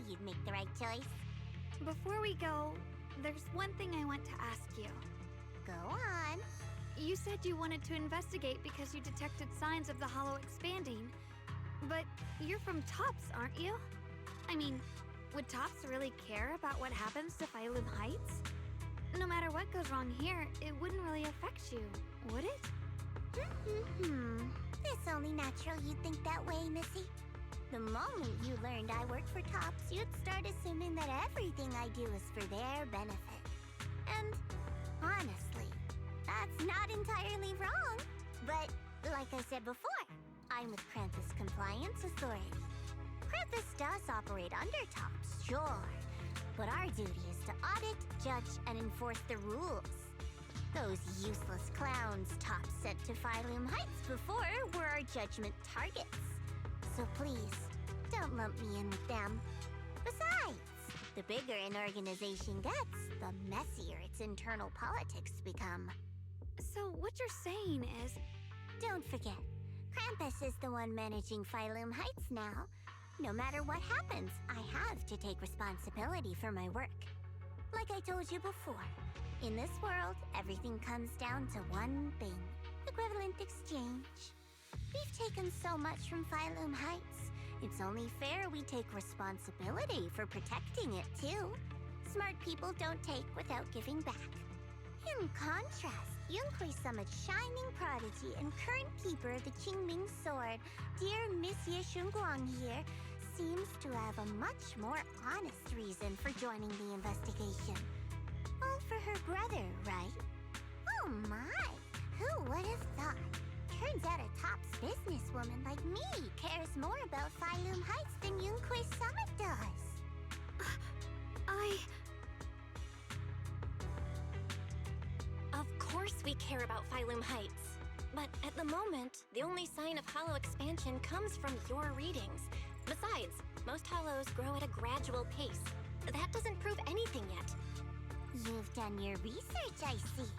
you'd make the right choice. Before we go, there's one thing I want to ask you. Go on. You said you wanted to investigate because you detected signs of the hollow expanding. But you're from Tops, aren't you? I mean, would Tops really care about what happens to Phylum Heights? No matter what goes wrong here, it wouldn't really affect you, would it? It's only natural you'd think that way, Missy. The moment you learned I worked for Tops, you'd start assuming that everything I do is for their benefit. And honestly, that's not entirely wrong. But like I said before, I'm with Krampus Compliance Authority. Krampus does operate under Tops, sure. But our duty is to audit, judge, and enforce the rules. Those useless clowns Tops sent to Phylum Heights before were our judgment targets. So please, don't lump me in with them. Besides, the bigger an organization gets, the messier its internal politics become. So what you're saying is... Don't forget, Krampus is the one managing Phylum Heights now. No matter what happens, I have to take responsibility for my work. Like I told you before, in this world, everything comes down to one thing: equivalent exchange. We've taken so much from Phylum Heights. It's only fair we take responsibility for protecting it, too. Smart people don't take without giving back. In contrast, Yunhui Summit's shining prodigy and current keeper of the Qingming Sword, dear Monsieur Shunguang here, seems to have a much more honest reason for joining the investigation. All for her brother, right? Oh my! Who would have thought? Turns out a Tops businesswoman like me cares more about Phylum Heights than Yunhui Summit does. Of course we care about Phylum Heights. But at the moment, the only sign of hollow expansion comes from your readings. Besides, most hollows grow at a gradual pace. That doesn't prove anything yet. You've done your research, I see.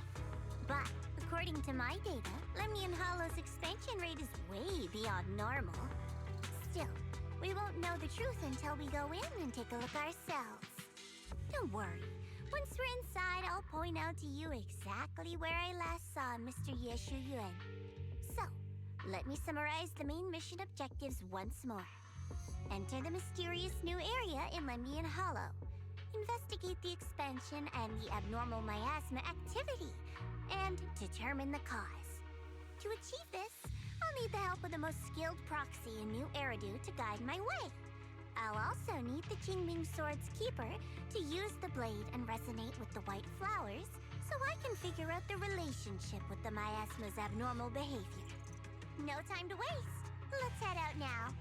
But according to my data, Lemnian Hollow's expansion rate is way beyond normal. Still, we won't know the truth until we go in and take a look ourselves. Don't worry. Once we're inside, I'll point out to you exactly where I last saw Mr. Yeshu Yuan. So, let me summarize the main mission objectives once more. Enter the mysterious new area in Lemnian Hollow. Investigate the expansion and the abnormal miasma activity, and determine the cause. To achieve this, I'll need the help of the most skilled proxy in New Eridu to guide my way. I'll also need the Qingming Sword's keeper to use the blade and resonate with the white flowers so I can figure out the relationship with the miasma's abnormal behavior. No time to waste. Let's head out now.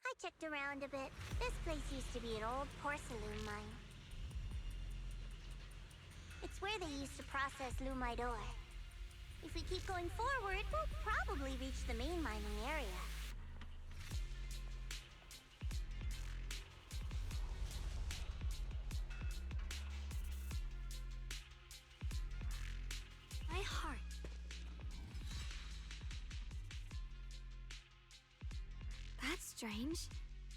I checked around a bit. This place used to be an old porcelain mine. It's where they used to process lumite ore. If we keep going forward, we'll probably reach the main mining area. My heart. That's strange.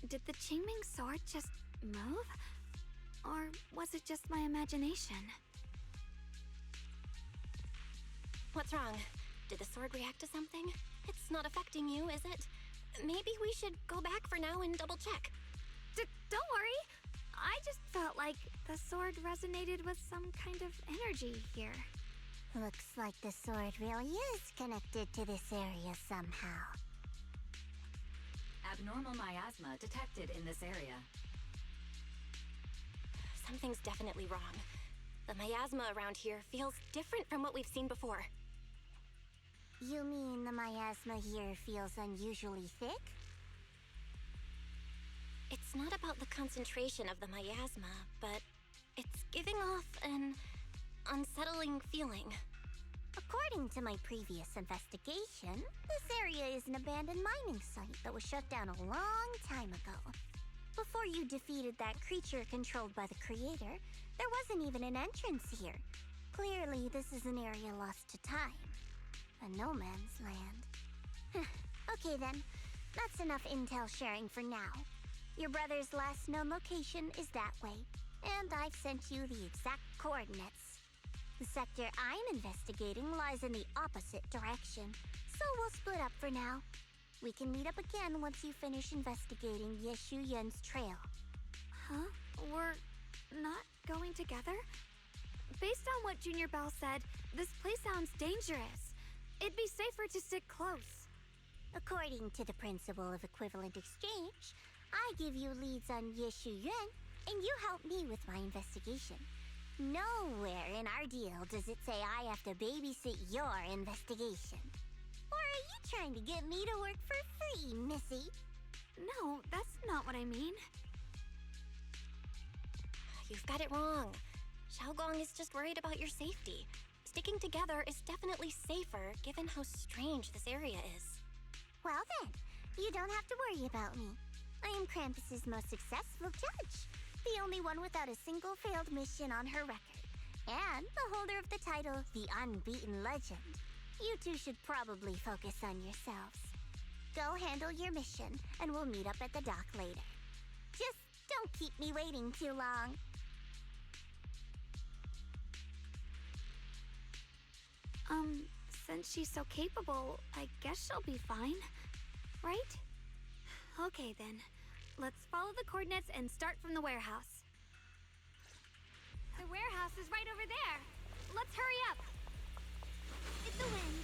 Did the Qingming Sword just move? Or was it just my imagination? What's wrong? Did the sword react to something? It's not affecting you, is it? Maybe we should go back for now and double check. Don't worry. I just felt like the sword resonated with some kind of energy here. Looks like the sword really is connected to this area somehow. Abnormal miasma detected in this area. Something's definitely wrong. The miasma around here feels different from what we've seen before. You mean the miasma here feels unusually thick? It's not about the concentration of the miasma, but it's giving off an unsettling feeling. According to my previous investigation, this area is an abandoned mining site that was shut down a long time ago. Before you defeated that creature controlled by the creator, there wasn't even an entrance here. Clearly, this is an area lost to time. A no man's land. Okay then, that's enough intel sharing for now. Your brother's last known location is that way, and I've sent you the exact coordinates. The sector I'm investigating lies in the opposite direction, so we'll split up for now. We can meet up again once you finish investigating Yeshu Yen's trail. Huh? We're not going together? Based on what Junior Bell said, this place sounds dangerous. It'd be safer to stick close. According to the principle of equivalent exchange, I give you leads on Yeshu Yuan, and you help me with my investigation. Nowhere in our deal does it say I have to babysit your investigation. Or are you trying to get me to work for free, Missy? No, that's not what I mean. You've got it wrong. Xiaogong is just worried about your safety. Sticking together is definitely safer given how strange this area is. Well then, you don't have to worry about me. I am Krampus's most successful judge, the only one without a single failed mission on her record, and the holder of the title, the Unbeaten Legend. You two should probably focus on yourselves. Go handle your mission, and we'll meet up at the dock later. Just don't keep me waiting too long. Since she's so capable, I guess she'll be fine, right? Okay then, let's follow the coordinates and start from the warehouse. The warehouse is right over there. Let's hurry up. It's the wind.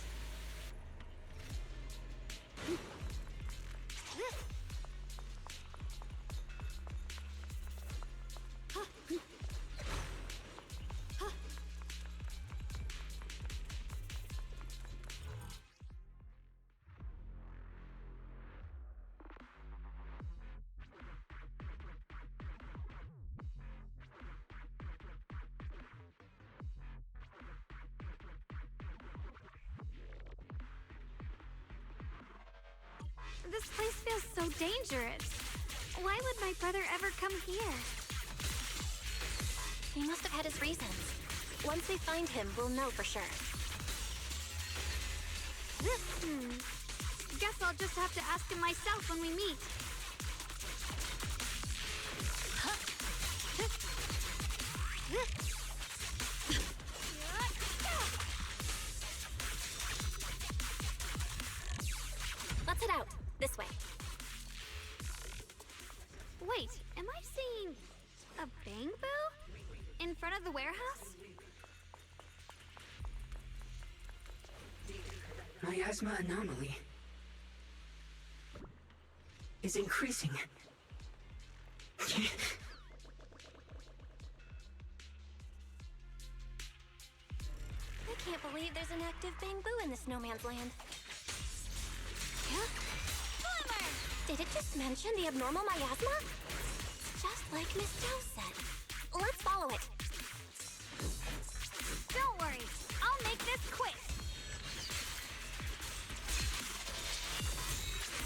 This place feels so dangerous. Why would my brother ever come here? He must have had his reasons. Once we find him, we'll know for sure. Guess I'll just have to ask him myself when we meet. Let's head out. This way. Wait, am I seeing a bamboo in front of the warehouse? Miasma anomaly is increasing. I can't believe there's an active bamboo in this no man's land. Boomer! Did it just mention the abnormal miasma? Just like Miss Zhao said. Let's follow it. Don't worry, I'll make this quick.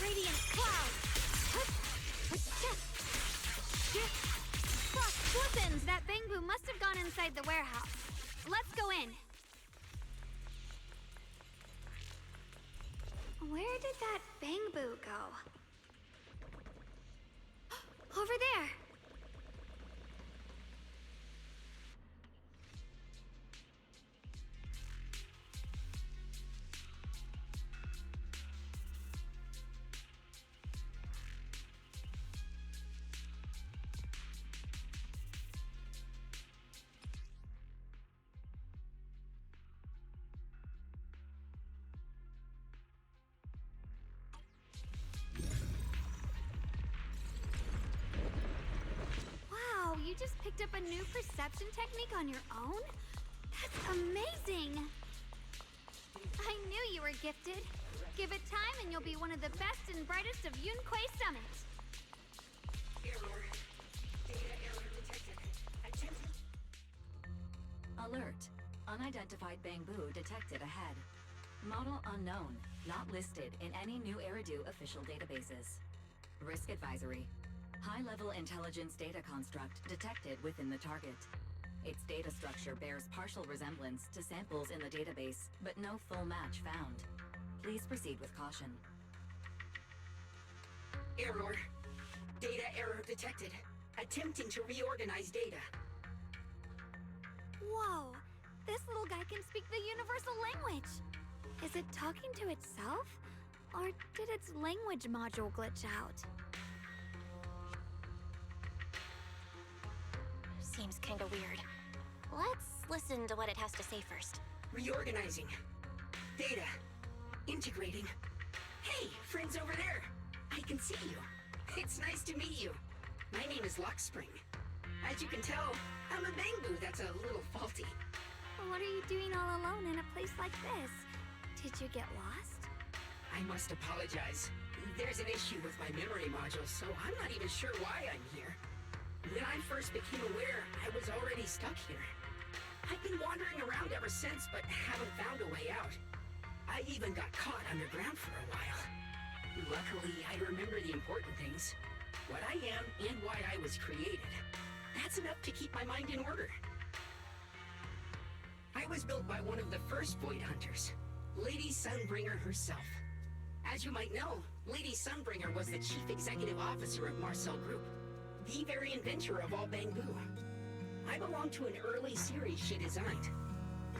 Radiant cloud. Frost flippins! That bamboo must have gone inside the warehouse. Let's go in. Where did that bamboo go? Over there! picked up a new perception technique on your own? That's amazing! I knew you were gifted. Give it time and you'll be one of the best and brightest of Yunquei Summit. Error. Data error detected. Alert. Unidentified bamboo detected ahead. Model unknown. Not listed in any new Eridu official databases. Risk advisory. High-level intelligence data construct detected within the target. Its data structure bears partial resemblance to samples in the database, but no full match found. Please proceed with caution. Error. Data error detected. Attempting to reorganize data. Whoa! This little guy can speak the universal language! Is it talking to itself? Or did its language module glitch out? Seems kinda weird. Let's listen to what it has to say first. Reorganizing. Data. Integrating. Hey, friends over there! I can see you. It's nice to meet you. My name is Lockspring. As you can tell, I'm a bamboo that's a little faulty. What are you doing all alone in a place like this? Did you get lost? I must apologize. There's an issue with my memory module, so I'm not even sure why I'm here. When I first became aware, I was already stuck here. I've been wandering around ever since, but haven't found a way out. I even got caught underground for a while. Luckily, I remember the important things. What I am and why I was created. That's enough to keep my mind in order. I was built by one of the first Void Hunters, Lady Sunbringer herself. As you might know, Lady Sunbringer was the chief executive officer of Marcel Group, the very inventor of all bamboo. I belong to an early series she designed,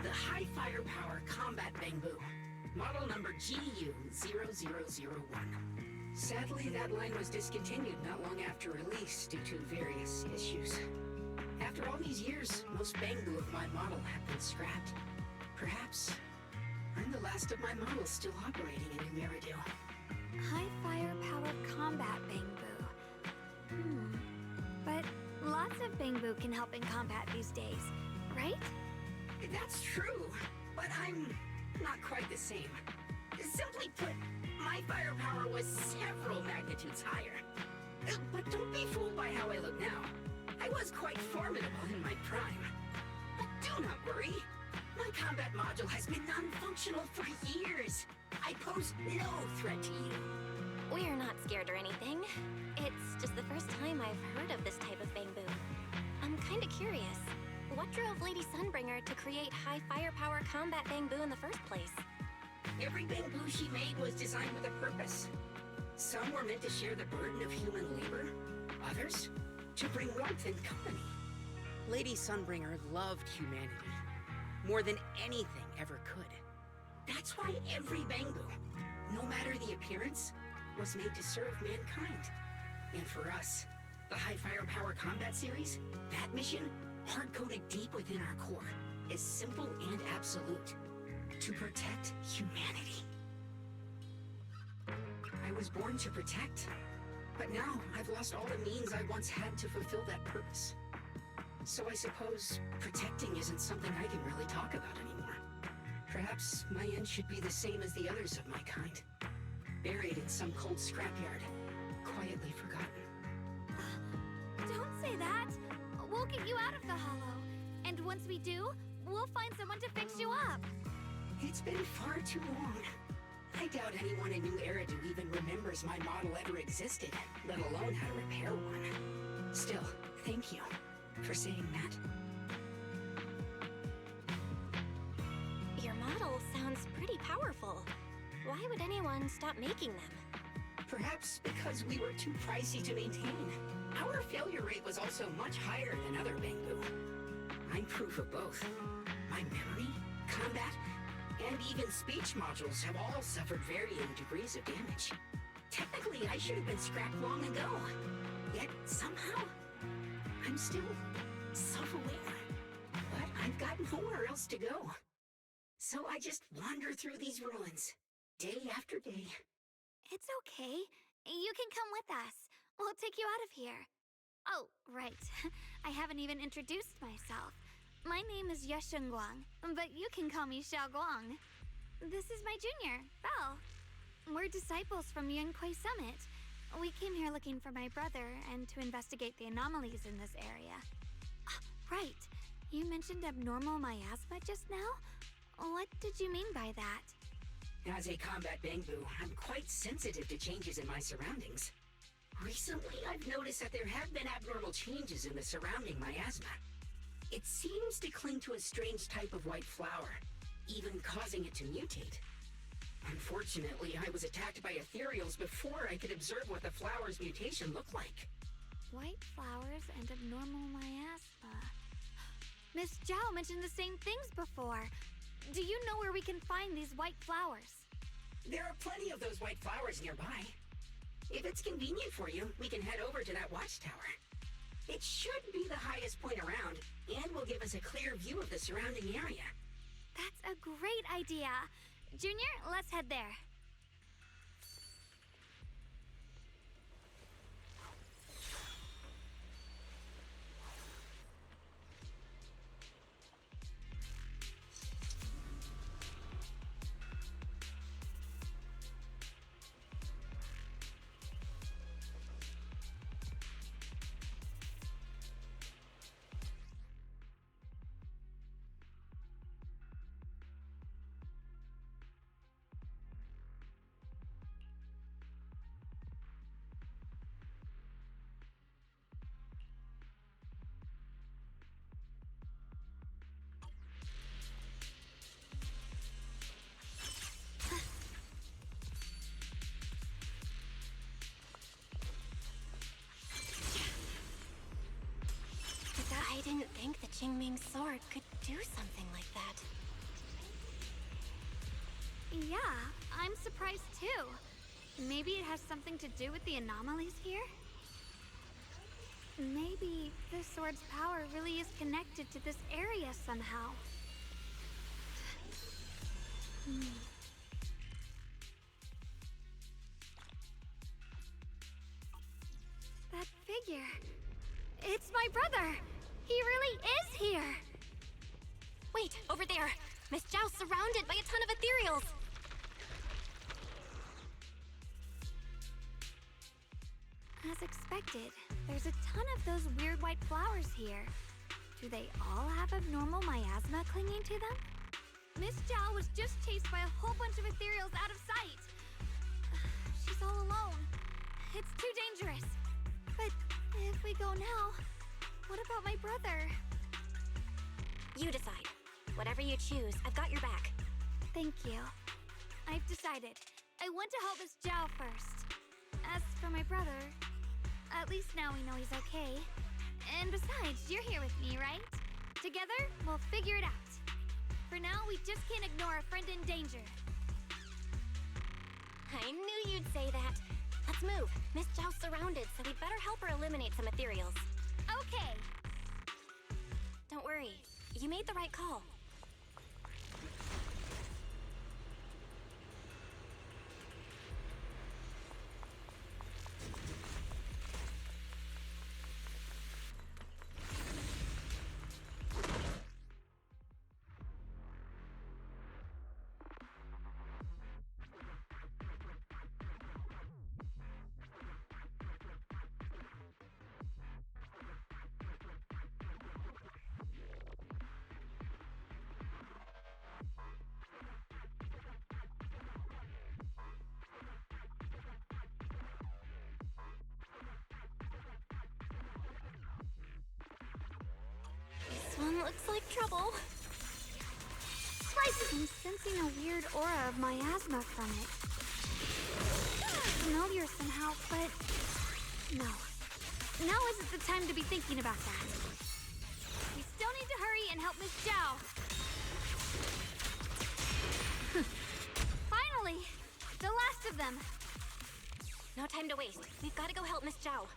the High Firepower Combat Bamboo, model number GU0001. Sadly, that line was discontinued not long after release due to various issues. After all these years, most bamboo of my model have been scrapped. Perhaps I'm the last of my models still operating in New Eridu. High firepower combat bamboo. But lots of bamboo can help in combat these days, right? That's true, but I'm not quite the same. Simply put, my firepower was several magnitudes higher. But don't be fooled by how I look now. I was quite formidable in my prime. But do not worry. My combat module has been non-functional for years. I pose no threat to you. We're not scared or anything. It's just the first time I've heard of this type of bamboo. I'm kinda curious. What drove Lady Sunbringer to create high firepower combat bamboo in the first place? Every bamboo she made was designed with a purpose. Some were meant to share the burden of human labor. Others, to bring warmth and company. Lady Sunbringer loved humanity more than anything ever could. That's why every bamboo, no matter the appearance, was made to serve mankind. And for us, the High Firepower Combat Series, that mission, hard-coded deep within our core, is simple and absolute. To protect humanity. I was born to protect, but now I've lost all the means I once had to fulfill that purpose. So I suppose protecting isn't something I can really talk about anymore. Perhaps my end should be the same as the others of my kind. Buried in some cold scrapyard, quietly forgotten. Don't say that! We'll get you out of the hollow. And once we do, we'll find someone to fix you up. It's been far too long. I doubt anyone in New Eridu even remembers my model ever existed, let alone how to repair one. Still, thank you for saying that. Your model sounds pretty powerful. Why would anyone stop making them? Perhaps because we were too pricey to maintain. Our failure rate was also much higher than other bamboo. I'm proof of both. My memory, combat, and even speech modules have all suffered varying degrees of damage. Technically, I should have been scrapped long ago. Yet, somehow, I'm still self-aware. But I've got nowhere else to go. So I just wander through these ruins, day after day. It's okay. You can come with us. We'll take you out of here. Oh, right. I haven't even introduced myself. My name is Guang, but you can call me Guang. This is my junior, Belle. We're disciples from Yunquei Summit. We came here looking for my brother and to investigate the anomalies in this area. Ah, right. You mentioned abnormal miasma just now? What did you mean by that? As a combat Bangbu, I'm quite sensitive to changes in my surroundings. Recently, I've noticed that there have been abnormal changes in the surrounding miasma. It seems to cling to a strange type of white flower, even causing it to mutate. Unfortunately, I was attacked by ethereals before I could observe what the flower's mutation looked like. White flowers and abnormal miasma. Miss Zhao mentioned the same things before. Do you know where we can find these white flowers? There are plenty of those white flowers nearby. If it's convenient for you, we can head over to that watchtower. It should be the highest point around, and will give us a clear view of the surrounding area. That's a great idea. Junior, let's head there. I didn't think the Qingming sword could do something like that. Yeah, I'm surprised too. Maybe it has something to do with the anomalies here? Maybe this sword's power really is connected to this area somehow. That figure. It's my brother! He really is here! Wait, over there! Miss Zhao's surrounded by a ton of ethereals! As expected, there's a ton of those weird white flowers here. Do they all have abnormal miasma clinging to them? Miss Zhao was just chased by a whole bunch of ethereals out of sight. She's all alone. It's too dangerous. But if we go now, what about my brother? You decide. Whatever you choose, I've got your back. Thank you. I've decided. I want to help Miss Zhao first. As for my brother, at least now we know he's okay. And besides, you're here with me, right? Together, we'll figure it out. For now, we just can't ignore a friend in danger. I knew you'd say that. Let's move. Miss Zhao's surrounded, so we'd better help her eliminate some ethereals. Okay. Don't worry. You made the right call. This one looks like trouble. I'm sensing a weird aura of miasma from it. Familiar somehow, but no. Now isn't the time to be thinking about that. We still need to hurry and help Miss Zhao. Finally! The last of them! No time to waste. We've got to go help Miss Zhao.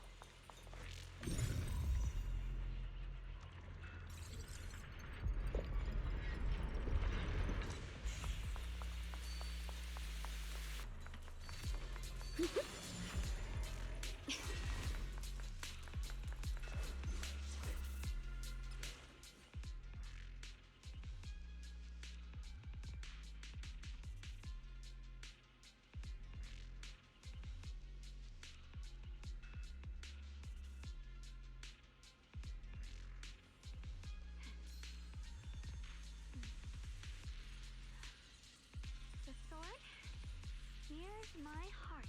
my heart.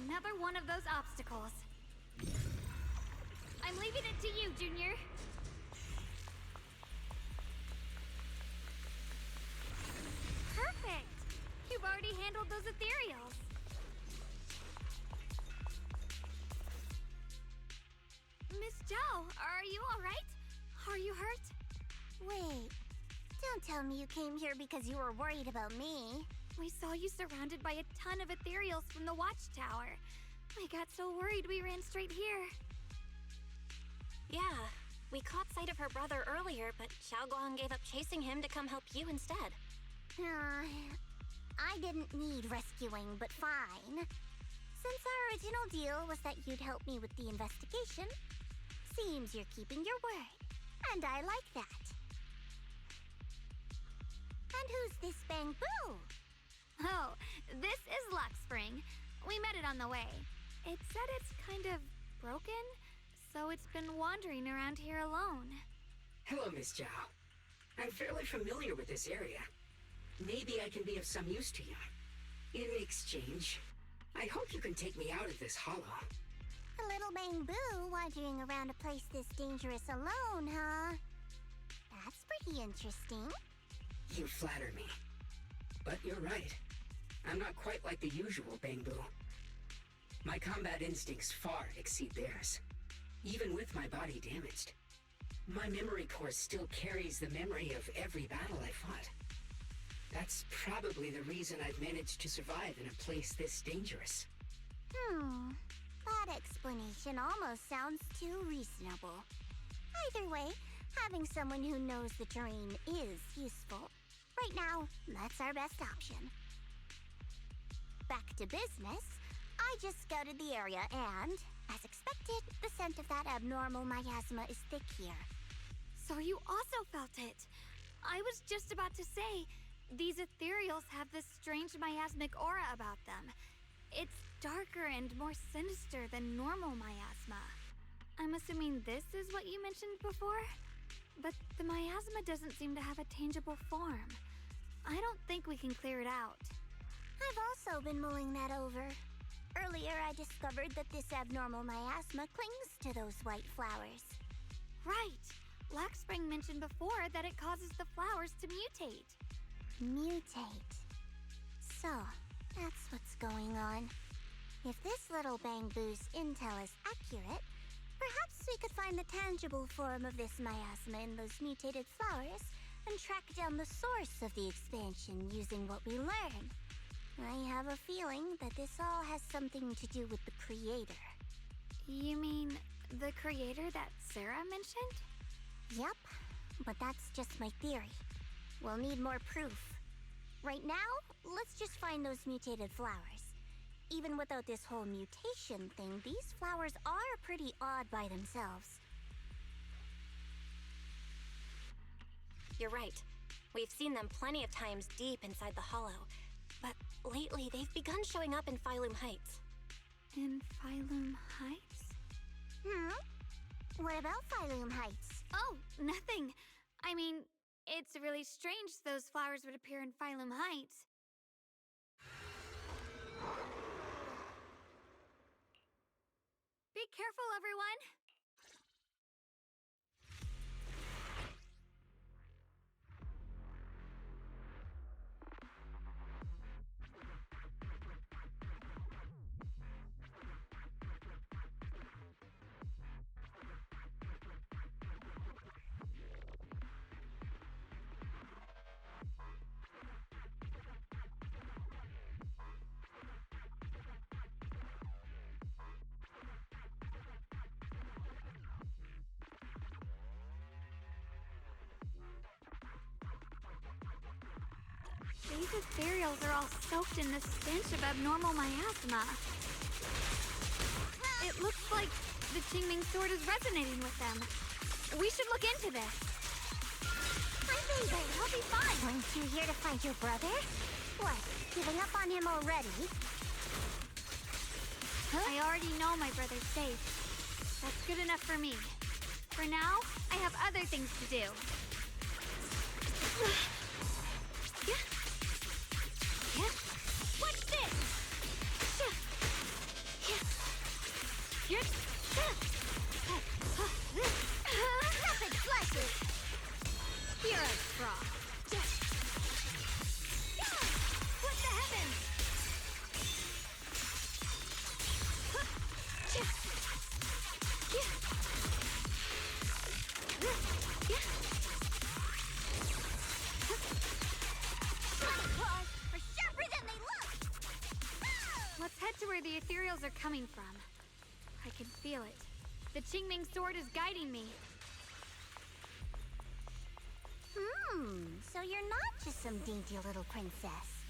Another one of those obstacles. I'm leaving it to you, Junior. Perfect! You've already handled those ethereals. Miss Zhao, are you alright? Are you hurt? Wait, don't tell me you came here because you were worried about me. We saw you surrounded by a ton of ethereals from the watchtower. We got so worried we ran straight here. Yeah, we caught sight of her brother earlier, but Xiaoguang gave up chasing him to come help you instead. I didn't need rescuing, but fine. Since our original deal was that you'd help me with the investigation, seems you're keeping your word, and I like that. And who's this Bamboo? Oh, this is Luxspring. We met it on the way. It said it's kind of broken, so it's been wandering around here alone. Hello, Miss Zhao. I'm fairly familiar with this area. Maybe I can be of some use to you. In exchange, I hope you can take me out of this hollow. A little Bamboo wandering around a place this dangerous alone, huh? That's pretty interesting. You flatter me. But you're right. I'm not quite like the usual Bamboo. My combat instincts far exceed theirs. Even with my body damaged, my memory core still carries the memory of every battle I fought. That's probably the reason I've managed to survive in a place this dangerous. That explanation almost sounds too reasonable. Either way, having someone who knows the terrain is useful. Right now, that's our best option. Back to business, I just scouted the area and, as expected, the scent of that abnormal miasma is thick here. So you also felt it. I was just about to say, these ethereals have this strange miasmic aura about them. It's darker and more sinister than normal miasma. I'm assuming this is what you mentioned before? But the miasma doesn't seem to have a tangible form. I don't think we can clear it out. I've also been mulling that over. Earlier, I discovered that this abnormal miasma clings to those white flowers. Right! Luxspring mentioned before that it causes the flowers to mutate. Mutate. So, that's what's going on. If this little Bamboo's intel is accurate, perhaps we could find the tangible form of this miasma in those mutated flowers and track down the source of the expansion using what we learn. I have a feeling that this all has something to do with the creator. You mean the creator that Sarah mentioned? Yep, but that's just my theory. We'll need more proof. Right now, let's just find those mutated flowers. Even without this whole mutation thing, these flowers are pretty odd by themselves. You're right. We've seen them plenty of times deep inside the hollow. But lately, they've begun showing up in Phylum Heights. In Phylum Heights? What about Phylum Heights? Oh, nothing. I mean, it's really strange those flowers would appear in Phylum Heights. Be careful, everyone! These ethereals are all soaked in this stench of abnormal miasma. It looks like the Qingming sword is resonating with them. We should look into this. My favorite. I'll be fine. Weren't you here to find your brother? What, giving up on him already? I already know my brother's safe. That's good enough for me. For now, I have other things to do. What's this? Rapid flashes! Hero Frog. What the heavens? Claws are sharper than they look! Let's head to where the ethereals are coming from. I can feel it. The Qingming sword is guiding me. So you're not just some dainty little princess.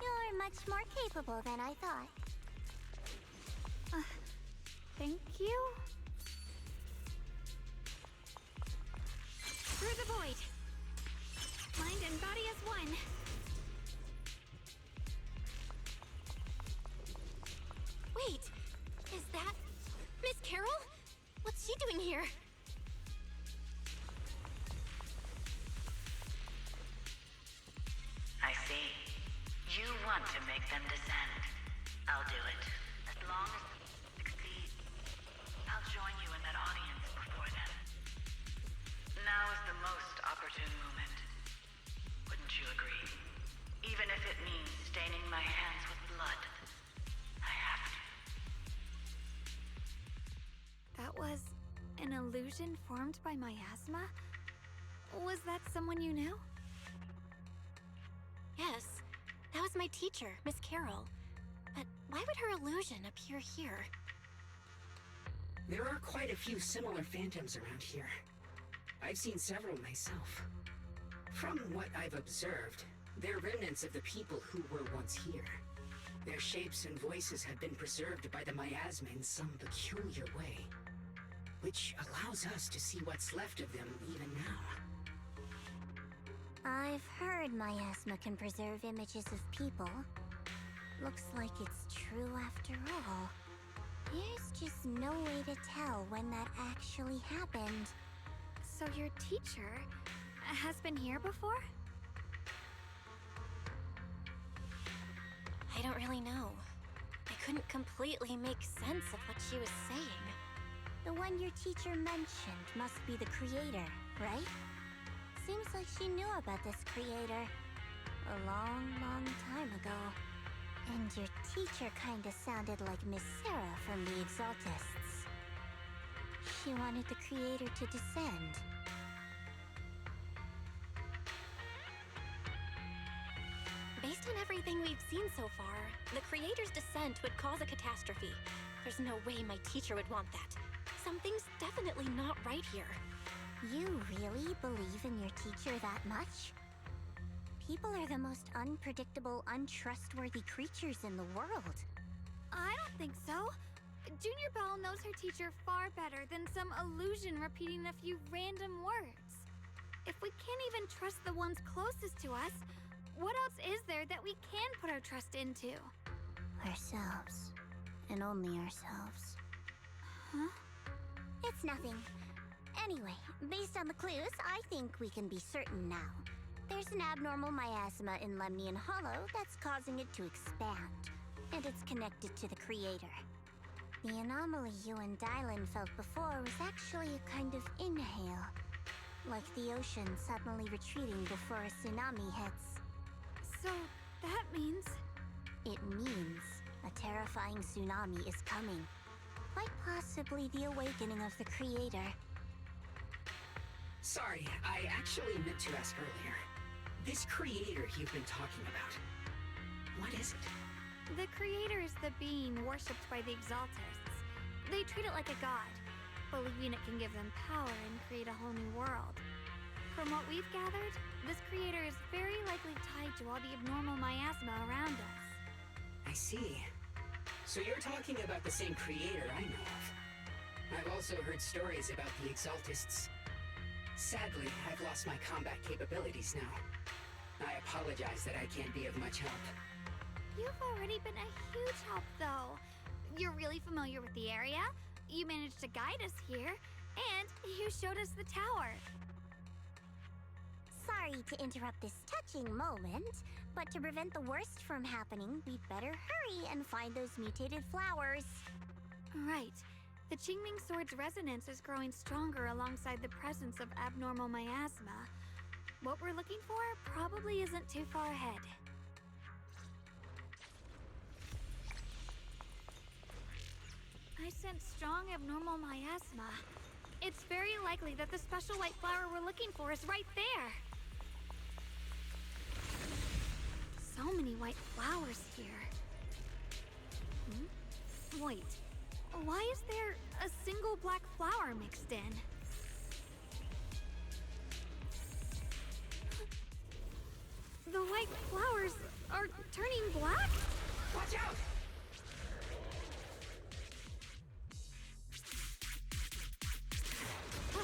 You're much more capable than I thought. Thank you. Through the void. Mind and body as one. Wait, is that Miss Carol? What's she doing here? I see. You want to make them descend. I'll do it. As long as you succeed. I'll join you in that audience before then. Now is the most opportune moment. Wouldn't you agree? Even if it means staining my hands with blood. I have to. That was an illusion formed by miasma? Was that someone you knew? Yes, that was my teacher, Miss Carol. But why would her illusion appear here? There are quite a few similar phantoms around here. I've seen several myself. From what I've observed, they're remnants of the people who were once here. Their shapes and voices have been preserved by the miasma in some peculiar way, which allows us to see what's left of them even now. I've heard miasma can preserve images of people. Looks like it's true after all. There's just no way to tell when that actually happened. So your teacher has been here before? I don't really know. I couldn't completely make sense of what she was saying. The one your teacher mentioned must be the creator, right? Seems like she knew about this creator a long, long time ago. And your teacher kinda sounded like Miss Sarah from the Exaltists. She wanted the creator to descend. Based on everything we've seen so far, the creator's descent would cause a catastrophe. There's no way my teacher would want that. Something's definitely not right here. You really believe in your teacher that much? People are the most unpredictable, untrustworthy creatures in the world. I don't think so. Junior Belle knows her teacher far better than some illusion repeating a few random words. If we can't even trust the ones closest to us, what else is there that we can put our trust into? Ourselves. And only ourselves. Huh? It's nothing. Anyway, based on the clues, I think we can be certain now. There's an abnormal miasma in Lemnian Hollow that's causing it to expand, and it's connected to the creator. The anomaly you and Dylan felt before was actually a kind of inhale, like the ocean suddenly retreating before a tsunami hits. So, that means... It means a terrifying tsunami is coming. Quite possibly the awakening of the creator. Sorry, I actually meant to ask earlier. This creator you've been talking about, what is it? The creator is the being worshipped by the Exaltists. They treat it like a god, believing it can give them power and create a whole new world. From what we've gathered, this creator is very likely tied to all the abnormal miasma around us. I see. So you're talking about the same creator I know of. I've also heard stories about the Exaltists. Sadly, I've lost my combat capabilities now. I apologize that I can't be of much help. You've already been a huge help, though. You're really familiar with the area, you managed to guide us here, and you showed us the tower. Sorry to interrupt this touching moment, but to prevent the worst from happening, we'd better hurry and find those mutated flowers. Right. The Qingming Sword's resonance is growing stronger alongside the presence of abnormal miasma. What we're looking for probably isn't too far ahead. I sense strong abnormal miasma. It's very likely that the special white flower we're looking for is right there. So many white flowers here. Wait, why is there a single black flower mixed in? The white flowers are turning black? Watch out!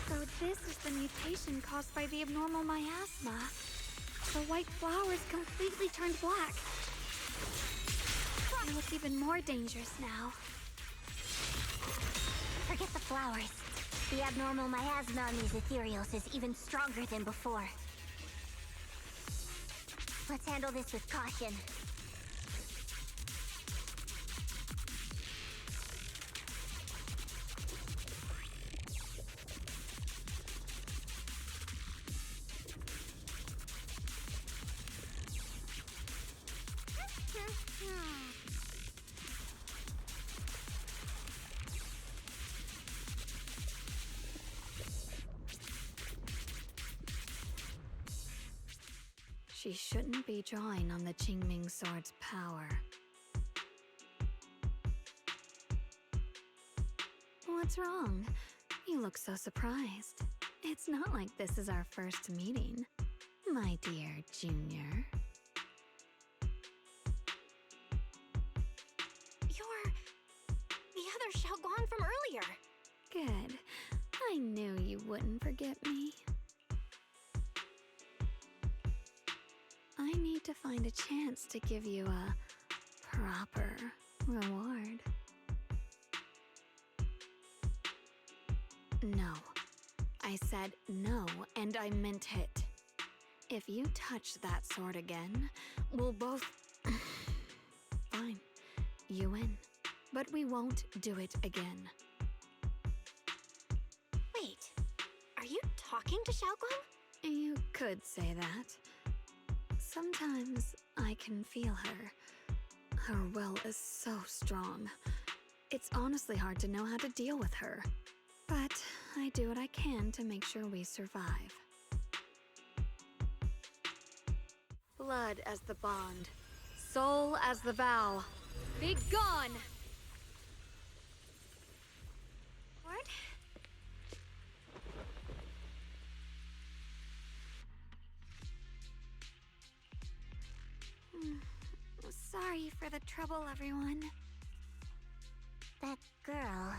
So this is the mutation caused by the abnormal miasma. The white flowers completely turned black. They look even more dangerous now. Forget the flowers. The abnormal miasma on these ethereals is even stronger than before. Let's handle this with caution. She shouldn't be drawing on the Qingming Sword's power. What's wrong? You look so surprised. It's not like this is our first meeting, my dear Junior. You're the other Xiaoguang from earlier. Good. I knew you wouldn't forget me. I need to find a chance to give you a proper reward. No. I said no, and I meant it. If you touch that sword again, we'll both... Fine. You win. But we won't do it again. Wait, are you talking to Xiaoguang? You could say that. Sometimes I can feel her. Her will is so strong. It's honestly hard to know how to deal with her. But I do what I can to make sure we survive. Blood as the bond. Soul as the vow. Be gone! What? Sorry for the trouble, everyone. That girl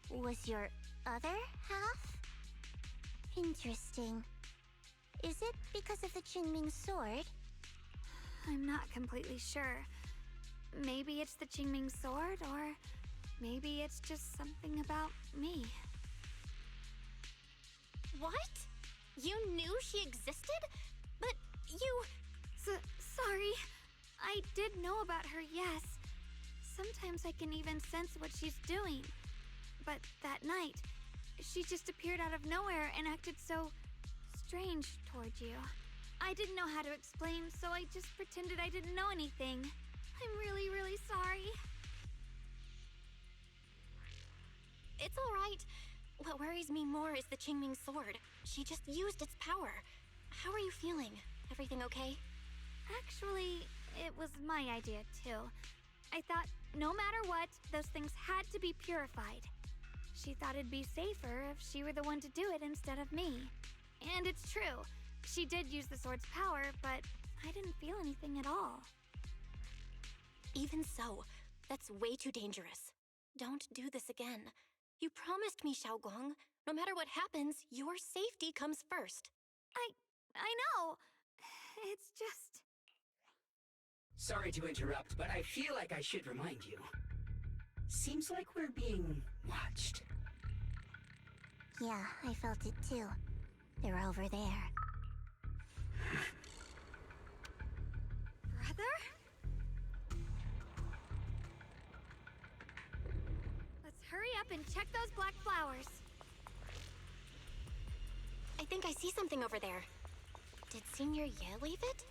was your other half? Interesting. Is it because of the Qingming Sword? I'm not completely sure. Maybe it's the Qingming Sword, or maybe it's just something about me. What? You knew she existed? But you... Sorry. I did know about her, yes. Sometimes I can even sense what she's doing. But that night, she just appeared out of nowhere and acted so strange towards you. I didn't know how to explain, so I just pretended I didn't know anything. I'm really, really sorry. It's alright. What worries me more is the Qingming Sword. She just used its power. How are you feeling? Everything okay? Actually, it was my idea, too. I thought no matter what, those things had to be purified. She thought it'd be safer if she were the one to do it instead of me. And it's true. She did use the sword's power, but I didn't feel anything at all. Even so, that's way too dangerous. Don't do this again. You promised me, Xiaoguang. No matter what happens, your safety comes first. I know. It's just... Sorry to interrupt, but I feel like I should remind you. Seems like we're being watched. Yeah, I felt it too. They're over there. Brother? Let's hurry up and check those black flowers. I think I see something over there. Did Senior Ye leave it?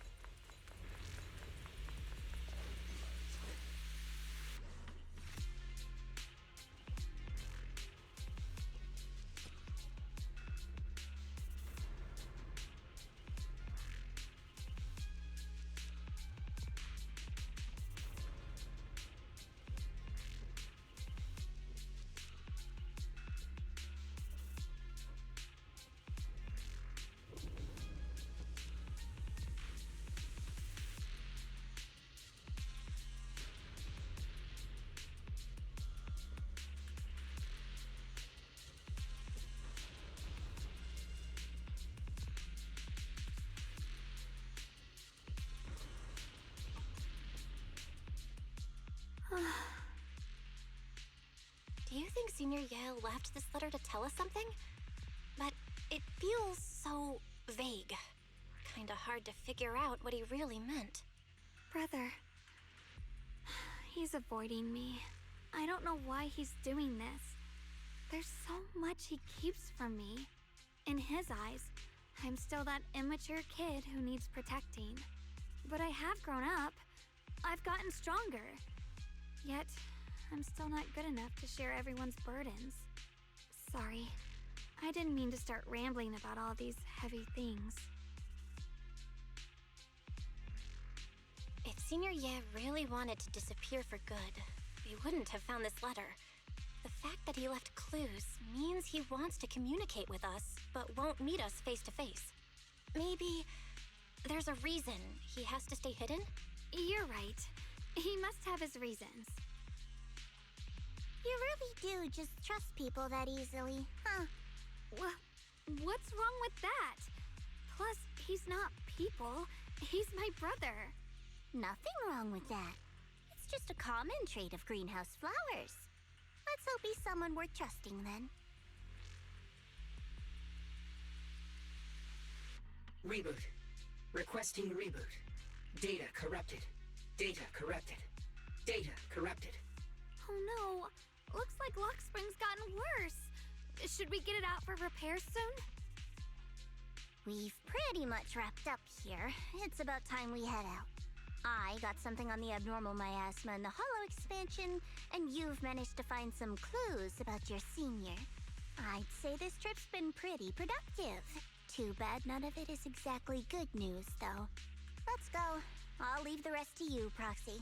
Do you think Senior Ye left this letter to tell us something? But it feels so vague. Kinda hard to figure out what he really meant. Brother. He's avoiding me. I don't know why he's doing this. There's so much he keeps from me. In his eyes, I'm still that immature kid who needs protecting. But I have grown up. I've gotten stronger. Yet, I'm still not good enough to share everyone's burdens. Sorry. I didn't mean to start rambling about all these heavy things. If Senior Ye really wanted to disappear for good, we wouldn't have found this letter. The fact that he left clues means he wants to communicate with us, but won't meet us face to face. Maybe there's a reason he has to stay hidden? You're right. He must have his reasons. You really do just trust people that easily, huh? What's wrong with that? Plus, he's not people. He's my brother. Nothing wrong with that. It's just a common trait of greenhouse flowers. Let's hope he's someone worth trusting then. Reboot. Requesting reboot. Data corrupted. Data corrupted. Data corrupted. Oh no. Looks like Lockspring's gotten worse. Should we get it out for repairs soon? We've pretty much wrapped up here. It's about time we head out. I got something on the abnormal miasma and the hollow expansion, and you've managed to find some clues about your senior. I'd say this trip's been pretty productive. Too bad none of it is exactly good news, though. Let's go. I'll leave the rest to you, Proxy.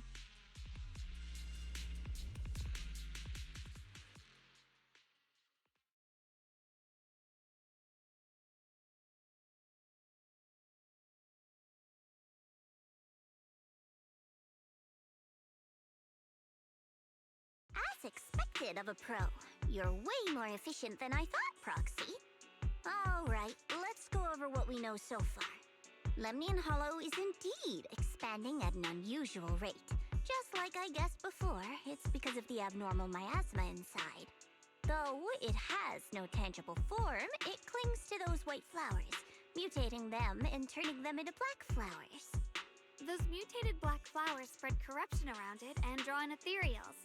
As expected of a pro, you're way more efficient than I thought, Proxy. Alright, let's go over what we know so far. Lemnian Hollow is indeed expanding at an unusual rate. Just like I guessed before, it's because of the abnormal miasma inside. Though it has no tangible form, it clings to those white flowers, mutating them and turning them into black flowers. Those mutated black flowers spread corruption around it and draw in ethereals.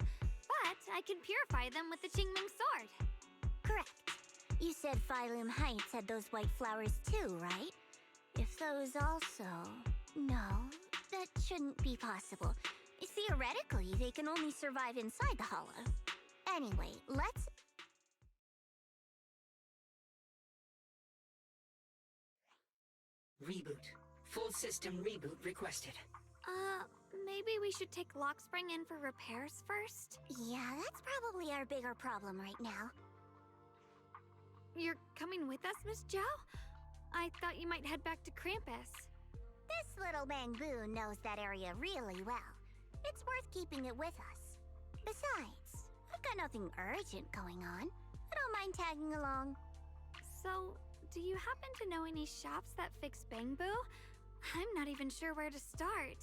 But I can purify them with the Qingming sword. Correct. You said Phylum Heights had those white flowers too, right? If those also... No, that shouldn't be possible. Theoretically, they can only survive inside the hollow. Anyway, let's... Reboot. Full system reboot requested. Maybe we should take Lockspring in for repairs first? Yeah, that's probably our bigger problem right now. You're coming with us, Miss Zhao? I thought you might head back to Krampus. This little bamboo knows that area really well. It's worth keeping it with us. Besides, I've got nothing urgent going on. I don't mind tagging along. So, do you happen to know any shops that fix bamboo? I'm not even sure where to start.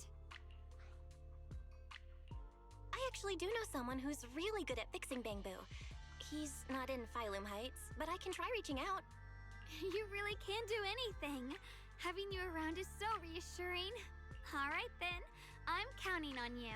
I actually do know someone who's really good at fixing bamboo. He's not in Phylum Heights, but I can try reaching out. You really can do anything. Having you around is so reassuring. All right then, I'm counting on you.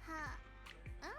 Huh. Huh?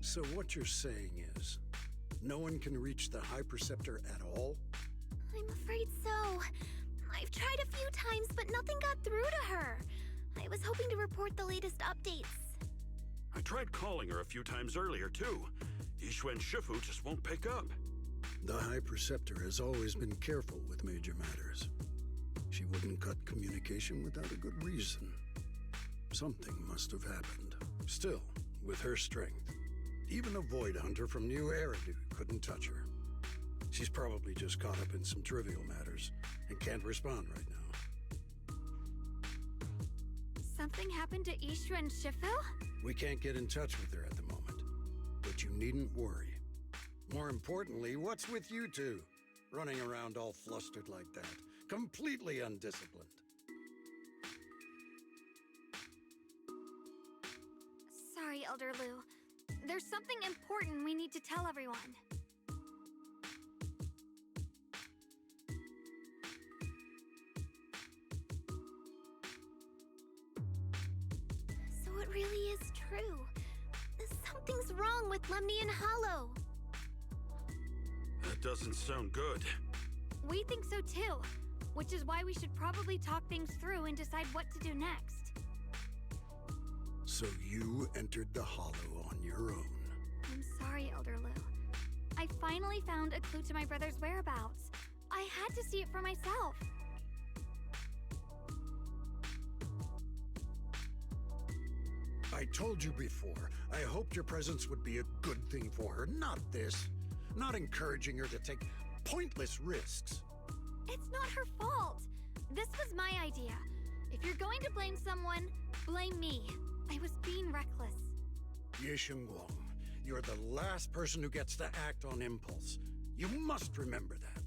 So what you're saying is, no one can reach the High Preceptor at all? I'm afraid so. I've tried a few times, but nothing got through to her. I was hoping to report the latest updates. I tried calling her a few times earlier, too. Yixuan Shifu just won't pick up. The High Preceptor has always been careful with major matters. She wouldn't cut communication without a good reason. Something must have happened. Still, with her strength, even a Void Hunter from New Eridu couldn't touch her. She's probably just caught up in some trivial matters and can't respond right now. Something happened to Yixuan Shifu? We can't get in touch with her at the moment, but you needn't worry. More importantly, what's with you two? Running around all flustered like that, completely undisciplined. Sorry, Elder Lu. There's something important we need to tell everyone. So it really is true. Something's wrong with Lemnian Hollow. That doesn't sound good. We think so too, which is why we should probably talk things through and decide what to do next. So you entered the Hollow on your own. I'm sorry, Elder Lu. I finally found a clue to my brother's whereabouts. I had to see it for myself. I told you before, I hoped your presence would be a good thing for her, not this. Not encouraging her to take pointless risks. It's not her fault. This was my idea. If you're going to blame someone, blame me. I was being reckless. Ye Shengguang, you're the last person who gets to act on impulse. You must remember that.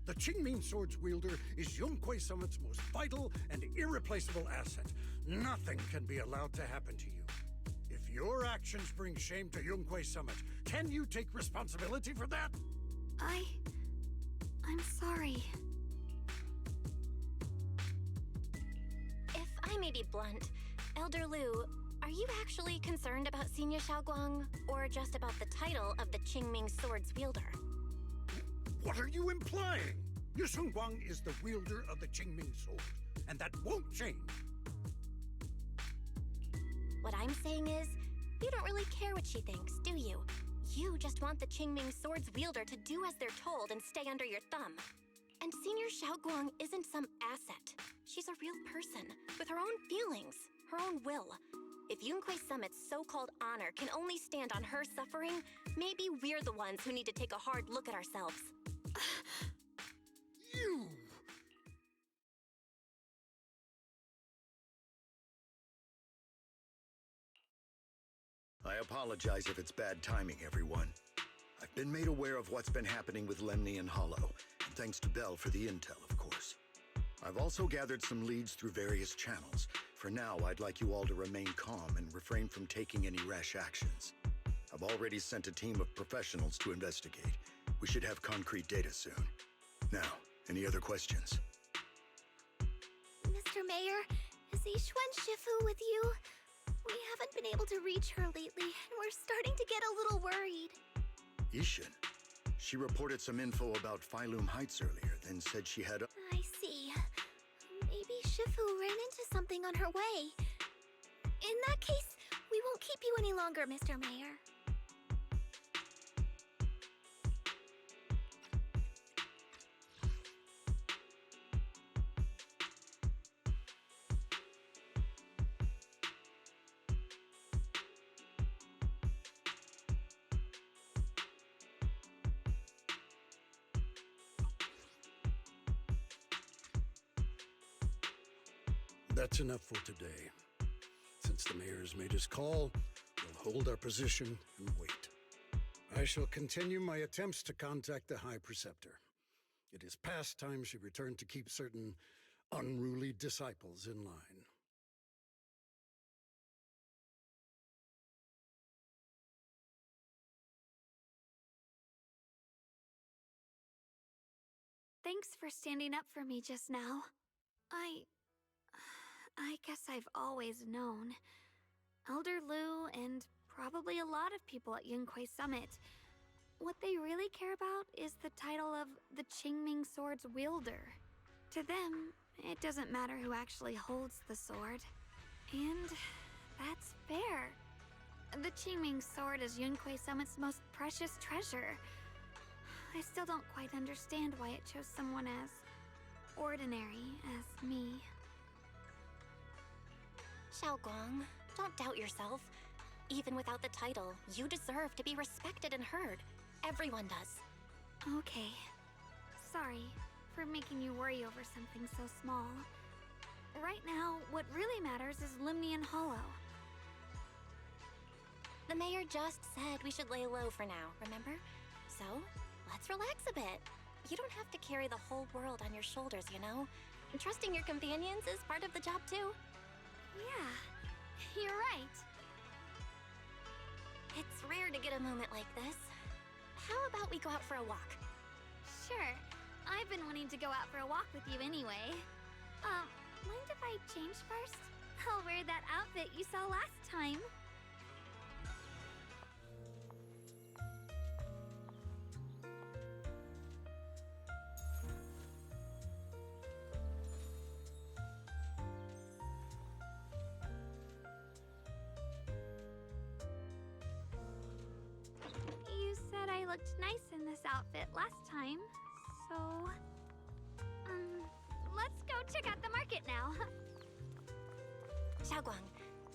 The Qingming Sword's wielder is Yunque Summit's most vital and irreplaceable asset. Nothing can be allowed to happen to you. If your actions bring shame to Yunque Summit, can you take responsibility for that? I'm sorry. If I may be blunt, Elder Lu, are you actually concerned about Senior Xiaoguang, or just about the title of the Qingming Sword's wielder? What are you implying? Ye Shengguang is the wielder of the Qingming Sword, and that won't change. What I'm saying is, you don't really care what she thinks, do you? You just want the Qingming Sword's wielder to do as they're told and stay under your thumb. And Senior Xiaoguang isn't some asset. She's a real person, with her own feelings, her own will. If Yunque Summit's so-called honor can only stand on her suffering, maybe we're the ones who need to take a hard look at ourselves. You! I apologize if it's bad timing, everyone. I've been made aware of what's been happening with Lemnian Hollow, and thanks to Bell for the intel, of course. I've also gathered some leads through various channels. For now, I'd like you all to remain calm and refrain from taking any rash actions. I've already sent a team of professionals to investigate. We should have concrete data soon. Now, any other questions? Mr. Mayor, is Yixuan Shifu with you? We haven't been able to reach her lately, and we're starting to get a little worried. Yixuan? She reported some info about Phylum Heights earlier, then said she had... I see. Maybe Shifu ran into something on her way. In that case, we won't keep you any longer, Mr. Mayor. That's enough for today. Since the mayor's made his call, we'll hold our position and wait. I shall continue my attempts to contact the High Preceptor. It is past time she returned to keep certain unruly disciples in line. Thanks for standing up for me just now. I guess I've always known. Elder Lu and probably a lot of people at Yunquei Summit. What they really care about is the title of the Qingming Sword's wielder. To them, it doesn't matter who actually holds the sword. And that's fair. The Qingming Sword is Yunquei Summit's most precious treasure. I still don't quite understand why it chose someone as ordinary as me. Xiaoguang, don't doubt yourself. Even without the title, you deserve to be respected and heard. Everyone does. Okay. Sorry for making you worry over something so small. Right now, what really matters is Limnian Hollow. The mayor just said we should lay low for now, remember? So, let's relax a bit. You don't have to carry the whole world on your shoulders, you know? And trusting your companions is part of the job too. Yeah, you're right. It's rare to get a moment like this. How about we go out for a walk? Sure. I've been wanting to go out for a walk with you anyway. Mind if I change first? I'll wear that outfit you saw last time. You said I looked nice in this outfit last time, so... let's go check out the market now. Xiaoguang,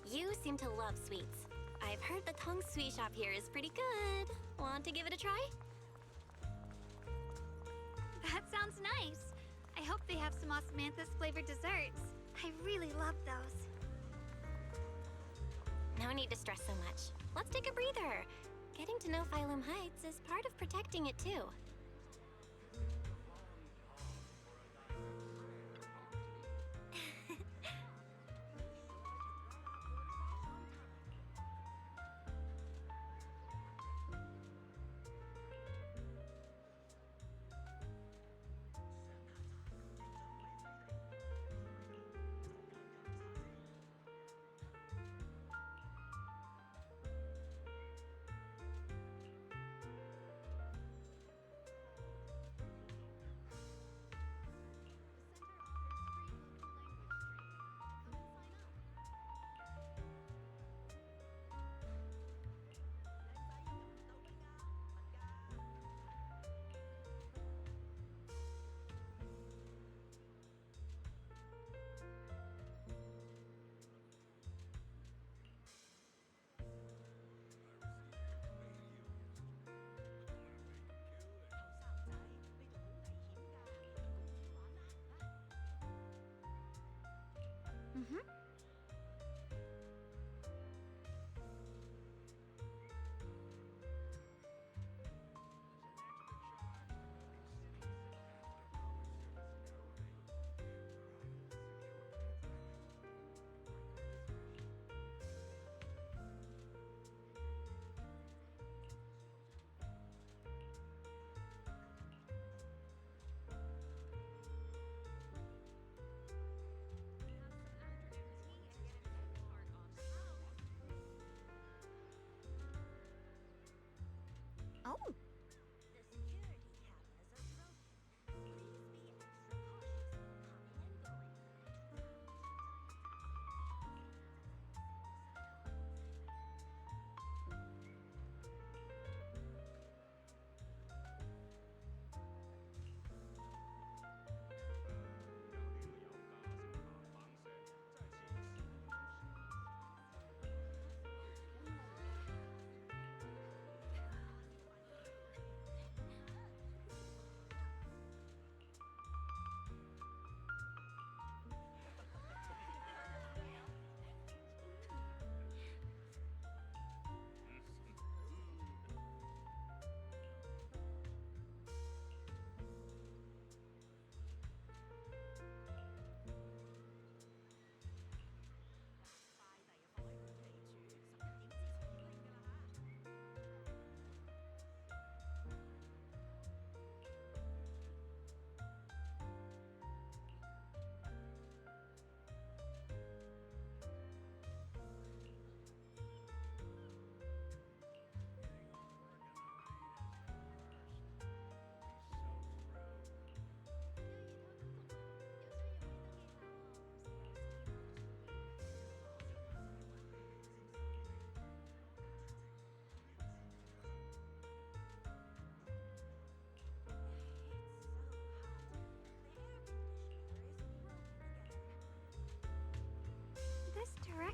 you seem to love sweets. I've heard the Tong Sweet shop here is pretty good. Want to give it a try? That sounds nice. I hope they have some osmanthus flavored desserts. I really love those. No need to stress so much. Let's take a breather. Getting to know Phylum Heights is part of protecting it too.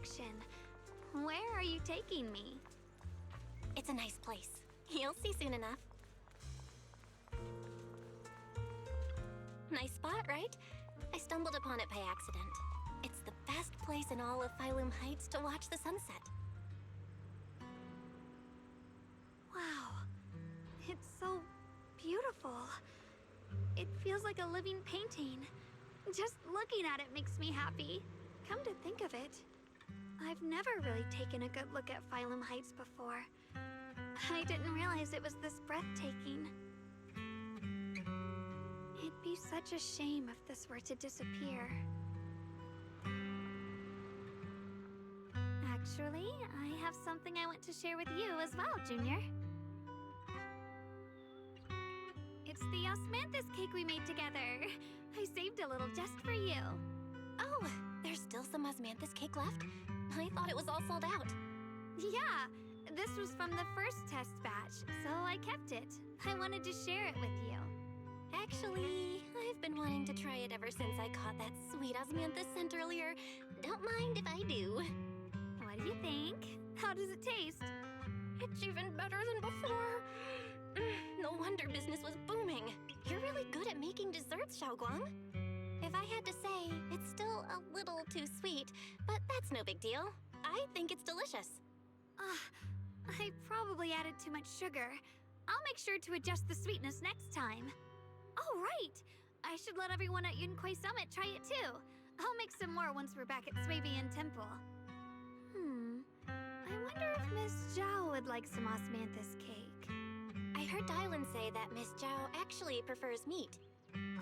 direction. Where are you taking me? It's a nice place. You'll see soon enough. Nice spot, right? I stumbled upon it by accident. It's the best place in all of Phylum Heights to watch the sunset. Wow. It's so beautiful. It feels like a living painting. Just looking at it makes me happy. Come to think of it, I've never really taken a good look at Phylum Heights before. I didn't realize it was this breathtaking. It'd be such a shame if this were to disappear. Actually, I have something I want to share with you as well, Junior. It's the osmanthus cake we made together. I saved a little just for you. Oh, there's still some osmanthus cake left? I thought it was all sold out. Yeah, this was from the first test batch, so I kept it. I wanted to share it with you. Actually, I've been wanting to try it ever since I caught that sweet osmanthus scent earlier. Don't mind if I do. What do you think? How does it taste? It's even better than before. No wonder business was booming. You're really good at making desserts, Xiaoguang. If I had to say, it's still a little too sweet, but that's no big deal. I think it's delicious. I probably added too much sugar. I'll make sure to adjust the sweetness next time. Oh, right! I should let everyone at Yunquai Summit try it too. I'll make some more once we're back at Swabian Temple. I wonder if Miss Zhao would like some osmanthus cake. I heard Dylan say that Miss Zhao actually prefers meat.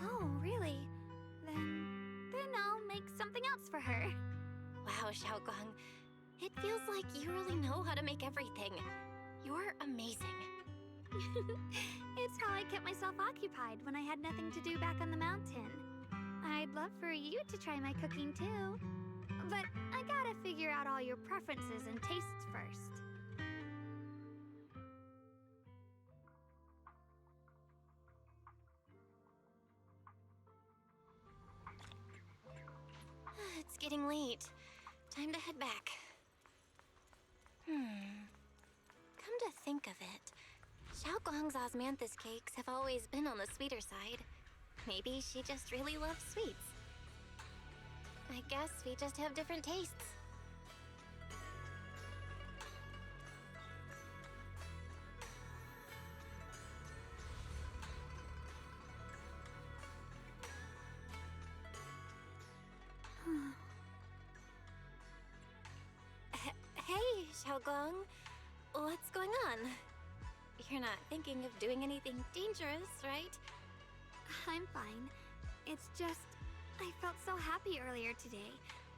Oh, really? Then I'll make something else for her. Wow, Xiaoguang. It feels like you really know how to make everything. You're amazing. It's how I kept myself occupied when I had nothing to do back on the mountain. I'd love for you to try my cooking too. But I gotta figure out all your preferences and tastes first. It's getting late. Time to head back. Come to think of it, Xiaoguang's osmanthus cakes have always been on the sweeter side. Maybe she just really loves sweets. I guess we just have different tastes. Hey, Xiaoguang. What's going on? You're not thinking of doing anything dangerous, right? I'm fine. It's just, I felt so happy earlier today.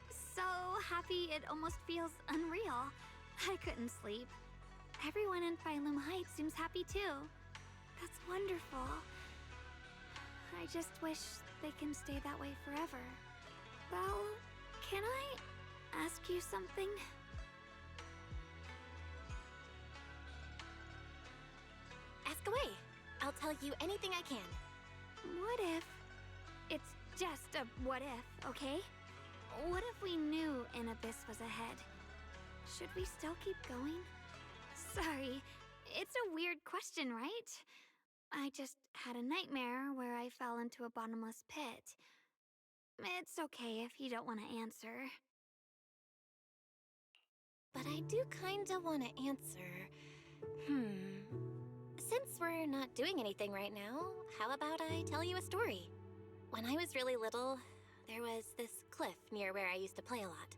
So happy it almost feels unreal. I couldn't sleep. Everyone in Phylum Heights seems happy too. That's wonderful. I just wish they can stay that way forever. Well, can I ask you something? Ask away. I'll tell you anything I can. What if... It's just a what if, okay? What if we knew an abyss was ahead? Should we still keep going? Sorry, it's a weird question, right? I just had a nightmare where I fell into a bottomless pit. It's okay if you don't want to answer. But I do kinda want to answer. Since we're not doing anything right now, how about I tell you a story? When I was really little, there was this cliff near where I used to play a lot.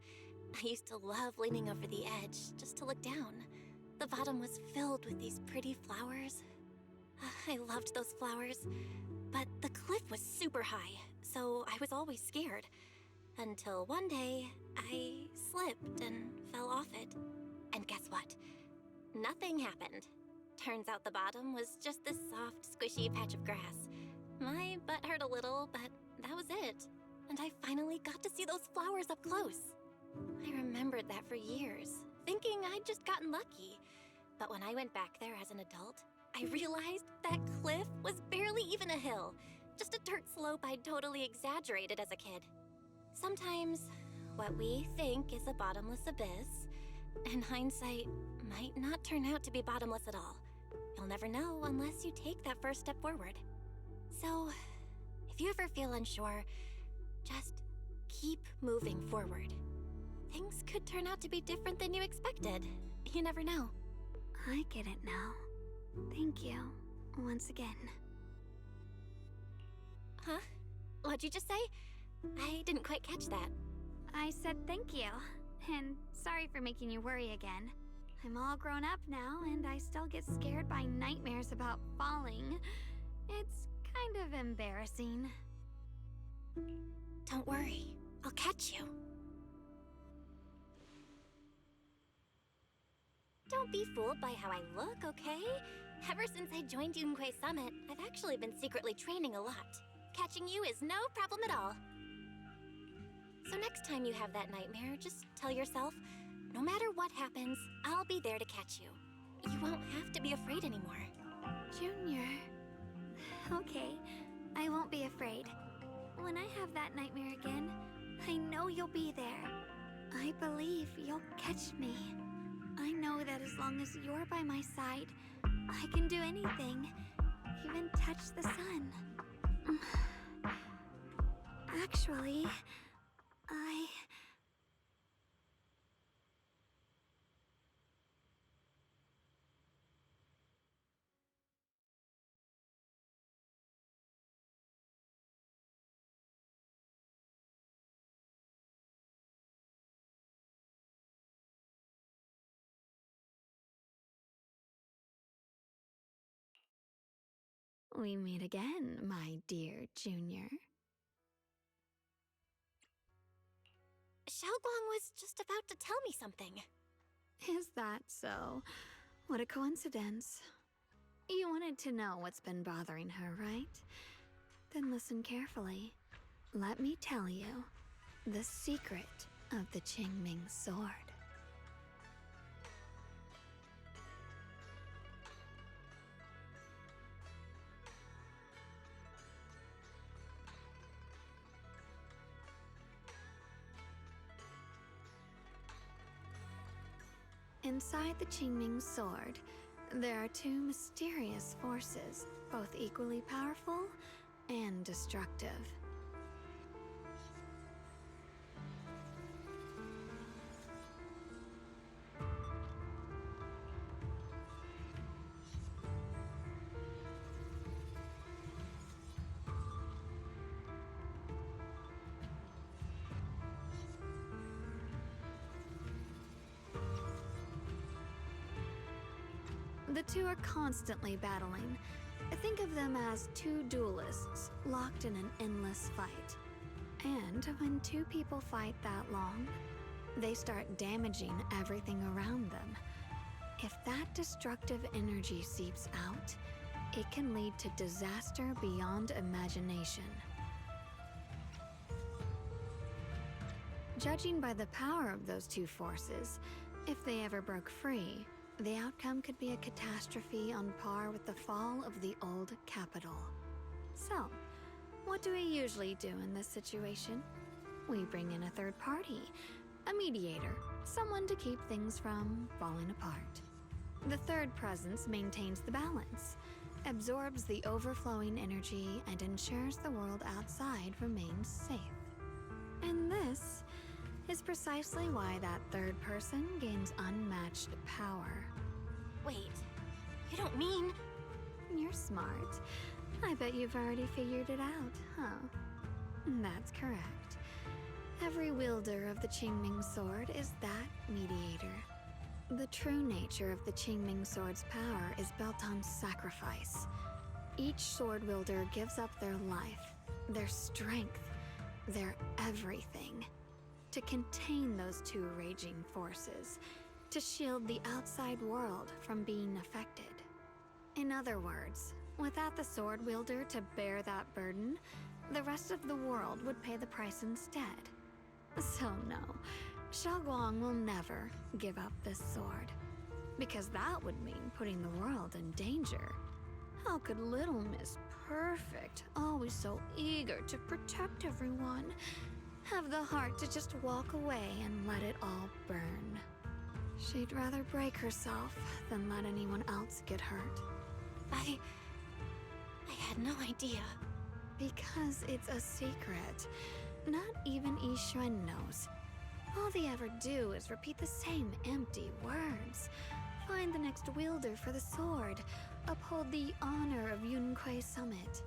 I used to love leaning over the edge just to look down. The bottom was filled with these pretty flowers. I loved those flowers, but the cliff was super high, so I was always scared. Until one day, I slipped and fell off it. And guess what? Nothing happened. Turns out the bottom was just this soft, squishy patch of grass. My butt hurt a little, but that was it. And I finally got to see those flowers up close. I remembered that for years, thinking I'd just gotten lucky. But when I went back there as an adult, I realized that cliff was barely even a hill, just a dirt slope I'd totally exaggerated as a kid. Sometimes, What we think is a bottomless abyss, in hindsight, might not turn out to be bottomless at all. You'll never know unless you take that first step forward. So, if you ever feel unsure, just keep moving forward. Things could turn out to be different than you expected. You never know. I get it now. Thank you, once again. Huh? What'd you just say? I didn't quite catch that. I said thank you, and sorry for making you worry again. I'm all grown up now, and I still get scared by nightmares about falling. It's kind of embarrassing. Don't worry, I'll catch you. Don't be fooled by how I look, okay? Ever since I joined Yunque Summit, I've actually been secretly training a lot. Catching you is no problem at all. So next time you have that nightmare, just tell yourself, no matter what happens, I'll be there to catch you. You won't have to be afraid anymore. Junior. Okay, I won't be afraid. When I have that nightmare again, I know you'll be there. I believe you'll catch me. I know that as long as you're by my side, I can do anything, even touch the sun. Actually, we meet again, my dear Junior. Xiaoguang was just about to tell me something. Is that so? What a coincidence. You wanted to know what's been bothering her, right? Then listen carefully. Let me tell you the secret of the Qingming sword. Inside the Qingming sword, there are two mysterious forces, both equally powerful and destructive. The two are constantly battling. Think of them as two duelists locked in an endless fight. And when two people fight that long, they start damaging everything around them. If that destructive energy seeps out, it can lead to disaster beyond imagination. Judging by the power of those two forces, if they ever broke free, the outcome could be a catastrophe on par with the fall of the old capital. So, what do we usually do in this situation? We bring in a third party, a mediator, someone to keep things from falling apart. The third presence maintains the balance, absorbs the overflowing energy, and ensures the world outside remains safe. And this is precisely why that third person gains unmatched power. Wait, you don't mean... You're smart. I bet you've already figured it out, huh? That's correct. Every wielder of the Qingming sword is that mediator. The true nature of the Qingming sword's power is built on sacrifice. Each sword wielder gives up their life, their strength, their everything, to contain those two raging forces, to shield the outside world from being affected. In other words, without the sword wielder to bear that burden, the rest of the world would pay the price instead. So no, Xiaoguang will never give up this sword, because that would mean putting the world in danger. How could little Miss Perfect, always so eager to protect everyone, have the heart to just walk away and let it all burn. She'd rather break herself than let anyone else get hurt. I had no idea. Because it's a secret. Not even Yixuan knows. All they ever do is repeat the same empty words. Find the next wielder for the sword. Uphold the honor of Yunquei Summit.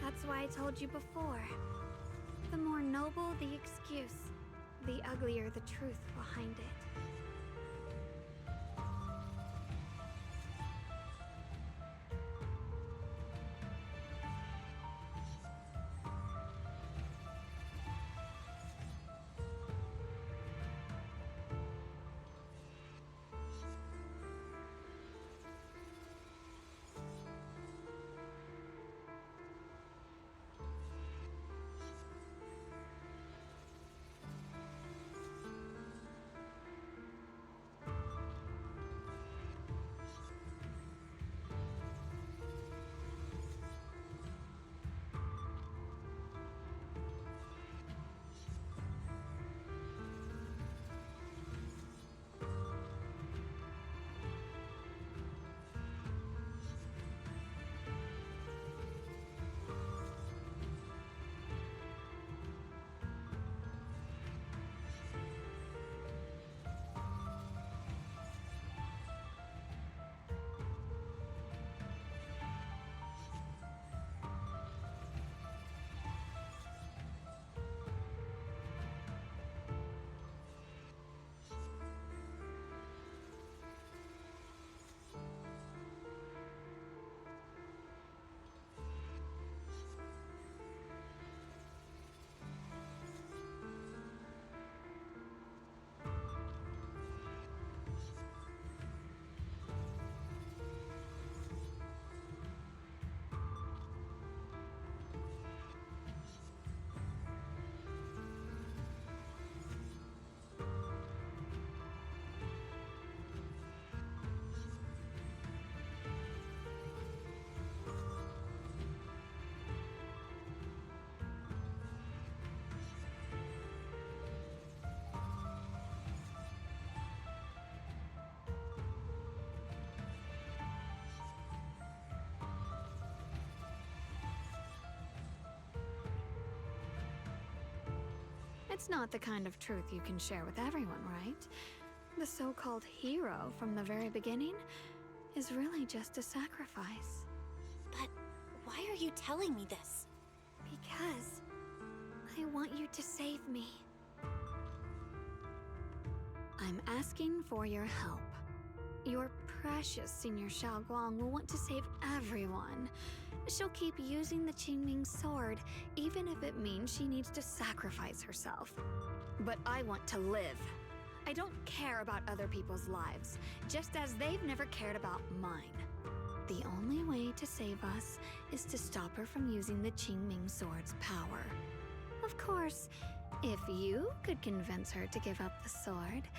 That's why I told you before. The more noble the excuse, the uglier the truth behind it. It's not the kind of truth you can share with everyone, right? The so-called hero from the very beginning is really just a sacrifice. But why are you telling me this? Because I want you to save me. I'm asking for your help. Your precious Senior Xiaoguang will want to save everyone. She'll keep using the Qingming sword, even if it means she needs to sacrifice herself. But I want to live. I don't care about other people's lives, just as they've never cared about mine. The only way to save us is to stop her from using the Qingming sword's power. Of course, if you could convince her to give up the sword,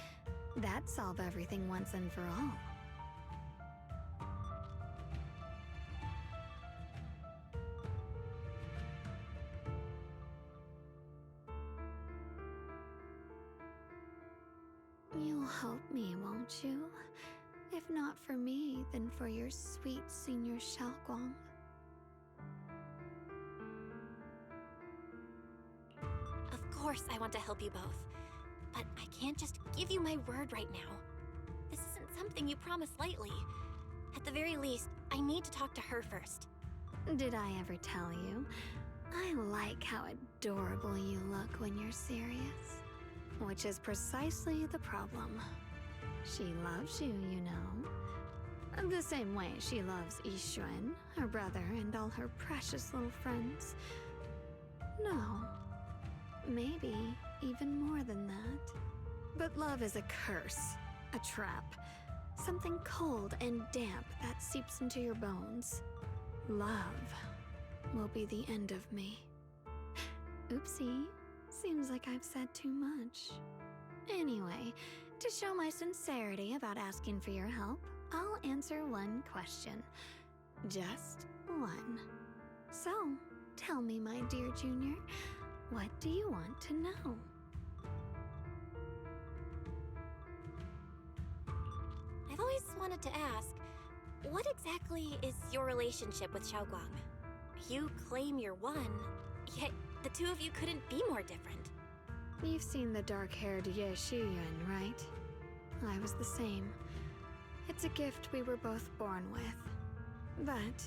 that'd solve everything once and for all. You'll help me, won't you? If not for me, then for your sweet Senior Xiaoguang. Of course I want to help you both. But I can't just give you my word right now. This isn't something you promise lightly. At the very least, I need to talk to her first. Did I ever tell you? I like how adorable you look when you're serious. Which is precisely the problem. She loves you, you know. The same way she loves Yixuan, her brother, and all her precious little friends. No. Maybe even more than that. But love is a curse, a trap. Something cold and damp that seeps into your bones. Love will be the end of me. Oopsie. Seems like I've said too much. Anyway, to show my sincerity about asking for your help, I'll answer one question. Just one. So, tell me, my dear Junior, what do you want to know? I've always wanted to ask, what exactly is your relationship with Xiaoguang? You claim you're one, yet the two of you couldn't be more different. You've seen the dark-haired Ye Shiyuan, right? I was the same. It's a gift we were both born with. But,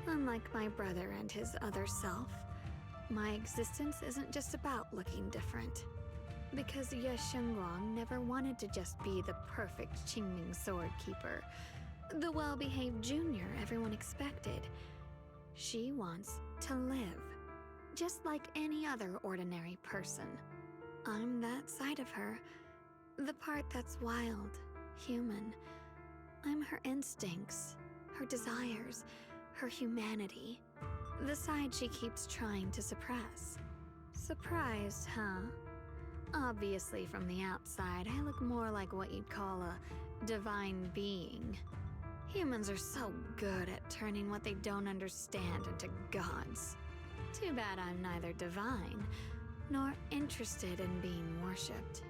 unlike my brother and his other self, my existence isn't just about looking different. Because Ye Shengguang never wanted to just be the perfect Qingming sword keeper, the well-behaved junior everyone expected. She wants to live, just like any other ordinary person. I'm that side of her, the part that's wild, human. I'm her instincts, her desires, her humanity, the side she keeps trying to suppress. Surprised, huh? Obviously, from the outside, I look more like what you'd call a divine being. Humans are so good at turning what they don't understand into gods. Too bad I'm neither divine, nor interested in being worshipped.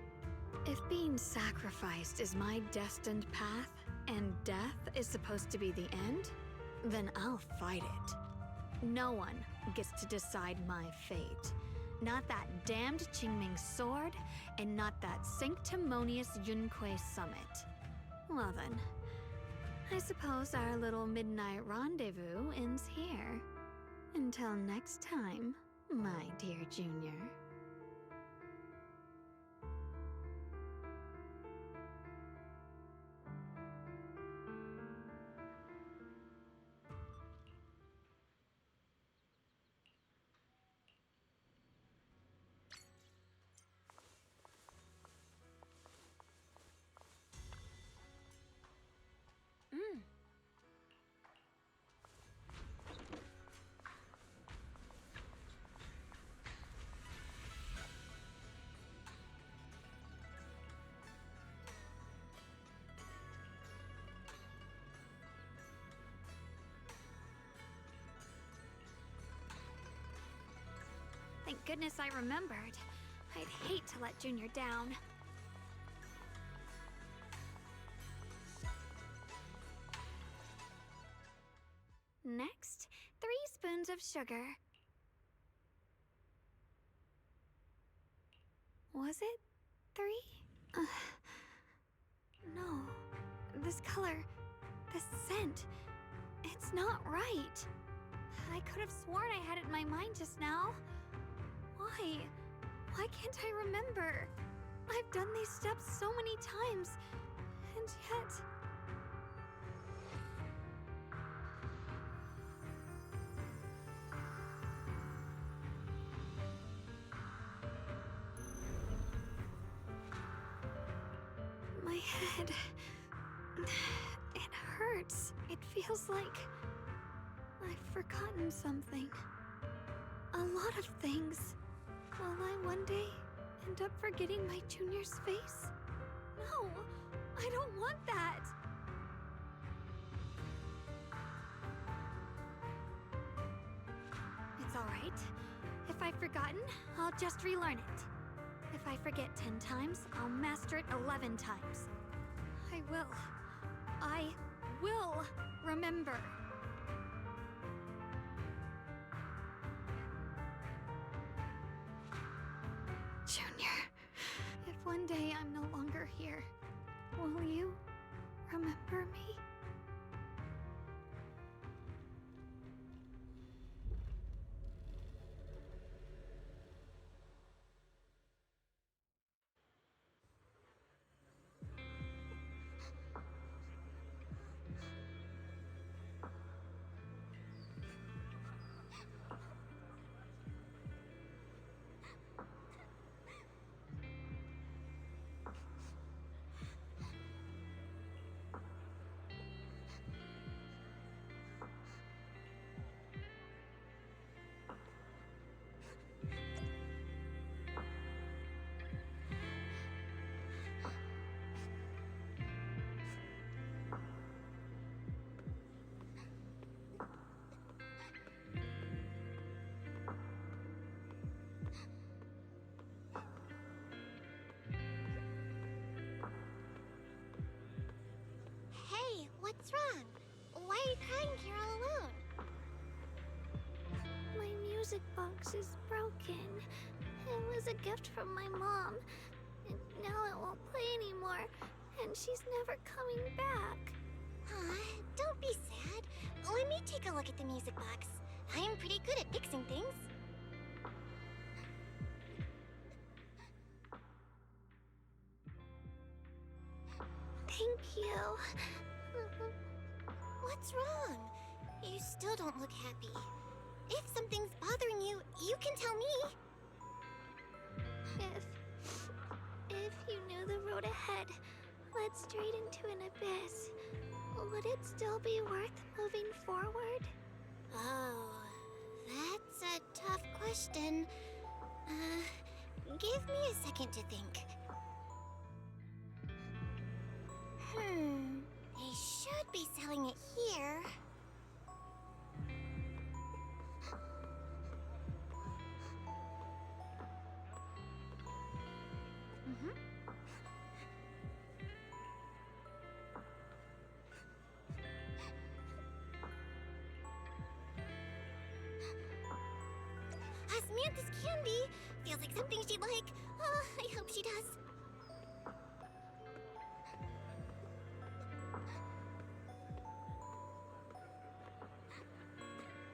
If being sacrificed is my destined path, and death is supposed to be the end, then I'll fight it. No one gets to decide my fate. Not that damned Qingming sword, and not that sanctimonious Yunque summit. Well then, I suppose our little midnight rendezvous ends here. Until next time, my dear Junior. Thank goodness I remembered. I'd hate to let Junior down. Next, 3 spoons of sugar. Was it 3? No. This color, this scent, it's not right. I could have sworn I had it in my mind just now. Why? Why can't I remember? I've done these steps so many times, and yet... My head... it hurts. It feels like... I've forgotten something. A lot of things. Will I one day end up forgetting my Junior's face? No! I don't want that! It's alright. If I've forgotten, I'll just relearn it. If I forget 10 times, I'll master it 11 times. I will remember. Junior, if one day I'm no longer here, will you remember me? What's wrong? Why are you crying here all alone? My music box is broken. It was a gift from my mom. And now it won't play anymore. And she's never coming back. Don't be sad. Let me take a look at the music box. I'm pretty good at fixing things. Thank you. What's wrong? You still don't look happy. If something's bothering you, you can tell me. If you knew the road ahead led straight into an abyss, would it still be worth moving forward? Oh, that's a tough question. Give me a second to think. They should be selling it here. Osmanthus candy! Feels like something she'd like. Oh, I hope she does.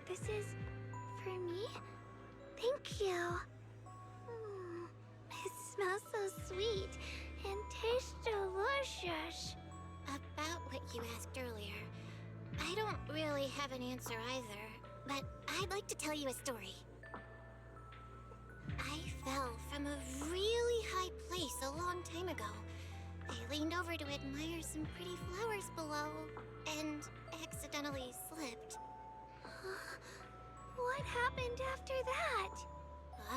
This is for me? Thank you. It smells so sweet and tastes delicious. About what you asked earlier, I don't really have an answer either, but I'd like to tell you a story. I fell from a really high place a long time ago. I leaned over to admire some pretty flowers below, and accidentally slipped. What happened after that?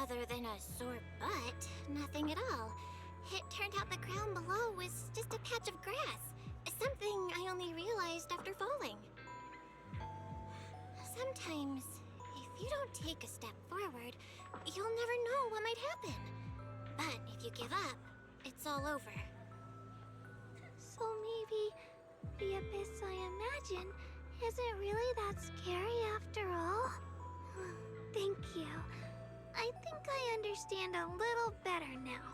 Other than a sore butt, nothing at all. It turned out the ground below was just a patch of grass. Something I only realized after falling. Sometimes, if you don't take a step forward, you'll never know what might happen. But if you give up, it's all over. So maybe the abyss I imagine isn't really that scary after all? Thank you. I think I understand a little better now.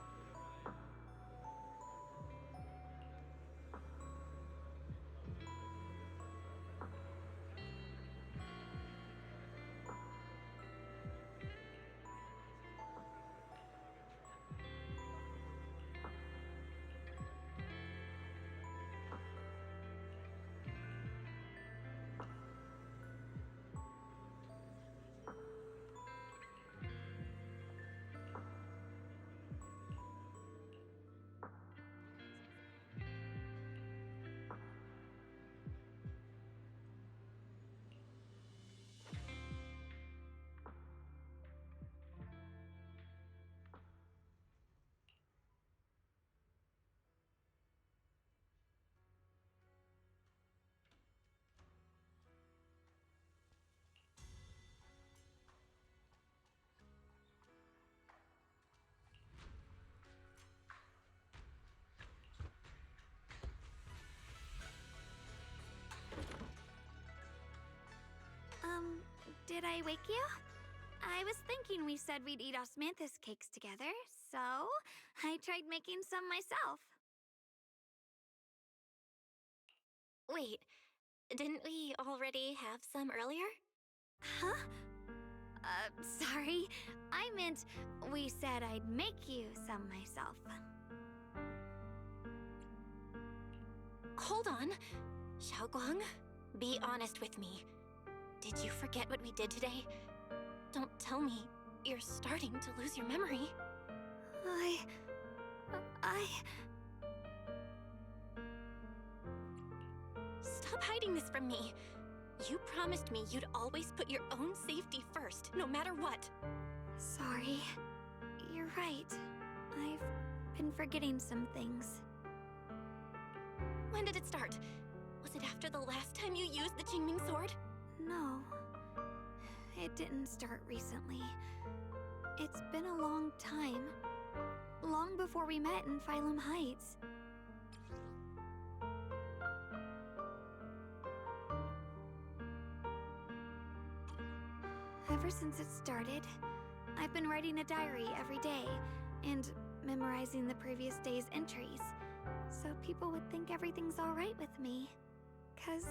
Did I wake you? I was thinking we said we'd eat osmanthus cakes together, so I tried making some myself. Wait, didn't we already have some earlier? Huh? Sorry. I meant we said I'd make you some myself. Hold on. Xiaoguang, be honest with me. Did you forget what we did today? Don't tell me you're starting to lose your memory. Stop hiding this from me. You promised me you'd always put your own safety first, no matter what. Sorry. You're right. I've been forgetting some things. When did it start? Was it after the last time you used the Qingming sword? No. It didn't start recently. It's been a long time. Long before we met in Phylum Heights. ever since it started, I've been writing a diary every day and memorizing the previous day's entries, so people would think everything's alright with me. 'Cause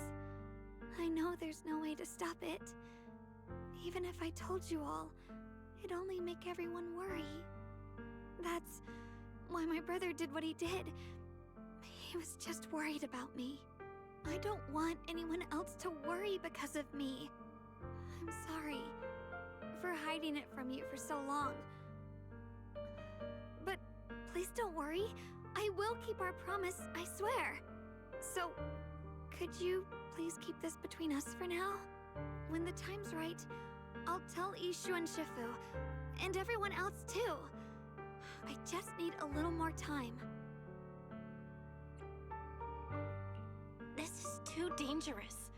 I know there's no way to stop it. Even if I told you all, it'd only make everyone worry. That's why my brother did what he did. He was just worried about me. I don't want anyone else to worry because of me. I'm sorry for hiding it from you for so long. But please don't worry. I will keep our promise, I swear. So, could you please keep this between us for now? When the time's right, I'll tell Ishu and Shifu, and everyone else too. I just need a little more time. This is too dangerous.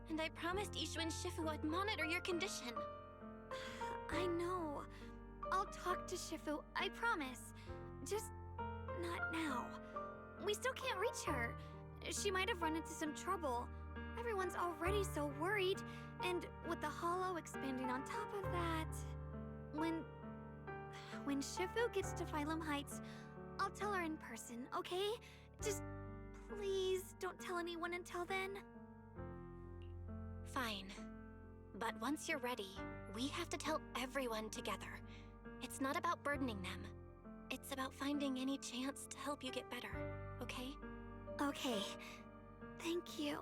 And I promised Ishu and Shifu I'd monitor your condition. I know. I'll talk to Shifu, I promise. Just not now. We still can't reach her. She might have run into some trouble. Everyone's already so worried, and with the hollow expanding on top of that... When Shifu gets to Phylum Heights, I'll tell her in person, okay? Just please don't tell anyone until then. Fine. But once you're ready, we have to tell everyone together. It's not about burdening them. It's about finding any chance to help you get better, okay? Okay. Thank you.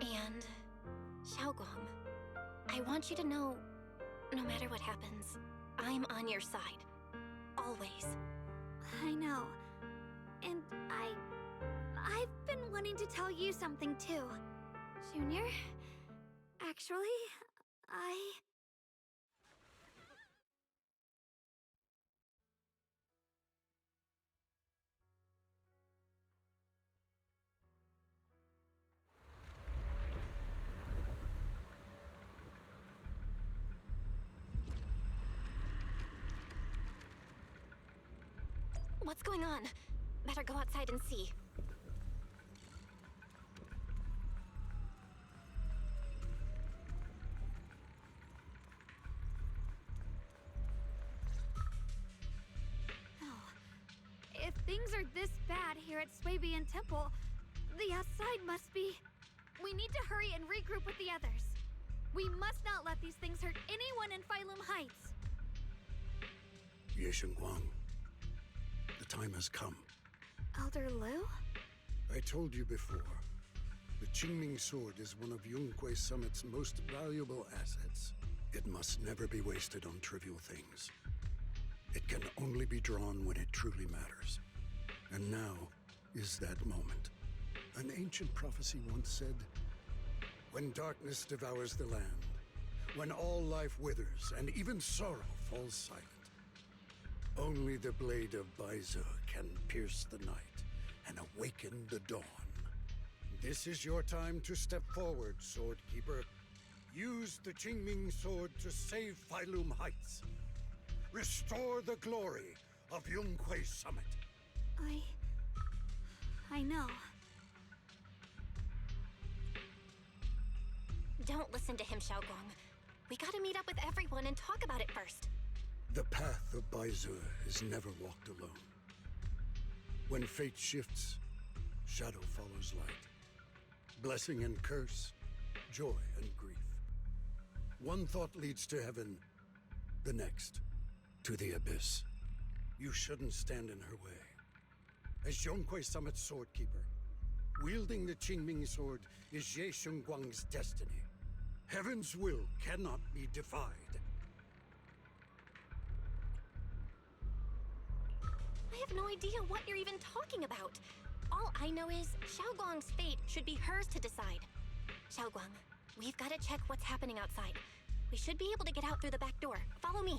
And, Xiaoguang, I want you to know, no matter what happens, I'm on your side. Always. I know. And I've been wanting to tell you something too. Junior, actually, What's going on? Better go outside and see. if things are this bad here at Swabian Temple, the outside must be... We need to hurry and regroup with the others. We must not let these things hurt anyone in Phylum Heights. Ye Shengguang, the time has come. Elder Liu? I told you before, the Qingming sword is one of Yunque Summit's most valuable assets. It must never be wasted on trivial things. It can only be drawn when it truly matters. And now is that moment. An ancient prophecy once said, when darkness devours the land, when all life withers and even sorrow falls silent, only the blade of Baize can pierce the night and awaken the dawn. This is your time to step forward, Swordkeeper. Use the Qingming sword to save Phylum Heights. Restore the glory of Yunque Summit. I know. Don't listen to him, Xiaoguang. We gotta meet up with everyone and talk about it first. The path of Baize is never walked alone. When fate shifts, shadow follows light. Blessing and curse, joy and grief. One thought leads to heaven, the next to the abyss. You shouldn't stand in her way. As Yunque Summit's swordkeeper, wielding the Qingming sword is Ye Shengguang's destiny. Heaven's will cannot be defied. I have no idea what you're even talking about. All I know is Xiaoguang's fate should be hers to decide. Xiaoguang, we've got to check what's happening outside. We should be able to get out through the back door. Follow me.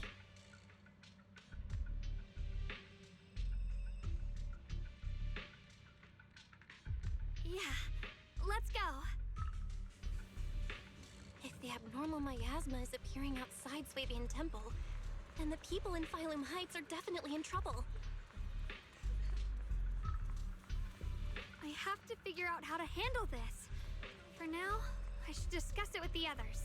Yeah, let's go. If the abnormal miasma is appearing outside Swabian Temple, then the people in Phylum Heights are definitely in trouble. I have to figure out how to handle this. For now, I should discuss it with the others.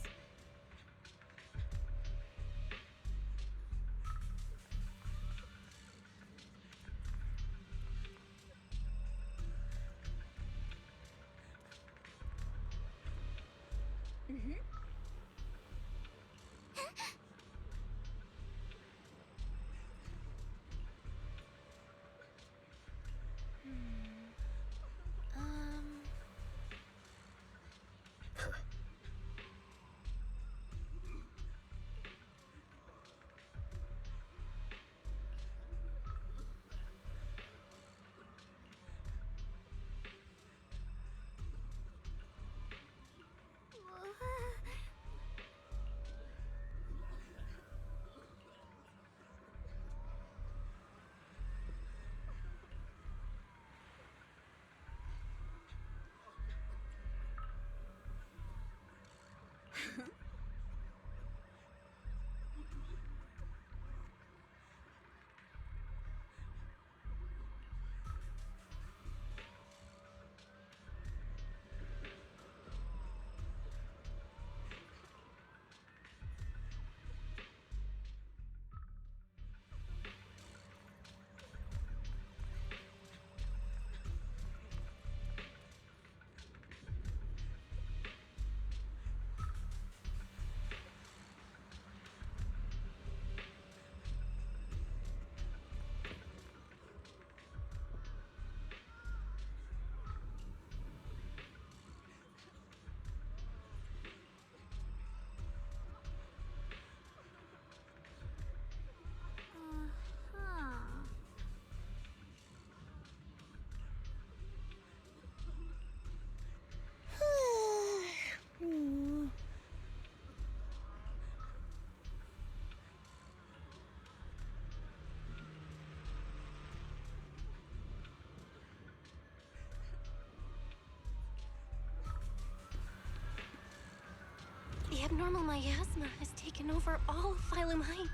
The abnormal miasma has taken over all of Phylum Heights.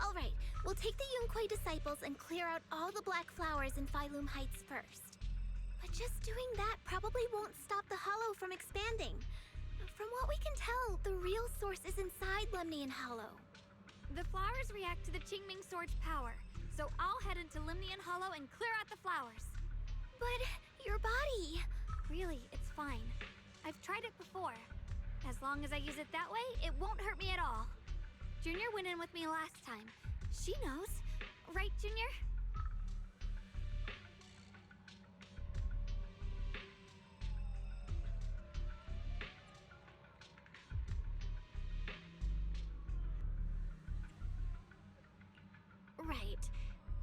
Alright, we'll take the Yunquei disciples and clear out all the black flowers in Phylum Heights first. But just doing that probably won't stop the hollow from expanding. From what we can tell, the real source is inside Lemnian Hollow. The flowers react to the Qingming Sword's power, so I'll head into Lemnian Hollow and clear out the flowers. But your body... Really, it's fine. I've tried it before. As long as I use it that way, it won't hurt me at all. Junior went in with me last time. She knows. Right, Junior? Right.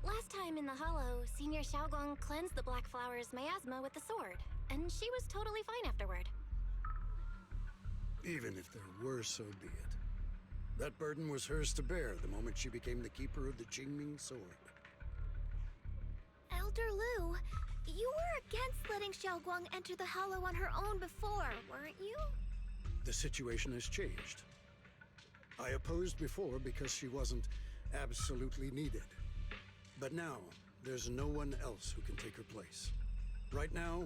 Last time in the Hollow, Senior Xiaoguang cleansed the Black Flower's miasma with the sword, and she was totally fine afterward. Even if there were, so be it. That burden was hers to bear the moment she became the keeper of the Qingming Sword. Elder Lu, you were against letting Xiaoguang enter the Hollow on her own before, weren't you? The situation has changed. I opposed before because she wasn't absolutely needed. But now, there's no one else who can take her place. Right now,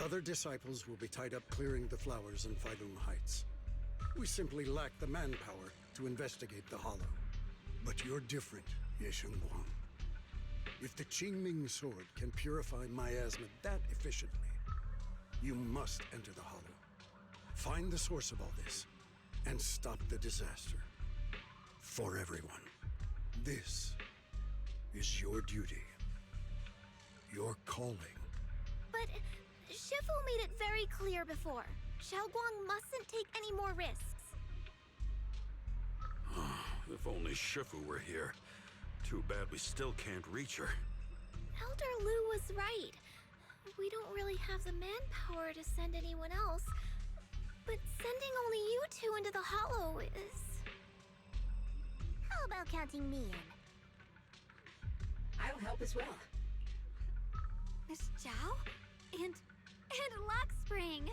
other disciples will be tied up clearing the flowers in Phylum Heights. We simply lack the manpower to investigate the Hollow. But you're different, Ye Shengguang. If the Qingming Sword can purify miasma that efficiently, you must enter the Hollow. Find the source of all this, and stop the disaster. For everyone. This is your duty. Your calling. But Shifu made it very clear before. Xiaoguang mustn't take any more risks. If only Shifu were here. Too bad we still can't reach her. Elder Lu was right. We don't really have the manpower to send anyone else. But sending only you two into the Hollow is... How about counting me in? I'll help as well. Miss Zhao? And Lockspring!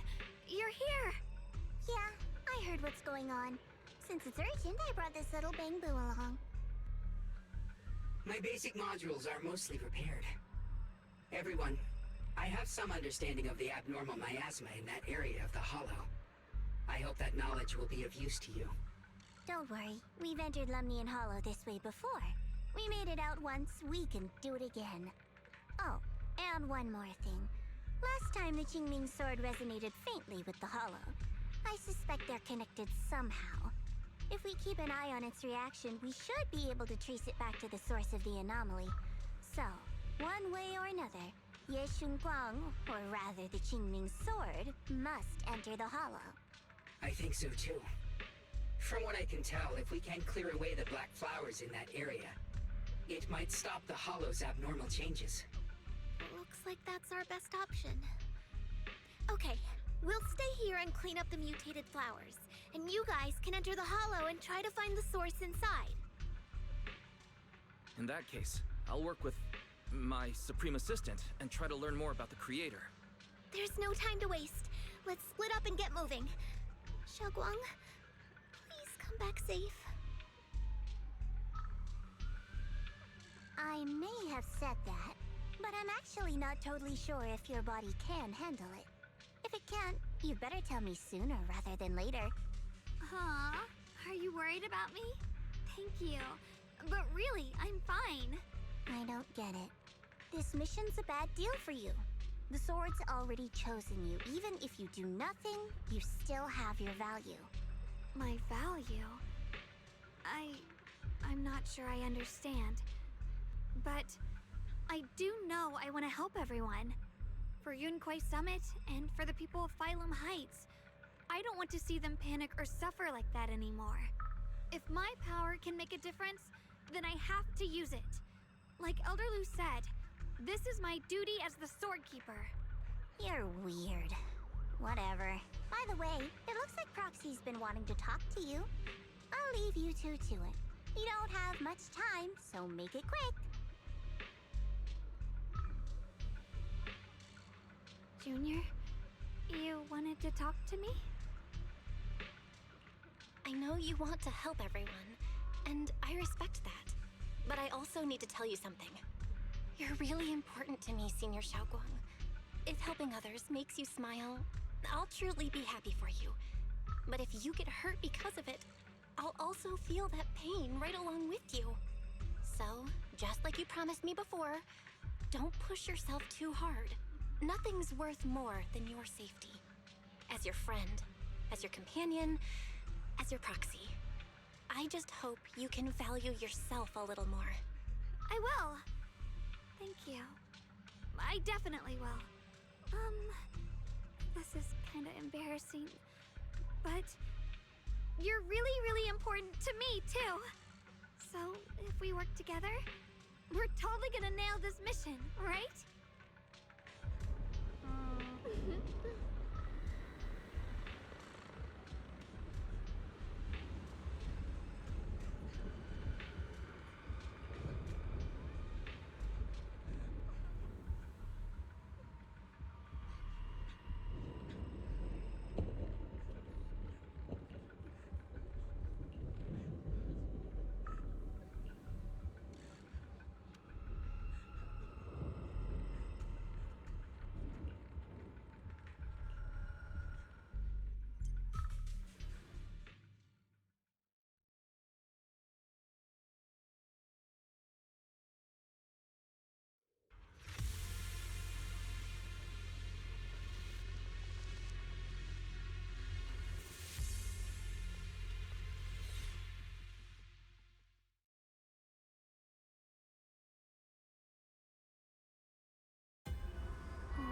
You're here! Yeah, I heard what's going on. Since it's urgent, I brought this little bamboo along. My basic modules are mostly repaired. Everyone, I have some understanding of the abnormal miasma in that area of the Hollow. I hope that knowledge will be of use to you. Don't worry, we've entered Lemnian Hollow this way before. We made it out once, we can do it again. Oh, and one more thing. Last time the Qingming Sword resonated faintly with the Hollow. I suspect they're connected somehow. If we keep an eye on its reaction, we should be able to trace it back to the source of the anomaly. So, one way or another, Ye Shengguang, or rather the Qingming Sword, must enter the Hollow. I think so too. From what I can tell, if we can clear away the black flowers in that area, it might stop the Hollow's abnormal changes. Looks like that's our best option. Okay, we'll stay here and clean up the mutated flowers. And you guys can enter the Hollow and try to find the source inside. In that case, I'll work with my Supreme Assistant and try to learn more about the Creator. There's no time to waste. Let's split up and get moving. Xiaoguang, please come back safe. I may have said that, but I'm actually not totally sure if your body can handle it. If it can't, you better tell me sooner rather than later. Huh? Are you worried about me? Thank you. But really, I'm fine. I don't get it. This mission's a bad deal for you. The sword's already chosen you. Even if you do nothing, you still have your value. My value? I'm not sure I understand. But I do know I want to help everyone. For Yunquei Summit, and for the people of Phylum Heights. I don't want to see them panic or suffer like that anymore. If my power can make a difference, then I have to use it. Like Elder Lu said, this is my duty as the Sword Keeper. You're weird. Whatever. By the way, it looks like Proxy's been wanting to talk to you. I'll leave you two to it. You don't have much time, so make it quick. Junior, you wanted to talk to me? I know you want to help everyone, And I respect that. But I also need to tell you something. You're really important to me, Senior Xiaoguang. If helping others makes you smile, I'll truly be happy for you. But if you get hurt because of it, I'll also feel that pain right along with you. So, just like you promised me before, don't push yourself too hard. Nothing's worth more than your safety. As your friend, as your companion, as your proxy. I just hope you can value yourself a little more. I will. Thank you. I definitely will. This is kind of embarrassing, but you're really, really important to me, too. So, if we work together, we're totally gonna nail this mission, right?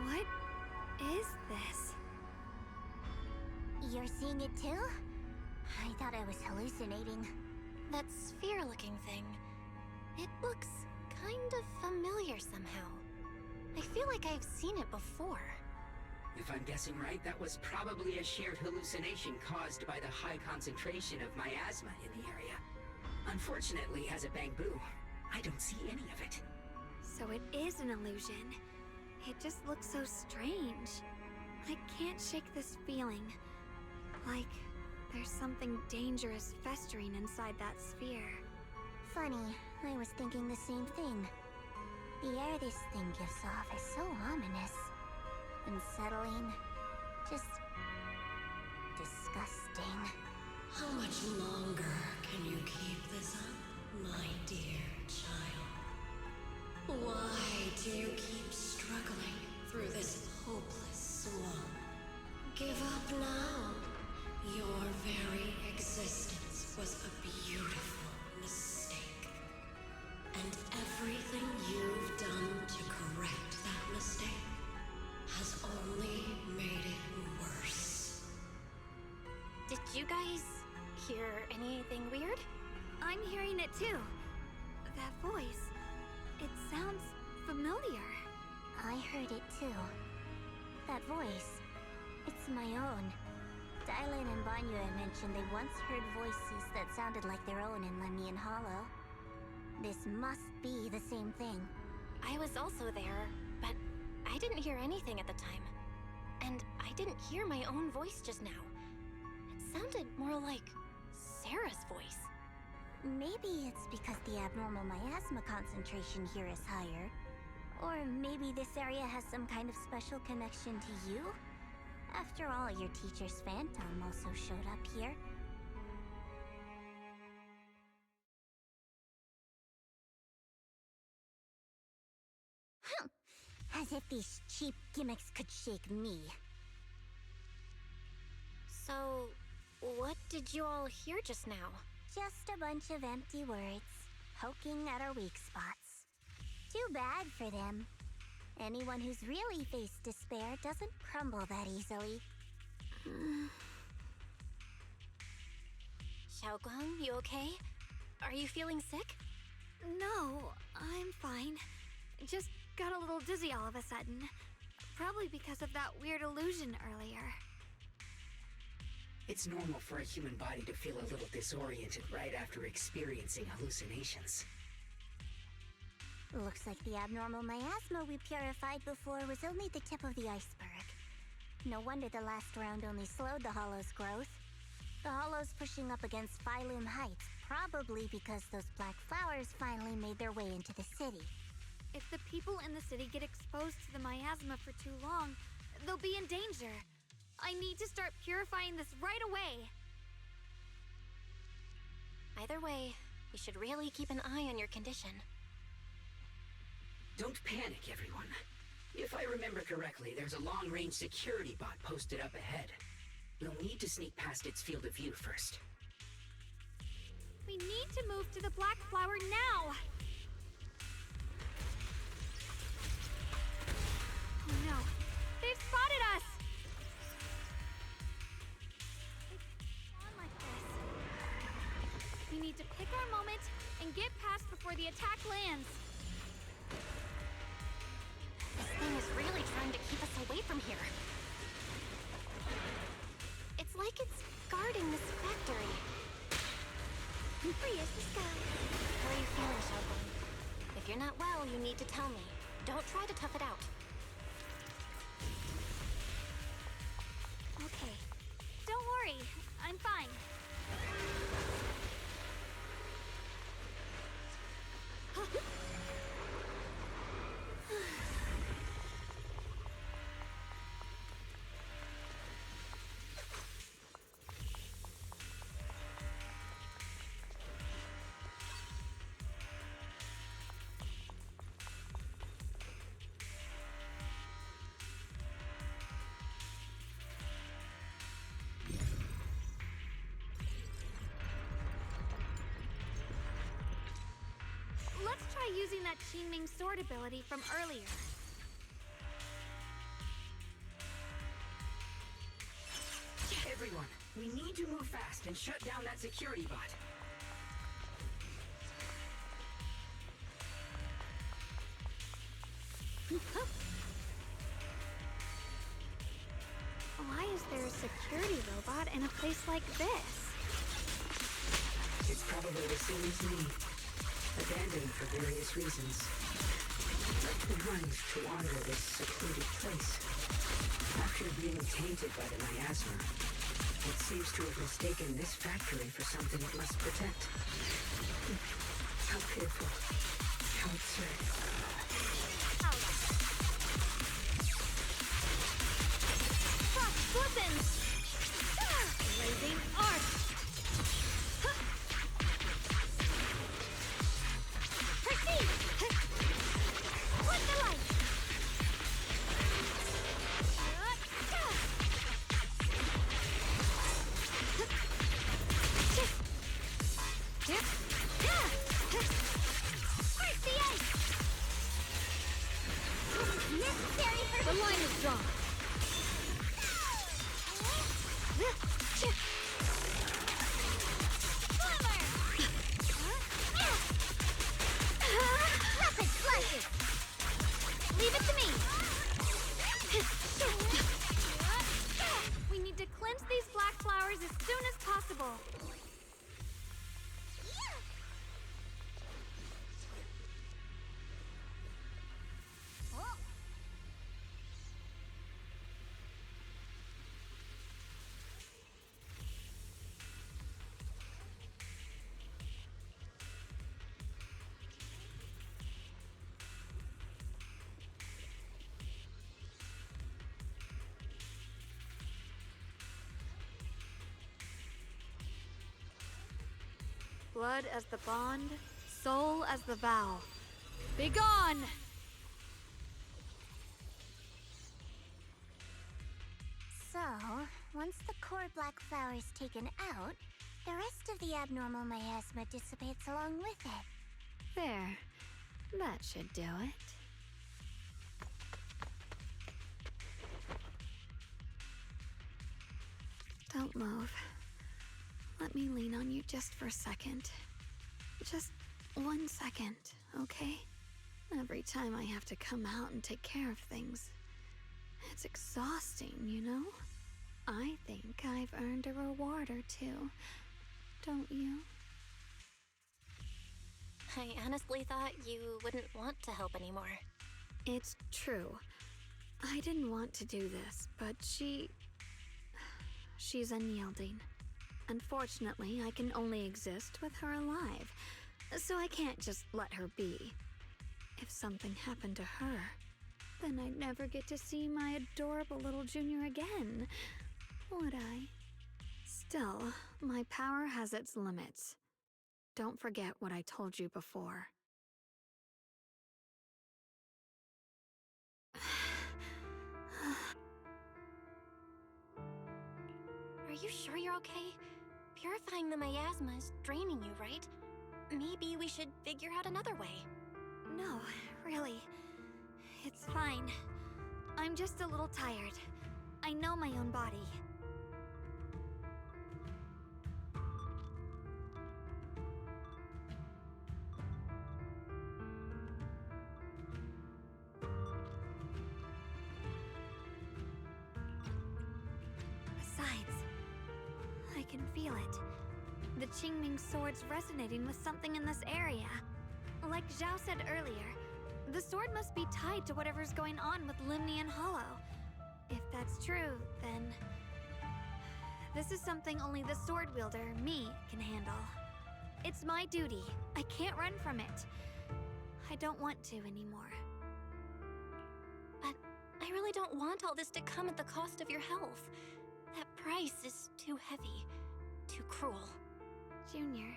What is this? You're seeing it too? I thought I was hallucinating. That sphere-looking thing. It looks kind of familiar somehow. I feel like I've seen it before. If I'm guessing right, that was probably a shared hallucination caused by the high concentration of miasma in the area. Unfortunately, as a Bangbu, I don't see any of it. So it is an illusion. It just looks so strange. I can't shake this feeling. Like there's something dangerous festering inside that sphere. Funny, I was thinking the same thing. The air this thing gives off is so ominous. Unsettling. Just disgusting. How much longer can you keep this up, my dear child? Why do you keep struggling through this hopeless swamp? Give up now. Your very existence was a beautiful mistake. And everything you've done to correct that mistake has only made it worse. Did you guys hear anything weird? I'm hearing it too. That voice. It sounds familiar. I heard it too. That voice. It's my own. Dylan and Banyue mentioned they once heard voices that sounded like their own in Lemnian Hollow. This must be the same thing. I was also there, but I didn't hear anything at the time. And I didn't hear my own voice just now. It sounded more like Sarah's voice. Maybe it's because the abnormal miasma concentration here is higher. Or maybe this area has some kind of special connection to you? After all, your teacher's phantom also showed up here. As if these cheap gimmicks could shake me. So, what did you all hear just now? Just a bunch of empty words, poking at our weak spots. Too bad for them. Anyone who's really faced despair doesn't crumble that easily. Xiaoguang, you okay? Are you feeling sick? No, I'm fine. Just got a little dizzy all of a sudden. Probably because of that weird illusion earlier. It's normal for a human body to feel a little disoriented right after experiencing hallucinations. Looks like the abnormal miasma we purified before was only the tip of the iceberg. No wonder the last round only slowed the Hollow's growth. The Hollow's pushing up against Phylum Heights Probably because those black flowers finally made their way into the city. If the people in the city get exposed to the miasma for too long, they'll be in danger. I need to start purifying this right away. Either way, you should really keep an eye on your condition. Don't panic, everyone. If I remember correctly, there's a long-range security bot posted up ahead. We'll need to sneak past its field of view first. We need to move to the black flower now! Oh no, they've spotted us! It's on like this. We need to pick our moment and get past before the attack lands. This thing is really trying to keep us away from here. It's like it's guarding this factory. Free as the sky. How are you feeling, Shogun? If you're not well, you need to tell me. Don't try to tough it out. Okay, don't worry, I'm fine. Let's try using that Qingming sword ability from earlier. Everyone, we need to move fast and shut down that security bot. Why is there a security robot in a place like this? It's probably the same as me. Abandoned for various reasons. The ones to honor this secluded place. After being tainted by the miasma, it seems to have mistaken this factory for something it must protect. How pitiful. How absurd. Frost glistens! Blazing arc! Perceive! With the light! Break the ice! Necessary for The line is drawn. rapid slices. Leave it to me. We need to cleanse these black flowers as soon as possible. Blood as the bond, soul as the vow. Begone! So, once the core black flower is taken out, the rest of the abnormal miasma dissipates along with it. There. That should do it. Don't move. Let me lean on you just for a second. Just 1 second, okay? Every time I have to come out and take care of things, it's exhausting, you know? I think I've earned a reward or two, don't you? I honestly thought you wouldn't want to help anymore. It's true. I didn't want to do this, but she's unyielding. Unfortunately, I can only exist with her alive, so I can't just let her be. If something happened to her, then I'd never get to see my adorable little junior again, would I? Still, my power has its limits. Don't forget what I told you before. Are you sure you're okay? Purifying the miasma is draining you, right? Maybe we should figure out another way. No, really. It's fine. I'm just a little tired. I know my own body. Besides, I can feel it. The Qingming sword's resonating with something in this area. Like Zhao said earlier, the sword must be tied to whatever's going on with Limnian Hollow. If that's true, then... this is something only the sword wielder, me, can handle. It's my duty. I can't run from it. I don't want to anymore. But I really don't want all this to come at the cost of your health. That price is too heavy, too cruel. Junior,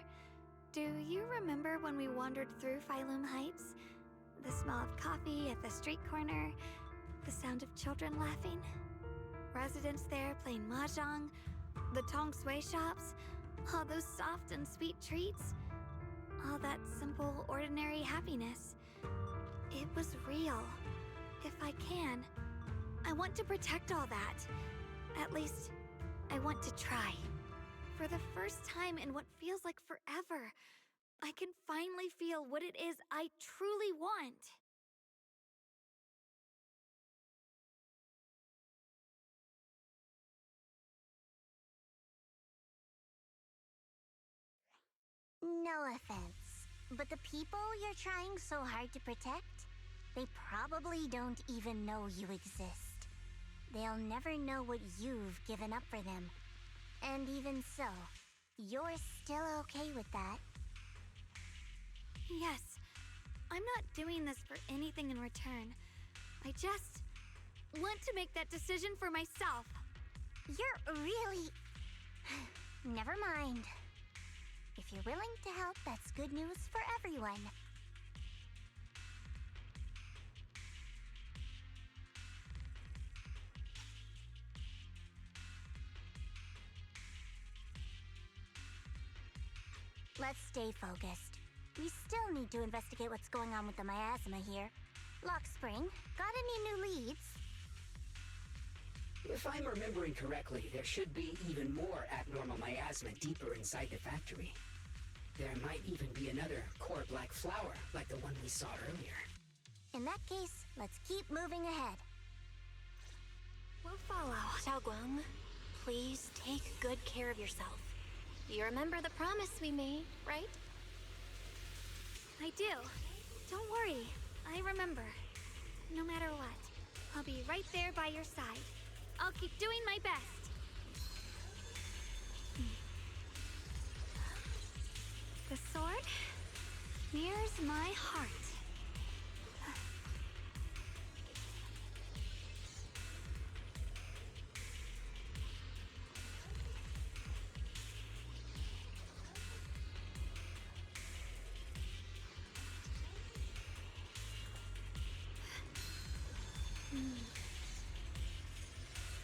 do you remember when we wandered through Phylum Heights? The smell of coffee at the street corner, the sound of children laughing, residents there playing mahjong, the tong sui shops, all those soft and sweet treats, all that simple, ordinary happiness. It was real. If I can, I want to protect all that. At least, I want to try. For the first time in what feels like forever, I can finally feel what it is I truly want. No offense, but the people you're trying so hard to protect, they probably don't even know you exist. They'll never know what you've given up for them. And even so, you're still okay with that. Yes, I'm not doing this for anything in return. I just want to make that decision for myself. You're really... Never mind. If you're willing to help, that's good news for everyone. Let's stay focused. We still need to investigate what's going on with the miasma here. Lockspring, got any new leads? If I'm remembering correctly, there should be even more abnormal miasma deeper inside the factory. There might even be another core black flower, like the one we saw earlier. In that case, let's keep moving ahead. We'll follow. Xiaoguang, please take good care of yourself. You remember the promise we made, right? I do. Don't worry. I remember. No matter what, I'll be right there by your side. I'll keep doing my best. The sword mirrors my heart.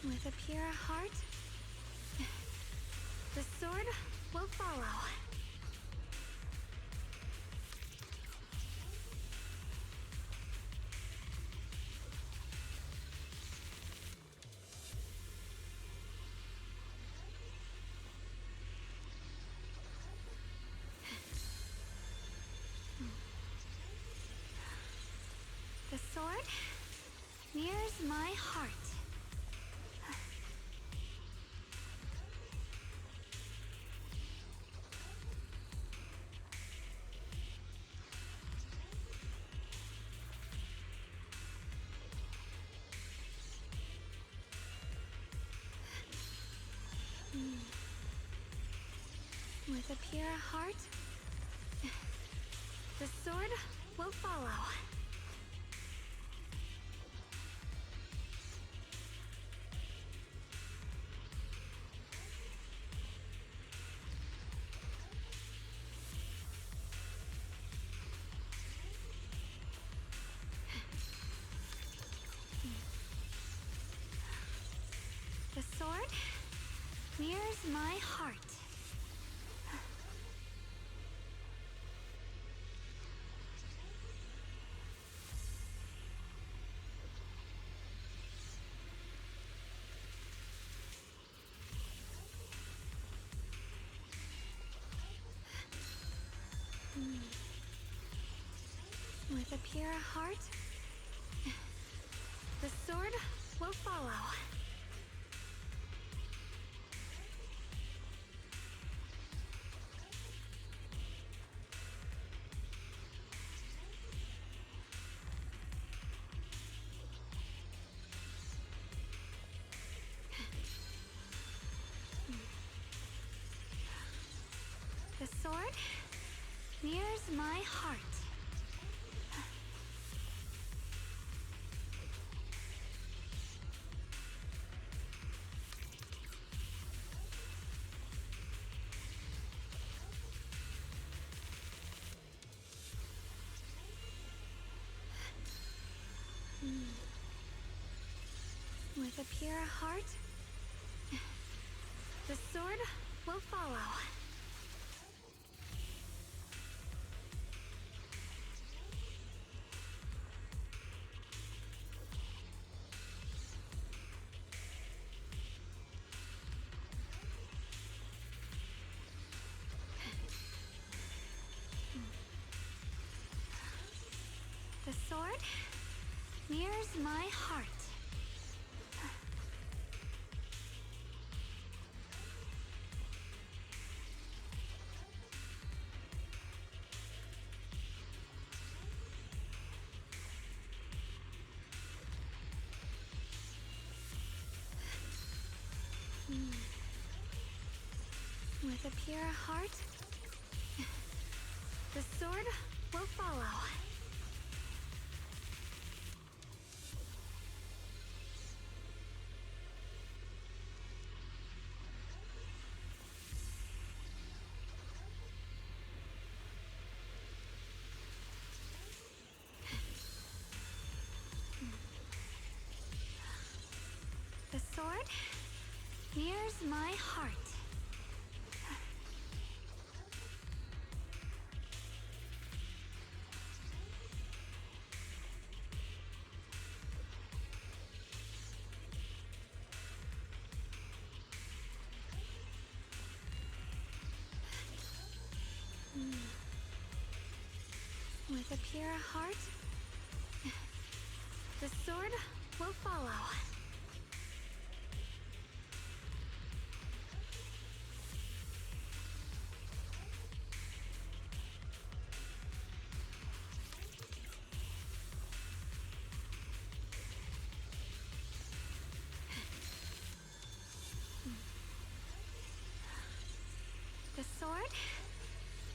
With a pure heart, the sword will follow. The sword mirrors my heart. With a pure heart, the sword will follow. The sword mirrors my heart. With a pure heart, the sword will follow. The sword mirrors my heart. With a pure heart, the sword will follow. The sword mirrors my heart. With a pure heart, the sword will follow. The sword mirrors my heart. With a pure heart, the sword will follow. The sword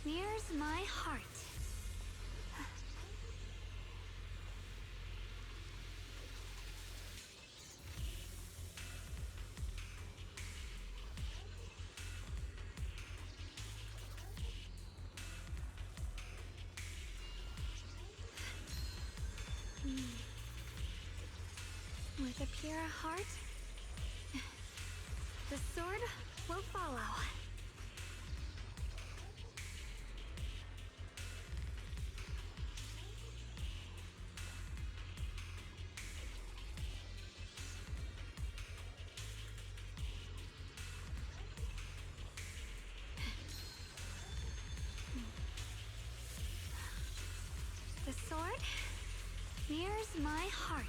mirrors my heart. With a pure heart, the sword will follow. The sword mirrors my heart.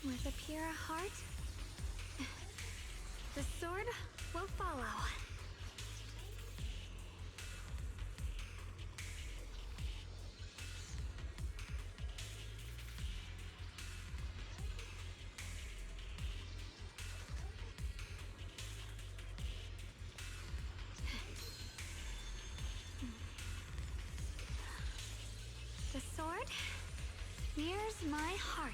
With a pure heart, The sword will follow. The sword nears my heart.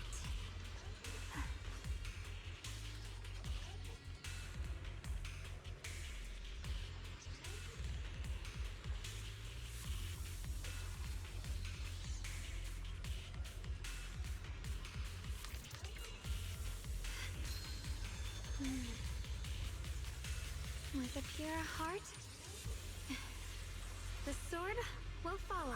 With a pure heart, the sword will follow.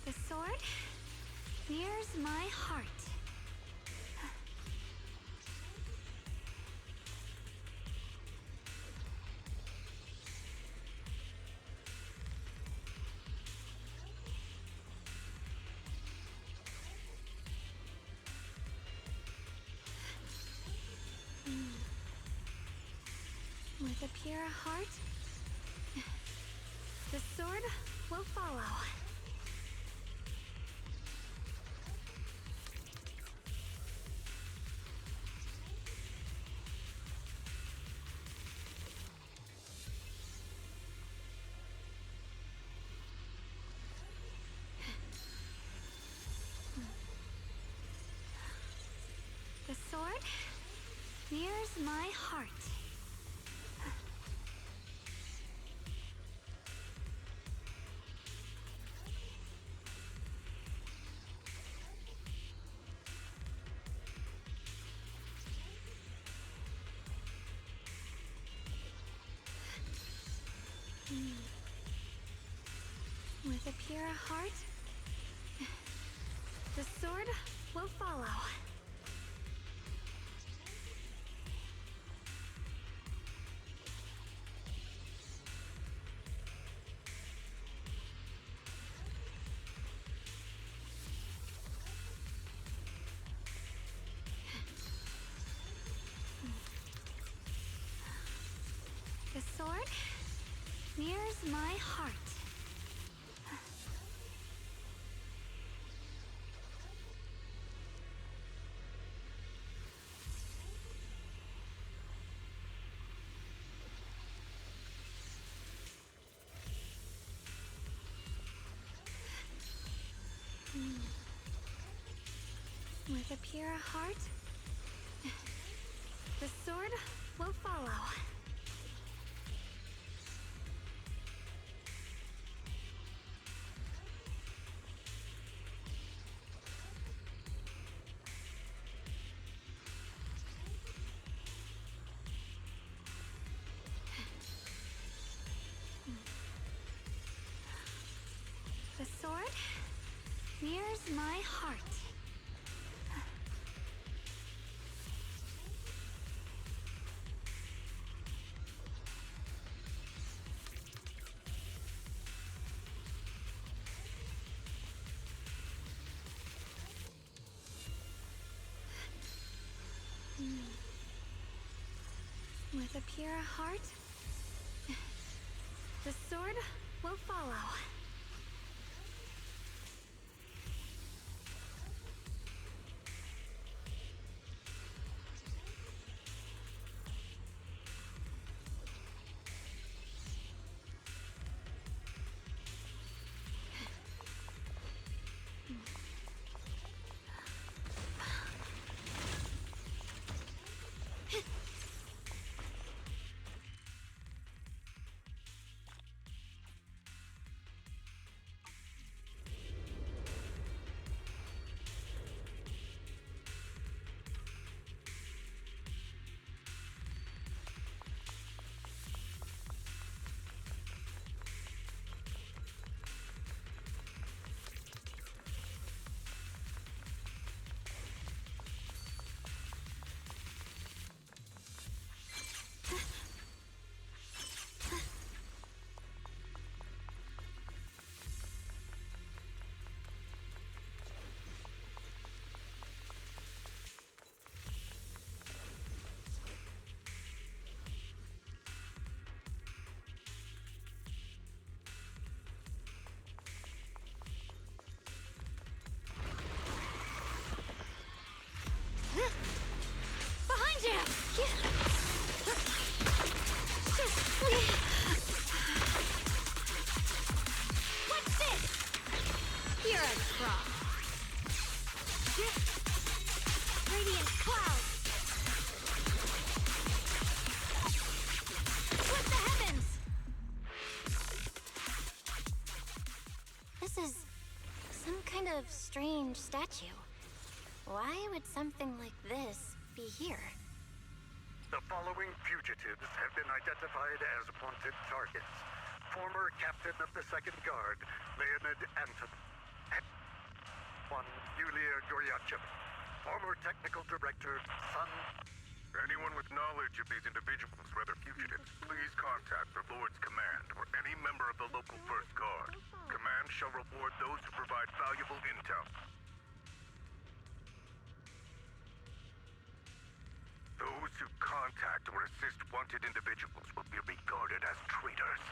The sword nears my heart. With a pure heart, the sword will follow. The sword nears my heart. With a pure heart, the sword will follow. The sword nears my heart. With a pure heart, the sword will follow. The sword nears my heart. With a pure heart, the sword will follow. of strange statue. Why would something like this be here? The following fugitives have been identified as wanted targets. Former Captain of the Second Guard, Leonid Anton. One, Yulia Goryachev. Former Technical Director, Sun. Anyone with knowledge of these individuals, whether fugitives, please contact the Lord's Command or any member of the local First Guard. Command shall reward those who provide valuable intel. Those who contact or assist wanted individuals will be regarded as traitors.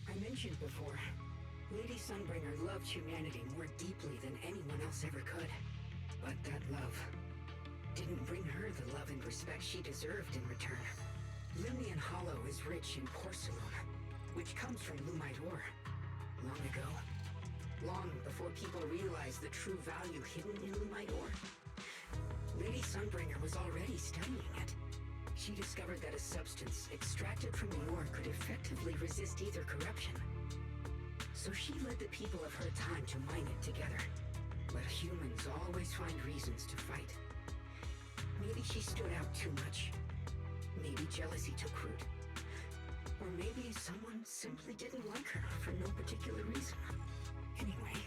I mentioned before, Lady Sunbringer loved humanity more deeply than anyone else ever could. But that love didn't bring her the love and respect she deserved in return. Limnian Hollow is rich in porcelain, which comes from Lumite ore. Long ago, long before people realized the true value hidden in Lumite ore, Lady Sunbringer was already studying it. She discovered that a substance extracted from the ore could effectively resist either corruption. So she led the people of her time to mine it together. But humans always find reasons to fight. Maybe she stood out too much. Maybe jealousy took root. Or maybe someone simply didn't like her for no particular reason. Anyway,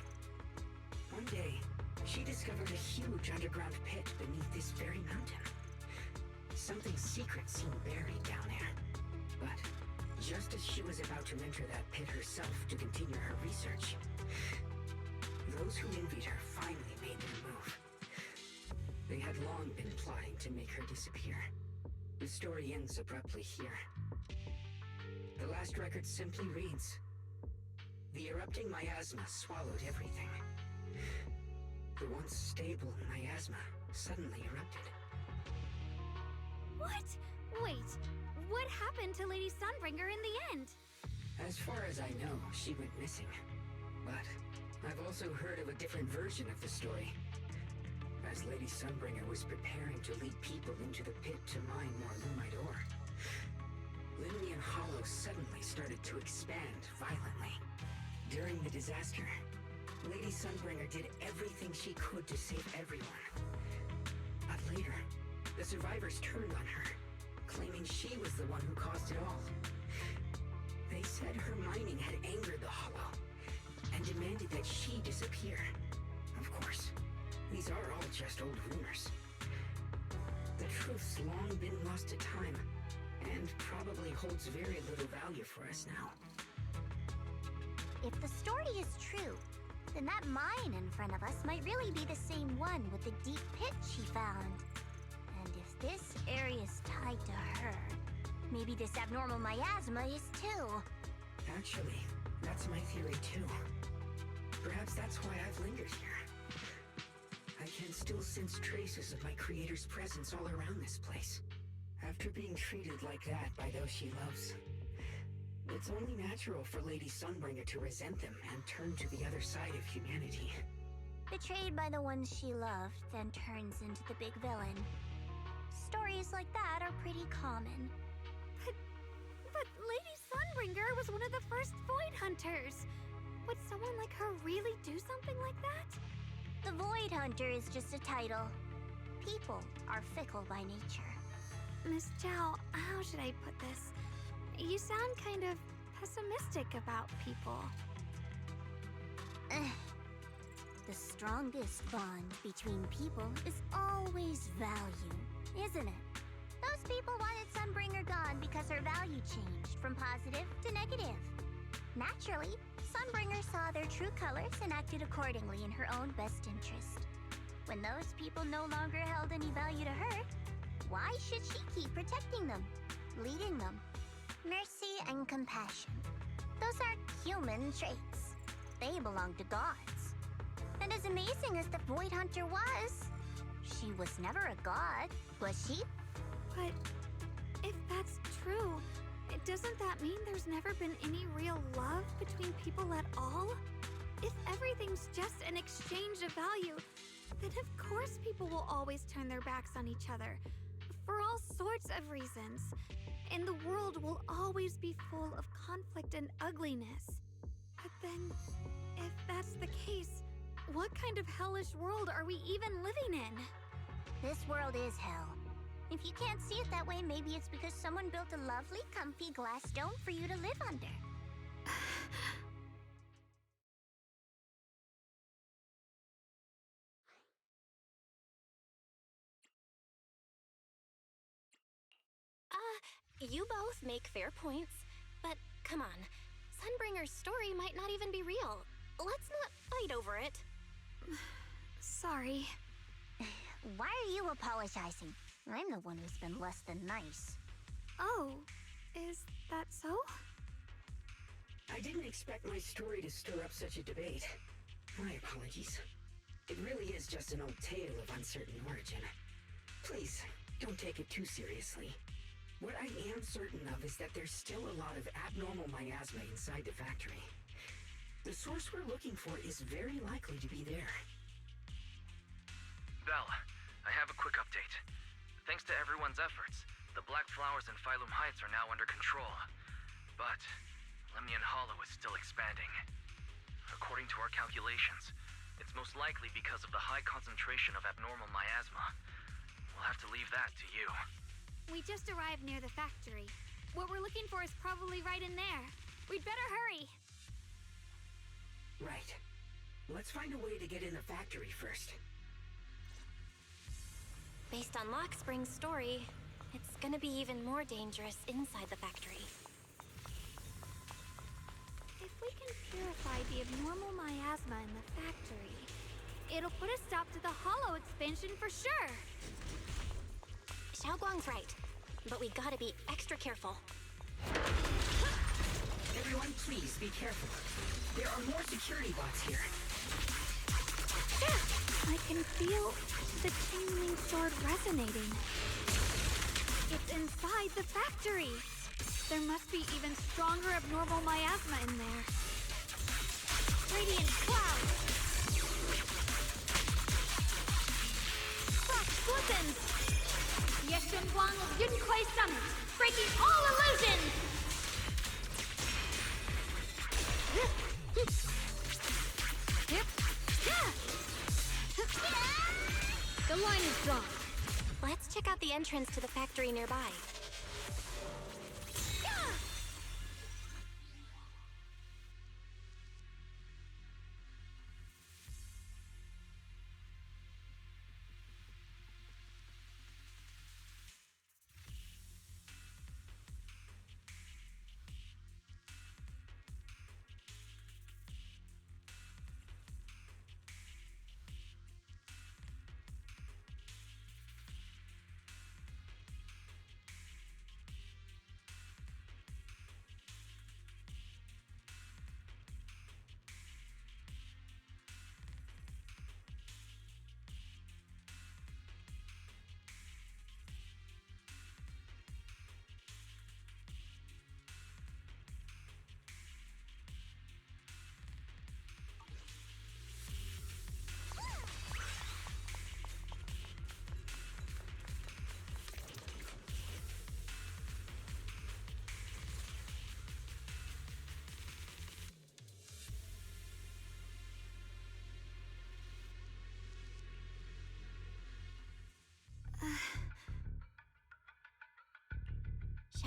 one day, she discovered a huge underground pit beneath this very mountain. Something secret seemed buried down there. But just as she was about to enter that pit herself to continue her research, those who envied her finally made their move. They had long been plotting to make her disappear. The story ends abruptly here. The last record simply reads, "The erupting miasma swallowed everything. The once stable miasma suddenly erupted." What? Wait, what happened to Lady Sunbringer in the end? As far as I know, she went missing. But I've also heard of a different version of the story. As Lady Sunbringer was preparing to lead people into the pit to mine more Lumite ore, Limnian Hollow suddenly started to expand violently. During the disaster, Lady Sunbringer did everything she could to save everyone. But later, the survivors turned on her, claiming she was the one who caused it all. They said her mining had angered the Hollow, and demanded that she disappear. Of course, these are all just old rumors. The truth's long been lost to time, and probably holds very little value for us now. If the story is true, then that mine in front of us might really be the same one with the deep pit she found. And if this area is tied to her, maybe this abnormal miasma is too. Actually, that's my theory too. Perhaps that's why I've lingered here. I can still sense traces of my creator's presence all around this place. After being treated like that by those she loves, it's only natural for Lady Sunbringer to resent them and turn to the other side of humanity. Betrayed by the ones she loved, then turns into the big villain. Stories like that are pretty common. But Lady Sunbringer was one of the first Void Hunters. Would someone like her really do something like that? The Void Hunter is just a title. People are fickle by nature. Miss Zhao, how should I put this? You sound kind of pessimistic about people. The strongest bond between people is always value, isn't it? Those people wanted Sunbringer gone because her value changed from positive to negative. Naturally, Sunbringer saw their true colors and acted accordingly in her own best interest. When those people no longer held any value to her, why should she keep protecting them, leading them? Mercy and compassion. Those aren't human traits. They belong to gods. And as amazing as the Void Hunter was, she was never a god, was she? But if that's true, doesn't that mean there's never been any real love between people at all? If everything's just an exchange of value, then of course people will always turn their backs on each other, for all sorts of reasons. And the world will always be full of conflict and ugliness. But then, if that's the case, what kind of hellish world are we even living in? This world is hell. If you can't see it that way, maybe it's because someone built a lovely, comfy glass dome for you to live under. You both make fair points, but come on. Sunbringer's story might not even be real. Let's not fight over it. Sorry. Why are you apologizing? I'm the one who's been less than nice. Oh, is that so? I didn't expect my story to stir up such a debate. My apologies. It really is just an old tale of uncertain origin. Please, don't take it too seriously. What I am certain of is that there's still a lot of abnormal miasma inside the factory. The source we're looking for is very likely to be there. Belle, I have a quick update. Thanks to everyone's efforts, the Black Flowers in Phylum Heights are now under control. But Lemnian Hollow is still expanding. According to our calculations, it's most likely because of the high concentration of abnormal miasma. We'll have to leave that to you. We just arrived near the factory. What we're looking for is probably right in there. We'd better hurry. Right. Let's find a way to get in the factory first. Based on Lockspring's story, it's gonna be even more dangerous inside the factory. If we can purify the abnormal miasma in the factory, it'll put a stop to the Hollow expansion for sure. Xiaoguang's right, but we gotta be extra careful. Everyone, please be careful. There are more security bots here. I can feel the Chainlink sword resonating. It's inside the factory. There must be even stronger abnormal miasma in there. Radiant cloud. Flash glistens. Yeshun Guang of Yunkuei Summit, breaking all illusions! The line is drawn. Let's check out the entrance to the factory nearby.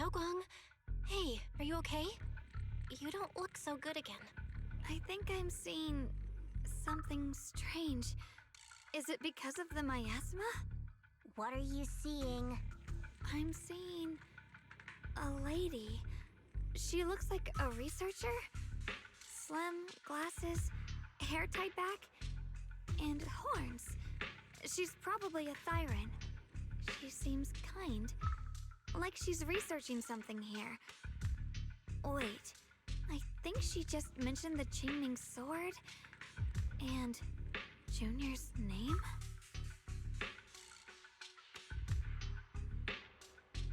Xiaoguang, hey, are you okay? You don't look so good again. I think I'm seeing something strange. Is it because of the miasma? What are you seeing? I'm seeing a lady. She looks like a researcher. Slim, glasses, hair tied back, and horns. She's probably a Thyran. She seems kind, like she's researching something here. Wait, I think she just mentioned the Qingming sword and Junior's name?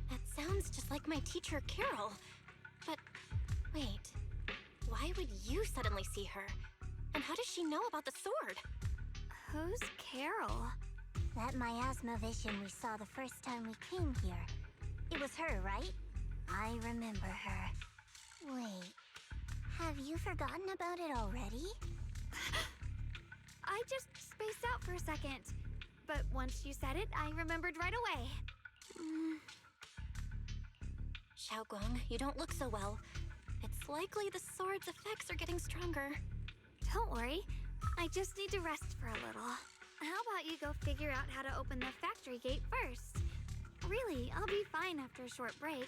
That sounds just like my teacher, Carol. But wait, why would you suddenly see her? And how does she know about the sword? Who's Carol? That miasma vision we saw the first time we came here. It was her, right? I remember her. Wait, have you forgotten about it already? I just spaced out for a second. But once you said it, I remembered right away. Xiaoguang, you don't look so well. It's likely the sword's effects are getting stronger. Don't worry. I just need to rest for a little. How about you go figure out how to open the factory gate first? Really, I'll be fine after a short break.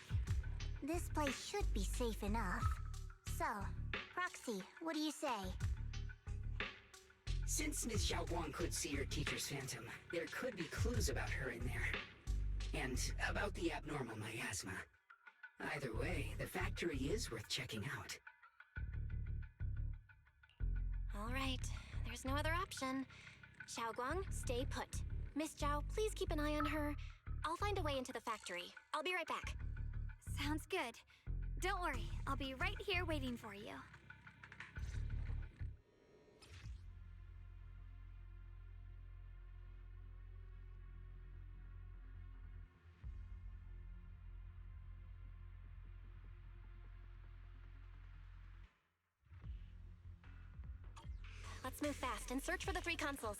This place should be safe enough. So, Proxy, what do you say? Since Ms. Xiaoguang could see her teacher's phantom, there could be clues about her in there. And about the abnormal miasma. Either way, the factory is worth checking out. All right, there's no other option. Xiaoguang, stay put. Miss Zhao, please keep an eye on her. I'll find a way into the factory. I'll be right back. Sounds good. Don't worry, I'll be right here waiting for you. Let's move fast and search for the 3 consoles.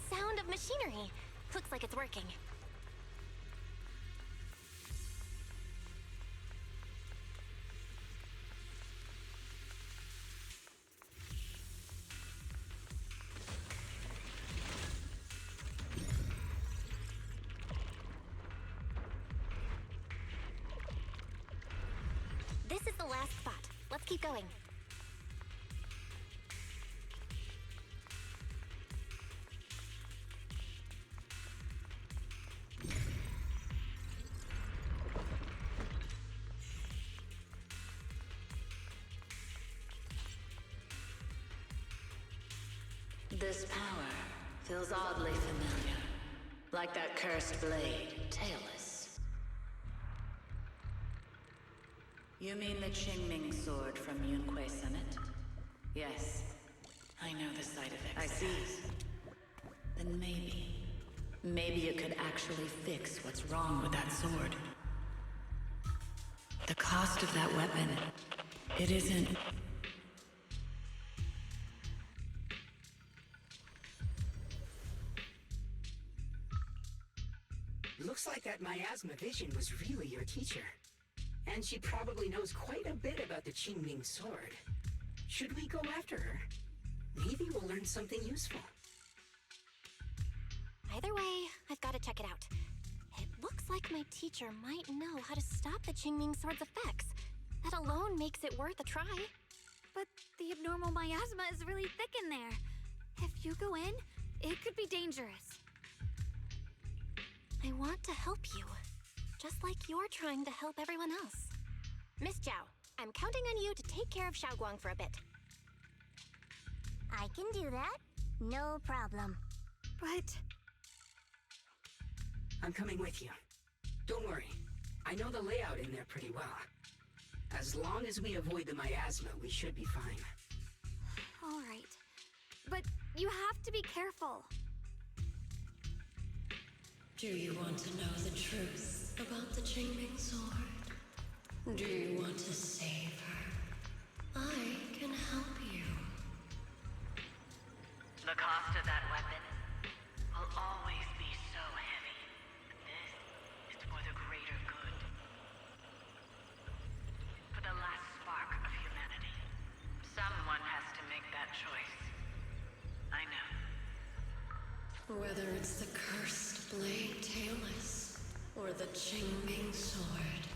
Sound of machinery. Looks like it's working. This is the last spot. Let's keep going. This power feels oddly familiar. Like that cursed blade, tailless. You mean the Qingming sword from Yunque Summit? Yes. I know the side effects. I see. Then maybe you could actually fix what's wrong with that sword. The cost of that weapon, it isn't... Looks like that miasma vision was really your teacher. And she probably knows quite a bit about the Qingming sword. Should we go after her? Maybe we'll learn something useful. Either way, I've got to check it out. It looks like my teacher might know how to stop the Qingming sword's effects. That alone makes it worth a try. But the abnormal miasma is really thick in there. If you go in, it could be dangerous. I want to help you, just like you're trying to help everyone else. Miss Zhao, I'm counting on you to take care of Xiaoguang for a bit. I can do that. No problem. But... I'm coming with you. Don't worry. I know the layout in there pretty well. As long as we avoid the miasma, we should be fine. All right. But you have to be careful. Do you want to know the truth about the Qingming sword? Do you want to save her? I can help you. The cost of that weapon will always be so heavy. This is for the greater good. For the last spark of humanity. Someone has to make that choice. I know. Whether it's the cursed blade tailless or the Qingming sword,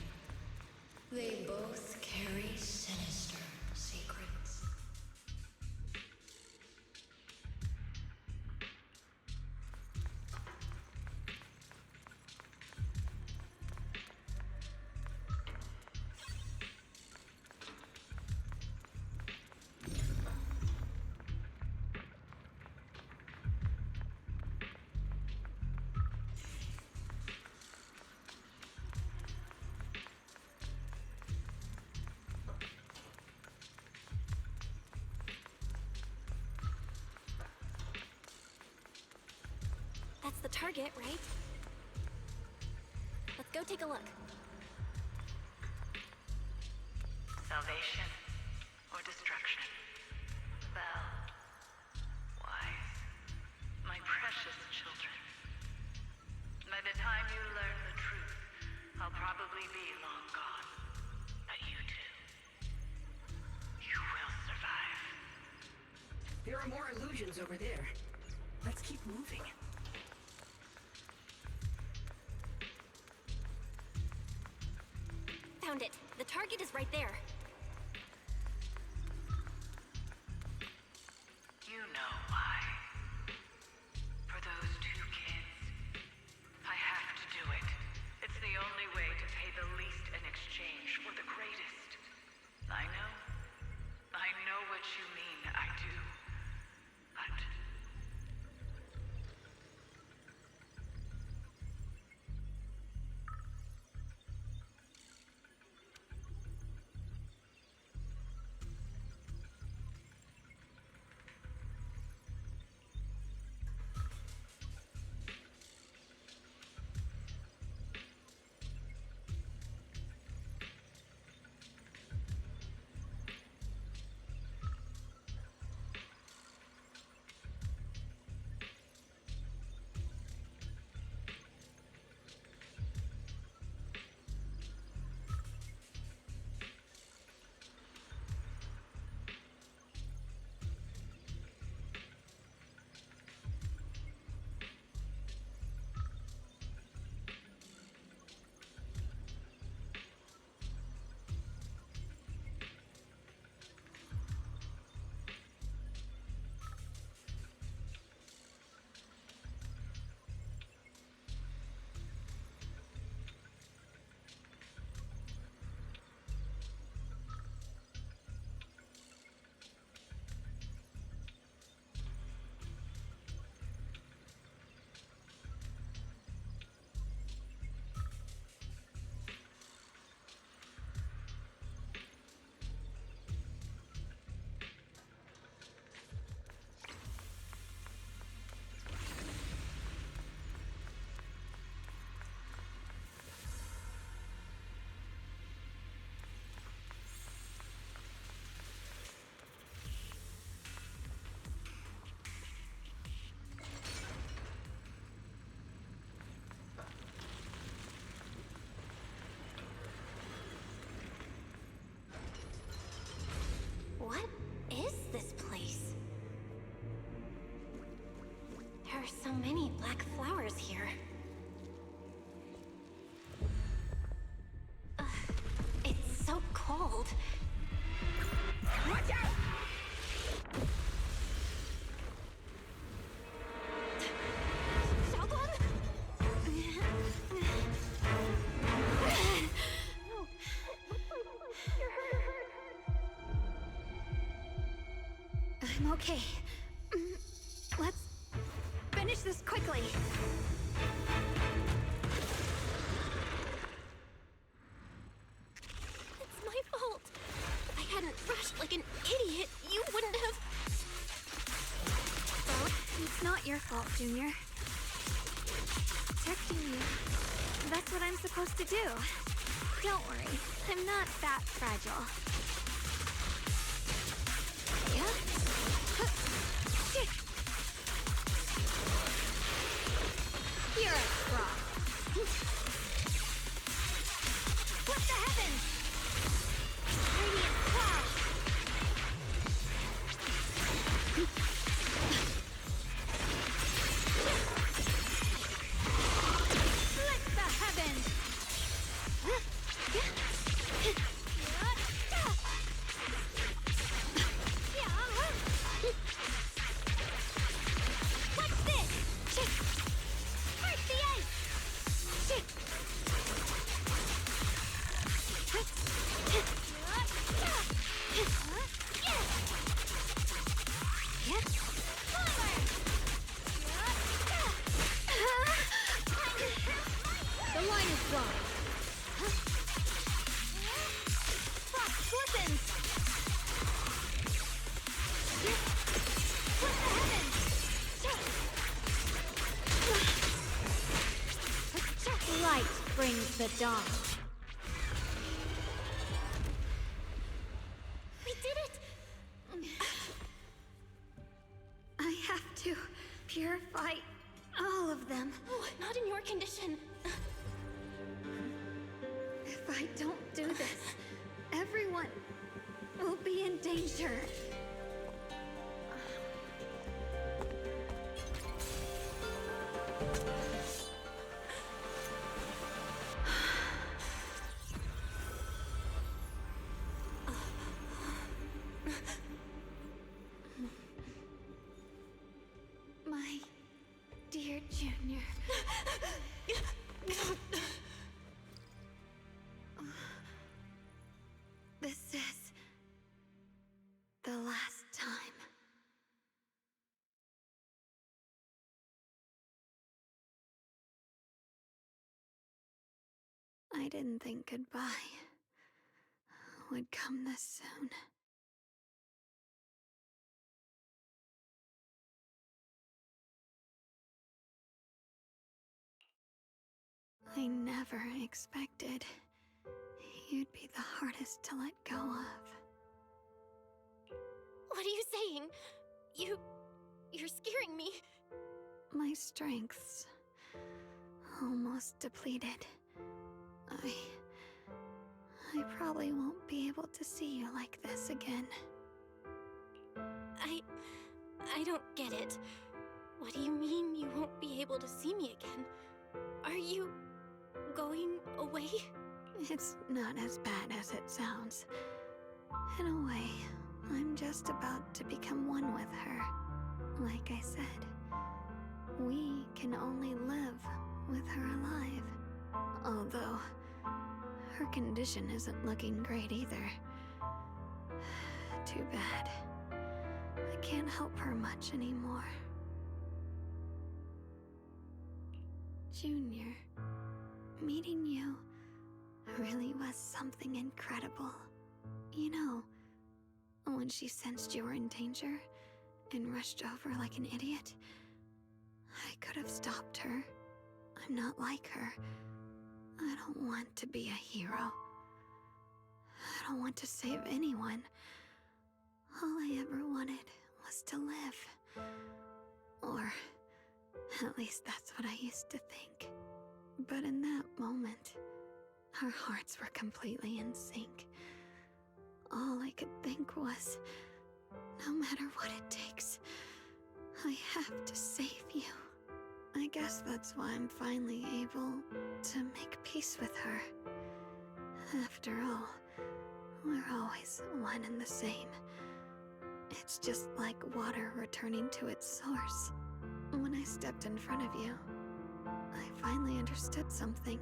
they both carry sinister secrets. That's the target, right? Let's go take a look. Salvation or destruction? Well, wise, my precious children. By the time you learn the truth, I'll probably be long gone. But you two, you will survive. There are more illusions over there. Let's keep moving. Found it. The target is right there. You know why. For those two kids, I have to do it. It's the only way to pay the least in exchange for the greatest. I know what you mean, I do. But... There are so many black flowers here. It's so cold. Watch out! I'm okay. Let's finish this quickly. It's my fault. If I hadn't rushed like an idiot, you wouldn't have... Well, it's not your fault, Junior. Protecting you. That's what I'm supposed to do. Don't worry, I'm not that fragile. Yeah? You're a fraud. Flip the heavens! Radiant cloud! Flip the heavens! What's this? First the ice! The line is drawn. Frost glistens! Flip the heavens! Light brings the dawn. We did it! I have to purify all of them. Oh, not in your condition. If I don't do this, everyone will be in danger. My dear Junior. This is the last time. I didn't think goodbye would come this soon. I never expected you'd be the hardest to let go of. What are you saying? You're scaring me. My strength's almost depleted. I probably won't be able to see you like this again. I don't get it. What do you mean you won't be able to see me again? Are you going away? It's not as bad as it sounds. In a way, I'm just about to become one with her. Like I said, we can only live with her alive. Although, her condition isn't looking great either. Too bad. I can't help her much anymore. Junior, meeting you really was something incredible. You know, when she sensed you were in danger and rushed over like an idiot, I could have stopped her. I'm not like her. I don't want to be a hero. I don't want to save anyone. All I ever wanted was to live. Or, at least that's what I used to think. But in that moment, our hearts were completely in sync. All I could think was, no matter what it takes, I have to save you. I guess that's why I'm finally able to make peace with her. After all, we're always one and the same. It's just like water returning to its source. When I stepped in front of you, I finally understood something.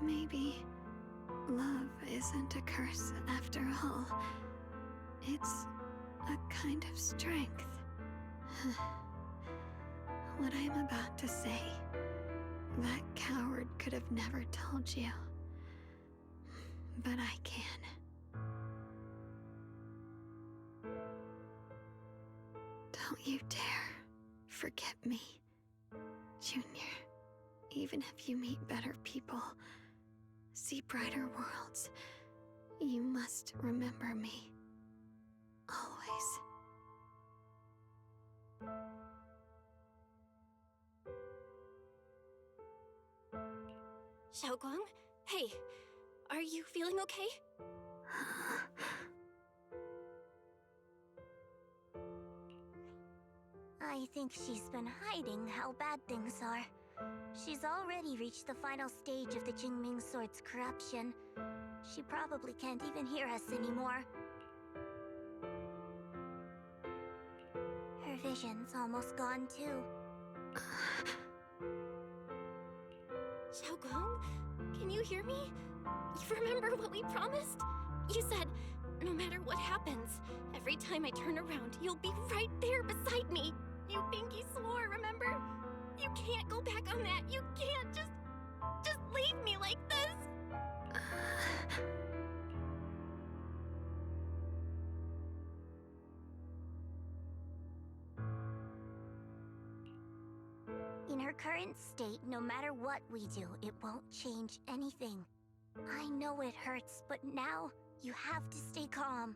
Maybe love isn't a curse after all. It's a kind of strength. What I'm about to say, that coward could have never told you. But I can. Don't you dare forget me, Junior. Even if you meet better people, see brighter worlds, you must remember me. Always. Xiaoguang? Hey, are you feeling okay? I think she's been hiding how bad things are. She's already reached the final stage of the Jingming Sword's corruption. She probably can't even hear us anymore. Her vision's almost gone too. Xiaoguang, can you hear me? You remember what we promised? You said, no matter what happens, every time I turn around, you'll be right there beside me. You pinky swore, remember? You can't go back on that. You can't just leave me like this. In her current state, no matter what we do, it won't change anything. I know it hurts, but now you have to stay calm.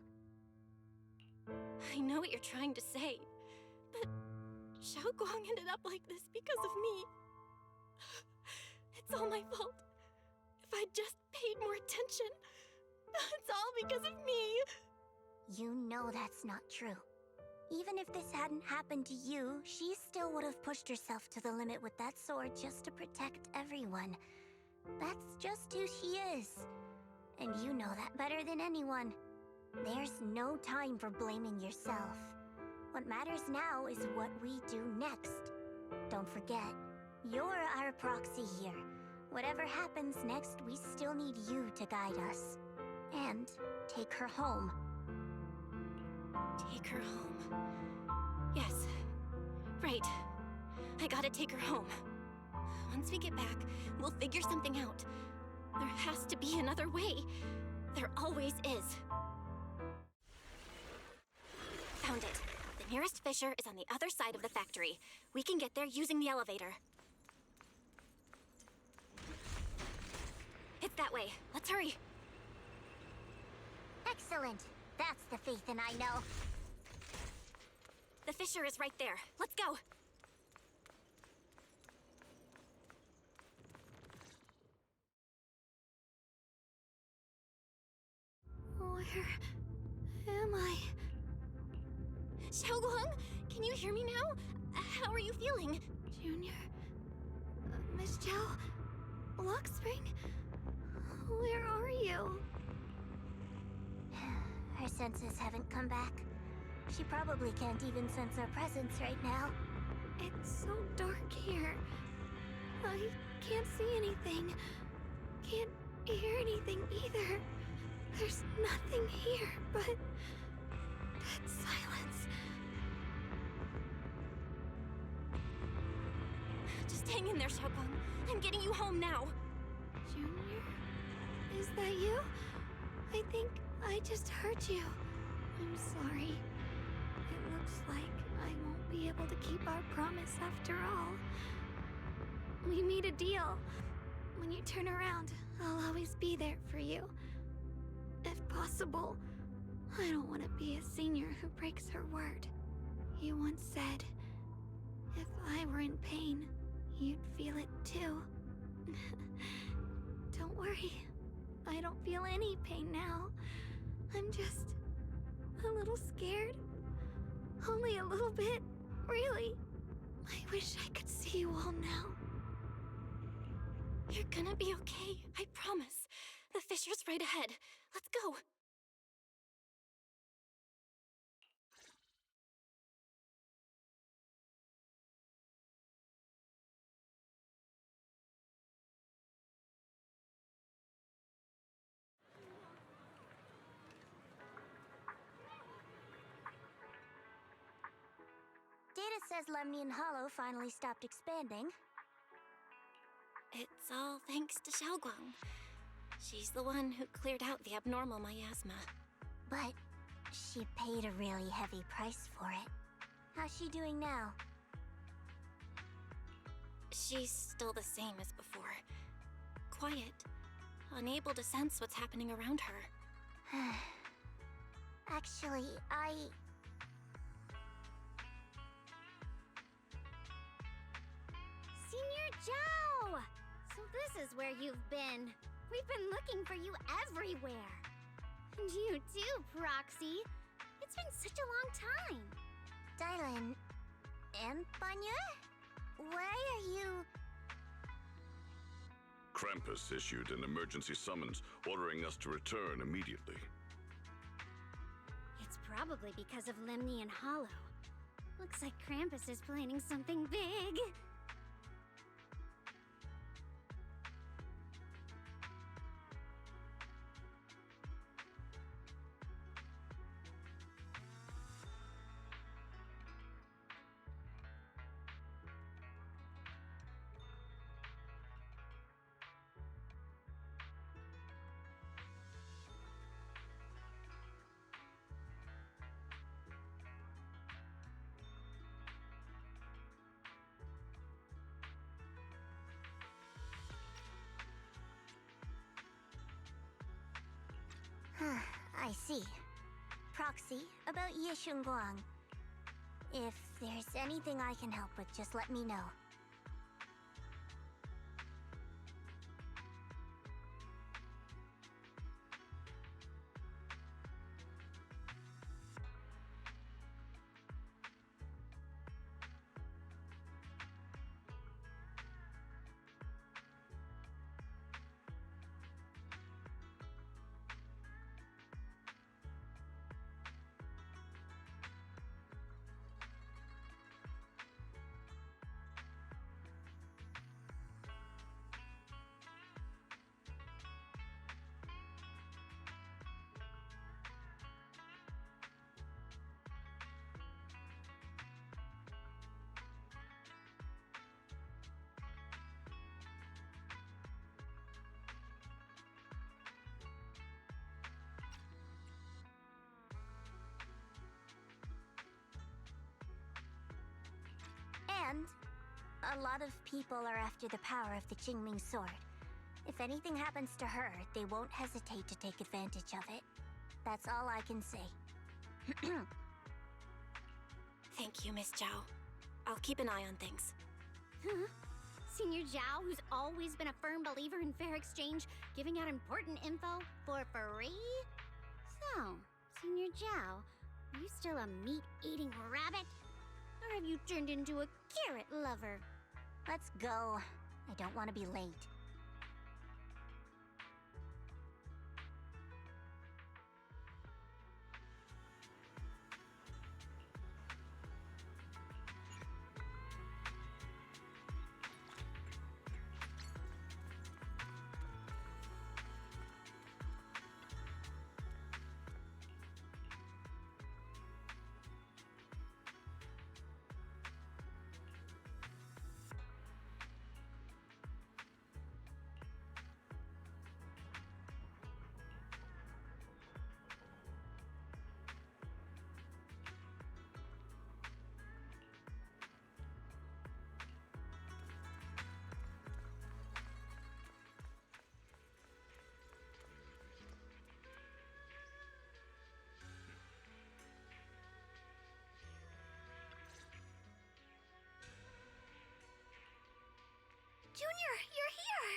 I know what you're trying to say, but Xiaoguang ended up like this because of me. It's all my fault. If I'd just paid more attention, it's all because of me. You know that's not true. Even if this hadn't happened to you, she still would have pushed herself to the limit with that sword just to protect everyone. That's just who she is. And you know that better than anyone. There's no time for blaming yourself. What matters now is what we do next. Don't forget, you're our proxy here. Whatever happens next, we still need you to guide us. And take her home. Take her home. Yes. Right. I gotta take her home. Once we get back, we'll figure something out. There has to be another way. There always is. Found it. The nearest fissure is on the other side of the factory. We can get there using the elevator. It's that way. Let's hurry. Excellent. That's the Phaethon I know. The fissure is right there. Let's go. Where am I? Xiaoguang, can you hear me now? How are you feeling? Junior? Miss Chow? Lock Spring? Where are you? Her senses haven't come back. She probably can't even sense our presence right now. It's so dark here. I can't see anything. Can't hear anything either. There's nothing here but dead silence. Just hang in there, Xiaoguang. I'm getting you home now. Junior? Is that you? I think I just hurt you. I'm sorry. It looks like I won't be able to keep our promise after all. We made a deal. When you turn around, I'll always be there for you. If possible, I don't want to be a senior who breaks her word. You once said, if I were in pain, you'd feel it too. Don't worry. I don't feel any pain now. I'm just a little scared. Only a little bit, really. I wish I could see you all now. You're gonna be okay, I promise. The fissure's right ahead. Let's go. Data says Lemnian Hollow finally stopped expanding. It's all thanks to Xiaoguang. She's the one who cleared out the abnormal miasma. But she paid a really heavy price for it. How's she doing now? She's still the same as before. Quiet, unable to sense what's happening around her. Actually, Senior Zhao! So this is where you've been. We've been looking for you everywhere. And you too, Proxy. It's been such a long time. Dylan and Banya? Why are you... Krampus issued an emergency summons ordering us to return immediately. It's probably because of Lemnian Hollow. Looks like Krampus is planning something big. I see. Proxy, about Yishunguang. If there's anything I can help with, just let me know. And a lot of people are after the power of the Qingming sword. If anything happens to her, they won't hesitate to take advantage of it. That's all I can say. Thank you, Miss Zhao. I'll keep an eye on things. Huh? Senior Zhao, who's always been a firm believer in fair exchange, giving out important info for free? So, Senior Zhao, are you still a meat-eating rabbit? Or have you turned into a carrot lover? Let's go. I don't want to be late. Junior, you're here!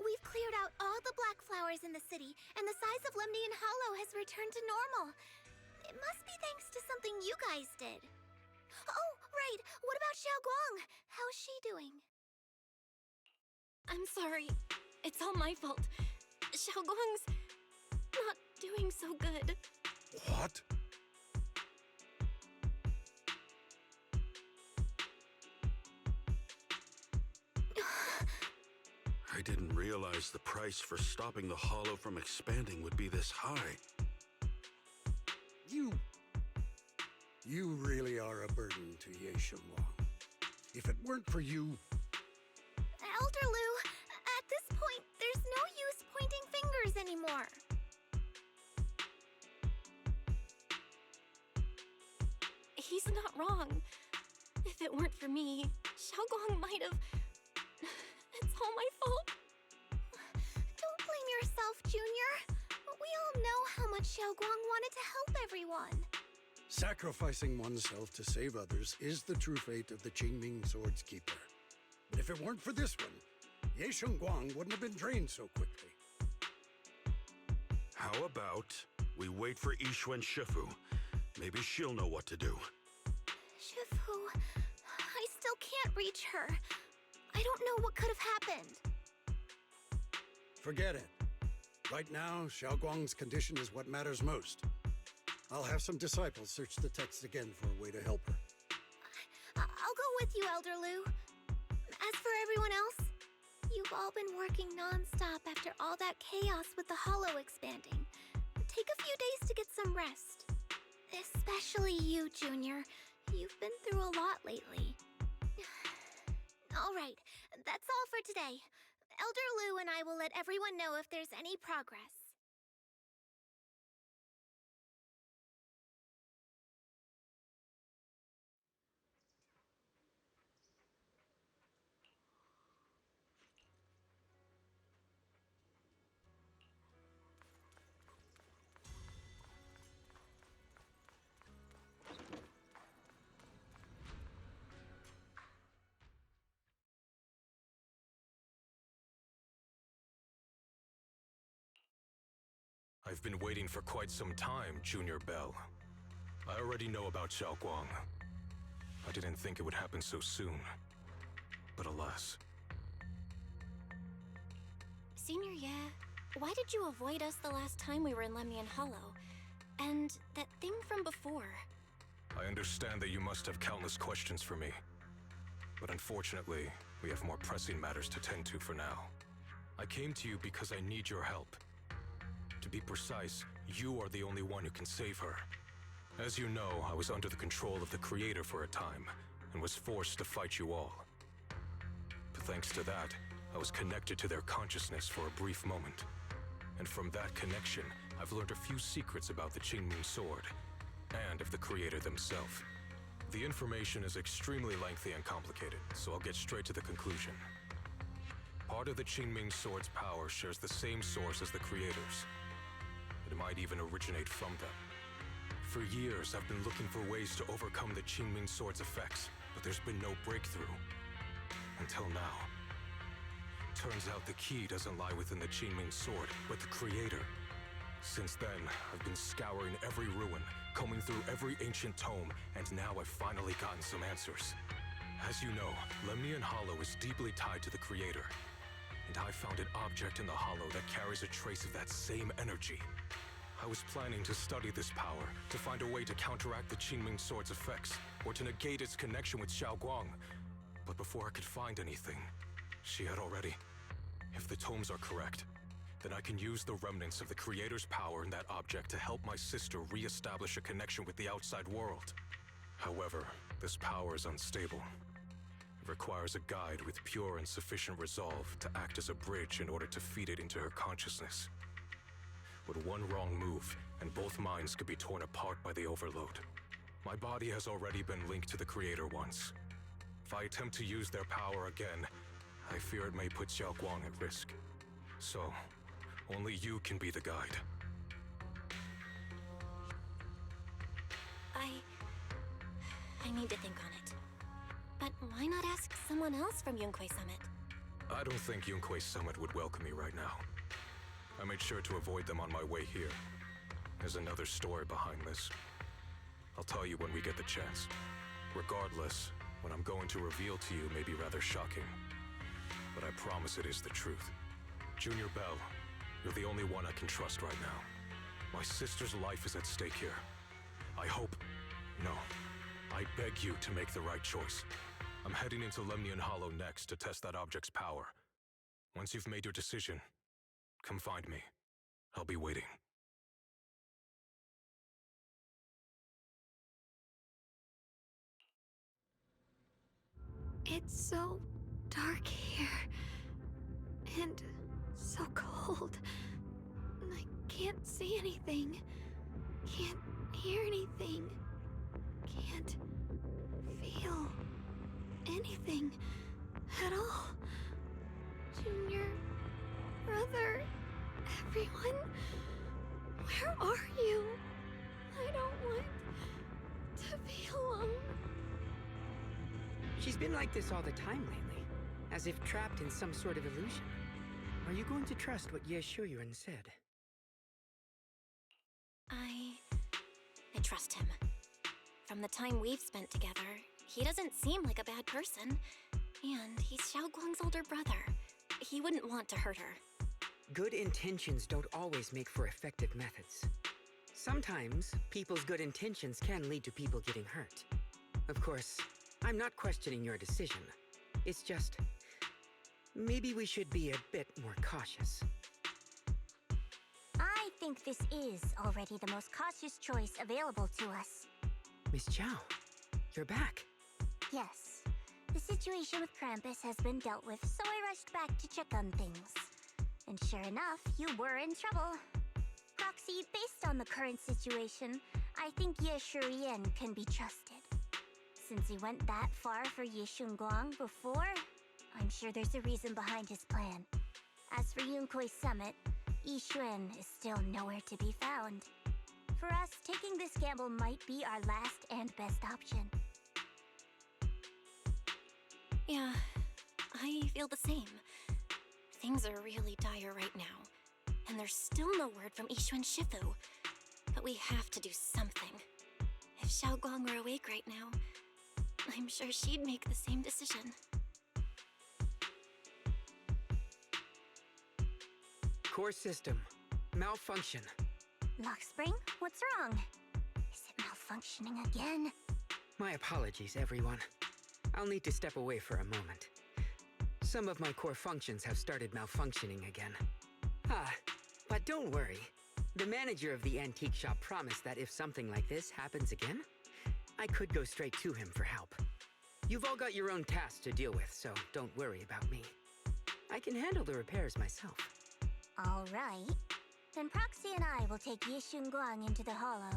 We've cleared out all the black flowers in the city, and the size of Lemnian Hollow has returned to normal. It must be thanks to something you guys did. Oh, right! What about Xiaoguang, how's she doing? I'm sorry. It's all my fault. Xiaoguang's not doing so good. What? I didn't realize the price for stopping the hollow from expanding would be this high. You really are a burden to Ye Shengwang. If it weren't for you... Elder Lu, at this point, there's no use pointing fingers anymore. He's not wrong. If it weren't for me, Xiaoguang might have... It's all my fault. Don't blame yourself, Junior. We all know how much Xiaoguang wanted to help everyone. Sacrificing oneself to save others is the true fate of the Qingming Sword's Keeper. But if it weren't for this one, Ye Shengwang wouldn't have been drained so quickly. How about we wait for Yixuan Shifu? Maybe she'll know what to do. Shifu, I still can't reach her. I don't know what could have happened. Forget it. Right now, Xiaoguang's condition is what matters most. I'll have some disciples search the text again for a way to help her. I'll go with you, Elder Lu. As for everyone else, you've all been working non-stop after all that chaos with the hollow expanding. Take a few days to get some rest. Especially you, Junior. You've been through a lot lately. All right, that's all for today. Elder Lu and I will let everyone know if there's any progress. I've been waiting for quite some time, Junior Bell. I already know about Xiaoguang. I didn't think it would happen so soon. But alas. Senior Ye, why did you avoid us the last time we were in Lemnian Hollow? And that thing from before? I understand that you must have countless questions for me. But unfortunately, we have more pressing matters to tend to for now. I came to you because I need your help. To be precise, you are the only one who can save her. As you know, I was under the control of the Creator for a time, and was forced to fight you all. But thanks to that, I was connected to their consciousness for a brief moment. And from that connection, I've learned a few secrets about the Qingming Sword, and of the Creator themselves. The information is extremely lengthy and complicated, so I'll get straight to the conclusion. Part of the Qingming Sword's power shares the same source as the Creator's. It might even originate from them. For years, I've been looking for ways to overcome the Qingming Sword's effects, but there's been no breakthrough. Until now. Turns out the key doesn't lie within the Qingming Sword, but the Creator. Since then, I've been scouring every ruin, combing through every ancient tome, and now I've finally gotten some answers. As you know, Lemnian Hollow is deeply tied to the Creator. And I found an object in the hollow that carries a trace of that same energy. I was planning to study this power, to find a way to counteract the Qingming Sword's effects, or to negate its connection with Xiaoguang. But before I could find anything, she had already... If the tomes are correct, then I can use the remnants of the Creator's power in that object to help my sister re-establish a connection with the outside world. However, this power is unstable. It requires a guide with pure and sufficient resolve to act as a bridge in order to feed it into her consciousness. With one wrong move, and both minds could be torn apart by the overload. My body has already been linked to the Creator once. If I attempt to use their power again, I fear it may put Xiaoguang at risk. So, only you can be the guide. I need to think on it. But why not ask someone else from Yunque Summit? I don't think Yunque Summit would welcome me right now. I made sure to avoid them on my way here. There's another story behind this. I'll tell you when we get the chance. Regardless, What I'm going to reveal to you may be rather shocking, but I promise it is the truth. Junior Bell, you're the only one I can trust right now. My sister's life is at stake here. I hope... No. I beg you to make the right choice. I'm heading into Lemnian Hollow next to test that object's power. Once you've made your decision, come find me. I'll be waiting. It's so dark here. And so cold. I can't see anything. Can't hear anything. Can't feel anything at all. Junior, brother, everyone, where are you? I don't want to be alone. She's been like this all the time lately, as if trapped in some sort of illusion. Are you going to trust what Ye Shuyuan said? I trust him. From the time we've spent together, he doesn't seem like a bad person. And he's Xiaoguang's older brother. He wouldn't want to hurt her. Good intentions don't always make for effective methods. Sometimes, people's good intentions can lead to people getting hurt. Of course, I'm not questioning your decision. It's just... maybe we should be a bit more cautious. I think this is already the most cautious choice available to us. Miss Chow, you're back. Yes. The situation with Krampus has been dealt with, so I rushed back to check on things. And sure enough, you were in trouble. Proxy, based on the current situation, I think Ye Shurian can be trusted. Since he went that far for Ye Shunguang before, I'm sure there's a reason behind his plan. As for Yunkui's summit, Yixuan is still nowhere to be found. For us, taking this gamble might be our last and best option. Yeah, I feel the same. Things are really dire right now, and there's still no word from Yixuan Shifu. But we have to do something. If Xiaoguang were awake right now, I'm sure she'd make the same decision. Core system. Malfunction. Lockspring, what's wrong? Is it malfunctioning again? My apologies, everyone. I'll need to step away for a moment. Some of my core functions have started malfunctioning again. But don't worry. The manager of the antique shop promised that if something like this happens again, I could go straight to him for help. You've all got your own tasks to deal with, so don't worry about me. I can handle the repairs myself. All right. Then Proxy and I will take Ye Shunguang into the hollow.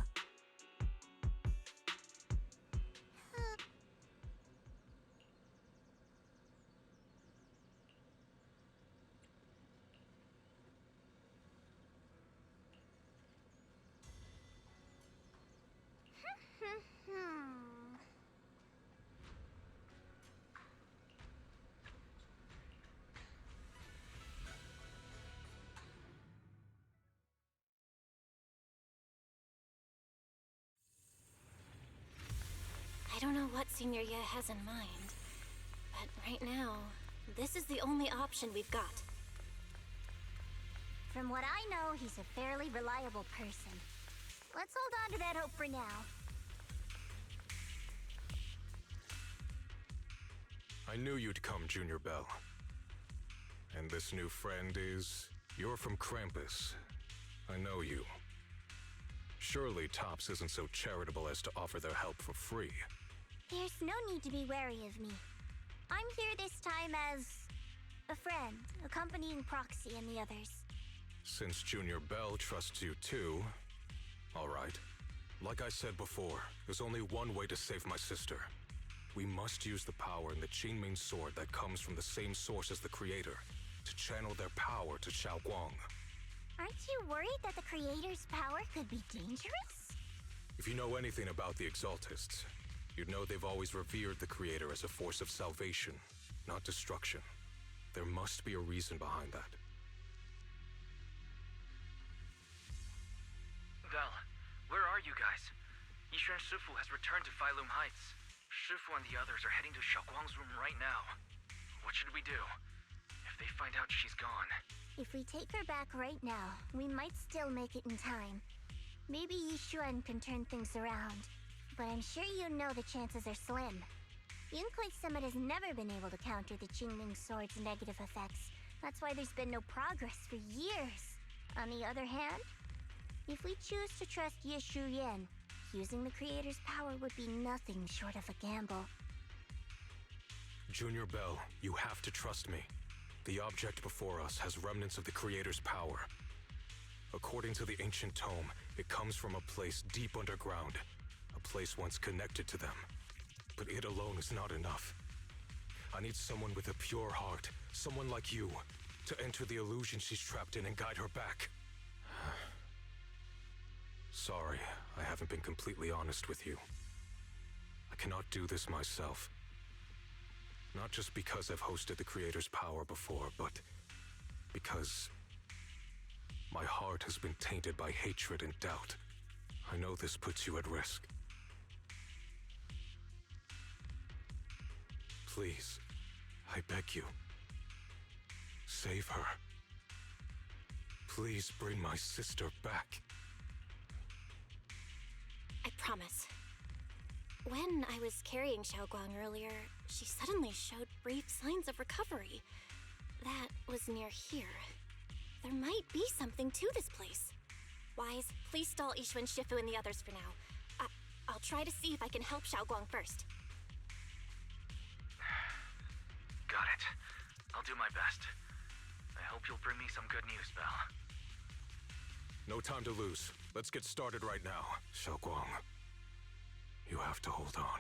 I don't know what Senior Ye has in mind, but right now, this is the only option we've got. From what I know, he's a fairly reliable person. Let's hold on to that hope for now. I knew you'd come, Junior Bell. And this new friend is... You're from Krampus. I know you. Surely Tops isn't so charitable as to offer their help for free. There's no need to be wary of me. I'm here this time as... a friend, accompanying Proxy and the others. Since Junior Bell trusts you too... all right. Like I said before, there's only one way to save my sister. We must use the power in the Qingming sword that comes from the same source as the Creator, to channel their power to Xiaoguang. Aren't you worried that the Creator's power could be dangerous? If you know anything about the Exaltists, you'd know they've always revered the Creator as a force of salvation, not destruction. There must be a reason behind that. Val, where are you guys? Yixuan Shifu has returned to Failum Heights. Shifu Shifu and the others are heading to Xiaoguang's room right now. What should we do? If they find out she's gone... If we take her back right now, we might still make it in time. Maybe Yishuan can turn things around. But I'm sure you know the chances are slim. Yunkai Summit has never been able to counter the Qingming Sword's negative effects. That's why there's been no progress for years. On the other hand, if we choose to trust Yishu Yan, using the Creator's power would be nothing short of a gamble. Junior Bell, you have to trust me. The object before us has remnants of the Creator's power. According to the ancient tome, it comes from a place deep underground, a place once connected to them. But it alone is not enough. I need someone with a pure heart, someone like you, to enter the illusion she's trapped in and guide her back. Sorry, I haven't been completely honest with you. I cannot do this myself. Not just because I've hosted the Creator's power before, but because my heart has been tainted by hatred and doubt. I know this puts you at risk. Please, I beg you, save her. Please bring my sister back. I promise. When I was carrying Xiaoguang earlier, she suddenly showed brief signs of recovery. That was near here. There might be something to this place. Wise, please stall Ishu and Shifu and the others for now. I'll try to see if I can help Xiaoguang first. Got it. I'll do my best. I hope you'll bring me some good news, Belle. No time to lose. Let's get started right now. Xiaoguang, you have to hold on.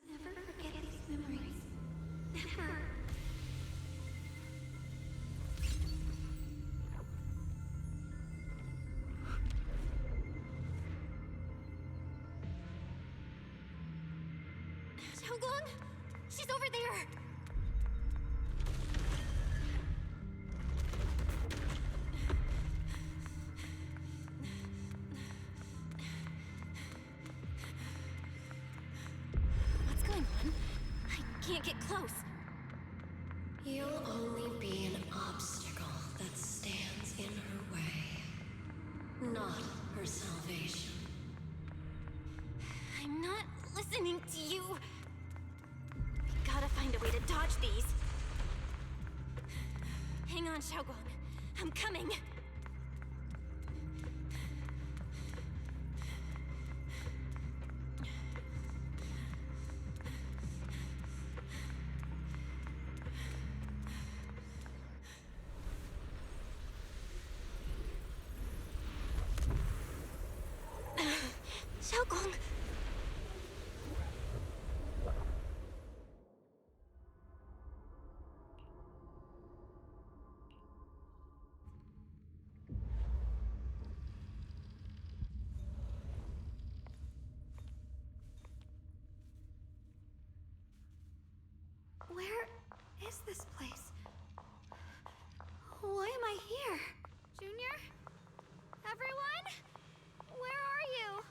Never forget these memories. Never. Xiaoguang! She's over there! What's going on? I can't get close. You'll only be an obstacle that stands in her way, not her salvation. I'm not listening to you. Gotta find a way to dodge these. Hang on, Xiaoguang. I'm coming. Xiaoguang! Where is this place? Why am I here? Junior? Everyone? Where are you?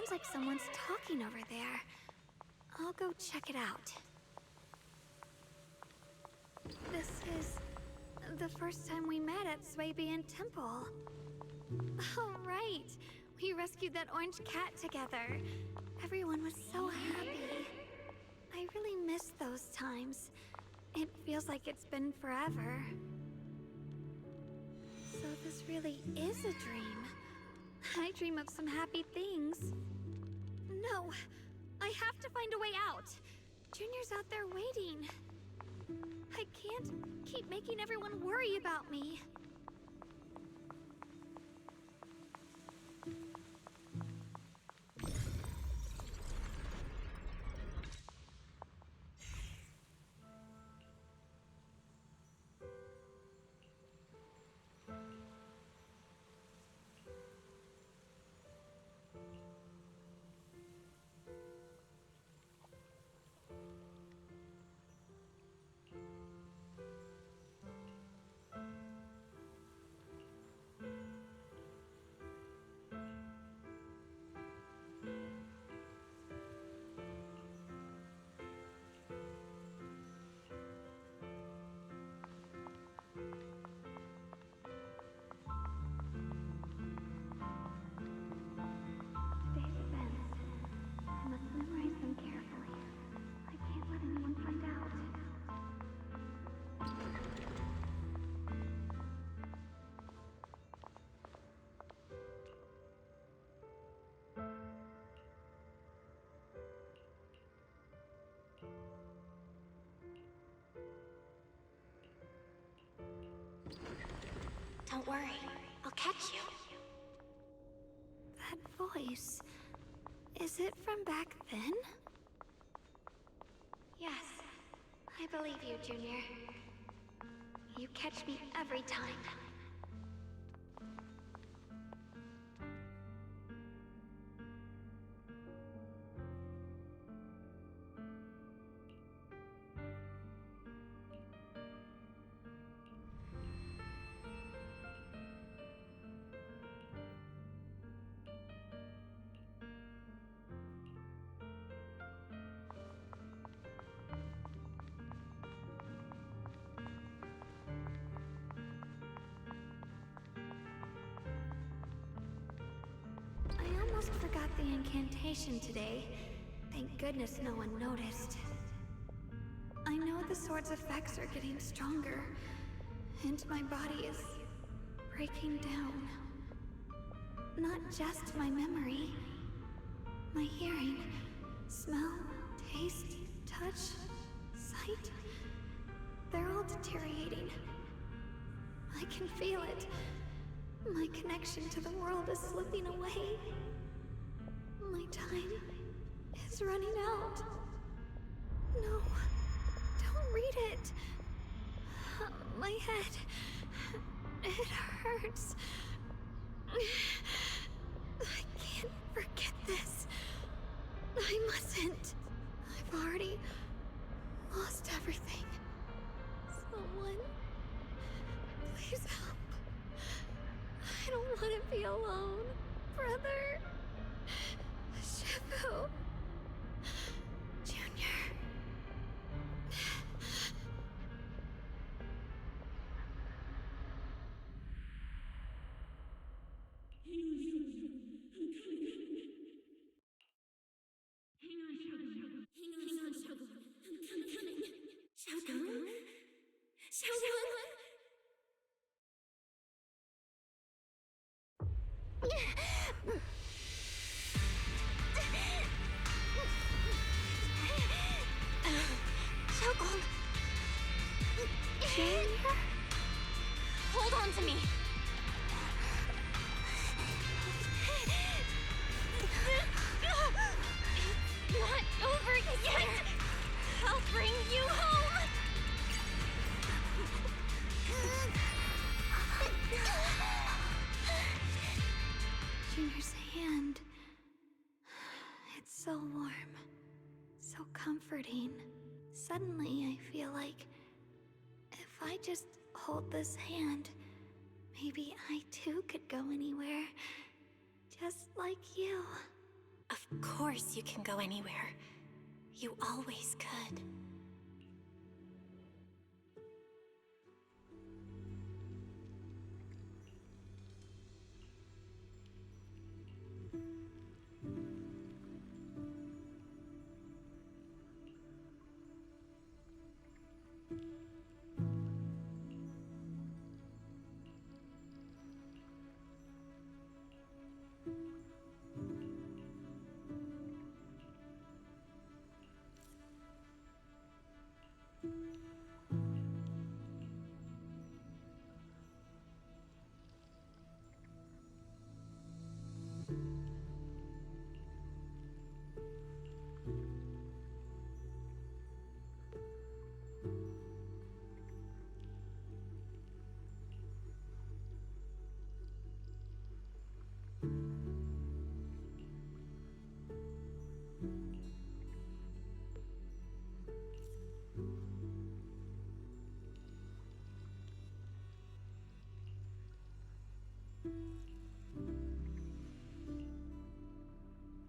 sounds like someone's talking over there. I'll go check it out. This is the first time we met at Swabian Temple. Oh, right. We rescued that orange cat together. Everyone was so happy. I really miss those times. It feels like it's been forever. So this really is a dream. I dream of some happy things. No, I have to find a way out. Junior's out there waiting. I can't keep making everyone worry about me. Don't worry, I'll catch you. That voice... is it from back then? Yes, I believe you, Junior. You catch me every time. I almost forgot the incantation today. Thank goodness no one noticed. I know the sword's effects are getting stronger, and my body is breaking down. Not just my memory. My hearing, smell, taste, touch, sight. They're all deteriorating. I can feel it. My connection to the world is slipping away. My time is running out. No, don't read it. My head, it hurts. I can't forget this. I mustn't. I've already lost everything. Someone, please help. I don't want to be alone, brother. Shifu. Junior. Hold on to me. It's not over yet. I'll bring you home. Junior's hand. It's so warm. So comforting. Suddenly, I feel like if I just hold this hand, maybe I too could go anywhere. Just like you. A Of course you can go anywhere. You always could.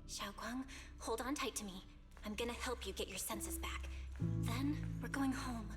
Xiaoguang, hold on tight to me. I'm gonna help you get your senses back. Then, we're going home.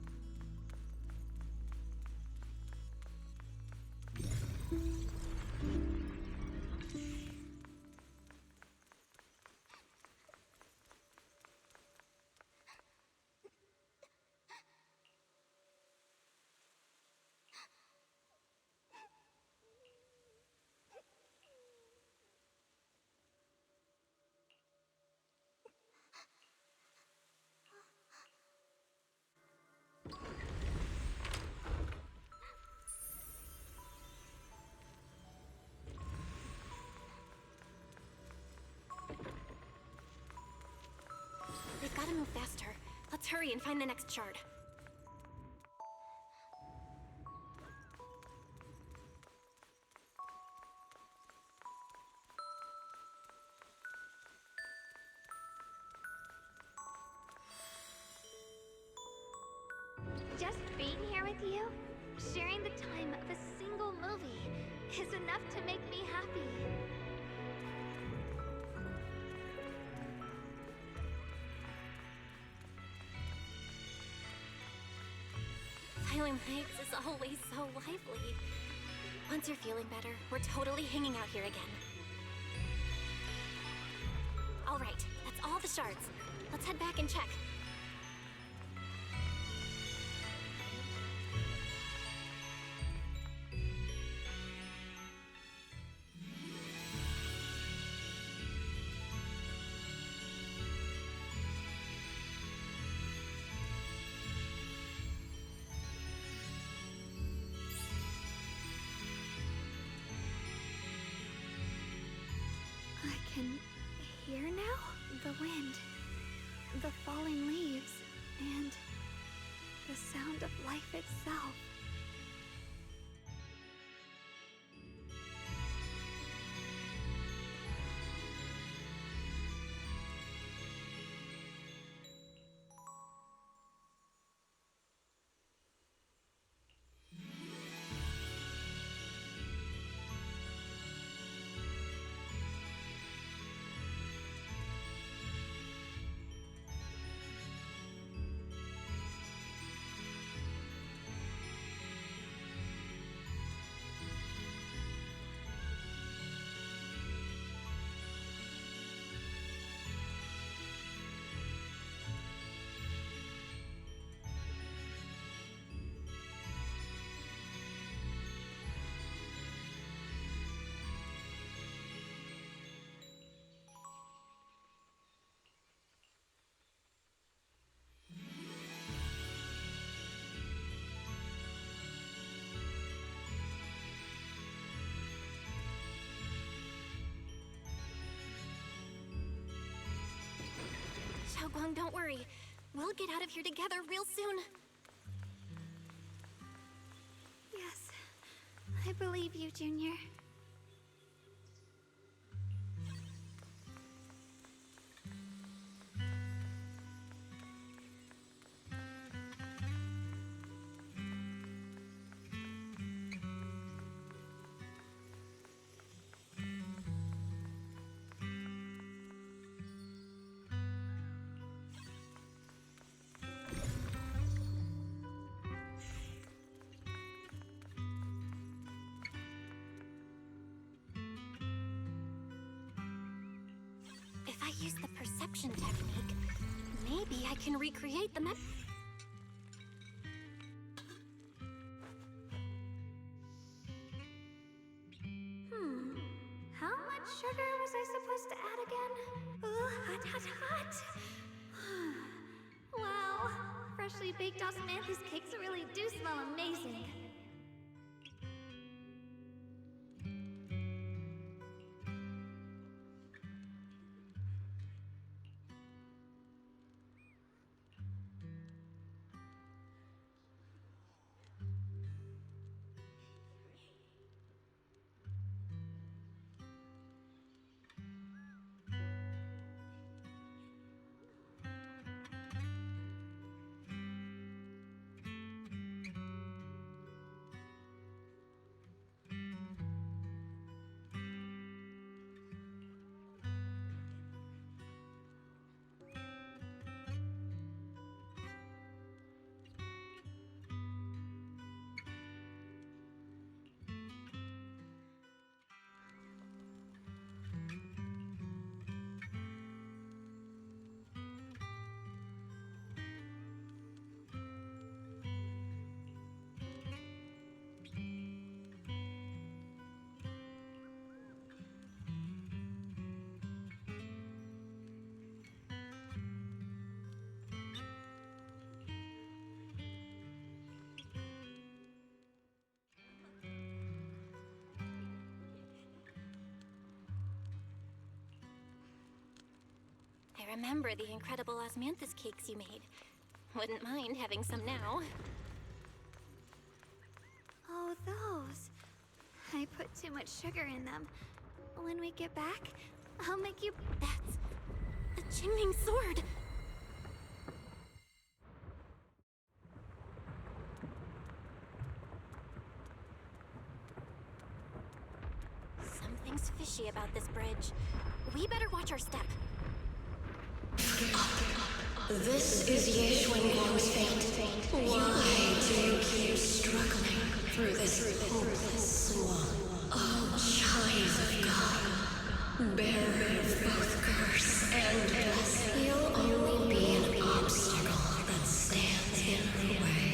We've gotta move faster. Let's hurry and find the next shard. Just being here with you, sharing the time of a single movie, is enough to make me happy. Phylum Heights is always so lively. Once you're feeling better, we're totally hanging out here again. All right, that's all the shards. Let's head back and check. I can hear now the wind, the falling leaves, and the sound of life itself. Xiaoguang, don't worry. We'll get out of here together real soon. Yes, I believe you, Junior. If I use the perception technique, maybe I can recreate the How much sugar was I supposed to add again? Hot, hot, hot! Wow, freshly baked osmanthus cakes really do smell amazing. I remember the incredible osmanthus cakes you made. Wouldn't mind having some now. Oh, those. I put too much sugar in them. When we get back, I'll make you... That's the Qingming sword! Something's fishy about this bridge. We better watch our step. This is Ye Xuanguang's fate. Why do you keep struggling through this hopeless swamp? Oh, child of God, bearer of both curse and blessing, you'll only be an obstacle that stands in her way,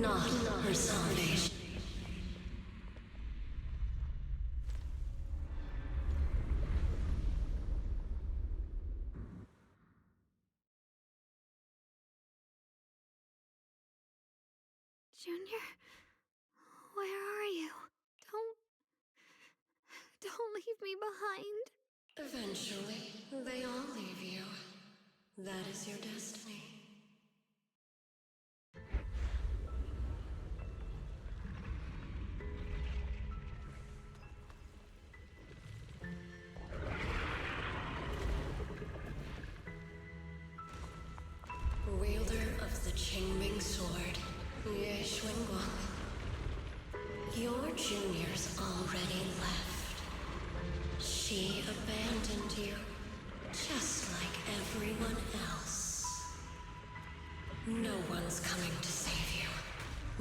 not her salvation. Junior, where are you? Don't leave me behind. Eventually, they all leave you. That is your destiny. Wielder of the Qingming sword, Ye Xuanguang. Your junior's already left. She abandoned you, just like everyone else. No one's coming to save you.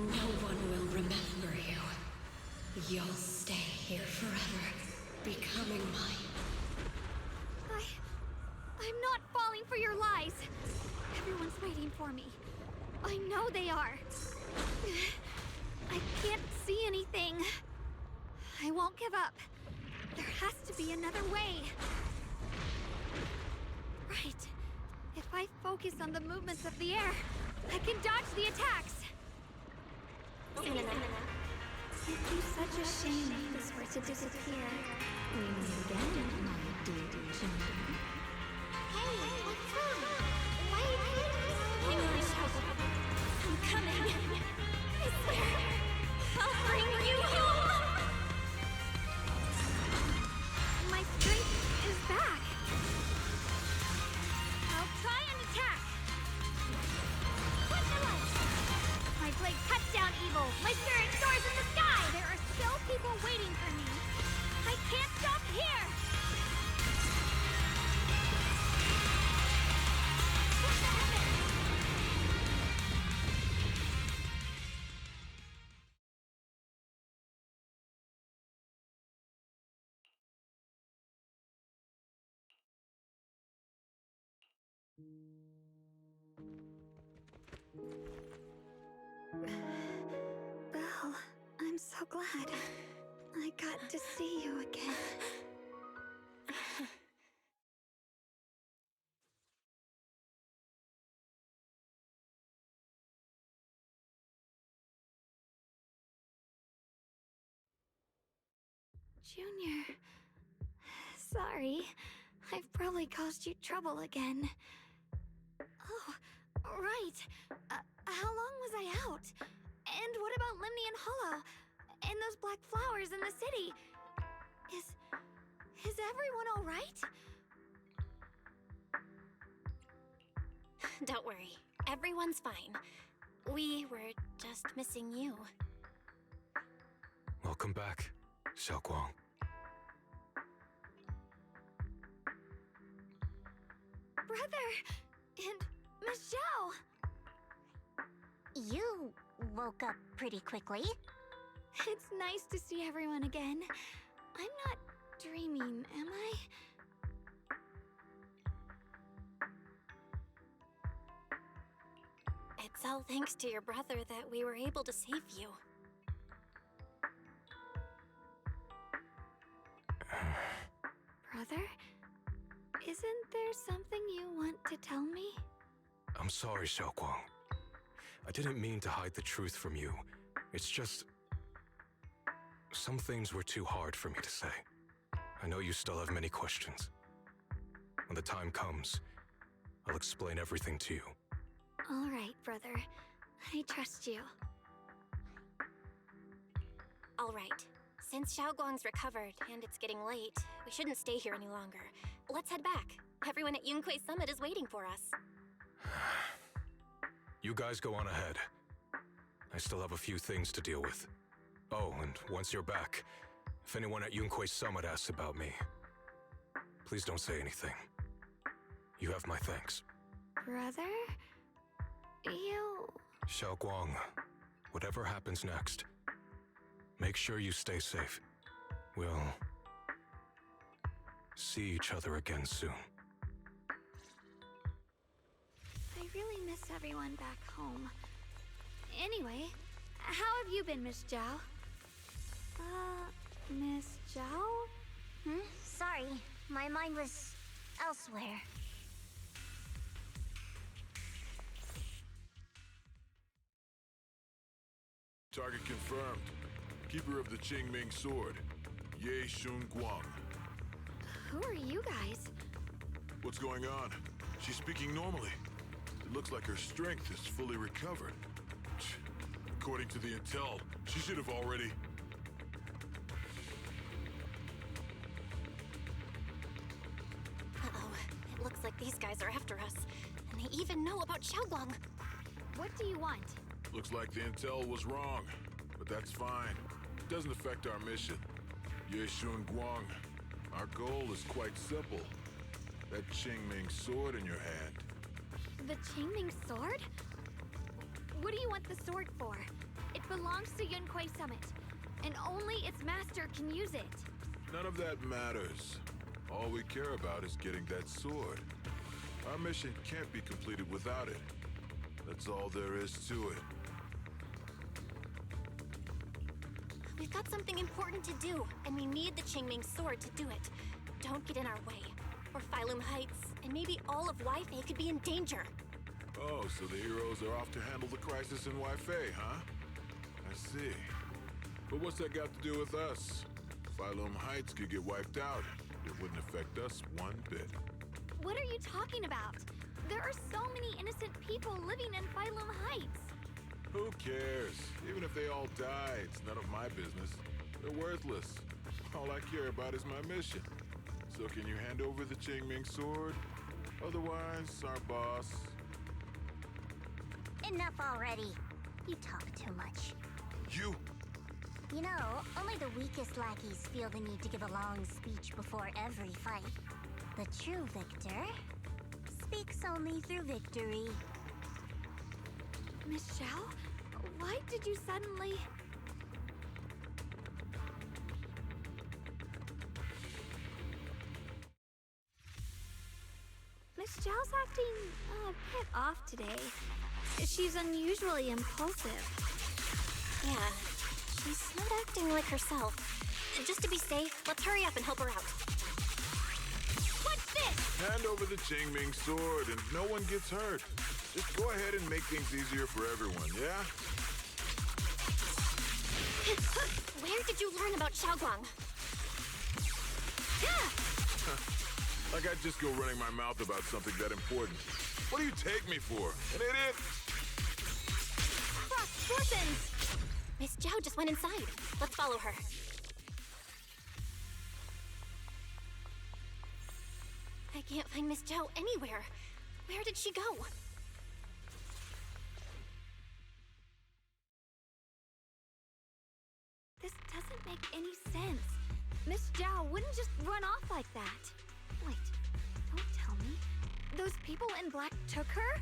No one will remember you. You'll stay here forever, becoming mine. I'm not falling for your lies. Everyone's waiting for me. I know they are. I can't see anything. I won't give up. There has to be another way. Right. If I focus on the movements of the air, I can dodge the attacks. It'd be such a shame if this were to disappear. We meet again, my dear Junior. Hey, what's wrong? Why are you hang on, I'm coming. I swear, I'll bring you home. My strength is back. I'll try an attack. What the light? My blade cuts down evil. My spirit soars in the sky. There are still people waiting for me. I can't stop here. Belle, I'm so glad. I got to see you again. Junior... Sorry. I've probably caused you trouble again. Oh, right. How long was I out? And what about Limnian Hollow? And those black flowers in the city? Is everyone alright? Don't worry. Everyone's fine. We were just missing you. Welcome back, Xiaoguang. Brother! And Miss Zhao! You woke up pretty quickly. It's nice to see everyone again. I'm not dreaming, am I? It's all thanks to your brother that we were able to save you. Brother? Isn't there something you want to tell me? I'm sorry, Xiaoguang. I didn't mean to hide the truth from you. It's just... some things were too hard for me to say. I know you still have many questions. When the time comes, I'll explain everything to you. All right, brother. I trust you. All right. Since Xiaoguang's recovered and it's getting late, we shouldn't stay here any longer. Let's head back. Everyone at Yunquei Summit is waiting for us. You guys go on ahead. I still have a few things to deal with. Oh, and once you're back, if anyone at Yunquei Summit asks about me, please don't say anything. You have my thanks. Brother? You... Xiaoguang, whatever happens next, make sure you stay safe. We'll see each other again soon. I really miss everyone back home. Anyway, how have you been, Miss Zhao? Miss Zhao? Sorry, my mind was elsewhere. Target confirmed. Keeper of the Qingming Sword, Ye Shun Guang. Who are you guys? What's going on? She's speaking normally. It looks like her strength is fully recovered. According to the intel, she should have already... Uh-oh. It looks like these guys are after us. And they even know about Xiaoguang. What do you want? Looks like the intel was wrong, but that's fine. It doesn't affect our mission. Ye Shun Guang, our goal is quite simple. That Qingming sword in your hand. The Qingming sword? What do you want the sword for? It belongs to Yunquei Summit, and only its master can use it. None of that matters. All we care about is getting that sword. Our mission can't be completed without it. That's all there is to it. We've got something important to do, and we need the Qingming sword to do it. Don't get in our way, or Phylum Heights, and maybe all of Waifei could be in danger. Oh, so the heroes are off to handle the crisis in Waifei, huh? I see. But what's that got to do with us? Phylum Heights could get wiped out. It wouldn't affect us one bit. What are you talking about? There are so many innocent people living in Phylum Heights. Who cares? Even if they all die, it's none of my business. They're worthless. All I care about is my mission. So can you hand over the Qingming sword? Otherwise, our boss... Enough already. You talk too much. You? You know, only the weakest lackeys feel the need to give a long speech before every fight. The true victor speaks only through victory. Miss Zhao? Why did you suddenly... Miss Miss Zhao's acting a bit off today. She's unusually impulsive. Yeah, she's not acting like herself. Just to be safe, let's hurry up and help her out. What's this? Hand over the Qingming sword and no one gets hurt. Just go ahead and make things easier for everyone, yeah? Where did you learn about Xiaoguang? Like I'd just go running my mouth about something that important. What do you take me for? An idiot? Cross fortunes! Miss Zhao just went inside. Let's follow her. I can't find Miss Zhao anywhere. Where did she go? This doesn't make any sense. Miss Zhao wouldn't just run off like that. Wait, don't tell me. Those people in black took her?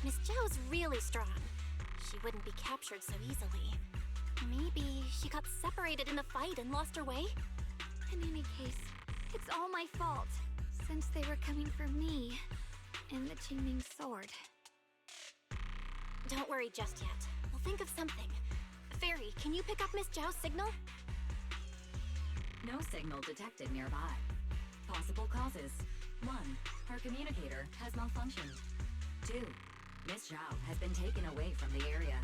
Miss Zhao's really strong. She wouldn't be captured so easily. Maybe she got separated in the fight and lost her way? In any case, it's all my fault, since they were coming for me and the Qingming sword. Don't worry just yet. We'll think of something. Fairy, can you pick up Miss Zhao's signal? No signal detected nearby. Possible causes. 1. Her communicator has malfunctioned. 2. Miss Zhao has been taken away from the area.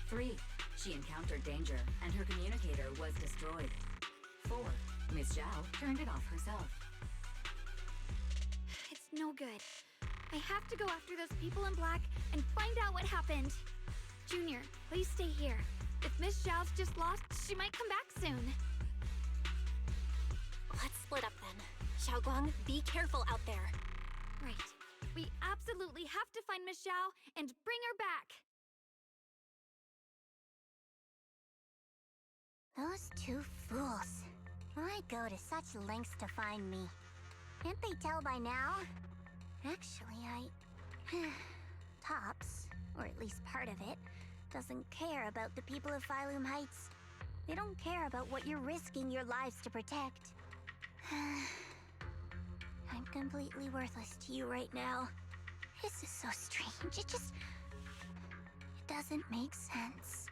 3. She encountered danger and her communicator was destroyed. 4. Miss Zhao turned it off herself. It's no good. I have to go after those people in black and find out what happened. Junior, please stay here. If Miss Zhao's just lost, she might come back soon. Let's split up then. Xiaoguang, be careful out there. Right. We absolutely have to find Miss Zhao and bring her back. Those two fools. Why go to such lengths to find me? Can't they tell by now? Actually, Tops, or at least part of it, doesn't care about the people of Phylum Heights. They don't care about what you're risking your lives to protect. I'm completely worthless to you right now. This is so strange. It doesn't make sense.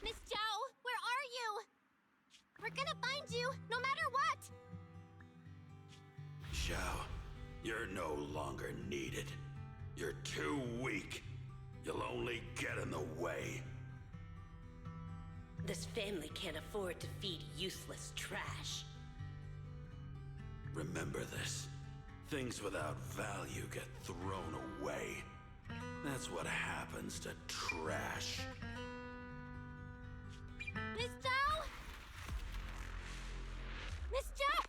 Miss Zhao, where are you? We're gonna find you, no matter what! Xiao, you're no longer needed. You're too weak. You'll only get in the way. This family can't afford to feed useless trash. Remember this. Things without value get thrown away. That's what happens to trash. Miss Zhao? Miss Zhao?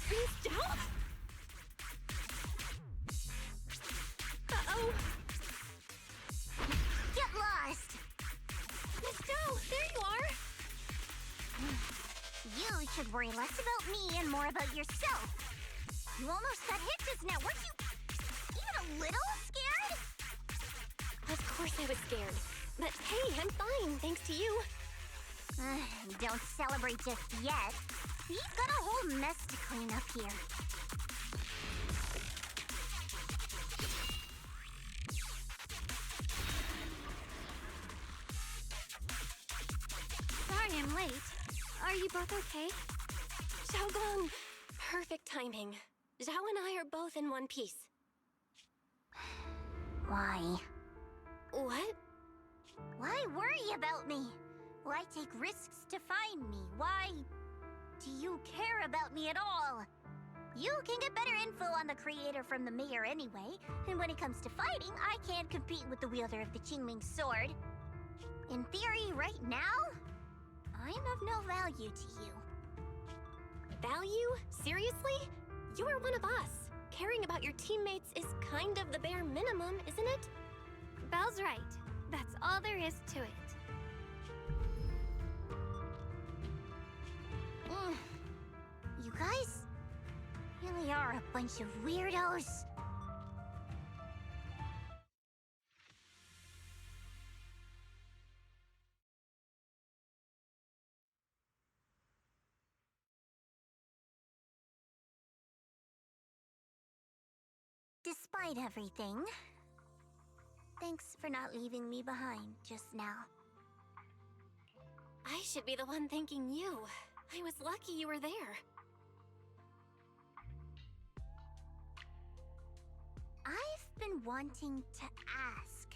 Miss Zhao? Uh-oh. Get lost! Miss Zhao, there you are! You should worry less about me and more about yourself. You almost got hit just now. Weren't you even a little scared? Of course I was scared. But hey, I'm fine, thanks to you. Don't celebrate just yet. We've got a whole mess to clean up here. Sorry I'm late. Are you both okay? Xiaoguang, perfect timing. Zhao and I are both in one piece. Why? What? Why worry about me? Why take risks to find me? Why do you care about me at all? You can get better info on the creator from the mayor anyway, and when it comes to fighting, I can't compete with the wielder of the Qingming sword. In theory, right now, I'm of no value to you. Value? Seriously? You're one of us. Caring about your teammates is kind of the bare minimum, isn't it? Belle's right. That's all there is to it. You guys really are a bunch of weirdos. Despite everything, thanks for not leaving me behind just now. I should be the one thanking you. I was lucky you were there. I've been wanting to ask,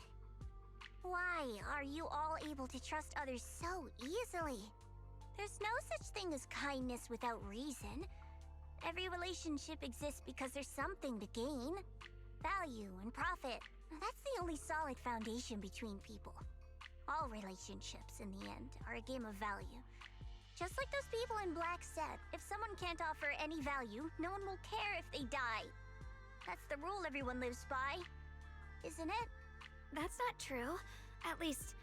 why are you all able to trust others so easily? There's no such thing as kindness without reason. Every relationship exists because there's something to gain. Value and profit. That's the only solid foundation between people. All relationships, in the end, are a game of value. Just like those people in Black said, if someone can't offer any value, no one will care if they die. That's the rule everyone lives by, isn't it? That's not true. At least,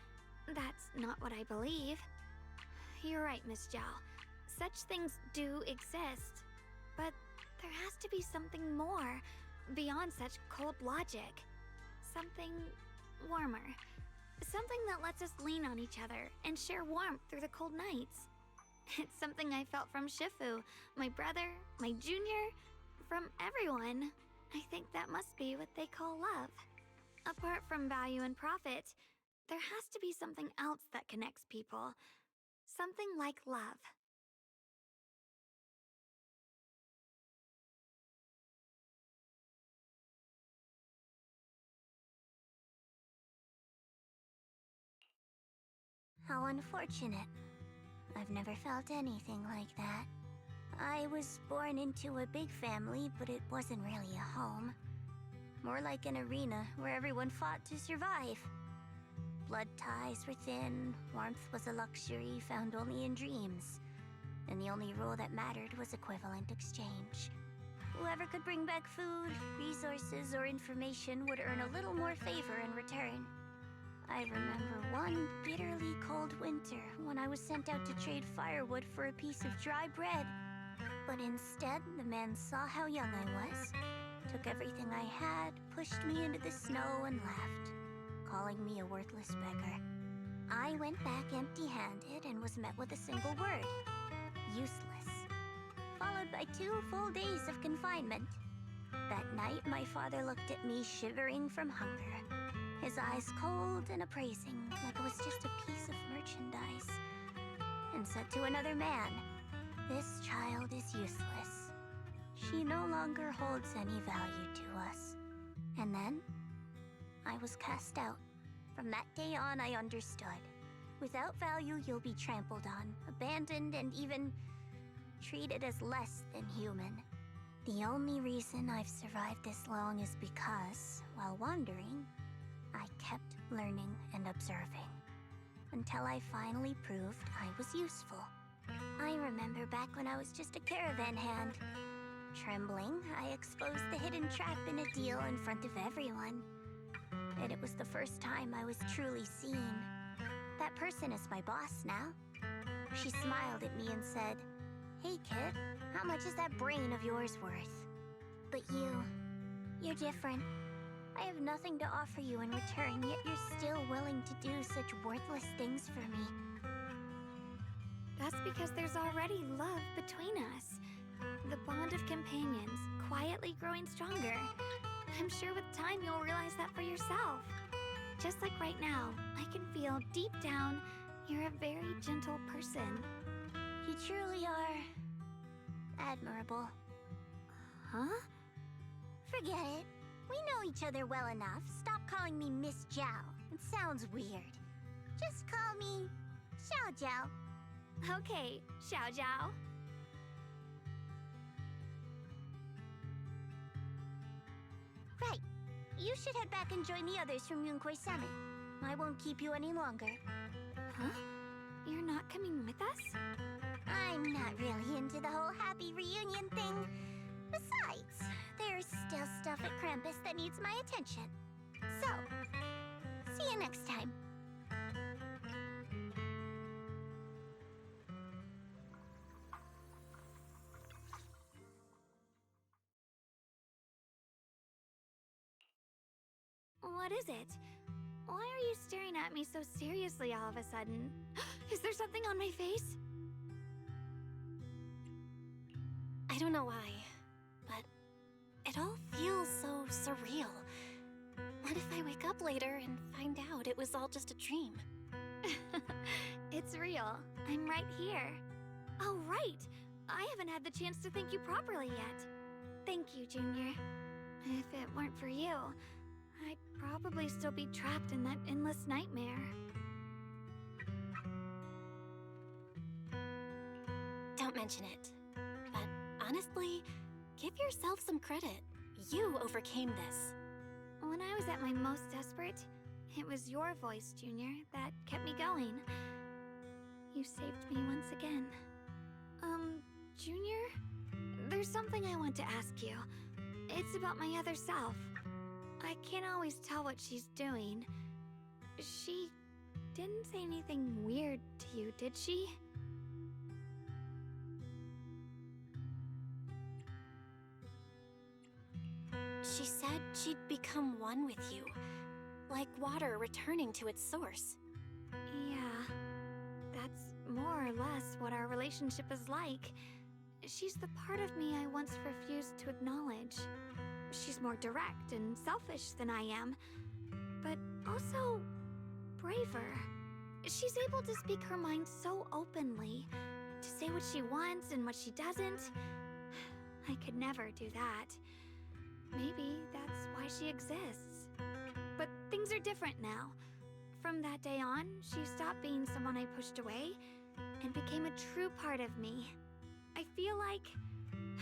that's not what I believe. You're right, Miss Zhao. Such things do exist. But there has to be something more, beyond such cold logic. Something warmer. Something that lets us lean on each other and share warmth through the cold nights. It's something I felt from Shifu, my brother, my junior, from everyone. I think that must be what they call love. Apart from value and profit, there has to be something else that connects people. Something like love. How unfortunate. I've never felt anything like that. I was born into a big family, but it wasn't really a home. More like an arena where everyone fought to survive. Blood ties were thin, warmth was a luxury found only in dreams. And the only rule that mattered was equivalent exchange. Whoever could bring back food, resources, or information would earn a little more favor in return. I remember one bitterly cold winter when I was sent out to trade firewood for a piece of dry bread. But instead, the man saw how young I was, took everything I had, pushed me into the snow, and left, calling me a worthless beggar. I went back empty-handed and was met with a single word: useless. Followed by 2 full days of confinement. That night, my father looked at me shivering from hunger, his eyes cold and appraising, like it was just a piece of merchandise, and said to another man, "This child is useless. She no longer holds any value to us." And then, I was cast out. From that day on, I understood. Without value, you'll be trampled on, abandoned, and even treated as less than human. The only reason I've survived this long is because, while wandering, I kept learning and observing. Until I finally proved I was useful. I remember back when I was just a caravan hand. Trembling, I exposed the hidden trap in a deal in front of everyone. And it was the first time I was truly seen. That person is my boss now. She smiled at me and said, "Hey kid, how much is that brain of yours worth? But you're different. I have nothing to offer you in return, yet you're still willing to do such worthless things for me." That's because there's already love between us. The bond of companions, quietly growing stronger. I'm sure with time you'll realize that for yourself. Just like right now, I can feel deep down you're a very gentle person. You truly are admirable. Huh? Forget it. We know each other well enough. Stop calling me Miss Zhao. It sounds weird. Just call me Xiao Zhao. Okay, Xiao Zhao. Right. You should head back and join the others from Yunkuei Summit. I won't keep you any longer. Huh? You're not coming with us? I'm not really into the whole happy reunion thing. Besides, there's still stuff at Krampus that needs my attention. So, see you next time. What is it? Why are you staring at me so seriously all of a sudden? Is there something on my face? I don't know why, but it It all feels so surreal. What if I wake up later and find out it was all just a dream? It's real. I'm right here. Oh, right! I haven't had the chance to thank you properly yet. Thank you, Junior. If it weren't for you, I'd probably still be trapped in that endless nightmare. Don't mention it. But honestly, give yourself some credit. You overcame this. When I was at my most desperate, it was your voice, Junior, that kept me going. You saved me once again. Junior? There's something I want to ask you. It's about my other self. I can't always tell what she's doing. She didn't say anything weird to you, did she? She said she'd become one with you, like water returning to its source. Yeah, that's more or less what our relationship is like. She's the part of me I once refused to acknowledge. She's more direct and selfish than I am, but also braver. She's able to speak her mind so openly, to say what she wants and what she doesn't. I could never do that. Maybe that's why she exists. But things are different now. From that day on, she stopped being someone I pushed away and became a true part of me. I feel like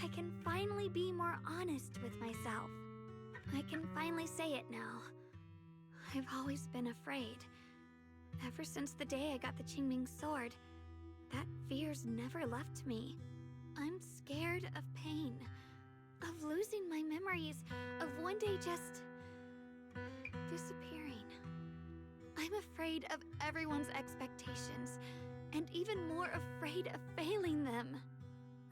I can finally be more honest with myself. I can finally say it now. I've always been afraid. Ever since the day I got the Qingming sword, that fear's never left me. I'm scared of pain, of losing my memories, of one day just disappearing. I'm afraid of everyone's expectations, and even more afraid of failing them.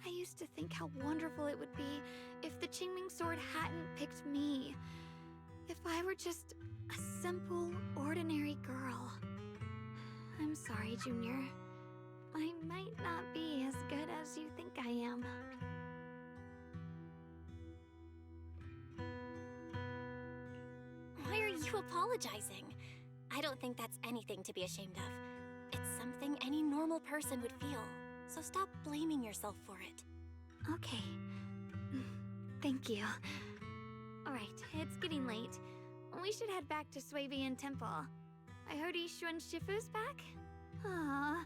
I used to think how wonderful it would be if the Qingming sword hadn't picked me. If I were just a simple, ordinary girl. I'm sorry, Junior. I might not be as good as you think I am. Why are you apologizing? I don't think that's anything to be ashamed of. It's something any normal person would feel, so stop blaming yourself for it. Okay. Thank you. Alright, it's getting late. We should head back to Swabian Temple. I heard Ishu and Shifu's back? Aw,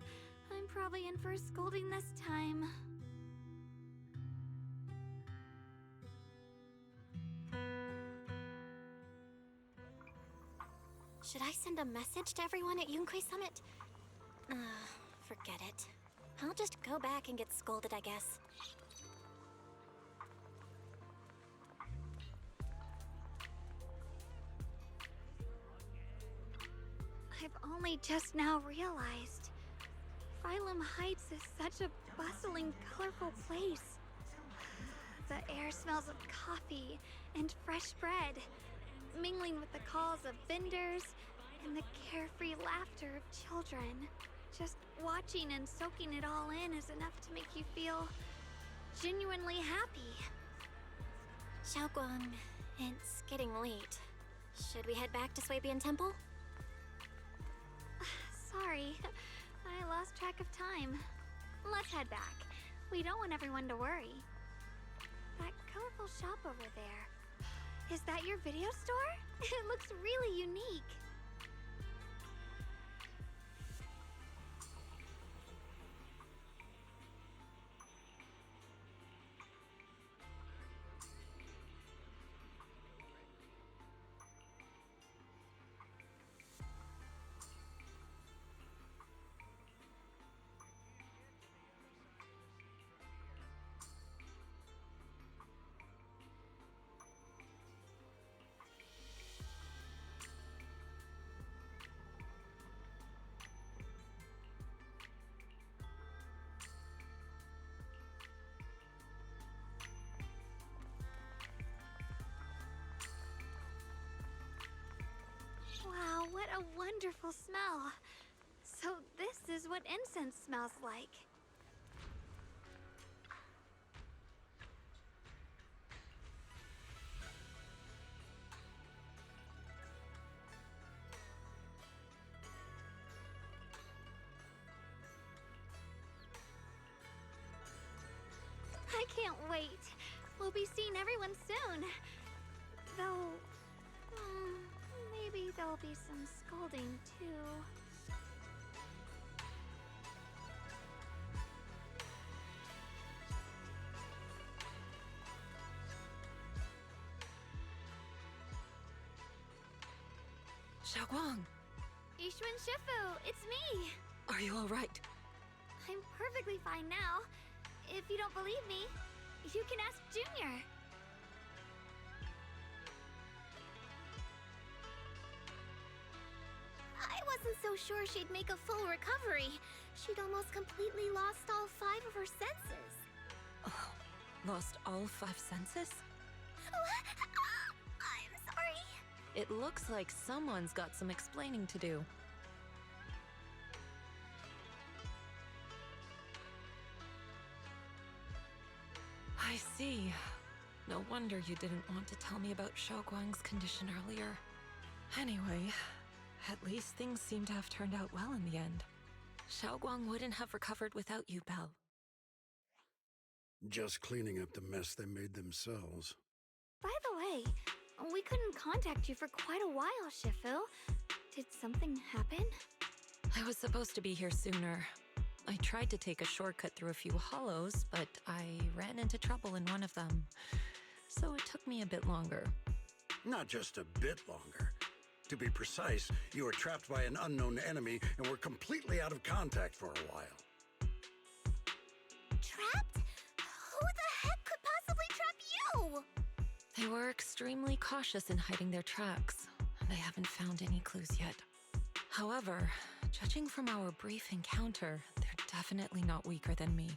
I'm probably in for a scolding this time. Should I send a message to everyone at Yunkai Summit? Forget it. I'll just go back and get scolded, I guess. I've only just now realized. Phylum Heights is such a bustling, colorful place. The air smells of coffee and fresh bread, mingling with the calls of vendors and the carefree laughter of children. Just watching and soaking it all in is enough to make you feel genuinely happy. Xiaoguang, it's getting late. Should we head back to Swabian Temple? Sorry, I lost track of time. Let's head back. We don't want everyone to worry. That colorful shop over there. Is that your video store? It looks really unique. Wow, what a wonderful smell. So this is what incense smells like. can't wait. We'll be seeing everyone soon. Though, maybe there'll be some scolding too. Xiaoguang! Yishuan Shifu, it's me! Are you alright? I'm perfectly fine now. If you don't believe me, you can ask Junior. I wasn't so sure she'd make a full recovery. She'd almost completely lost all 5 of her senses. Oh, lost all 5 senses? I'm sorry. It looks like someone's got some explaining to do. I see. No wonder you didn't want to tell me about Xiaoguang's condition earlier. Anyway, at least things seem to have turned out well in the end. Xiaoguang wouldn't have recovered without you, Belle. Just cleaning up the mess they made themselves. By the way, we couldn't contact you for quite a while, Shifu. Did something happen? I was supposed to be here sooner. I tried to take a shortcut through a few hollows, but I ran into trouble in one of them. So it took me a bit longer. Not just a bit longer. To be precise, you were trapped by an unknown enemy and were completely out of contact for a while. Trapped? Who the heck could possibly trap you? They were extremely cautious in hiding their tracks, and they haven't found any clues yet. However, judging from our brief encounter, they're definitely not weaker than me.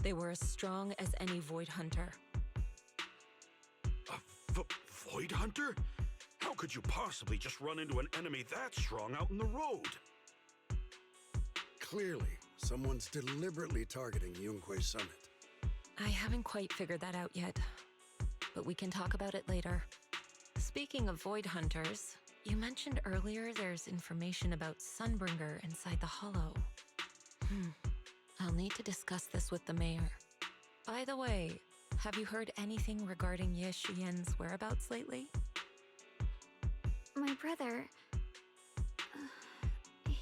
They were as strong as any Void Hunter. A Void Hunter? How could you possibly just run into an enemy that strong out in the road? Clearly, someone's deliberately targeting Yunque Summit. I haven't quite figured that out yet, but we can talk about it later. Speaking of Void Hunters, you mentioned earlier there's information about Sunbringer inside the Hollow. I'll need to discuss this with the mayor. By the way, have you heard anything regarding Ye Shiyan's whereabouts lately? My brother...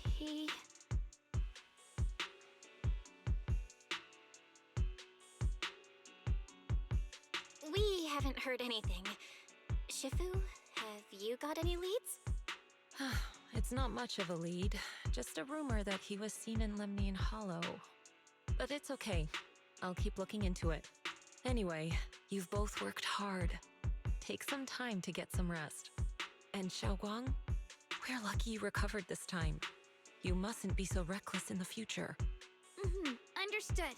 he... We haven't heard anything. Shifu, have you got any leads? It's not much of a lead, just a rumor that he was seen in Lemnian Hollow. But it's okay. I'll keep looking into it. Anyway, you've both worked hard. Take some time to get some rest. And Xiaoguang, we're lucky you recovered this time. You mustn't be so reckless in the future. Understood.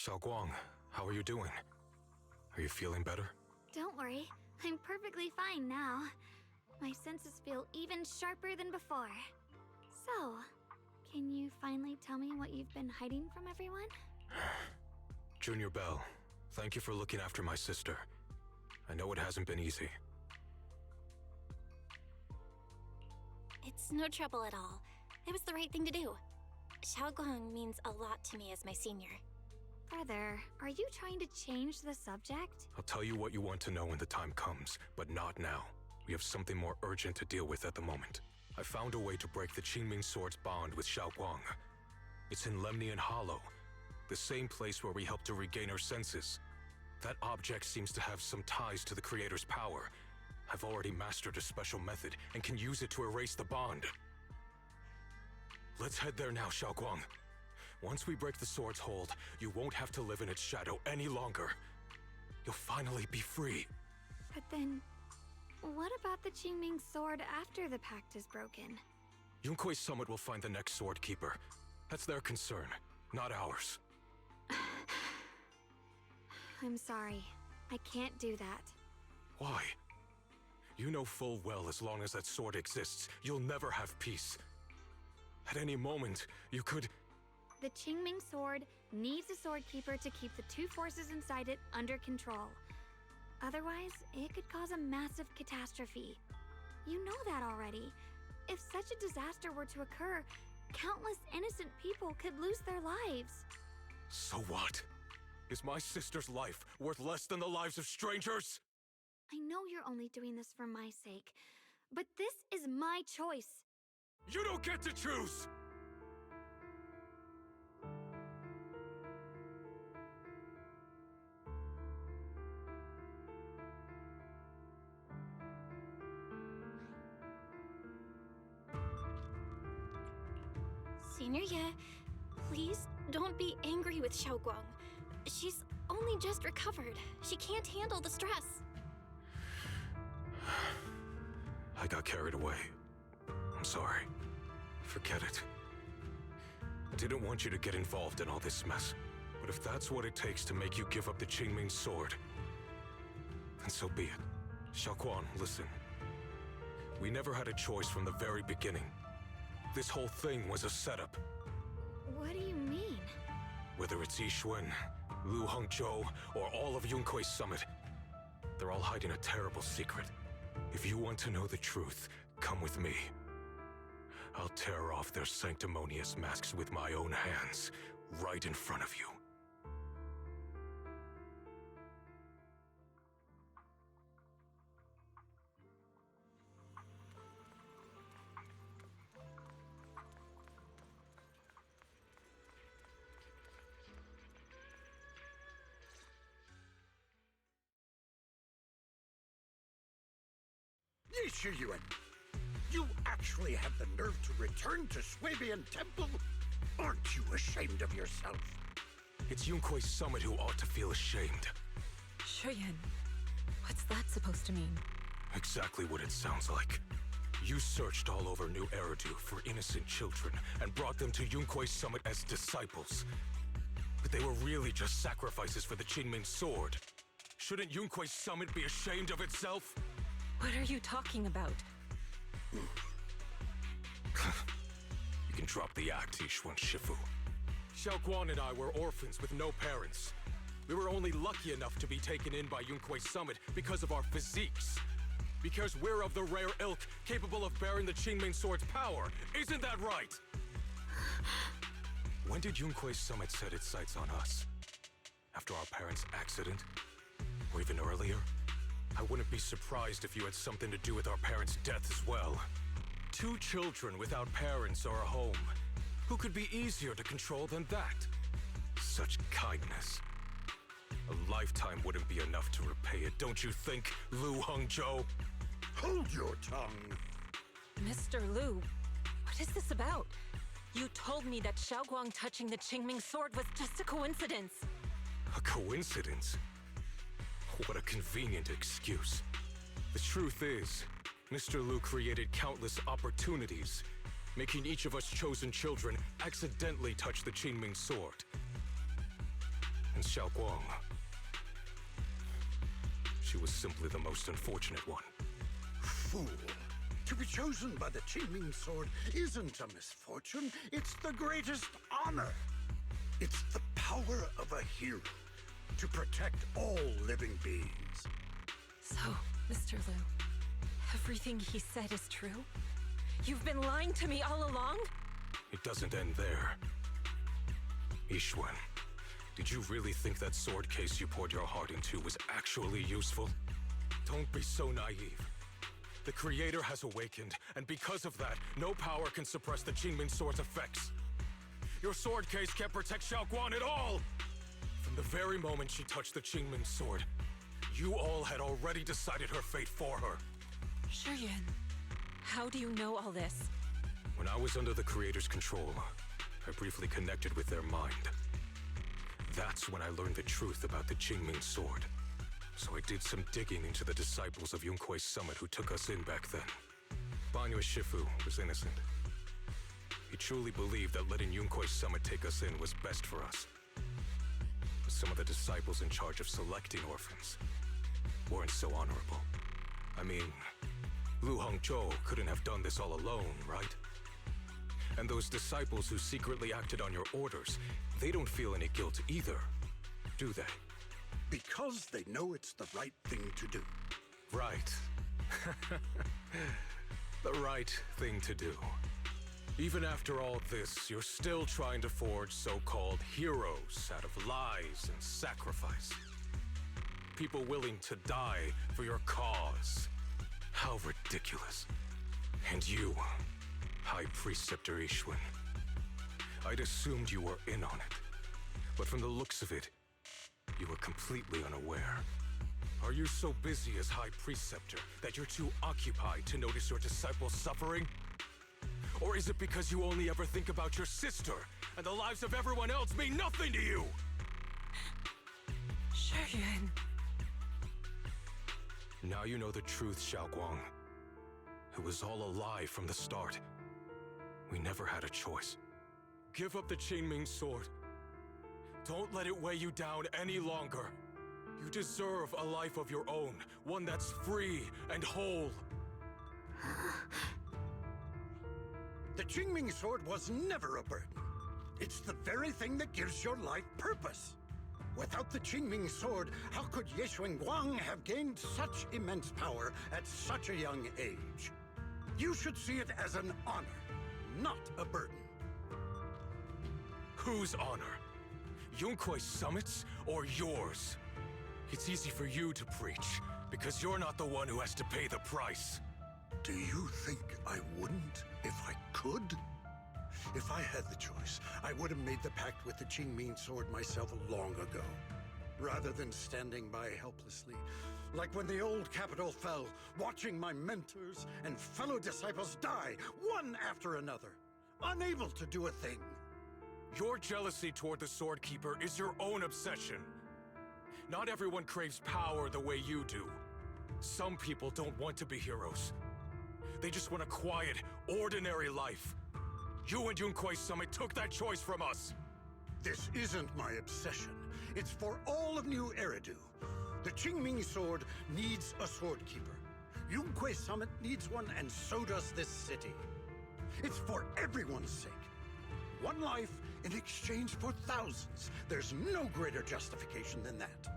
Xiaoguang, how are you doing? Are you feeling better? Don't worry, I'm perfectly fine now. My senses feel even sharper than before. So, can you finally tell me what you've been hiding from everyone? Junior Bell, thank you for looking after my sister. I know it hasn't been easy. It's no trouble at all. It was the right thing to do. Xiaoguang means a lot to me as my senior. Brother, are you trying to change the subject? I'll tell you what you want to know when the time comes, but not now. We have something more urgent to deal with at the moment. I found a way to break the Qingming Sword's bond with Xiaoguang. It's in Lemnian Hollow, the same place where we helped to regain our senses. That object seems to have some ties to the Creator's power. I've already mastered a special method and can use it to erase the bond. Let's head there now, Xiaoguang. Once we break the sword's hold, you won't have to live in its shadow any longer. You'll finally be free. But then, what about the Qingming Sword after the pact is broken? Yunkui's summit will find the next sword keeper. That's their concern, not ours. I'm sorry. I can't do that. Why? You know full well as long as that sword exists, you'll never have peace. At any moment, you could... The Qingming Sword needs a sword keeper to keep the two forces inside it under control. Otherwise, it could cause a massive catastrophe. You know that already. If such a disaster were to occur, countless innocent people could lose their lives. So what? Is my sister's life worth less than the lives of strangers? I know you're only doing this for my sake, but this is my choice. You don't get to choose! Senior, please don't be angry with Xiaoguang. She's only just recovered. She can't handle the stress. I got carried away. I'm sorry. Forget it. I didn't want you to get involved in all this mess. But if that's what it takes to make you give up the Qingming Sword, then so be it. Xiaoguang, listen. We never had a choice from the very beginning. This whole thing was a setup. What do you mean? Whether it's Yixuan, Lu Hongzhou, or all of Yunkui's summit, they're all hiding a terrible secret. If you want to know the truth, come with me. I'll tear off their sanctimonious masks with my own hands, right in front of you. Yixuan, you actually have the nerve to return to Swabian Temple? Aren't you ashamed of yourself? It's Yunkui's summit who ought to feel ashamed. Shuyan, what's that supposed to mean? Exactly what it sounds like. You searched all over New Eridu for innocent children and brought them to Yunkui's summit as disciples. But they were really just sacrifices for the Qingming Sword. Shouldn't Yunkui's summit be ashamed of itself? What are you talking about? You can drop the act, Yixuan Shifu. Xiaoguang and I were orphans with no parents. We were only lucky enough to be taken in by Yunkui's summit because of our physiques. Because we're of the rare ilk capable of bearing the Qingming Sword's power. Isn't that right? When did Yunkui's summit set its sights on us? After our parents' accident? Or even earlier? I wouldn't be surprised if you had something to do with our parents' death as well. 2 children without parents or a home. Who could be easier to control than that? Such kindness. A lifetime wouldn't be enough to repay it, don't you think, Lu Hongzhou? Hold your tongue. Mr. Lu, what is this about? You told me that Xiaoguang touching the Qingming Sword was just a coincidence. A coincidence? What a convenient excuse. The truth is, Mr. Lu created countless opportunities, making each of us chosen children accidentally touch the Qingming Sword. And Xiaoguang, she was simply the most unfortunate one. Fool. To be chosen by the Qingming Sword isn't a misfortune, it's the greatest honor. It's the power of a hero to protect all living beings. So, Mr. Lu, everything he said is true? You've been lying to me all along? It doesn't end there. Yixuan, did you really think that sword case you poured your heart into was actually useful? Don't be so naive. The Creator has awakened, and because of that, no power can suppress the Qingming Sword's effects. Your sword case can't protect Xiaoguan at all! From the very moment she touched the Qingming Sword, you all had already decided her fate for her. Shuyuan, how do you know all this? When I was under the Creator's control, I briefly connected with their mind. That's when I learned the truth about the Qingming Sword. So I did some digging into the disciples of Yunkui's summit who took us in back then. Banyue Shifu was innocent. He truly believed that letting Yunkui's summit take us in was best for us. But some of the disciples in charge of selecting orphans weren't so honorable. I mean, Lu Hongzhou couldn't have done this all alone, right? And those disciples who secretly acted on your orders, they don't feel any guilt either, do they? Because they know it's the right thing to do. Right. The right thing to do. Even after all this, you're still trying to forge so-called heroes out of lies and sacrifice. People willing to die for your cause. How ridiculous. And you, High Preceptor Ishun. I'd assumed you were in on it. But from the looks of it, you were completely unaware. Are you so busy as High Preceptor that you're too occupied to notice your disciples suffering? Or is it because you only ever think about your sister, and the lives of everyone else mean nothing to you? Shuyuan. Now you know the truth, Xiaoguang. It was all a lie from the start. We never had a choice. Give up the Qingming Sword. Don't let it weigh you down any longer. You deserve a life of your own, one that's free and whole. The Qingming Sword was never a burden. It's the very thing that gives your life purpose. Without the Qingming Sword, how could Ye Guang have gained such immense power at such a young age? You should see it as an honor, not a burden. Whose honor? Yunkui's summit's or yours? It's easy for you to preach, because you're not the one who has to pay the price. Do you think I wouldn't if I could? If I had the choice, I would have made the pact with the Qingming Sword myself long ago, rather than standing by helplessly, like when the old capital fell, watching my mentors and fellow disciples die, one after another, unable to do a thing. Your jealousy toward the Sword Keeper is your own obsession. Not everyone craves power the way you do. Some people don't want to be heroes. They just want a quiet, ordinary life. You and Yunkui's summit took that choice from us. This isn't my obsession. It's for all of New Eridu. The Qingming Sword needs a Sword Keeper. Yunkui's summit needs one, and so does this city. It's for everyone's sake. One life in exchange for thousands. There's no greater justification than that.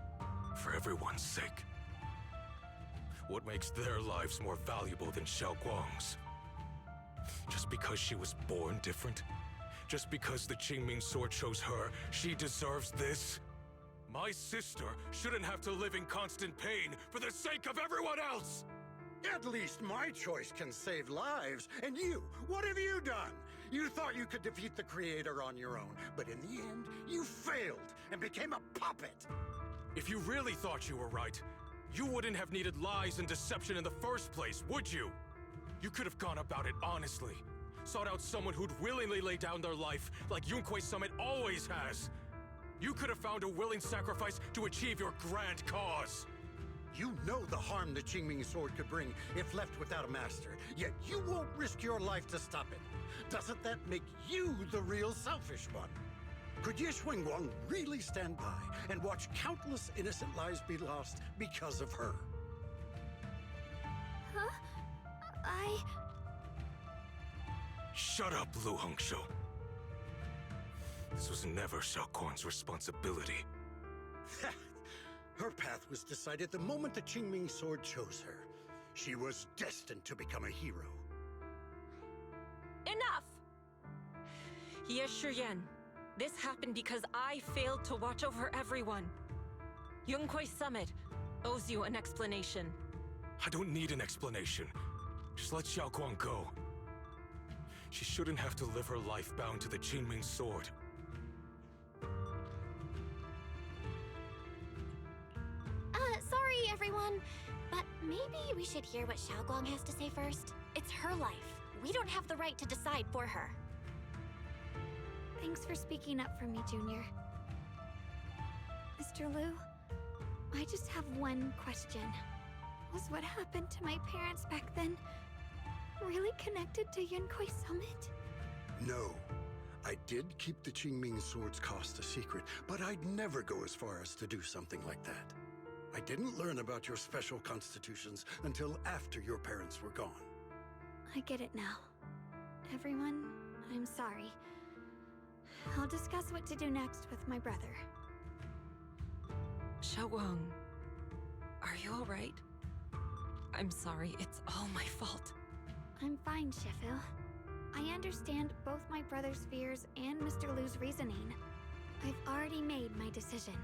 For everyone's sake. What makes their lives more valuable than Xiaoguang's? Just because she was born different? Just because the Qingming Sword chose her, she deserves this? My sister shouldn't have to live in constant pain for the sake of everyone else! At least my choice can save lives. And you, what have you done? You thought you could defeat the Creator on your own, but in the end, you failed and became a puppet. If you really thought you were right, you wouldn't have needed lies and deception in the first place, would you? You could have gone about it honestly. Sought out someone who'd willingly lay down their life, like Yunkui's summit always has. You could have found a willing sacrifice to achieve your grand cause. You know the harm the Qingming Sword could bring if left without a master, yet you won't risk your life to stop it. Doesn't that make you the real selfish one? Could Ye Guang really stand by and watch countless innocent lives be lost because of her? Huh? Shut up, Lu Hongzhou. This was never Xiaoguang's responsibility. Her path was decided the moment the Qingming Sword chose her. She was destined to become a hero. Enough! Ye Shuyuan, this happened because I failed to watch over everyone. Yunkui's summit owes you an explanation. I don't need an explanation. Just let Xiaoguang go. She shouldn't have to live her life bound to the Qingming sword. Sorry, everyone. But maybe we should hear what Xiaoguang has to say first. It's her life. We don't have the right to decide for her. Thanks for speaking up for me, Junior. Mr. Liu, I just have one question. Was what happened to my parents back then really connected to Yunkui Summit? No. I did keep the Qingming sword's cost a secret, but I'd never go as far as to do something like that. I didn't learn about your special constitutions until after your parents were gone. I get it now. Everyone, I'm sorry. I'll discuss what to do next with my brother. Xiaoguang, are you all right? I'm sorry, it's all my fault. I'm fine, Shifu. I understand both my brother's fears and Mr. Liu's reasoning. I've already made my decision.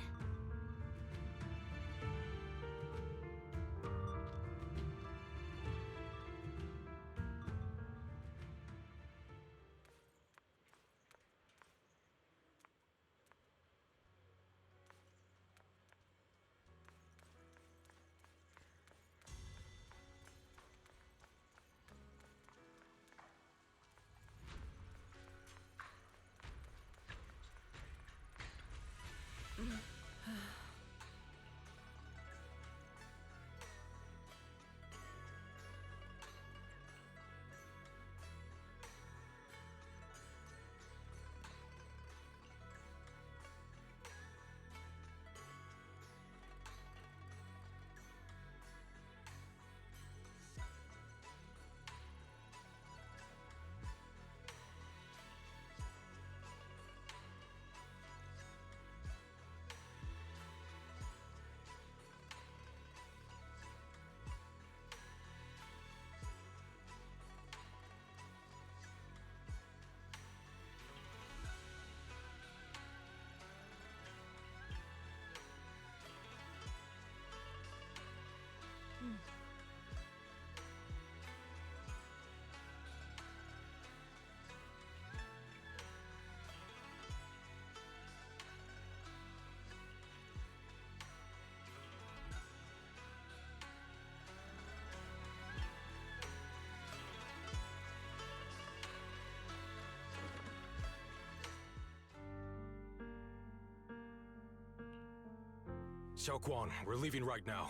Xiaoguang, we're leaving right now.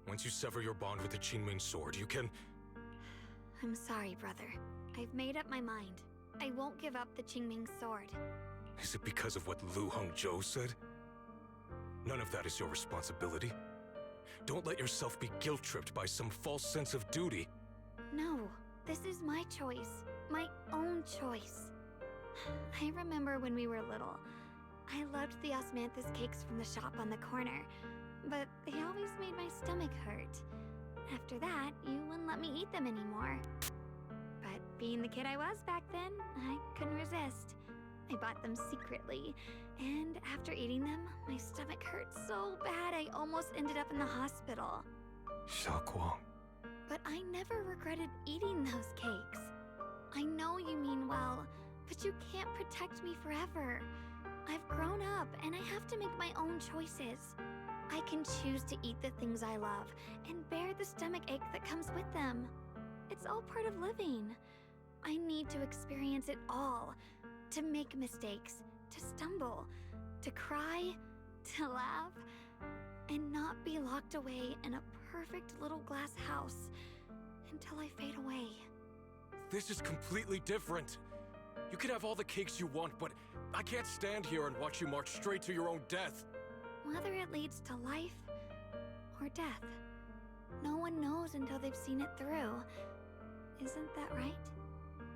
Once you sever your bond with the Qingming sword, you can... I'm sorry, brother. I've made up my mind. I won't give up the Qingming sword. Is it because of what Lu Hongzhou said? None of that is your responsibility. Don't let yourself be guilt-tripped by some false sense of duty. No, this is my choice. My own choice. I remember when we were little. I loved the osmanthus cakes from the shop on the corner, but they always made my stomach hurt. After that, you wouldn't let me eat them anymore. But being the kid I was back then, I couldn't resist. I bought them secretly, and after eating them, my stomach hurt so bad I almost ended up in the hospital. Xiaoguang. But I never regretted eating those cakes. I know you mean well, but you can't protect me forever. I've grown up, and I have to make my own choices. I can choose to eat the things I love, and bear the stomach ache that comes with them. It's all part of living. I need to experience it all. To make mistakes, to stumble, to cry, to laugh, and not be locked away in a perfect little glass house until I fade away. This is completely different. You can have all the cakes you want, but I can't stand here and watch you march straight to your own death. Whether it leads to life or death, no one knows until they've seen it through. Isn't that right?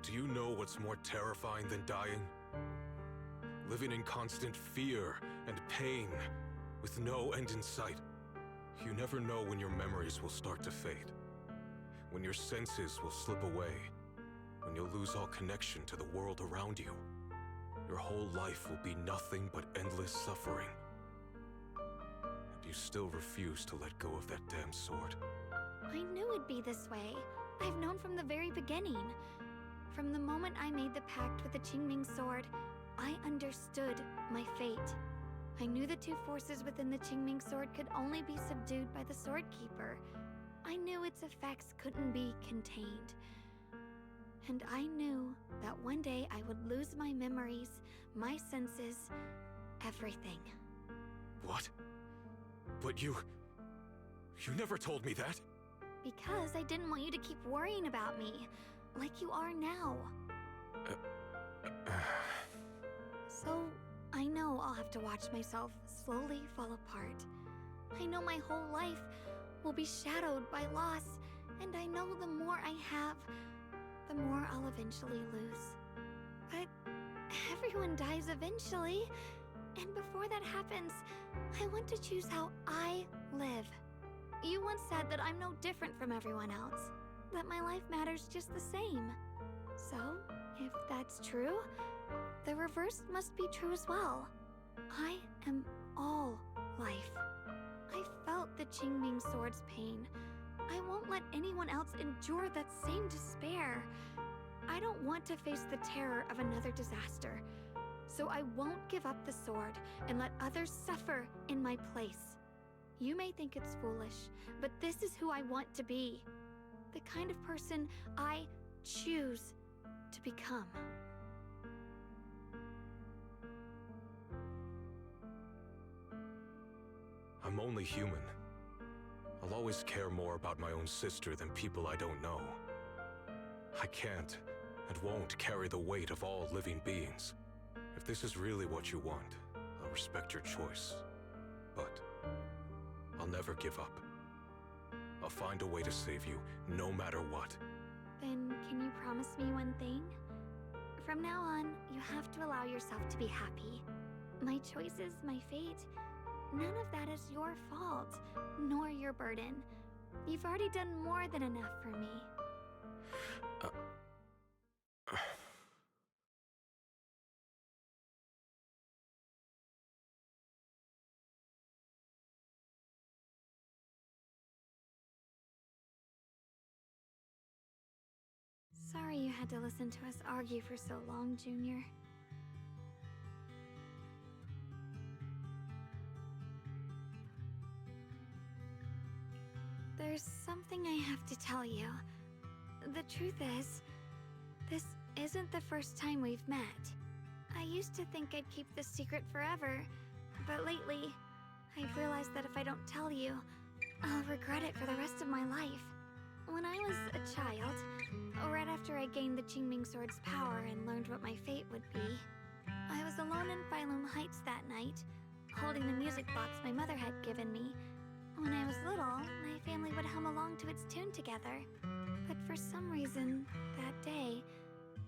Do you know what's more terrifying than dying? Living in constant fear and pain, with no end in sight. You never know when your memories will start to fade. When your senses will slip away. When you'll lose all connection to the world around you. Your whole life will be nothing but endless suffering. And you still refuse to let go of that damn sword. I knew it'd be this way, I've known from the very beginning. From the moment I made the pact with the Qingming sword, I understood my fate. I knew the two forces within the Qingming sword could only be subdued by the Sword Keeper. I knew its effects couldn't be contained. And I knew that one day I would lose my memories, my senses, everything. What? But you never told me that. Because I didn't want you to keep worrying about me, like you are now. So, I know I'll have to watch myself slowly fall apart. I know my whole life will be shadowed by loss, and I know the more I have, the more I'll eventually lose. But everyone dies eventually, and before that happens, I want to choose how I live. You once said that I'm no different from everyone else, that my life matters just the same. So, if that's true, the reverse must be true as well. I am all life. I felt the Qingming sword's pain. I won't let anyone else endure that same despair. I don't want to face the terror of another disaster. So I won't give up the sword and let others suffer in my place. You may think it's foolish, but this is who I want to be. The kind of person I choose to become. I'm only human. I'll always care more about my own sister than people I don't know. I can't and won't carry the weight of all living beings. If this is really what you want, I'll respect your choice. But I'll never give up. I'll find a way to save you, no matter what. Then can you promise me one thing? From now on, you have to allow yourself to be happy. My choices, my fate, none of that is your fault, nor your burden. You've already done more than enough for me. Sorry you had to listen to us argue for so long, Junior. There's something I have to tell you. The truth is, this isn't the first time we've met. I used to think I'd keep this secret forever, but lately, I've realized that if I don't tell you, I'll regret it for the rest of my life. When I was a child, right after I gained the Qingming sword's power and learned what my fate would be, I was alone in Phylum Heights that night, holding the music box my mother had given me. When I was little, my family would hum along to its tune together. But for some reason, that day,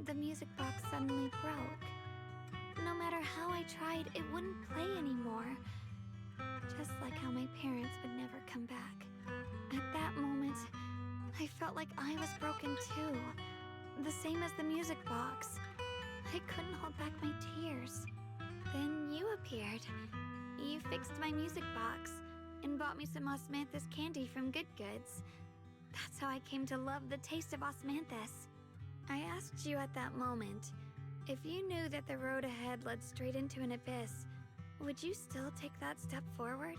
the music box suddenly broke. No matter how I tried, it wouldn't play anymore. Just like how my parents would never come back. At that moment, I felt like I was broken too. The same as the music box. I couldn't hold back my tears. Then you appeared. You fixed my music box and bought me some osmanthus candy from Good Goods. That's how I came to love the taste of osmanthus. I asked you at that moment, if you knew that the road ahead led straight into an abyss, would you still take that step forward?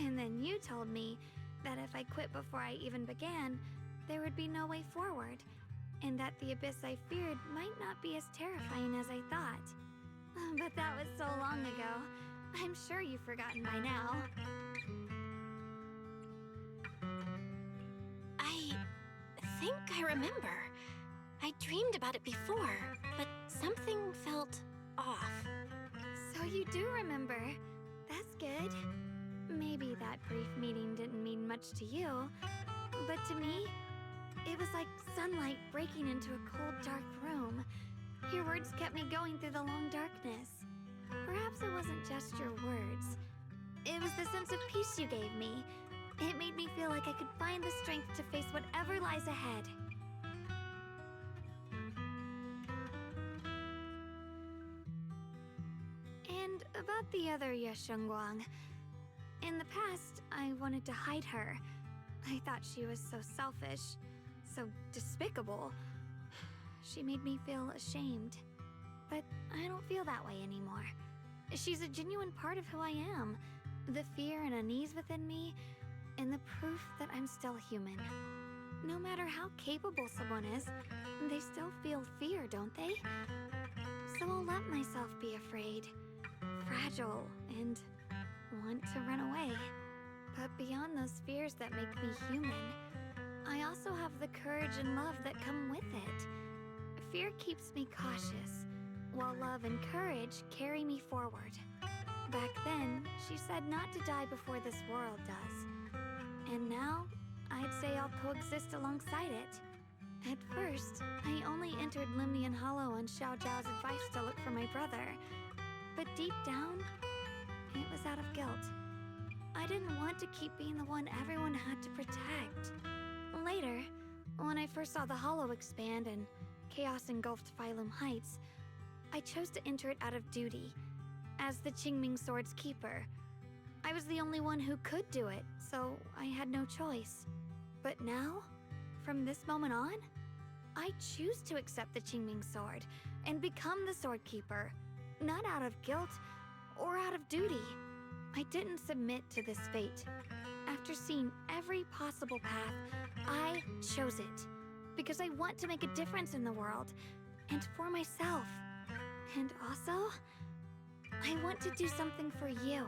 And then you told me that if I quit before I even began, there would be no way forward, and that the abyss I feared might not be as terrifying as I thought. But that was so long ago. I'm sure you've forgotten by now. I think I remember. I dreamed about it before, but something felt off. So you do remember. That's good. Maybe that brief meeting didn't mean much to you, but to me, it was like sunlight breaking into a cold, dark room. Your words kept me going through the long darkness. Perhaps it wasn't just your words. It was the sense of peace you gave me. It made me feel like I could find the strength to face whatever lies ahead. And about the other Yeshengguang. In the past, I wanted to hide her. I thought she was so selfish, so despicable. She made me feel ashamed. But I don't feel that way anymore. She's a genuine part of who I am. The fear and unease within me, and the proof that I'm still human. No matter how capable someone is, they still feel fear, don't they? So I'll let myself be afraid, fragile, and want to run away. But beyond those fears that make me human, I also have the courage and love that come with it. Fear keeps me cautious, while love and courage carry me forward. Back then, she said not to die before this world does. And now, I'd say I'll coexist alongside it. At first, I only entered Limnian Hollow on Xiao Zhao's advice to look for my brother. But deep down, it was out of guilt. I didn't want to keep being the one everyone had to protect. Later, when I first saw the Hollow expand and chaos engulfed Phylum Heights, I chose to enter it out of duty, as the Qingming Sword's keeper. I was the only one who could do it, so I had no choice. But now, from this moment on, I choose to accept the Qingming Sword and become the Sword Keeper, not out of guilt or out of duty. I didn't submit to this fate. After seeing every possible path, I chose it, because I want to make a difference in the world, and for myself. And also, I want to do something for you.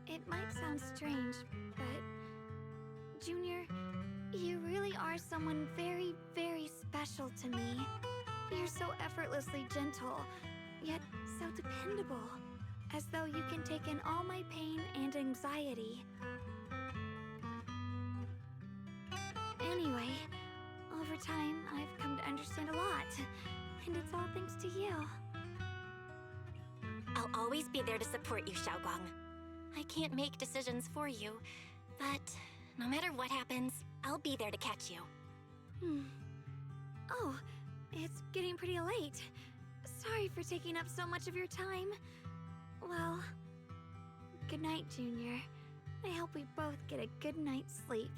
It might sound strange, but Junior, you really are someone very, very special to me. You're so effortlessly gentle, yet so dependable, as though you can take in all my pain and anxiety. Anyway, over time, I've come to understand a lot, and it's all thanks to you. I'll always be there to support you, Xiaogong. I can't make decisions for you, but no matter what happens, I'll be there to catch you. Oh, it's getting pretty late. Sorry for taking up so much of your time. Well, good night, Junior. I hope we both get a good night's sleep.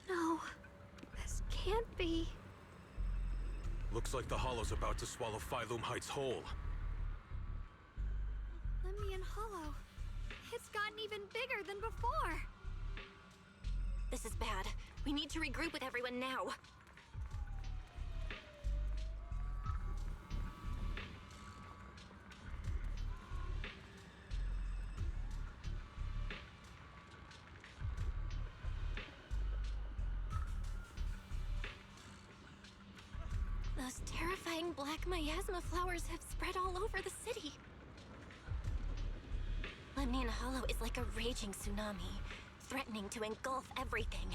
No, this can't be. Looks like the Hollow's about to swallow Phylum Heights whole. Limnian Hollow. It's gotten even bigger than before. This is bad. We need to regroup with everyone now. Those terrifying black miasma flowers have spread all over the city. Lemnian Hollow is like a raging tsunami, threatening to engulf everything.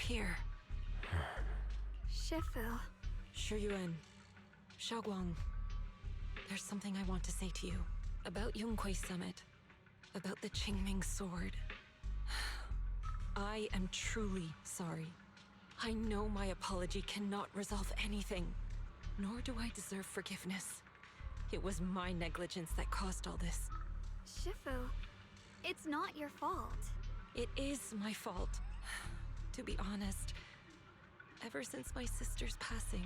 here. Shifu. Shiyuan, Xiaoguang, there's something I want to say to you. About Yunquei Summit. About the Qingming Sword. I am truly sorry. I know my apology cannot resolve anything, nor do I deserve forgiveness. It was my negligence that caused all this. Shifu, it's not your fault. It is my fault. To be honest, ever since my sister's passing,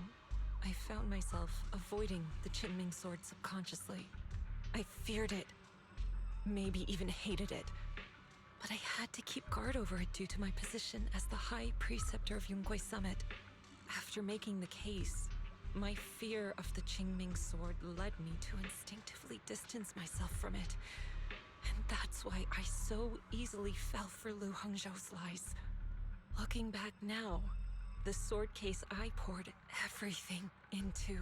I found myself avoiding the Qingming Sword subconsciously. I feared it, maybe even hated it. But I had to keep guard over it due to my position as the High Preceptor of Yunquei Summit. After making the case, my fear of the Qingming Sword led me to instinctively distance myself from it. And that's why I so easily fell for Lu Hongzhou's lies. Looking back now, the sword case I poured everything into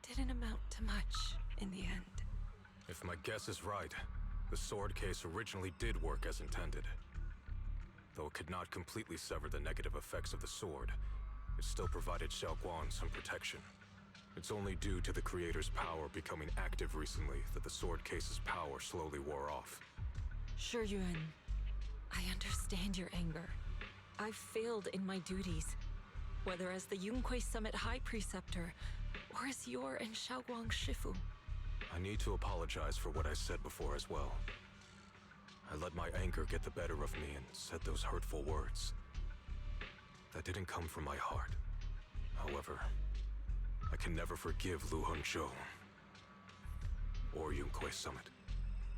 didn't amount to much in the end. If my guess is right, the sword case originally did work as intended. Though it could not completely sever the negative effects of the sword, it still provided Xiaoguang some protection. It's only due to the creator's power becoming active recently that the sword case's power slowly wore off. Shiyuan, I understand your anger. I've failed in my duties, whether as the Yunquei Summit High Preceptor or as your and Xiaoguang Shifu. I need to apologize for what I said before as well. I let my anger get the better of me and said those hurtful words. That didn't come from my heart. However, I can never forgive Lu Hongzhou or Yunquei Summit.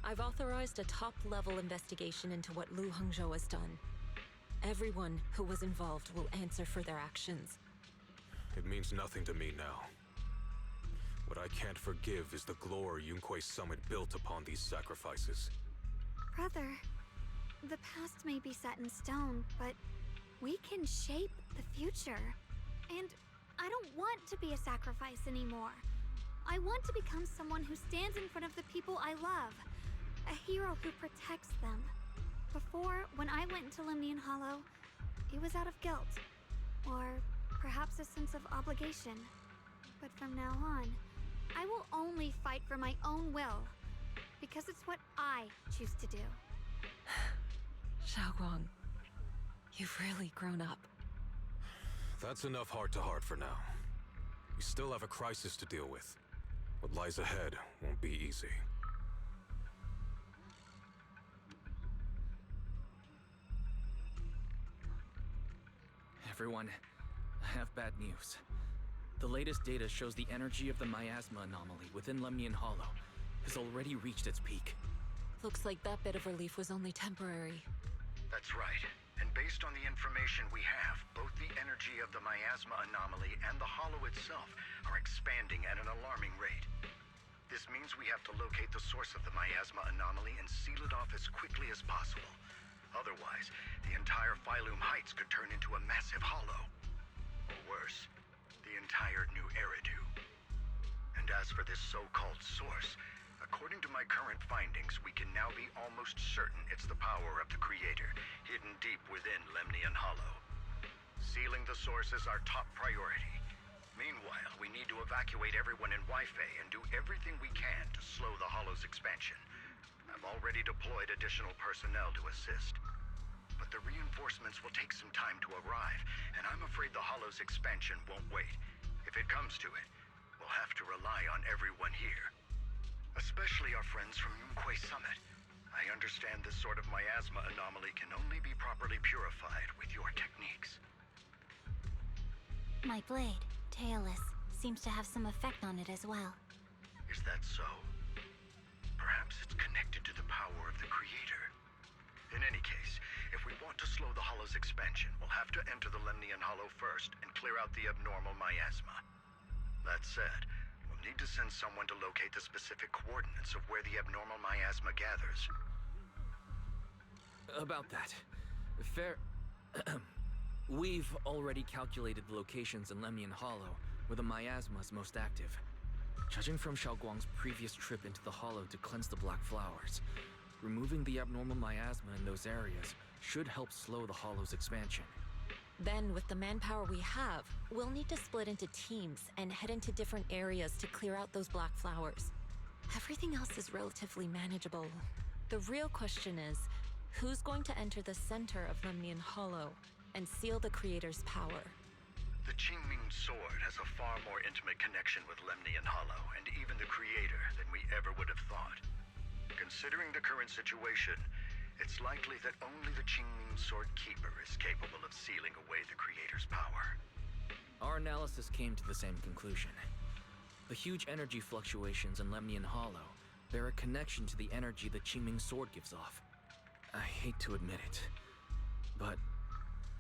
I've authorized a top-level investigation into what Lu Hongzhou has done. Everyone who was involved will answer for their actions. It means nothing to me now. What I can't forgive is the glory Yunquei Summit built upon these sacrifices. Brother, the past may be set in stone, but we can shape the future. And I don't want to be a sacrifice anymore. I want to become someone who stands in front of the people I love. A hero who protects them. Before, when I went into Lemnian Hollow, it was out of guilt. Or perhaps a sense of obligation. But from now on, I will only fight for my own will. Because it's what I choose to do. Xiaoguang, you've really grown up. That's enough heart-to-heart for now. We still have a crisis to deal with. What lies ahead won't be easy. Everyone, I have bad news. The latest data shows the energy of the miasma anomaly within Lemnian Hollow has already reached its peak. Looks like that bit of relief was only temporary. That's right. And based on the information we have, both the energy of the miasma anomaly and the hollow itself are expanding at an alarming rate. This means we have to locate the source of the miasma anomaly and seal it off as quickly as possible. Otherwise, the entire Phylum Heights could turn into a massive hollow. Or worse, the entire new Eridu. And as for this so-called source, according to my current findings, we can now be almost certain it's the power of the Creator, hidden deep within Lemnian Hollow. Sealing the source is our top priority. Meanwhile, we need to evacuate everyone in Wi-Fi and do everything we can to slow the Hollow's expansion. I've already deployed additional personnel to assist. But the reinforcements will take some time to arrive, and I'm afraid the Hollow's expansion won't wait. If it comes to it, we'll have to rely on everyone here. Especially our friends from Yunquei Summit. I understand this sort of miasma anomaly can only be properly purified with your techniques. My blade, Tailless, seems to have some effect on it as well. Is that so? Perhaps it's connected to the power of the Creator. In any case, if we want to slow the Hollow's expansion, we'll have to enter the Lemnian Hollow first and clear out the abnormal miasma. That said, we'll need to send someone to locate the specific coordinates of where the abnormal miasma gathers. About that, we've already calculated the locations in Lemnian Hollow where the miasma is most active. Judging from Xiaoguang's previous trip into the Hollow to cleanse the Black Flowers, removing the abnormal miasma in those areas should help slow the Hollow's expansion. Then, with the manpower we have, we'll need to split into teams and head into different areas to clear out those black flowers. Everything else is relatively manageable. The real question is, who's going to enter the center of Lemnian Hollow and seal the Creator's power? The Qingming Sword has a far more intimate connection with Lemnian Hollow and even the Creator than we ever would have thought. Considering the current situation, it's likely that only the Qingming Sword Keeper is capable of sealing away the Creator's power. Our analysis came to the same conclusion. The huge energy fluctuations in Lemnian Hollow bear a connection to the energy the Qingming Sword gives off. I hate to admit it, but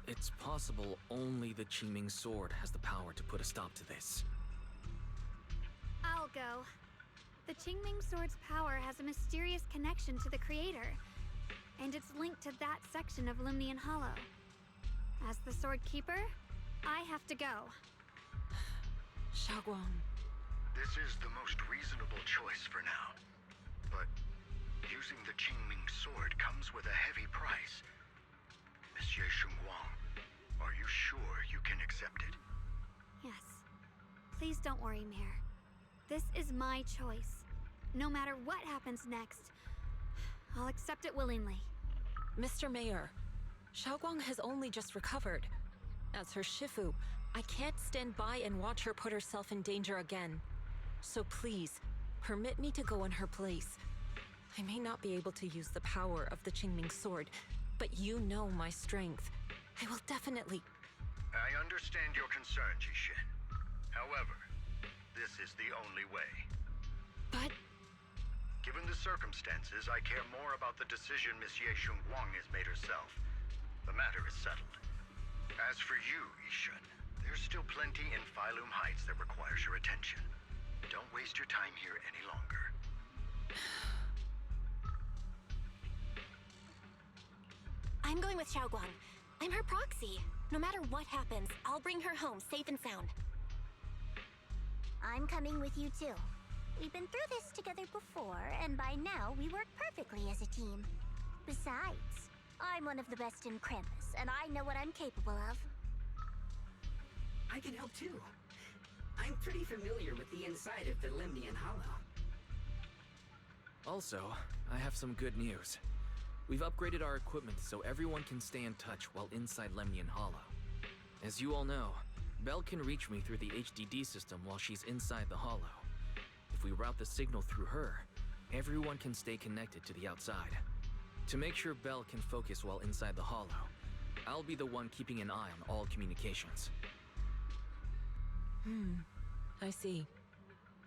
it's possible only the Qingming Sword has the power to put a stop to this. I'll go. The Qingming Sword's power has a mysterious connection to the Creator, and it's linked to that section of Lemnian Hollow. As the Sword Keeper, I have to go. Xiaoguang. This is the most reasonable choice for now. But using the Qingming Sword comes with a heavy price. Monsieur Shengguang, are you sure you can accept it? Yes. Please don't worry, Mayor. This is my choice. No matter what happens next, I'll accept it willingly. Mr. Mayor, Xiaoguang has only just recovered. As her Shifu, I can't stand by and watch her put herself in danger again. So please, permit me to go in her place. I may not be able to use the power of the Qingming Sword, but you know my strength. I will definitely... I understand your concern, Jishin. However, this is the only way. But... Given the circumstances, I care more about the decision Miss Ye Shengguang has made herself. The matter is settled. As for you, Yishun, there's still plenty in Phylum Heights that requires your attention. Don't waste your time here any longer. I'm going with Xiaoguang. I'm her proxy. No matter what happens, I'll bring her home safe and sound. I'm coming with you too. We've been through this together before, and by now we work perfectly as a team. Besides, I'm one of the best in Krampus, and I know what I'm capable of. I can help too. I'm pretty familiar with the inside of the Lemnian Hollow. Also, I have some good news. We've upgraded our equipment so everyone can stay in touch while inside Lemnian Hollow. As you all know, Belle can reach me through the HDD system while she's inside the Hollow. If we route the signal through her, everyone can stay connected to the outside. To make sure Belle can focus while inside the Hollow, I'll be the one keeping an eye on all communications. I see.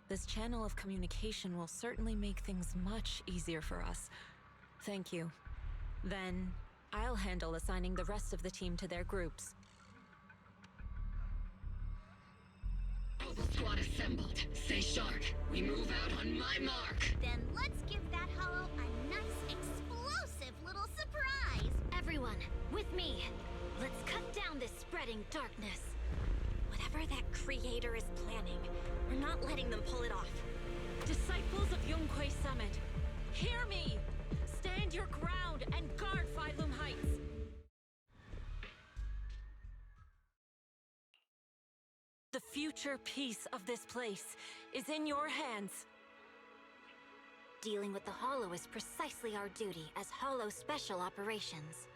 This channel of communication will certainly make things much easier for us. Thank you. Then, I'll handle assigning the rest of the team to their groups. Mobile squad assembled. Stay sharp. We move out on my mark. Then let's give that hollow a nice, explosive little surprise! Everyone, with me. Let's cut down this spreading darkness. Whatever that Creator is planning, we're not letting them pull it off. Disciples of Yonghui Summit, hear me! Stand your ground and guard Phylum Heights! The future peace of this place is in your hands. Dealing with the Hollow is precisely our duty as Hollow Special Operations.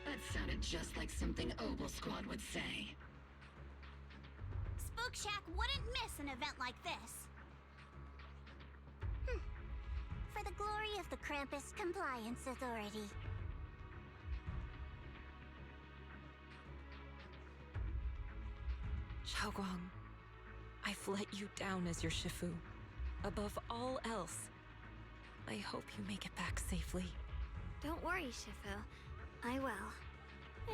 That sounded just like something Obel Squad would say. Spook Shack wouldn't miss an event like this. For the glory of the Krampus Compliance Authority. Xiaoguang, I've let you down as your Shifu. Above all else, I hope you make it back safely. Don't worry, Shifu. I will.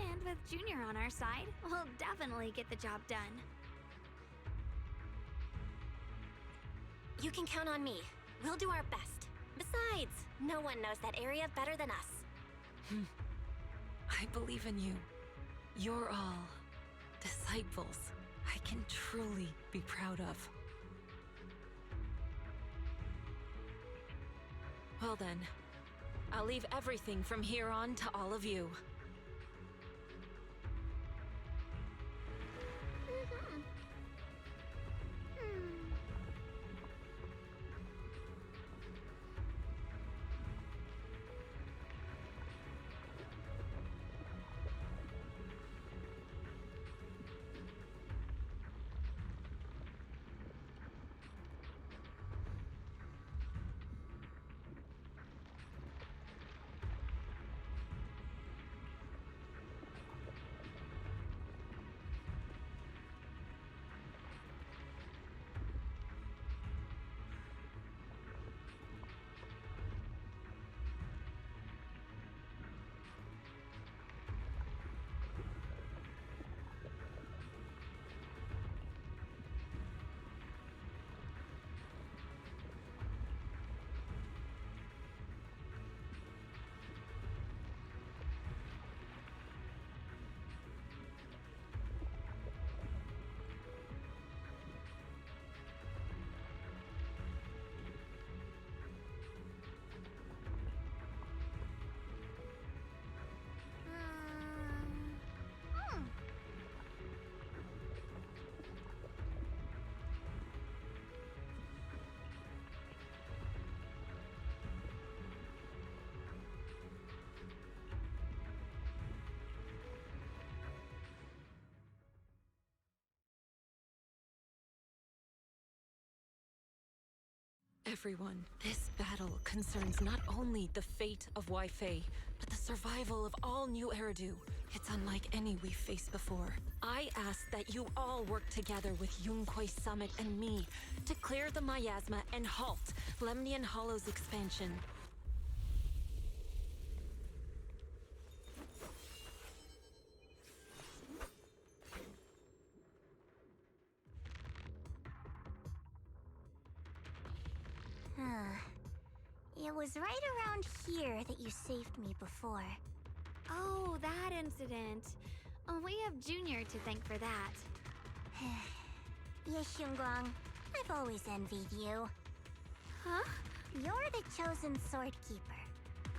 And with Junior on our side, we'll definitely get the job done. You can count on me. We'll do our best. Besides, no one knows that area better than us. I believe in you. You're all disciples I can truly be proud of. Well then, I'll leave everything from here on to all of you. Everyone, this battle concerns not only the fate of Wai-Fei, but the survival of all New Eridu. It's unlike any we've faced before. I ask that you all work together with Yunquei Summit and me to clear the miasma and halt Lemnian Hollow's expansion. It was right around here that you saved me before. Oh, that incident. Oh, we have Junior to thank for that. Yes, Xinguang. I've always envied you. Huh? You're the chosen sword keeper.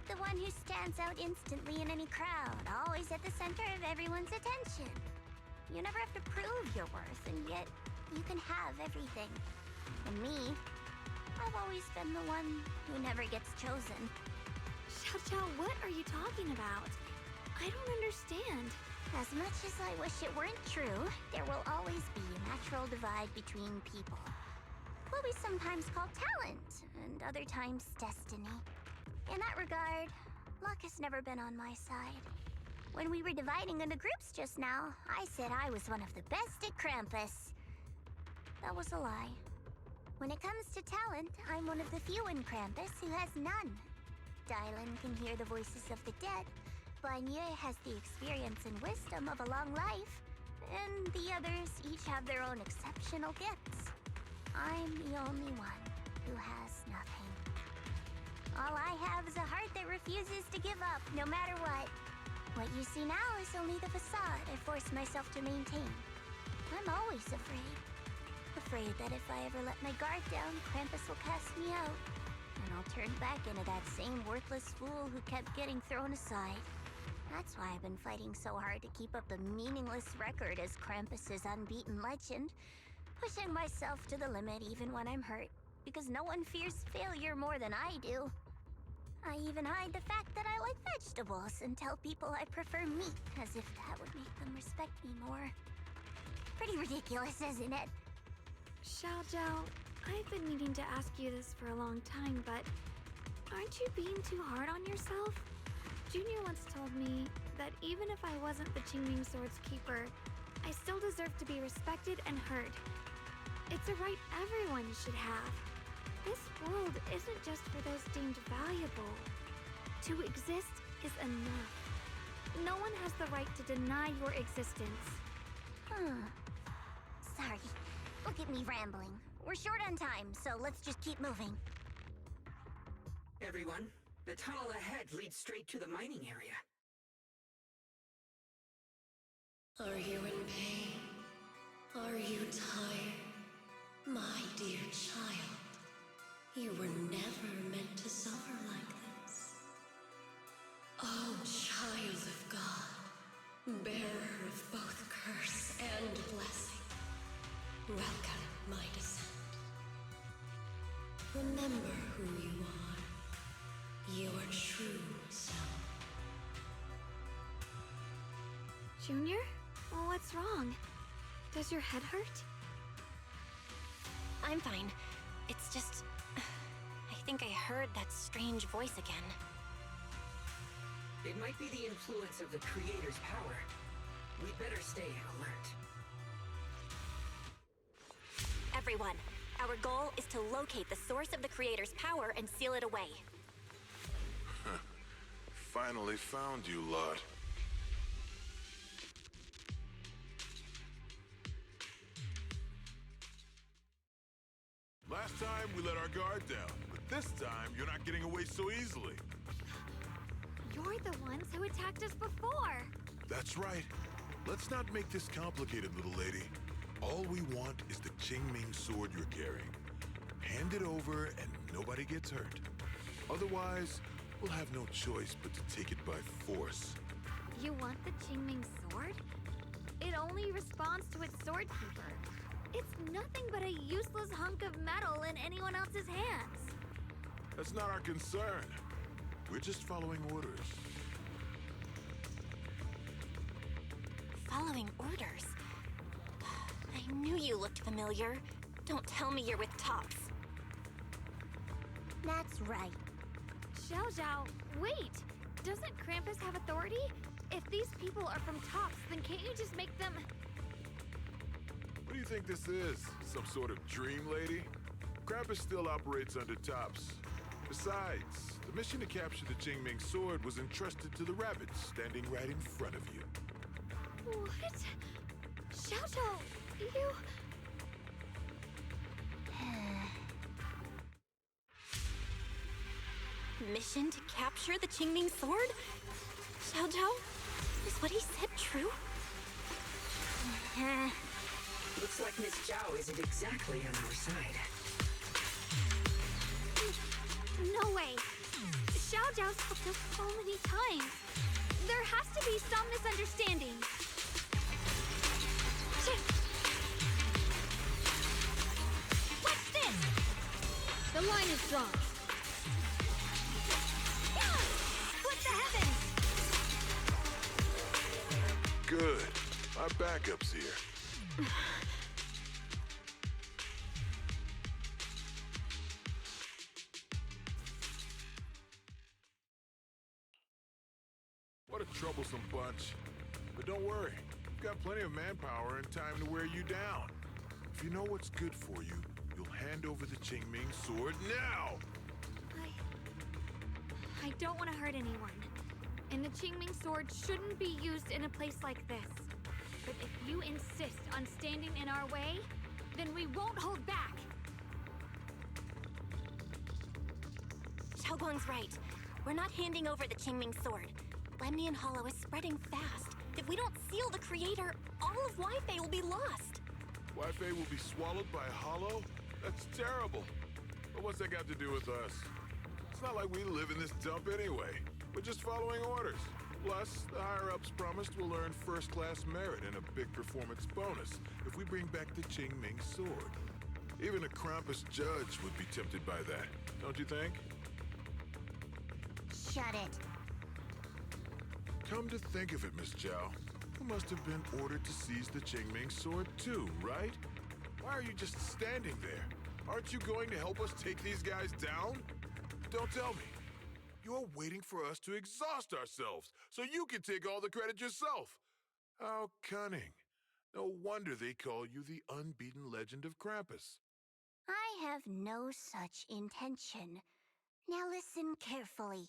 The one who stands out instantly in any crowd, always at the center of everyone's attention. You never have to prove your worth, and yet you can have everything. And me, I've always been the one who never gets chosen. Xiao, what are you talking about? I don't understand. As much as I wish it weren't true, there will always be a natural divide between people. What we sometimes call talent, and other times destiny. In that regard, luck has never been on my side. When we were dividing into groups just now, I said I was one of the best at Krampus. That was a lie. When it comes to talent, I'm one of the few in Krampus who has none. Dylan can hear the voices of the dead. Banye has the experience and wisdom of a long life. And the others each have their own exceptional gifts. I'm the only one who has nothing. All I have is a heart that refuses to give up, no matter what. What you see now is only the facade I forced myself to maintain. I'm always afraid. Afraid that if I ever let my guard down, Krampus will cast me out. And I'll turn back into that same worthless fool who kept getting thrown aside. That's why I've been fighting so hard to keep up a meaningless record as Krampus's unbeaten legend. Pushing myself to the limit even when I'm hurt, because no one fears failure more than I do. I even hide the fact that I like vegetables and tell people I prefer meat, as if that would make them respect me more. Pretty ridiculous, isn't it? Xiao, I've been meaning to ask you this for a long time, but aren't you being too hard on yourself? Junior once told me that even if I wasn't the Qingming Sword's keeper, I still deserve to be respected and heard. It's a right everyone should have. This world isn't just for those deemed valuable. To exist is enough. No one has the right to deny your existence. Sorry. Look at me rambling. We're short on time, so let's just keep moving. Everyone, the tunnel ahead leads straight to the mining area. Are you in pain? Are you tired? My dear child, you were never meant to suffer like this. Oh, child of God, bearer of both curse and blessing, welcome my descent. Remember who you are, your true self. Junior? Well, what's wrong? Does your head hurt? I'm fine. It's just... I think I heard that strange voice again. It might be the influence of the Creator's power. We'd better stay alert. Everyone, our goal is to locate the source of the Creator's power and seal it away. Finally found you, lot. Last time we let our guard down, but this time you're not getting away so easily. You're the ones who attacked us before. That's right. Let's not make this complicated, little lady. All we want is the Qingming sword you're carrying. Hand it over and nobody gets hurt. Otherwise, we'll have no choice but to take it by force. You want the Qingming sword? It only responds to its sword keeper. It's nothing but a useless hunk of metal in anyone else's hands. That's not our concern. We're just following orders. Following orders? I knew you looked familiar. Don't tell me you're with Tops. That's right. Xiao Zhao, wait! Doesn't Krampus have authority? If these people are from Tops, then can't you just make them... What do you think this is? Some sort of dream lady? Krampus still operates under Tops. Besides, the mission to capture the Qingming sword was entrusted to the rabbits standing right in front of you. What? Xiao Zhao, you... Mission to capture the Qingming sword? Xiao Zhao? Is what he said true? Looks like Miss Zhao isn't exactly on our side. No way! Xiao Zhao spoke to us so many times. There has to be some misunderstanding. What's this? The line is drawn. What the heavens? Good. My backup's here. What a troublesome bunch. But don't worry, we've got plenty of manpower and time to wear you down. If you know what's good for you, you'll hand over the Qingming sword now! I don't want to hurt anyone. And the Qingming sword shouldn't be used in a place like this. But if you insist on standing in our way, then we won't hold back. Xiao Guang's right. We're not handing over the Qingming sword. Lemnian Hollow is spreading fast. If we don't seal the creator, all of Wi-Fi will be lost. Wi-Fi will be swallowed by Hollow? That's terrible. But what's that got to do with us? It's not like we live in this dump anyway. We're just following orders. Plus, the higher-ups promised we'll earn first-class merit and a big performance bonus if we bring back the Qingming sword. Even a Krampus judge would be tempted by that, don't you think? Shut it. Come to think of it, Miss Zhao, you must have been ordered to seize the Qingming sword too, right? Why are you just standing there? Aren't you going to help us take these guys down? Don't tell me. You're waiting for us to exhaust ourselves so you can take all the credit yourself. How cunning. No wonder they call you the unbeaten legend of Krampus. I have no such intention. Now listen carefully.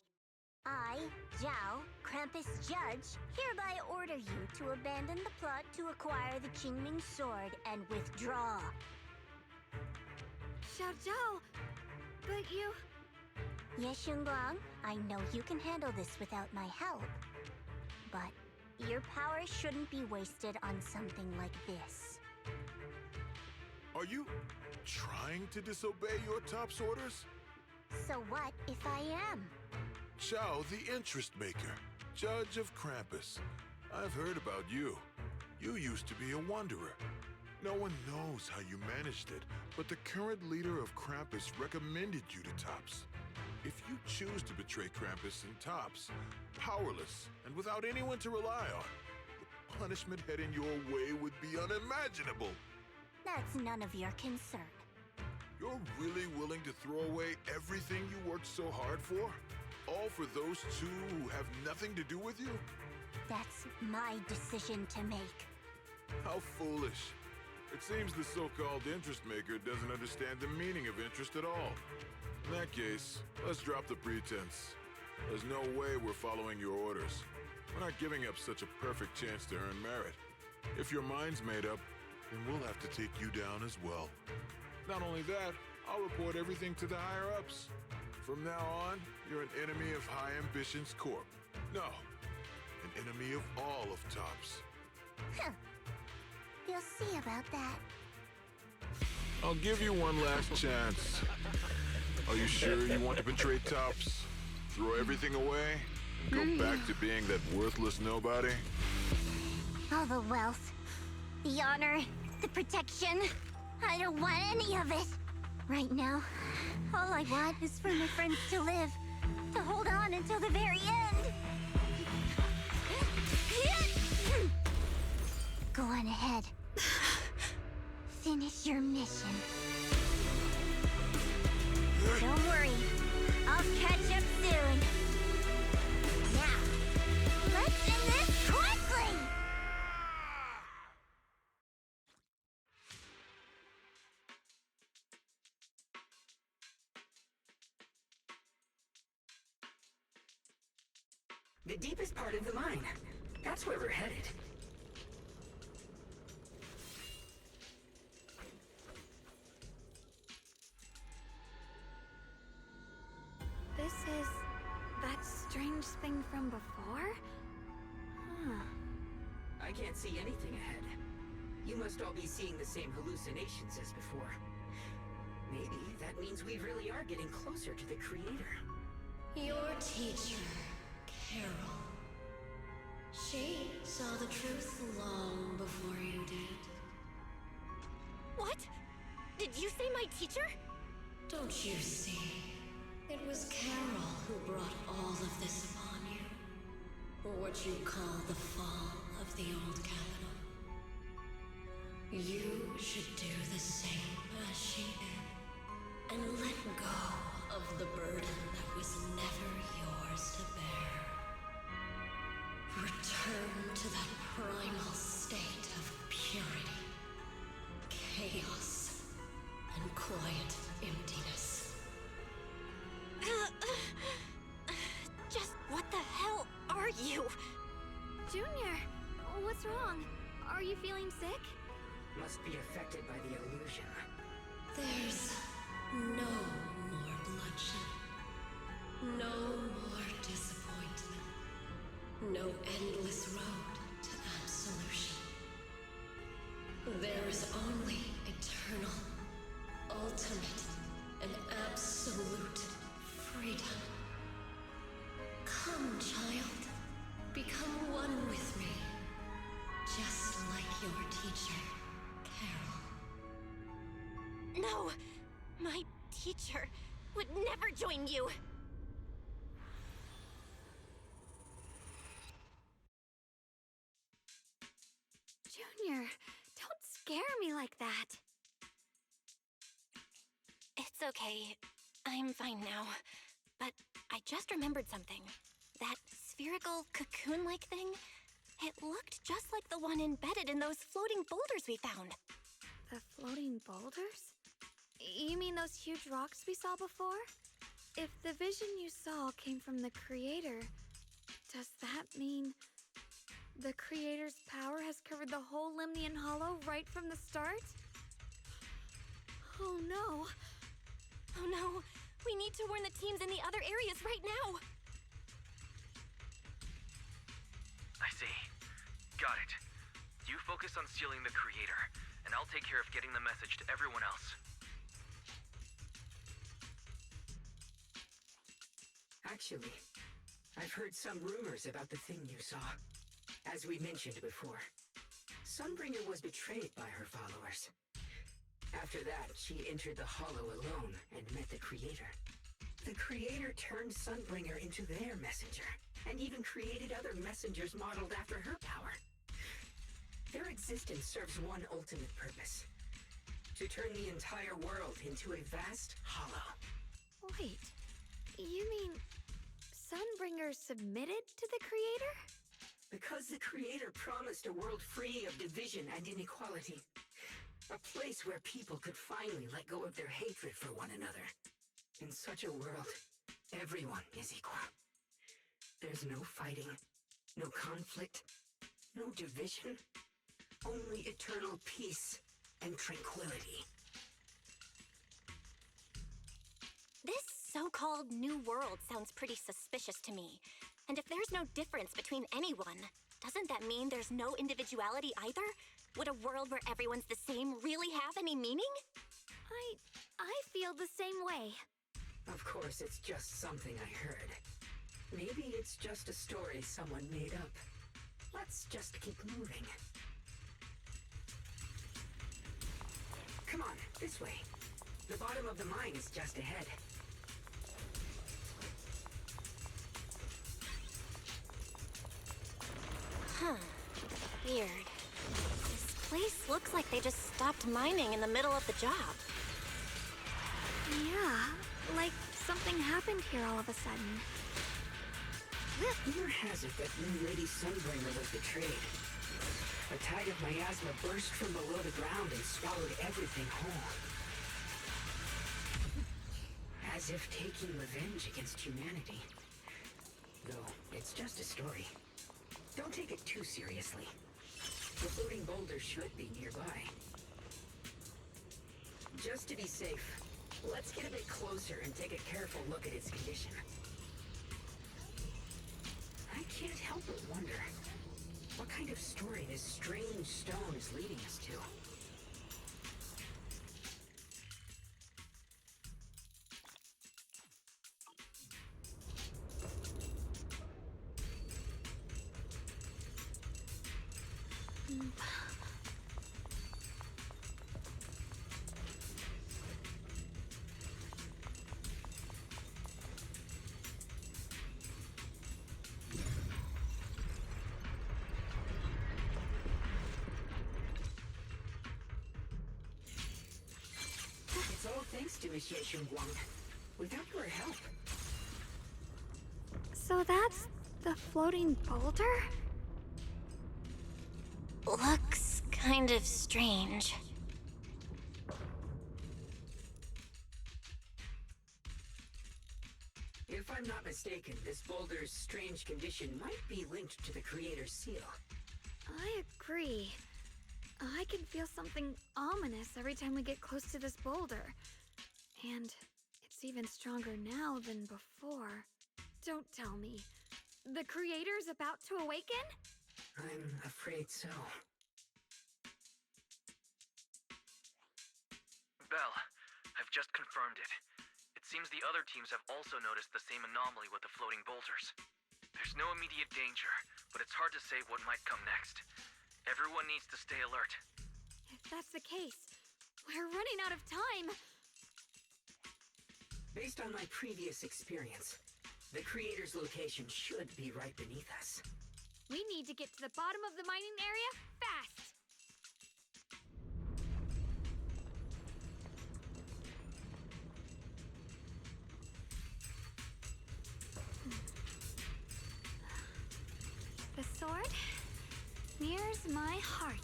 I, Zhao, Krampus Judge, hereby order you to abandon the plot to acquire the Qingming sword and withdraw. Xiao Zhao, but you... Yes, Guang, I know you can handle this without my help. But your power shouldn't be wasted on something like this. Are you trying to disobey your top's orders? So what if I am? Xiao, the interest maker, judge of Krampus. I've heard about you. You used to be a wanderer. No one knows how you managed it, but the current leader of Krampus recommended you to Tops. If you choose to betray Krampus and Tops, powerless and without anyone to rely on, the punishment heading your way would be unimaginable. That's none of your concern. You're really willing to throw away everything you worked so hard for? All for those two who have nothing to do with you? That's my decision to make. How foolish. It seems the so-called interest maker doesn't understand the meaning of interest at all. In that case, let's drop the pretense. There's no way we're following your orders. We're not giving up such a perfect chance to earn merit. If your mind's made up, then we'll have to take you down as well. Not only that, I'll report everything to the higher-ups. From now on, you're an enemy of High Ambitions Corp. No, an enemy of all of Tops. Huh. You'll see about that. I'll give you one last chance. Are you sure you want to betray Tops? Throw everything away? And go back to being that worthless nobody? All the wealth, the honor, the protection. I don't want any of it. Right now, all I want is for my friends to live. To hold on until the very end. Go on ahead. Finish your mission. Don't worry. The deepest part of the mine. That's where we're headed. This is that strange thing from before? Huh. I can't see anything ahead. You must all be seeing the same hallucinations as before. Maybe that means we really are getting closer to the Creator. Your teacher, Carol. She saw the truth long before you did. What? Did you say my teacher? Don't you see? It was Carol who brought all of this upon you. Or what you call the fall of the old capital. You should do the same as she did. And let go of the burden that was never yours to bear. Return to that primal state of purity, chaos, and quiet emptiness. Just what the hell are you? Junior, what's wrong? Are you feeling sick? Must be affected by the illusion. There's no more bloodshed. No more disappointment. No endless road to absolution. There is only eternal, ultimate, and absolute freedom. Come, child. Become one with me. Just like your teacher, Carol. No! My teacher would never join you! Junior, don't scare me like that. It's okay. I'm fine now. But I just remembered something. That spherical cocoon-like thing? It looked just like the one embedded in those floating boulders we found. The floating boulders? You mean those huge rocks we saw before? If the vision you saw came from the Creator, does that mean the Creator's power has covered the whole Limnian Hollow right from the start? Oh no. Oh no, we need to warn the teams in the other areas right now. I see. Got it. You focus on sealing the Creator, and I'll take care of getting the message to everyone else. Actually, I've heard some rumors about the thing you saw. As we mentioned before, Sunbringer was betrayed by her followers. After that, she entered the Hollow alone and met the Creator. The Creator turned Sunbringer into their messenger, and even created other messengers modeled after her power. Their existence serves one ultimate purpose: to turn the entire world into a vast hollow. Wait, you mean Sunbringer submitted to the Creator? Because the Creator promised a world free of division and inequality. A place where people could finally let go of their hatred for one another. In such a world, everyone is equal. There's no fighting, no conflict, no division. Only eternal peace and tranquility. This so-called new world sounds pretty suspicious to me. And if there's no difference between anyone, doesn't that mean there's no individuality either? Would a world where everyone's the same really have any meaning? I feel the same way. Of course, it's just something I heard. Maybe it's just a story someone made up. Let's just keep moving. Come on, this way. The bottom of the mine is just ahead. Huh. Weird. This place looks like they just stopped mining in the middle of the job. Yeah, like something happened here all of a sudden. Rumor has it that new Lady Sunbringer was betrayed. A tide of miasma burst from below the ground and swallowed everything whole. As if taking revenge against humanity. Though, it's just a story. Don't take it too seriously. The floating boulder should be nearby. Just to be safe, let's get a bit closer and take a careful look at its condition. I can't help but wonder what kind of story this strange stone is leading us to. It's all thanks to Monsieur Chungguang. Without your help. So that's the floating boulder? Looks kind of strange. If I'm not mistaken, this boulder's strange condition might be linked to the Creator's seal. I agree. I can feel something ominous every time we get close to this boulder. And it's even stronger now than before. Don't tell me. The Creator's about to awaken? I'm afraid so. Belle, I've just confirmed it. It seems the other teams have also noticed the same anomaly with the floating boulders. There's no immediate danger, but it's hard to say what might come next. Everyone needs to stay alert. If that's the case, we're running out of time. Based on my previous experience, the Creator's location should be right beneath us. We need to get to the bottom of the mining area fast. The sword mirrors my heart.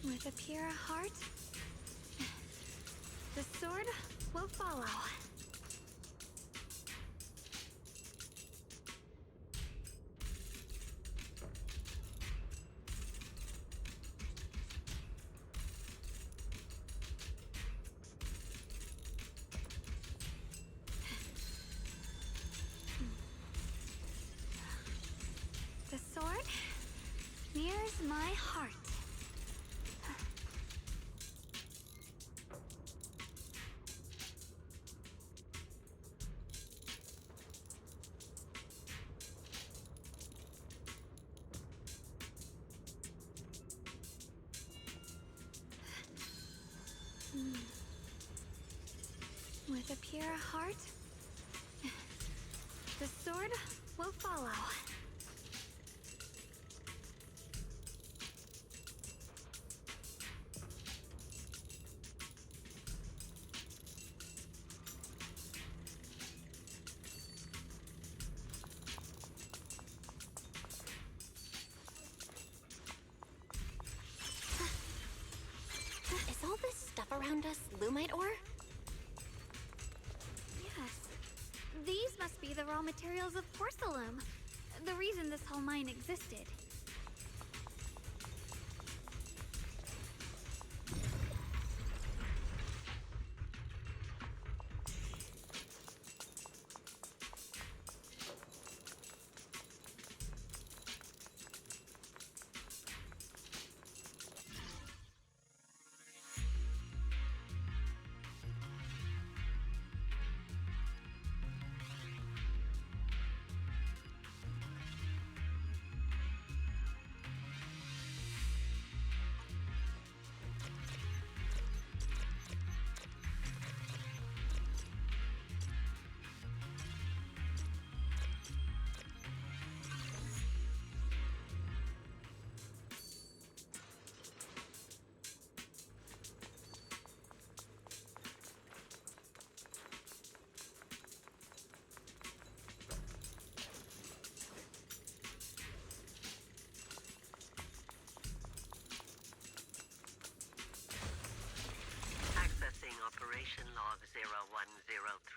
With a pure heart, the sword will follow. The sword mirrors my heart. With a pure heart, the sword will follow. Is all this stuff around us Lumite ore? Yes. These must be the raw materials of porcelain. The reason this whole mine existed.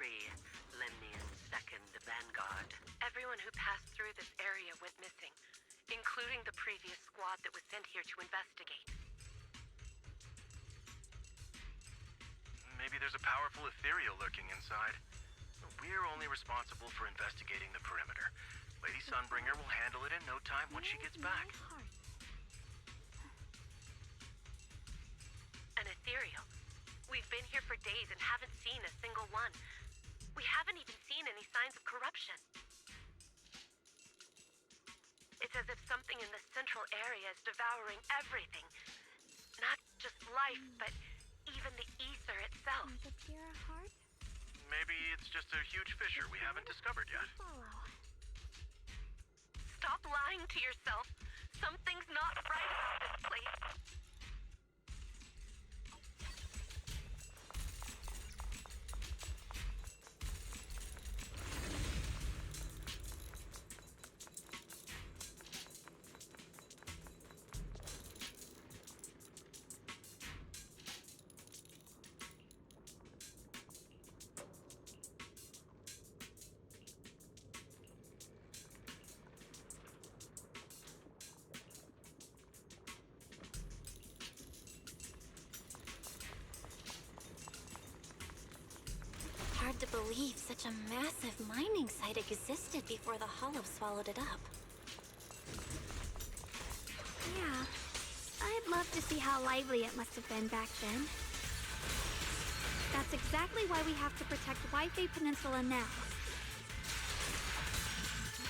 free Lemnian's second vanguard. Everyone who passed through this area went missing, including the previous squad that was sent here to investigate. Maybe there's a powerful ethereal lurking inside. We're only responsible for investigating the perimeter. Lady Sunbringer will handle it in no time once she gets back. An ethereal? We've been here for days and haven't seen a single one. We haven't even seen any signs of corruption. It's as if something in the central area is devouring everything. Not just life, but even the ether itself. Maybe it's just a huge fissure we haven't discovered yet. Stop lying to yourself. Something's not right about this place. Hard to believe such a massive mining site existed before the Hollow swallowed it up. Yeah, I'd love to see how lively it must have been back then. That's exactly why we have to protect Wi-Fi Peninsula now.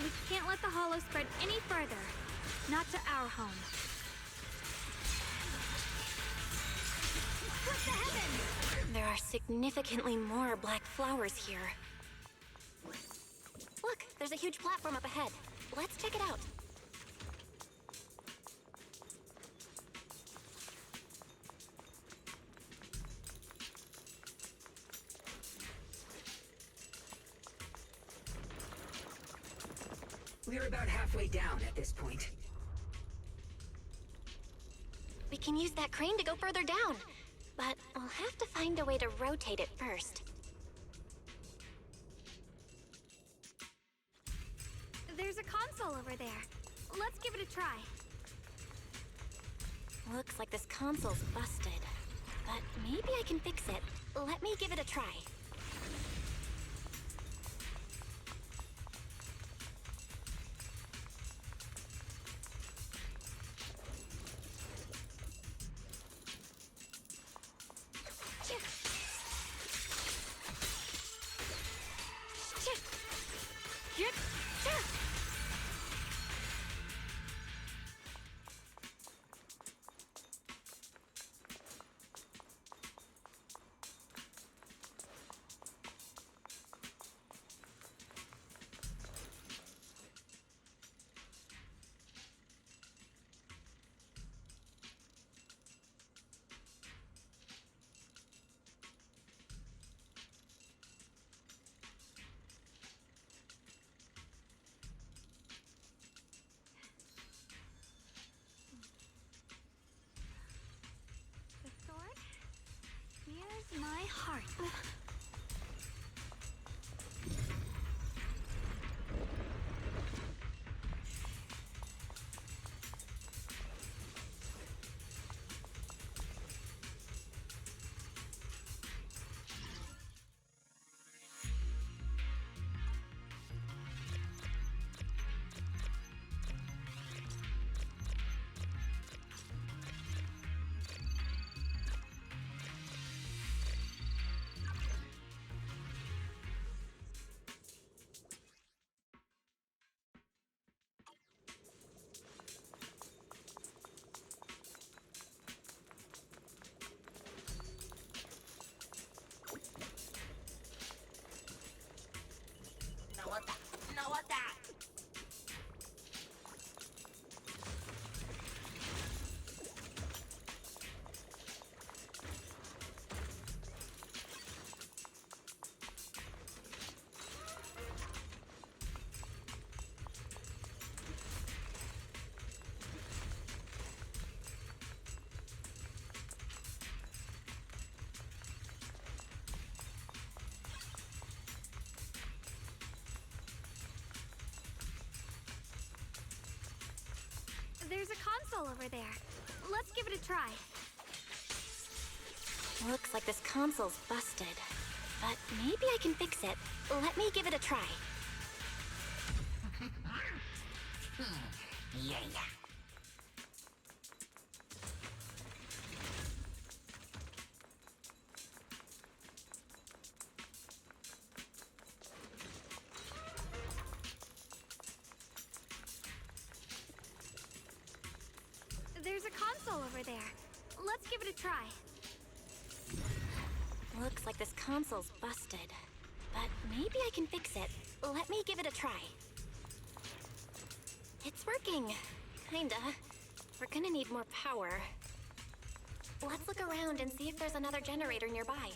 We can't let the Hollow spread any further. Not to our home. What the heavens? There are significantly more black flowers here. Look, there's a huge platform up ahead. Let's check it out. We're about halfway down at this point. We can use that crane to go further down, but we'll have to find a way to rotate it first. There's a console over there. Let's give it a try. Looks like this console's busted, but maybe I can fix it. Let me give it a try. Here's my heart. console over there. Let's give it a try. Looks like this console's busted. But maybe I can fix it. Let me give it a try. Yeah. There's a console over there. Let's give it a try. Looks like this console's busted. But maybe I can fix it. Let me give it a try. It's working. Kinda. We're gonna need more power. Let's look around and see if there's another generator nearby.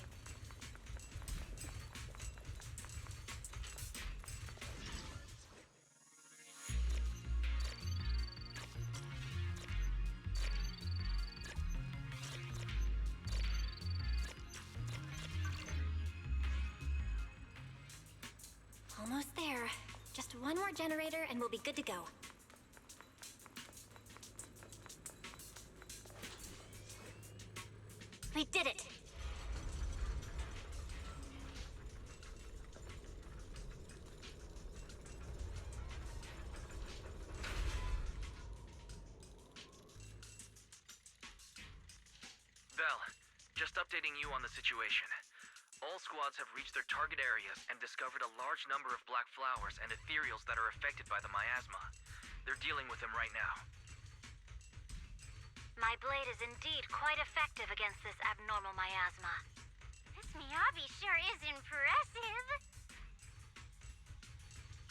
Almost there. Just one more generator and we'll be good to go. We did it! Belle, just updating you on the situation. All squads have reached their target areas and discovered a large number of black flowers and ethereals that are affected by the miasma. They're dealing with them right now. My blade is indeed quite effective against this abnormal miasma. This Miyabi sure is impressive.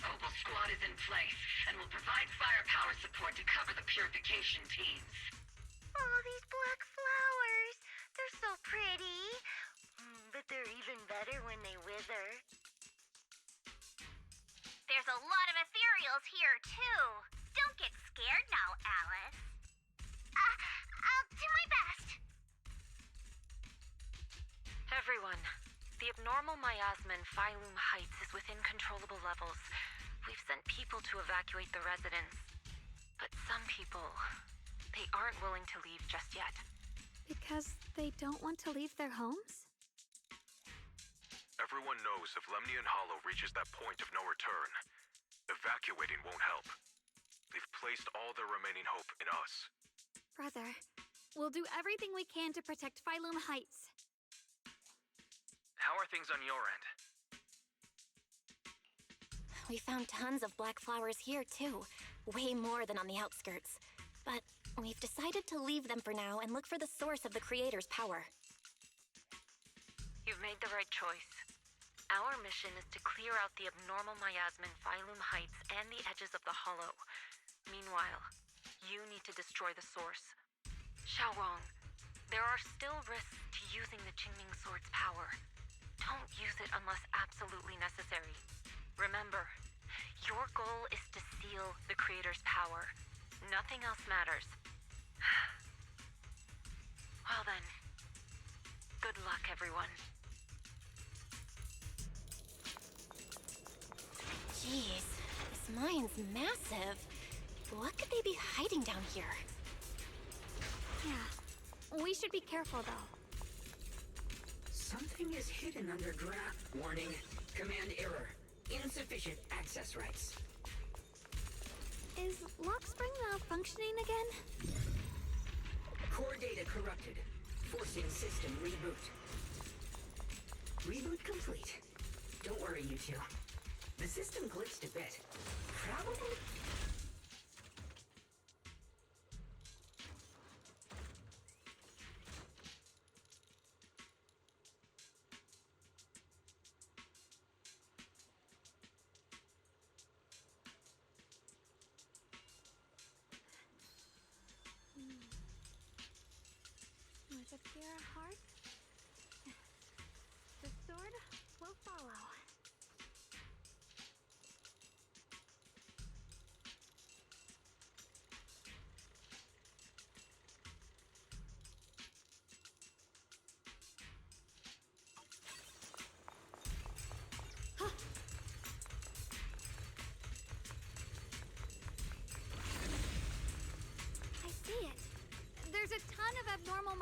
Opal Squad is in place and will provide firepower support to cover the purification teams. Oh, these black flowers. They're so pretty. But they're even better when they wither. There's a lot of ethereals here, too. Don't get scared now, Alice. I'll do my best. Everyone, the abnormal miasma in Phylum Heights is within controllable levels. We've sent people to evacuate the residents. But some people, they aren't willing to leave just yet. Because they don't want to leave their homes? Everyone knows if Lemnian Hollow reaches that point of no return, evacuating won't help. They've placed all their remaining hope in us. Brother, we'll do everything we can to protect Phylum Heights. How are things on your end? We found tons of black flowers here, too. Way more than on the outskirts. But we've decided to leave them for now and look for the source of the Creator's power. You've made the right choice. Our mission is to clear out the abnormal miasma in Phylum Heights and the edges of the Hollow. Meanwhile, you need to destroy the source. Xiaorong, there are still risks to using the Qingming Sword's power. Don't use it unless absolutely necessary. Remember, your goal is to seal the Creator's power. Nothing else matters. Well then, good luck, everyone. Jeez, this mine's massive. What could they be hiding down here? Yeah, we should be careful though. Something is hidden underground. Warning, command error. Insufficient access rights. Is Lockspring malfunctioning again? Core data corrupted. Forcing system reboot. Reboot complete. Don't worry, you two. The system glitched a bit. Probably... With a pure heart, the sword will follow.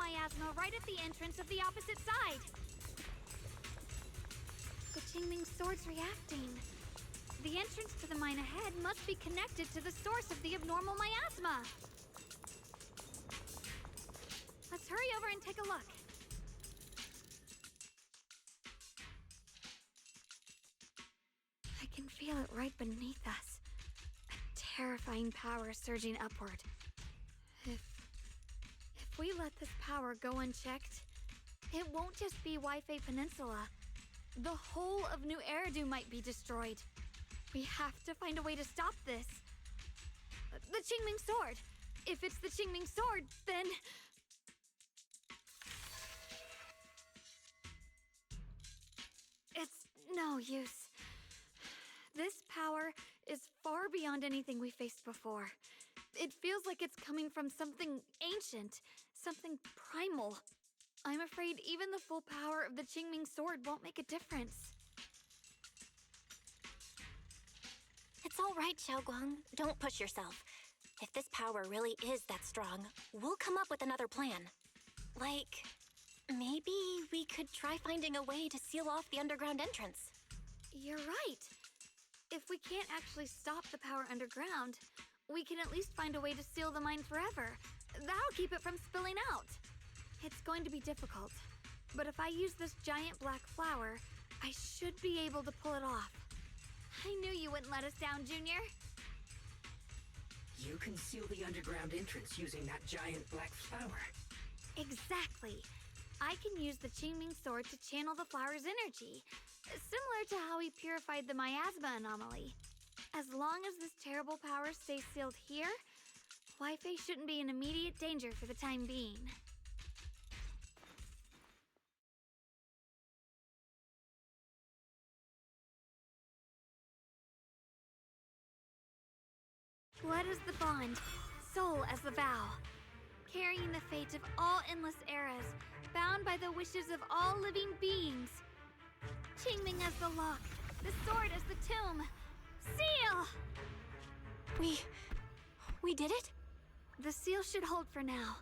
miasma right at the entrance of the opposite side. The Qingming sword's reacting. The entrance to the mine ahead must be connected to the source of the abnormal miasma. Let's hurry over and take a look. I can feel it right beneath us. A terrifying power surging upward. If we let this power go unchecked, it won't just be Wi-Fi Peninsula. The whole of New Eridu might be destroyed. We have to find a way to stop this. The Qingming sword. If it's the Qingming sword, then... It's no use. This power is far beyond anything we faced before. It feels like it's coming from something ancient, something primal. I'm afraid even the full power of the Qingming sword won't make a difference. It's all right, Xiaoguang. Don't push yourself. If this power really is that strong, we'll come up with another plan. Like, maybe we could try finding a way to seal off the underground entrance. You're right. If we can't actually stop the power underground, we can at least find a way to seal the mine forever. That'll keep it from spilling out. It's going to be difficult, but if I use this giant black flower, I should be able to pull it off. I knew you wouldn't let us down, Junior. You can seal the underground entrance using that giant black flower. Exactly. I can use the Qingming sword to channel the flower's energy, similar to how we purified the miasma anomaly. As long as this terrible power stays sealed here, Wi-Fi shouldn't be in immediate danger for the time being. Blood is the bond, soul as the vow. Carrying the fate of all endless eras, bound by the wishes of all living beings. Qingming as the lock, the sword as the tomb. Seal! We did it? The seal should hold for now.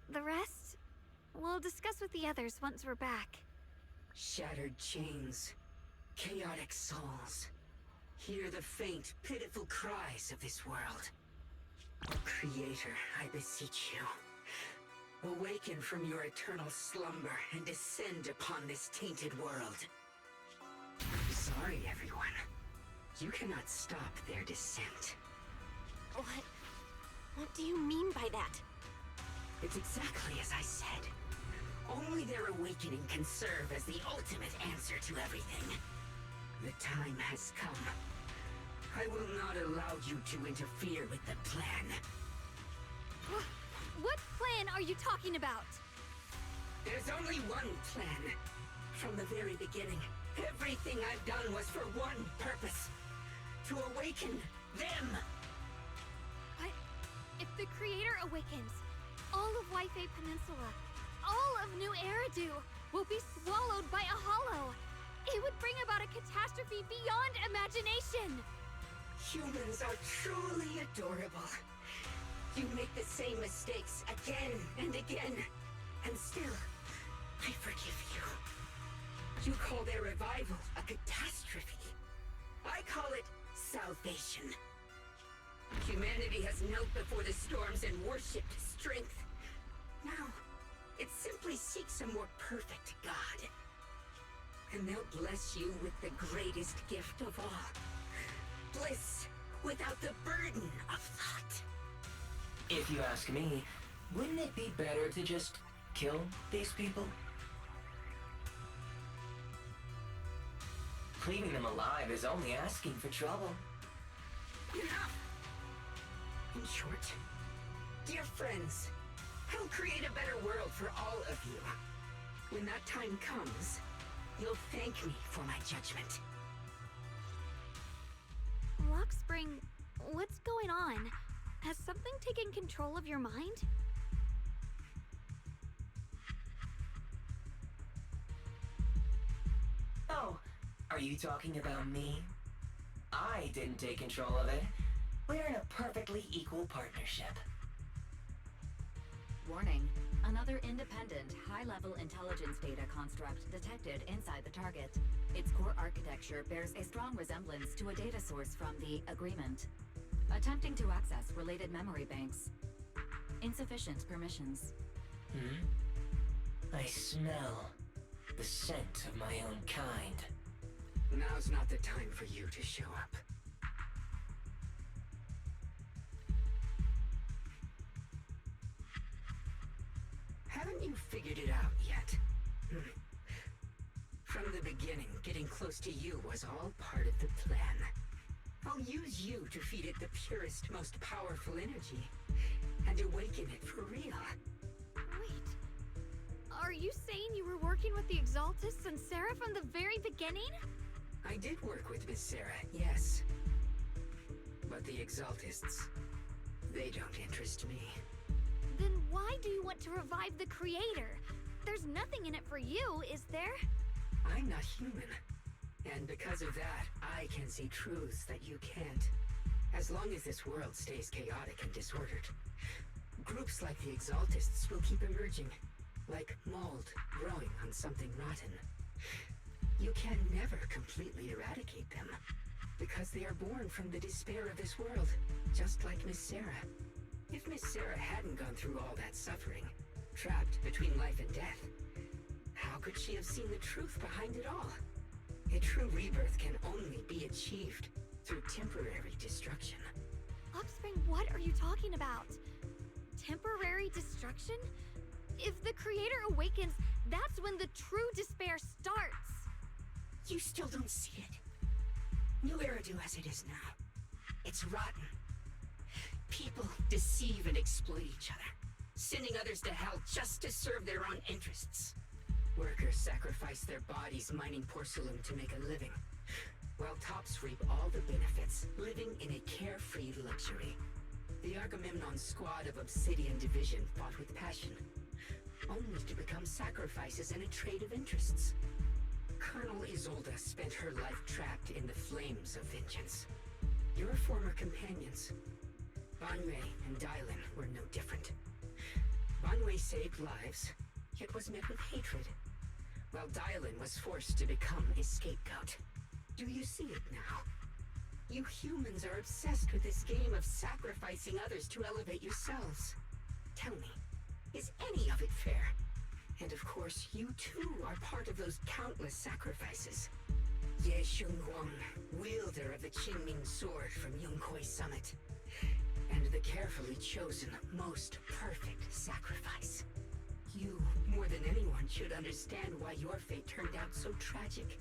The rest, we'll discuss with the others once we're back. Shattered chains, chaotic souls. Hear the faint, pitiful cries of this world. Creator, I beseech you. Awaken from your eternal slumber and descend upon this tainted world. Sorry, everyone. You cannot stop their descent. What do you mean by that? It's exactly as I said. Only their awakening can serve as the ultimate answer to everything. The time has come. I will not allow you to interfere with the plan. What plan are you talking about? There's only one plan. From the very beginning, everything I've done was for one purpose. To awaken them. But if the Creator awakens, all of Wi-Fi Peninsula, all of New Eridu will be swallowed by a hollow. It would bring about a catastrophe beyond imagination. Humans are truly adorable. You make the same mistakes again and again, and still, I forgive you. You call their revival a catastrophe. I call it salvation. Humanity has knelt before the storms and worshipped strength. Now, it simply seeks a more perfect God. And they'll bless you with the greatest gift of all. Bliss without the burden of thought. If you ask me, wouldn't it be better to just kill these people? Leaving them alive is only asking for trouble. Enough! In short, dear friends, I'll create a better world for all of you. When that time comes, you'll thank me for my judgment. Lockspring, what's going on? Has something taken control of your mind? Oh, are you talking about me? I didn't take control of it. We're in a perfectly equal partnership. Warning, Another independent, high-level intelligence data construct detected inside the target. Its core architecture bears a strong resemblance to a data source from the Agreement. Attempting to access related memory banks. Insufficient permissions. I smell the scent of my own kind. Now's not the time for you to show up. Haven't you figured it out yet? From the beginning, getting close to you was all part of the plan. I'll use you to feed it the purest, most powerful energy, and awaken it for real. Wait, are you saying you were working with the Exaltists and Sarah from the very beginning? I did work with Miss Sarah, yes. But the Exaltists, they don't interest me. Then why do you want to revive the Creator? There's nothing in it for you, is there? I'm not human. And because of that, I can see truths that you can't. As long as this world stays chaotic and disordered, groups like the Exaltists will keep emerging, like mold growing on something rotten. You can never completely eradicate them, because they are born from the despair of this world, just like Miss Sarah. If Miss Sarah hadn't gone through all that suffering, trapped between life and death, how could she have seen the truth behind it all? A true rebirth can only be achieved through temporary destruction. Offspring, what are you talking about? Temporary destruction? If the Creator awakens, that's when the true despair starts. You still don't see it. New Eridu as it is now. It's rotten. People deceive and exploit each other, sending others to hell just to serve their own interests. Workers sacrifice their bodies mining porcelain to make a living, while tops reap all the benefits, living in a carefree luxury. The Agamemnon squad of Obsidian Division fought with passion, only to become sacrifices in a trade of interests. Colonel Isolda spent her life trapped in the flames of vengeance. Your former companions, Banwei and Dylan, were no different. Banwei saved lives, yet was met with hatred, while Dylan was forced to become a scapegoat. Do you see it now? You humans are obsessed with this game of sacrificing others to elevate yourselves. Tell me, is any of it fair? And of course, you too are part of those countless sacrifices. Ye Shunguang, wielder of the Qingming sword from Yongkoi Summit, and the carefully chosen, most perfect sacrifice. You, more than anyone, should understand why your fate turned out so tragic.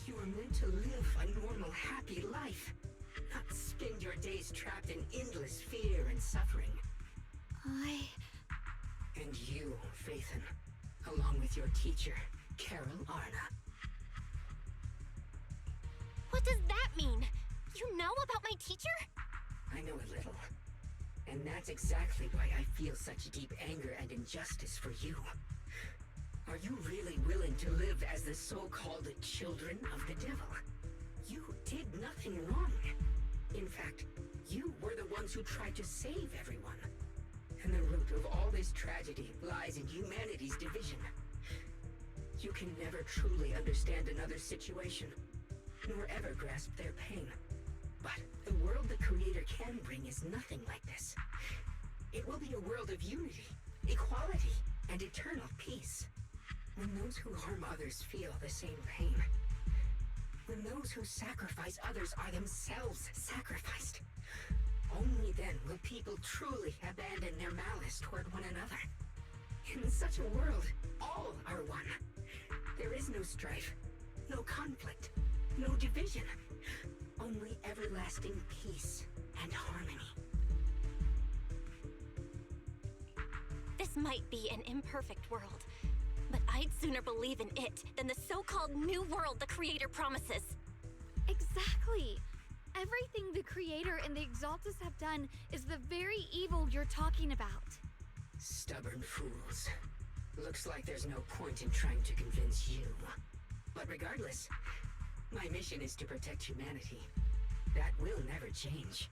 You were meant to live a normal, happy life, not spend your days trapped in endless fear and suffering. And you, Phaethon, along with your teacher, Carol Arna. What does that mean? You know about my teacher? I know a little. And that's exactly why I feel such deep anger and injustice for you. Are you really willing to live as the so-called children of the devil? You did nothing wrong. In fact, you were the ones who tried to save everyone. And the root of all this tragedy lies in humanity's division. You can never truly understand another's situation, nor ever grasp their pain. But the world the Creator can bring is nothing like this. It will be a world of unity, equality, and eternal peace. When those who harm others feel the same pain. When those who sacrifice others are themselves sacrificed. Only then will people truly abandon their malice toward one another. In such a world, all are one. There is no strife, no conflict, no division. Only everlasting peace and harmony. This might be an imperfect world, but I'd sooner believe in it than the so-called new world the Creator promises. Exactly. Everything the Creator and the Exaltists have done is the very evil you're talking about. Stubborn fools. Looks like there's no point in trying to convince you. But regardless, my mission is to protect humanity. That will never change.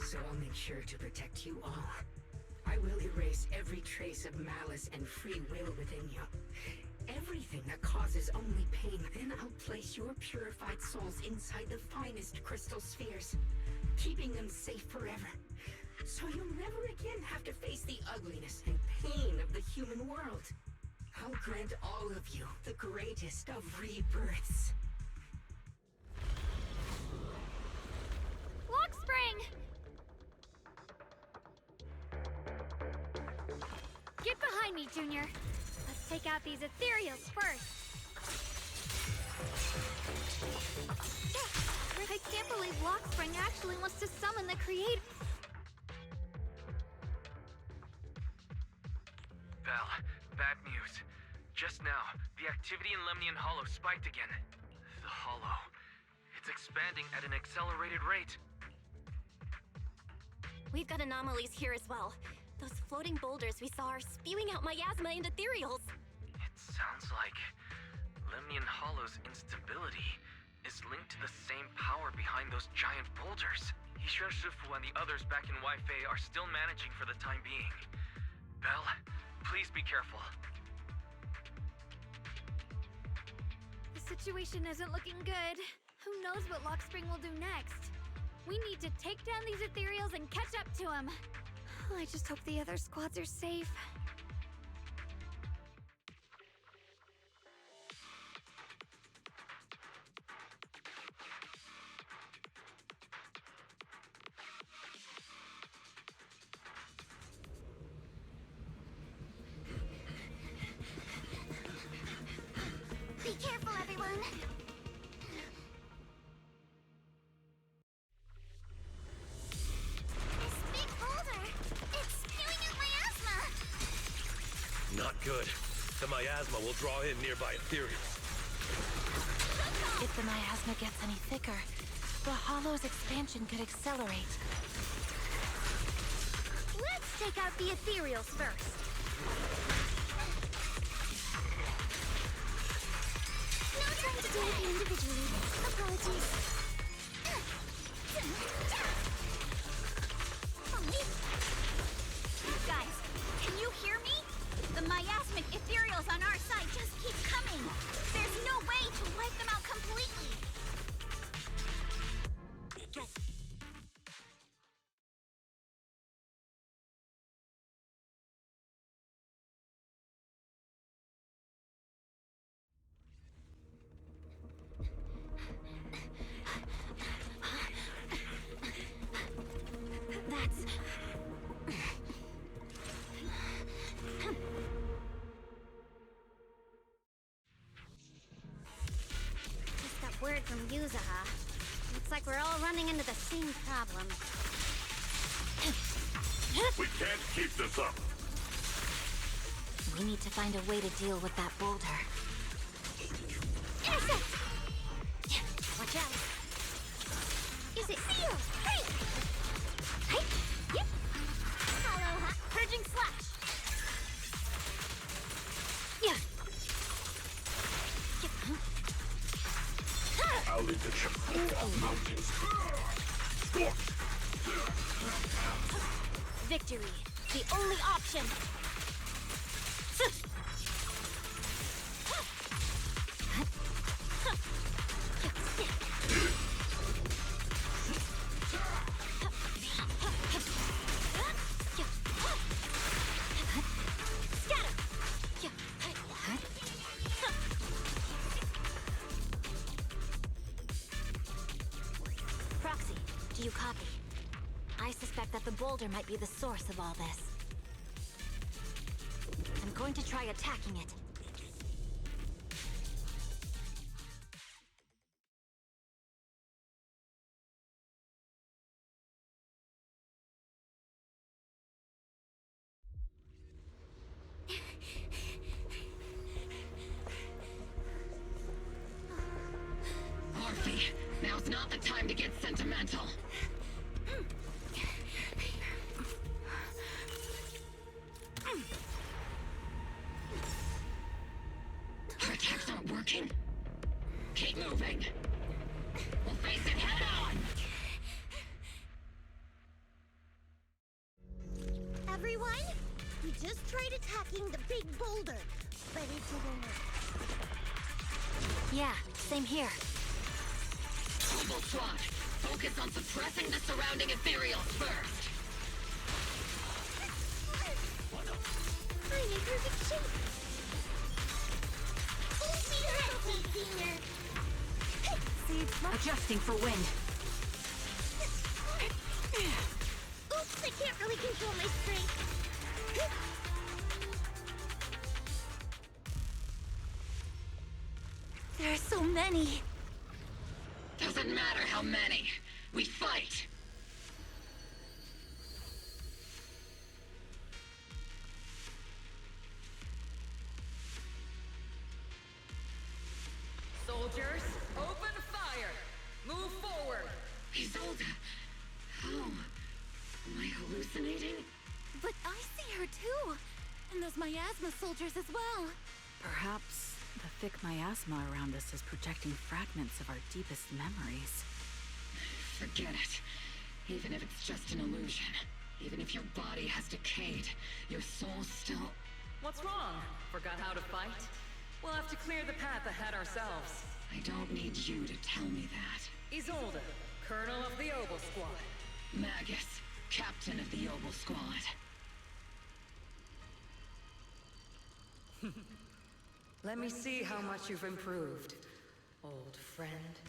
so I'll make sure to protect you all. I will erase every trace of malice and free will within you. Everything that causes only pain. Then I'll place your purified souls inside the finest crystal spheres, keeping them safe forever. So you'll never again have to face the ugliness and pain of the human world. I'll grant all of you the greatest of rebirths. Lock spring! Get behind me, Junior. Let's take out these ethereals first. I can't believe Lockspring actually wants to summon the Creator. Belle, bad news. Just now, the activity in Lemnian Hollow spiked again. The Hollow. It's expanding at an accelerated rate. We've got anomalies here as well. Those floating boulders we saw are spewing out miasma and ethereals. It sounds like Lemnian Hollow's instability is linked to the same power behind those giant boulders. Yishan Shifu and the others back in Wi-Fei are still managing for the time being. Belle, please be careful. The situation isn't looking good. Who knows what Lockspring will do next? We need to take down these ethereals and catch up to him. I just hope the other squads are safe. Be careful, everyone! This big boulder! It's spewing out miasma! Not good. The miasma will draw in nearby ethereals. If the miasma gets any thicker, the Hollow's expansion could accelerate. Let's take out the ethereals first. No time to do it individually. Apologies. Guys, can you hear me? The miasmic ethereals on our side just keep coming. There's no way to wipe them out completely. That's... Just got word from Yuzaha. Looks like we're all running into the same problem. We can't keep this up. We need to find a way to deal with that boulder. Intercept! Watch out! Is it sealed? Hey! Hey! Yep! Hollow hot purging slash! Yeah! I'll lead the chip mountains. Victory! The only option! Proxy, do you copy? I suspect that the boulder might be the source of all this. I'm going to try attacking it. Orphe, now's not the time to get sentimental. Our attacks aren't working. Keep moving. We'll face it head on. just tried attacking the big boulder, but it didn't work. Yeah, same here. Global Squad, focus on suppressing the surrounding ethereals first. I'm in perfect shape. Full speed ahead, Senior. Adjusting for wind. Oops, I can't really control my strength. There are so many. Doesn't matter how many. We fight. Soldiers, open fire! Move forward! Isolde, how? Am I hallucinating? But I see her too. And those miasma soldiers as well. Perhaps the thick miasma around us is projecting fragments of our deepest memories. Forget it. Even if it's just an illusion. Even if your body has decayed, your soul still... What's wrong? Forgot how to fight? We'll have to clear the path ahead ourselves. I don't need you to tell me that. Isolde, Colonel of the Oboe Squad. Magus, Captain of the Oboe Squad. Let me see how much you've improved, old friend.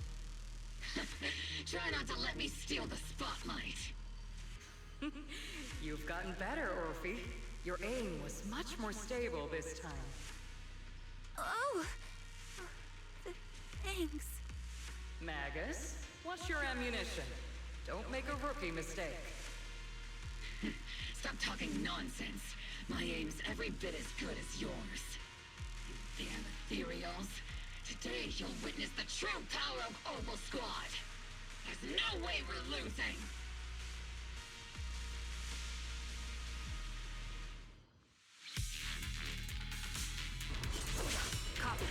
Try not to let me steal the spotlight. You've gotten better, Orphe. Your aim was much more stable this time. Oh! Thanks. Magus, what's your ammunition? Don't make a rookie mistake. Stop talking nonsense. My aim's every bit as good as yours. You damn ethereals. Today you'll witness the true power of Oboe Squad. There's no way we're losing. Copy.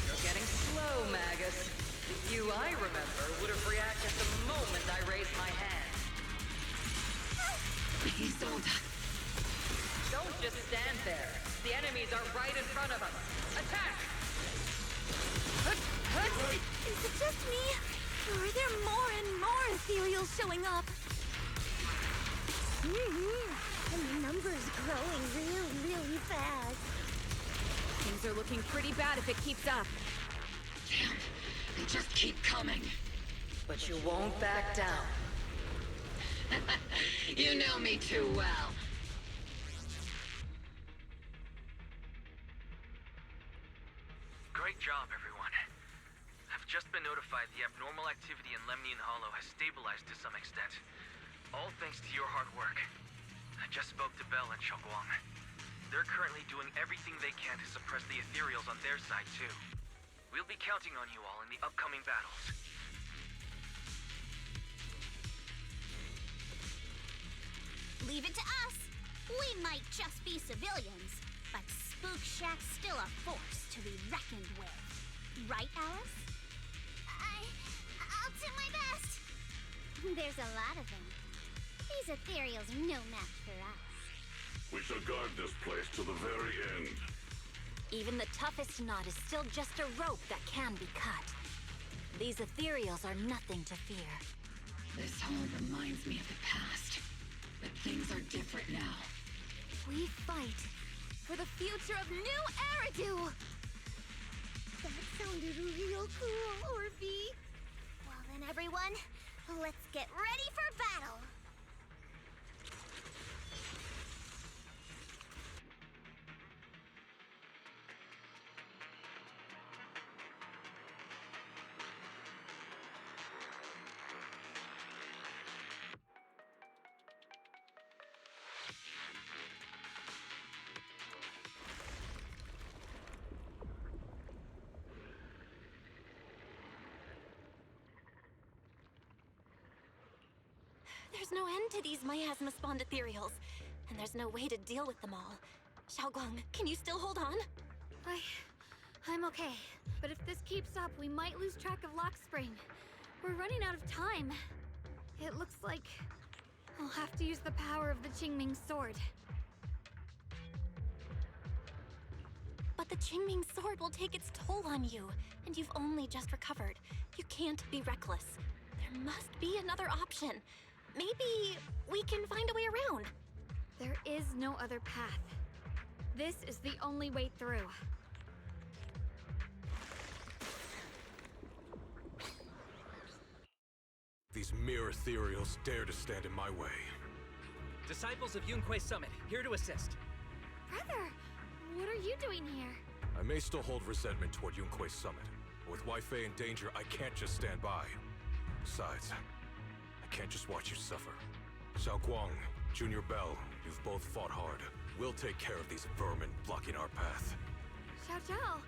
You're getting slow, Magus. The you I remember would have reacted the moment I raised my hand. Isolde. Don't just stand there. The enemies are right in front of us. Attack! Is it just me? Or are there more and more ethereals showing up? And the number's growing really fast. Things are looking pretty bad if it keeps up. Damn, they just keep coming. But you won't back down. You know me too well. Great job, everyone. I've just been notified the abnormal activity in Lemnian Hollow has stabilized to some extent. All thanks to your hard work. I just spoke to Bell and Xiaoguang. They're currently doing everything they can to suppress the ethereals on their side, too. We'll be counting on you all in the upcoming battles. Leave it to us. We might just be civilians, but Spook Shack's still a force to be reckoned with. Right, Alice? I'll do my best. There's a lot of them. These ethereals are no match for us. We shall guard this place to the very end. Even the toughest knot is still just a rope that can be cut. These ethereals are nothing to fear. This all reminds me of the past. But things are different now. We fight for the future of New Eridu! That sounded real cool, Orphe. Well then, everyone, let's get ready for battle. There's no end to these miasma-spawned ethereals, and there's no way to deal with them all. Xiaoguang, can you still hold on? I'm okay. But if this keeps up, we might lose track of Lock Spring. We're running out of time. It looks like I'll have to use the power of the Qingming sword. Qingming's sword will take its toll on you, and you've only just recovered. You can't be reckless. There must be another option. Maybe we can find a way around. There is no other path. This is the only way through. These mere ethereals dare to stand in my way. Disciples of Yunquei Summit, here to assist. Brother, what are you doing here? I may still hold resentment toward Yunquei Summit, but with Wei in danger, I can't just stand by. Besides, I can't just watch you suffer. Xiao Guang, Junior Bell, you've both fought hard. We'll take care of these vermin blocking our path. Xiao Zhao,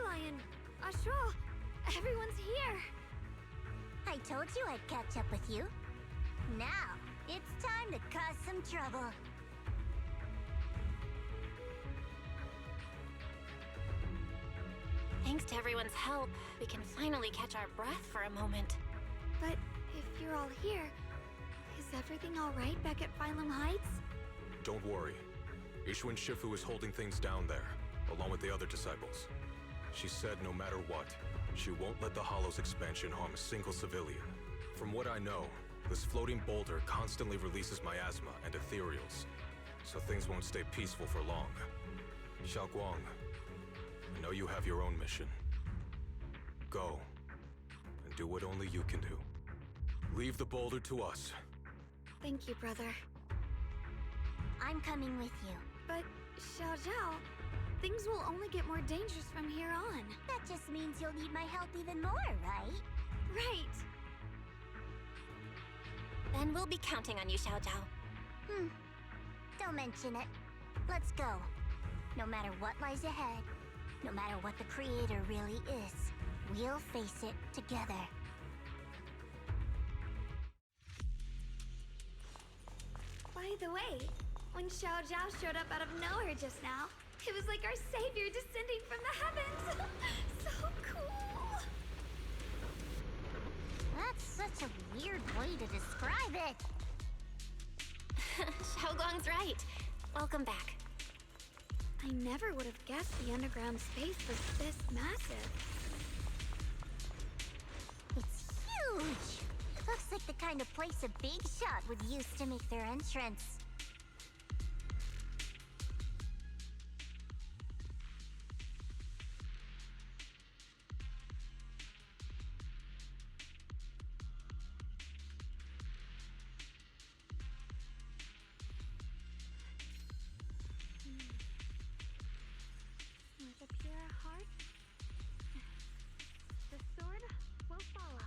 Lion, Ashura, everyone's here. I told you I'd catch up with you. Now, it's time to cause some trouble. Thanks to everyone's help, we can finally catch our breath for a moment. But if you're all here, is everything all right back at Phylum Heights? Don't worry. Ishwin Shifu is holding things down there, along with the other disciples. She said no matter what, she won't let the Hollow's expansion harm a single civilian. From what I know, this floating boulder constantly releases miasma and ethereals, so things won't stay peaceful for long. Xiao Guang, I know you have your own mission. Go, and do what only you can do. Leave the boulder to us. Thank you, brother. I'm coming with you. But, Xiao Zhao, things will only get more dangerous from here on. That just means you'll need my help even more, right? Right. Then we'll be counting on you, Xiao Zhao. Don't mention it. Let's go. No matter what lies ahead, no matter what the Creator really is, we'll face it together. By the way, when Xiao Zhao showed up out of nowhere just now, it was like our savior descending from the heavens. So cool. That's such a weird way to describe it. Xiao Guang's right. Welcome back. I never would have guessed the underground space was this massive. It's huge. Looks like the kind of place a big shot would use to make their entrance. With a pure heart, the sword will follow.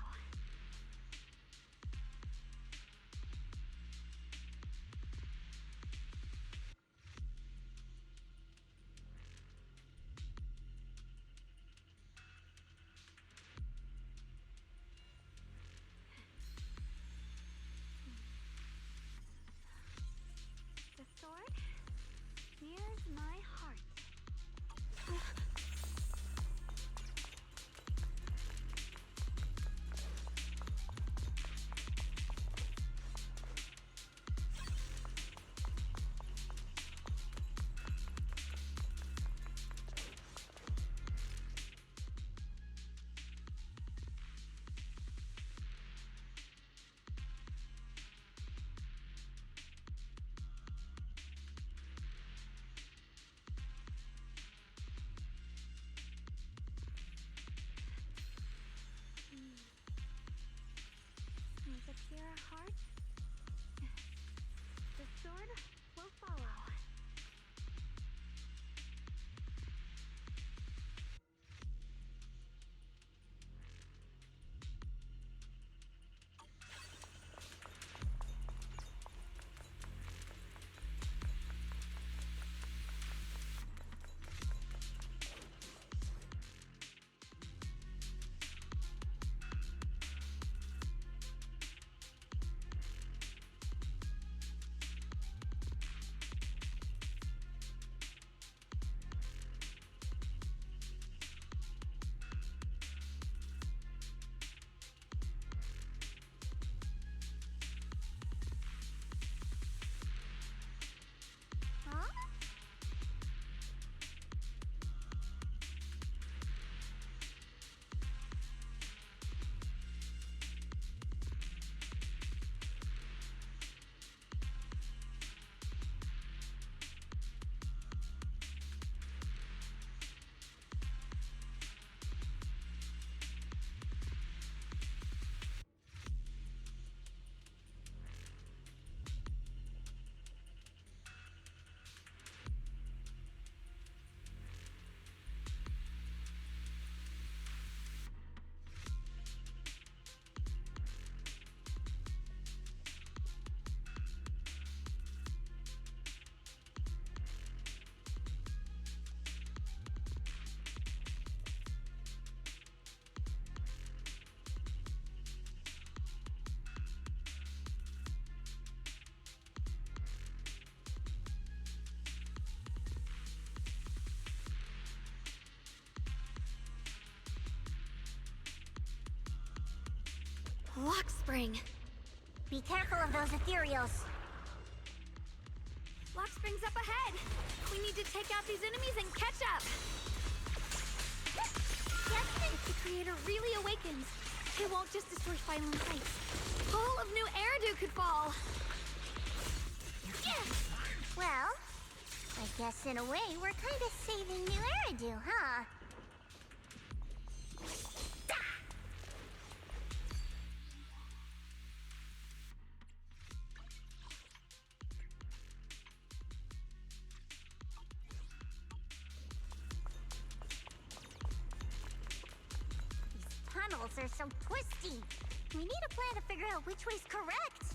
Lock spring. Be careful of those ethereals. Lock spring's up ahead. We need to take out these enemies and catch up. If the creator really awakens, it won't just destroy Phylum Heights. All of New Eridu could fall. Well, I guess in a way we're kind of saving New Eridu, huh? Tunnels are so twisty. We need a plan to figure out which way's correct.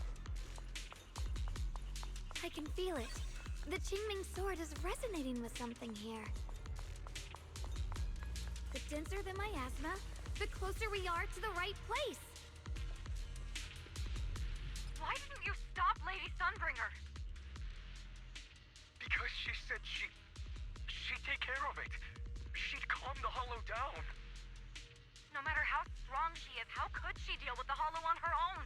I can feel it. The Qingming sword is resonating with something here. The denser the miasma, the closer we are to the right place. Why didn't you stop Lady Sunbringer? Because she said she'd take care of it. She'd calm the Hollow down. No matter how strong she is, how could she deal with the Hollow on her own?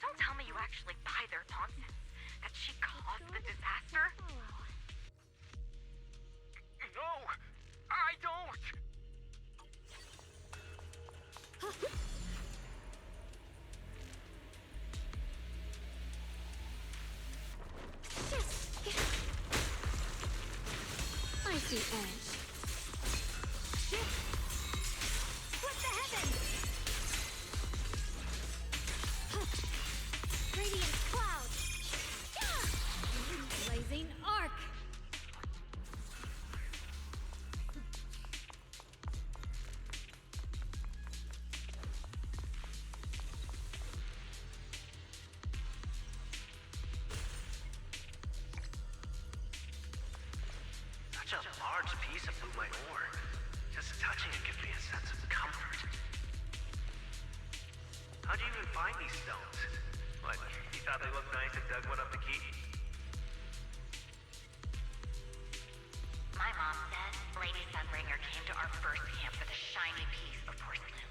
Don't tell me you actually buy their nonsense. That she caused the disaster? No, I don't. I see edge. Split the heavens! Radiant cloud! Blazing arc! Such a large piece of blue white ore. Just touching it gives me a sense of comfort. How'd you even find these stones? What, you thought they looked nice and dug one up to keep? My mom said Lady Sunbringer came to our first camp with a shiny piece of porcelain.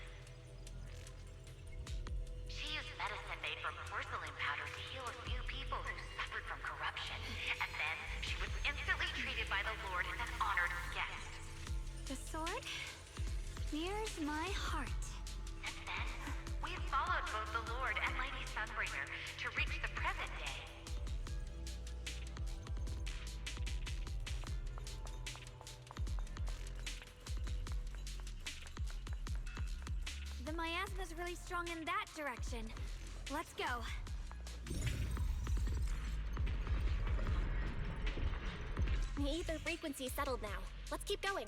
She used medicine made from porcelain powder to heal a few people who suffered from corruption, and then she was instantly treated by the Lord as an honored guest. The sword mirrors my heart. And then, we followed both the Lord and Lady Sunbringer to reach the present day. The miasma's really strong in that direction. Let's go. The ether frequency settled now. Let's keep going.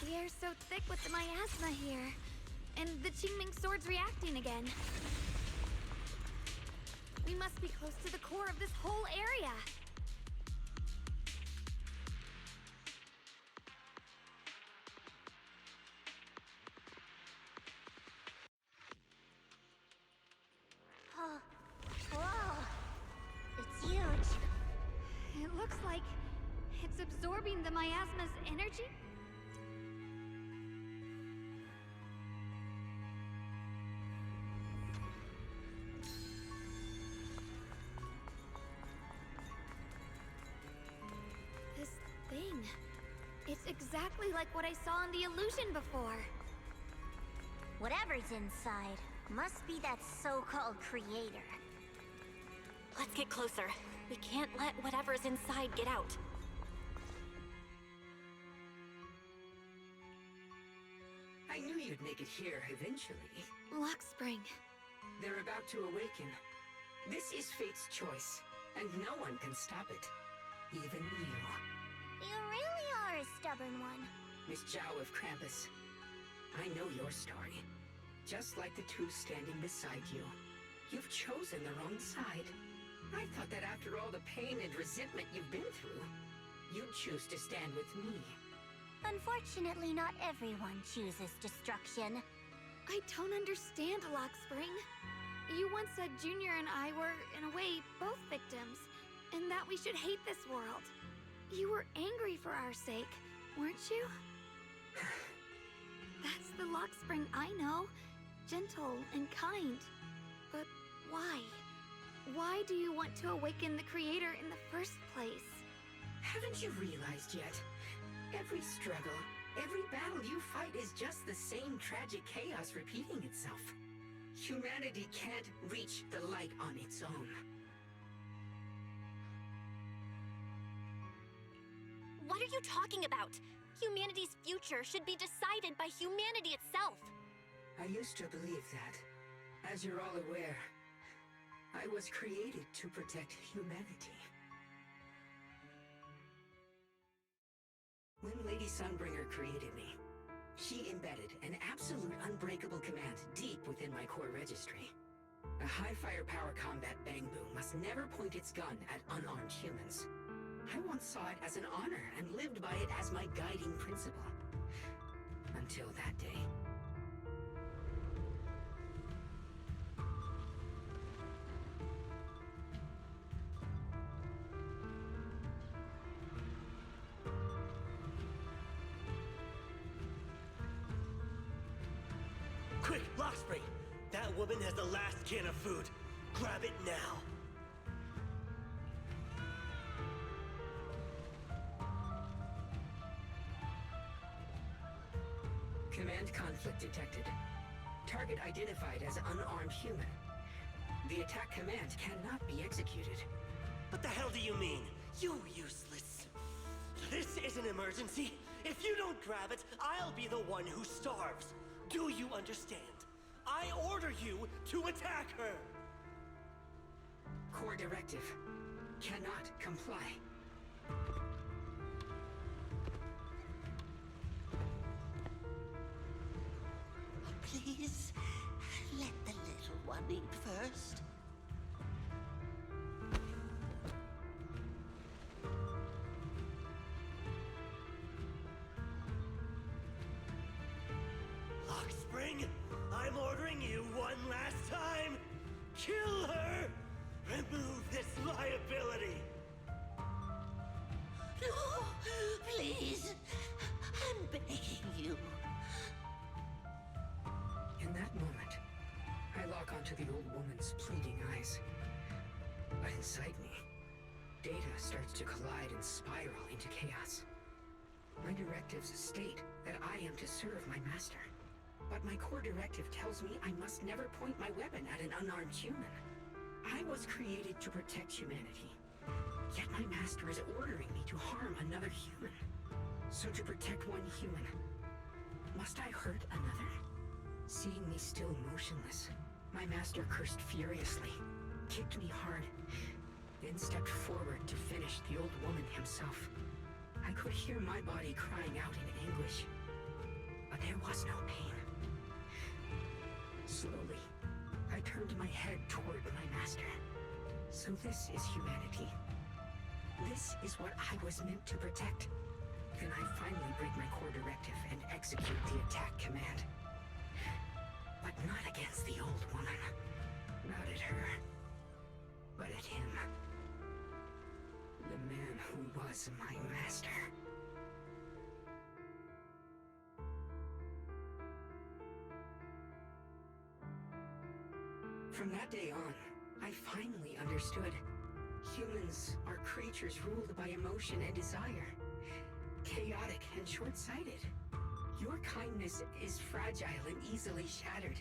The air's so thick with the miasma here. And the Qingming sword's reacting again. We must be close to the core of this whole area. Oh, whoa! It's huge. It looks like it's absorbing the miasma's energy. This thing. It's exactly like what I saw in the illusion before. Whatever's inside must be that so-called creator. Let's get closer. We can't let whatever's inside get out. I knew you'd make it here eventually. Lock spring. They're about to awaken. This is fate's choice, and no one can stop it. Even you. You really are a stubborn one. Miss Zhao of Krampus. I know your story. Just like the two standing beside you. You've chosen the wrong side. I thought that after all the pain and resentment you've been through, you'd choose to stand with me. Unfortunately, not everyone chooses destruction. I don't understand, Lock Spring. You once said Junior and I were, in a way, both victims, and that we should hate this world. You were angry for our sake, weren't you? That's the lock spring I know. Gentle and kind. But why? Why do you want to awaken the Creator in the first place? Haven't you realized yet? Every struggle, every battle you fight is just the same tragic chaos repeating itself. Humanity can't reach the light on its own. What are you talking about? Humanity's future should be decided by humanity itself. I used to believe that. As you're all aware, I was created to protect humanity. When Lady Sunbringer created me, she embedded an absolute unbreakable command deep within my core registry. A high firepower combat bang boom must never point its gun at unarmed humans. I once saw it as an honor and lived by it as my guiding principle. Until that day. Quick, Lockspring! That woman has the last can of food. Grab it now. Command conflict detected. Target identified as unarmed human. The attack command cannot be executed. What the hell do you mean? You useless. This is an emergency. If you don't grab it, I'll be the one who starves. Do you understand? I order you to attack her! Core directive. Cannot comply. Please, let the little one eat first. Lockspring, I'm ordering you one last time! Kill her! Remove this liability! No, please, I'm begging you. In that moment, I lock onto the old woman's pleading eyes. But inside me, data starts to collide and spiral into chaos. My directives state that I am to serve my master. But my core directive tells me I must never point my weapon at an unarmed human. I was created to protect humanity. Yet my master is ordering me to harm another human. So to protect one human, must I hurt another? Seeing me still motionless, my master cursed furiously, kicked me hard, then stepped forward to finish the old woman himself. I could hear my body crying out in anguish, but there was no pain. Slowly, I turned my head toward my master. So this is humanity. This is what I was meant to protect. Then I finally break my core directive and execute the attack command. But not against the old woman. Not at her. But at him. The man who was my master. From that day on, I finally understood. Humans are creatures ruled by emotion and desire. Chaotic and short-sighted. Your kindness is fragile and easily shattered.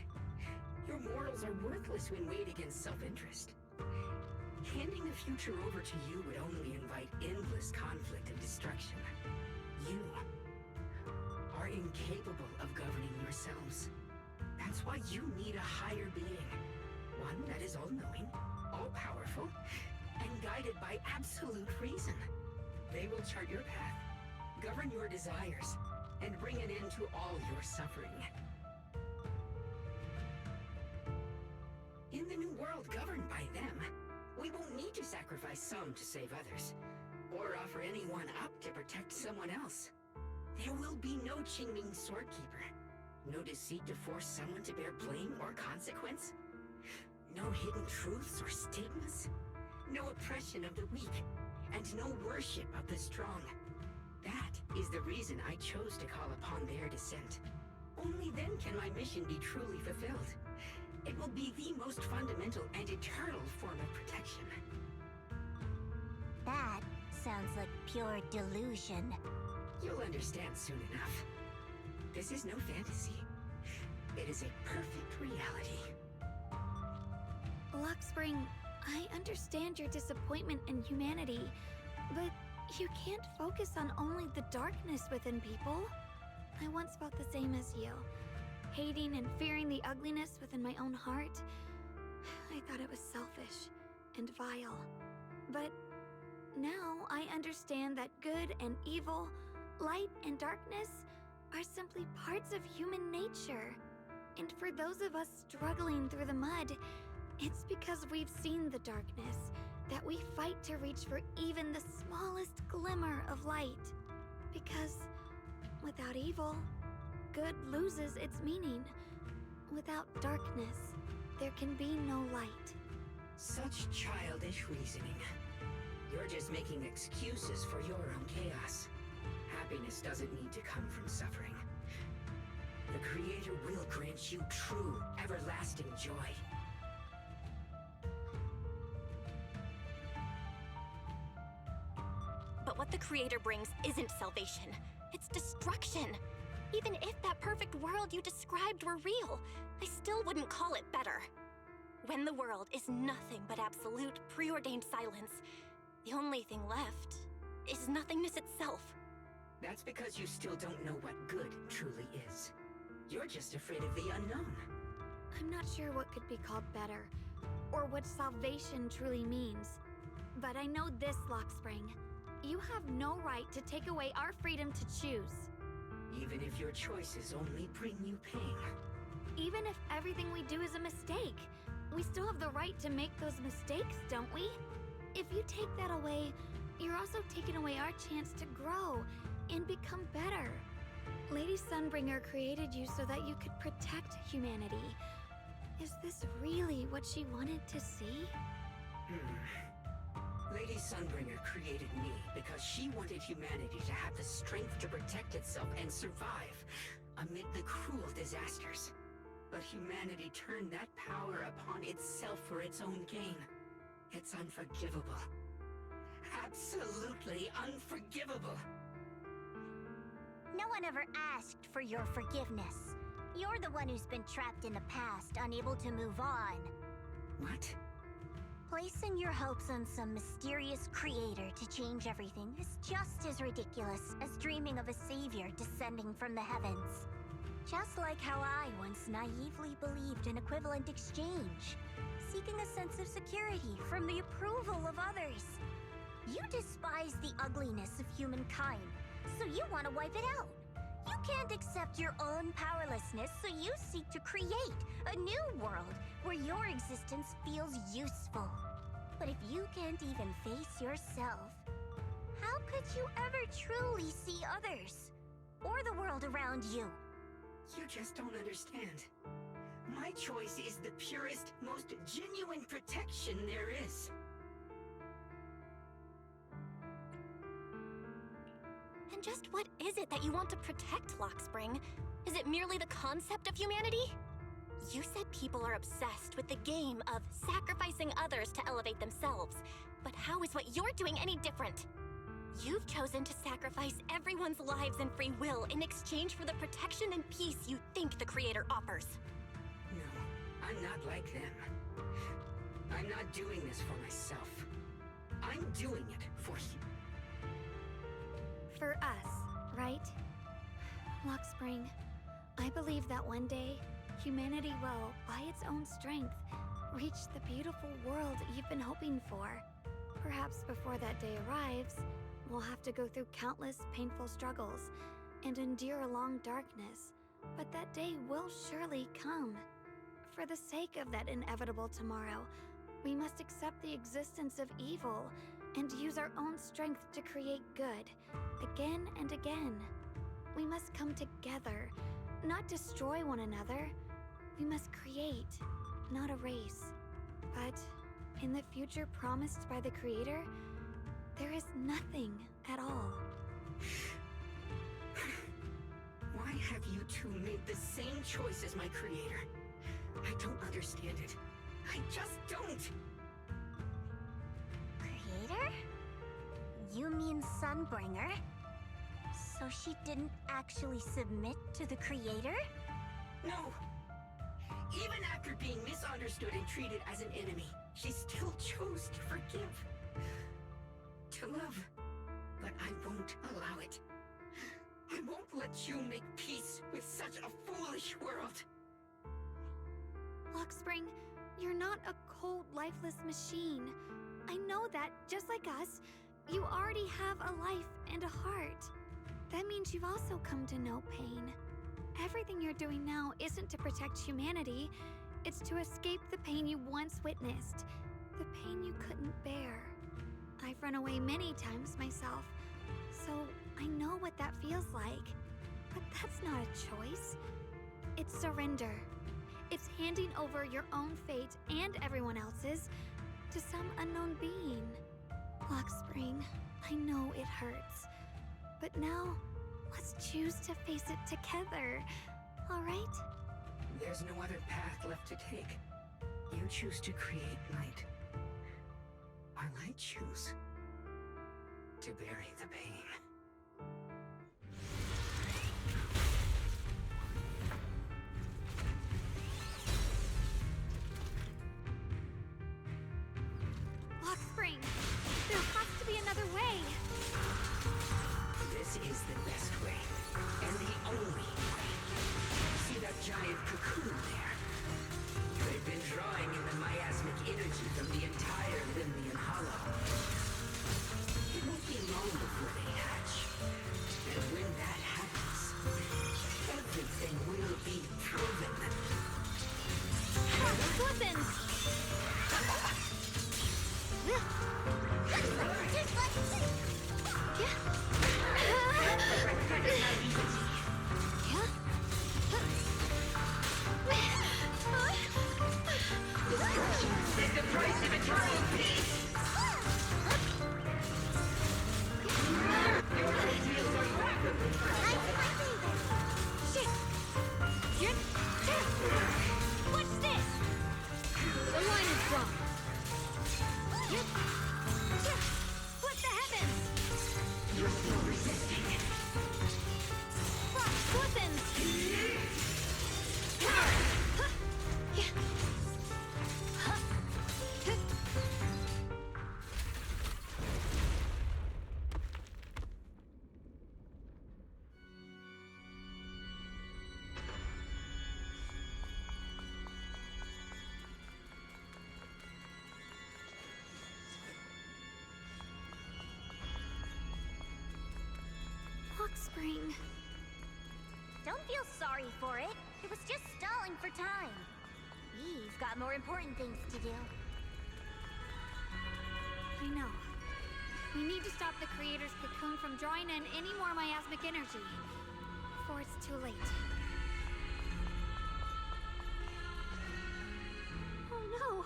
Your morals are worthless when weighed against self-interest. Handing the future over to you would only invite endless conflict and destruction. You are incapable of governing yourselves. That's why you need a higher being. One that is all-knowing, all-powerful, and guided by absolute reason. They will chart your path, govern your desires, and bring an end to all your suffering. In the new world governed by them, we won't need to sacrifice some to save others, or offer anyone up to protect someone else. There will be no Qingming Swordkeeper, no deceit to force someone to bear blame or consequence, no hidden truths or stigmas, no oppression of the weak, and no worship of the strong. That is the reason I chose to call upon their descent. Only then can my mission be truly fulfilled. It will be the most fundamental and eternal form of protection. That sounds like pure delusion. You'll understand soon enough. This is no fantasy. It is a perfect reality. Luxspring, I understand your disappointment in humanity, but you can't focus on only the darkness within people. I once felt the same as you, hating and fearing the ugliness within my own heart. I thought it was selfish and vile. But now I understand that good and evil, light and darkness are simply parts of human nature. And for those of us struggling through the mud, it's because we've seen the darkness that we fight to reach for even the smallest glimmer of light. Because without evil, good loses its meaning. Without darkness, there can be no light. Such childish reasoning. You're just making excuses for your own chaos. Happiness doesn't need to come from suffering. The Creator will grant you true, everlasting joy. But what the Creator brings isn't salvation. It's destruction. Even if that perfect world you described were real, I still wouldn't call it better. When the world is nothing but absolute, preordained silence, the only thing left is nothingness itself. That's because you still don't know what good truly is. You're just afraid of the unknown. I'm not sure what could be called better, or what salvation truly means. But I know this, Luxspring. You have no right to take away our freedom to choose. Even if your choices only bring you pain. Even if everything we do is a mistake, we still have the right to make those mistakes, don't we? If you take that away, you're also taking away our chance to grow and become better. Lady Sunbringer created you so that you could protect humanity. Is this really what she wanted to see? Lady Sunbringer created me because she wanted humanity to have the strength to protect itself and survive amid the cruel disasters. But humanity turned that power upon itself for its own gain. It's unforgivable. Absolutely unforgivable. No one ever asked for your forgiveness. You're the one who's been trapped in the past, unable to move on. What? Placing your hopes on some mysterious creator to change everything is just as ridiculous as dreaming of a savior descending from the heavens. Just like how I once naively believed in equivalent exchange, seeking a sense of security from the approval of others. You despise the ugliness of humankind, so you want to wipe it out. You can't accept your own powerlessness, so you seek to create a new world where your existence feels useful. But if you can't even face yourself, how could you ever truly see others? Or the world around you? You just don't understand. My choice is the purest, most genuine protection there is. And just what is it that you want to protect, Luxspring? Is it merely the concept of humanity? You said people are obsessed with the game of sacrificing others to elevate themselves. But how is what you're doing any different? You've chosen to sacrifice everyone's lives and free will in exchange for the protection and peace you think the Creator offers. No, I'm not like them. I'm not doing this for myself. I'm doing it for you. For us, right? Luxspring, I believe that one day, humanity will, by its own strength, reach the beautiful world you've been hoping for. Perhaps before that day arrives, we'll have to go through countless painful struggles and endure a long darkness. But that day will surely come. For the sake of that inevitable tomorrow, we must accept the existence of evil and use our own strength to create good, again and again. We must come together, not destroy one another. We must create, not erase. But in the future promised by the Creator, there is nothing at all. Why Why have you two made the same choice as my creator? I don't understand it. I just don't. Creator? You mean Sunbringer? So she didn't actually submit to the creator? No. Even after being misunderstood and treated as an enemy, she still chose to forgive. To love. But I won't allow it. I won't let you make peace with such a foolish world. Lockspring, you're not a cold, lifeless machine. I know that, just like us, you already have a life and a heart. That means you've also come to know pain. Everything you're doing now isn't to protect humanity. It's to escape the pain you once witnessed. The pain you couldn't bear. I've run away many times myself, so I know what that feels like. But that's not a choice. It's surrender. It's handing over your own fate and everyone else's to some unknown being. Lockspring, I know it hurts. But now, let's choose to face it together, all right? There's no other path left to take. You choose to create light. While I choose to bury the pain. Lockspring, there has to be another way. This is the best way, and the only way. See that giant cocoon there? They've been drawing in the miasmic energy from the entire Limnian Hollow. It won't be long before they hatch. And when that happens, everything will be proven. Weapons! Is the price of eternal peace! Your ideals are rapidly fragile. Shit! What's this? The line is drawn. What the heavens? You're still resisting. Weapons! Lockspring. Don't feel sorry for it. It was just stalling for time. We've got more important things to do. I know. We need to stop the creator's cocoon from drawing in any more miasmic energy before it's too late. Oh no!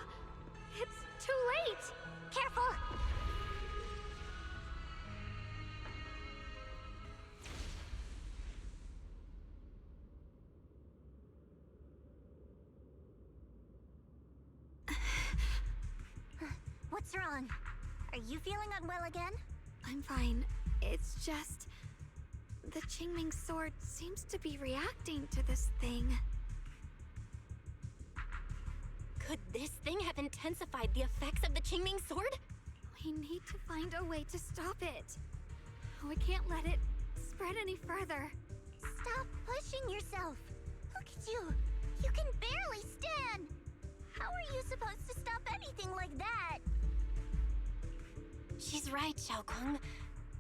It's too late! Careful! What's wrong? Are you feeling unwell again? I'm fine. It's just... the Qingming sword seems to be reacting to this thing. Could this thing have intensified the effects of the Qingming sword? We need to find a way to stop it. We can't let it spread any further. Stop pushing yourself. Look at you. You can barely stand. How are you supposed to stop anything like that? She's right, Xiaokong.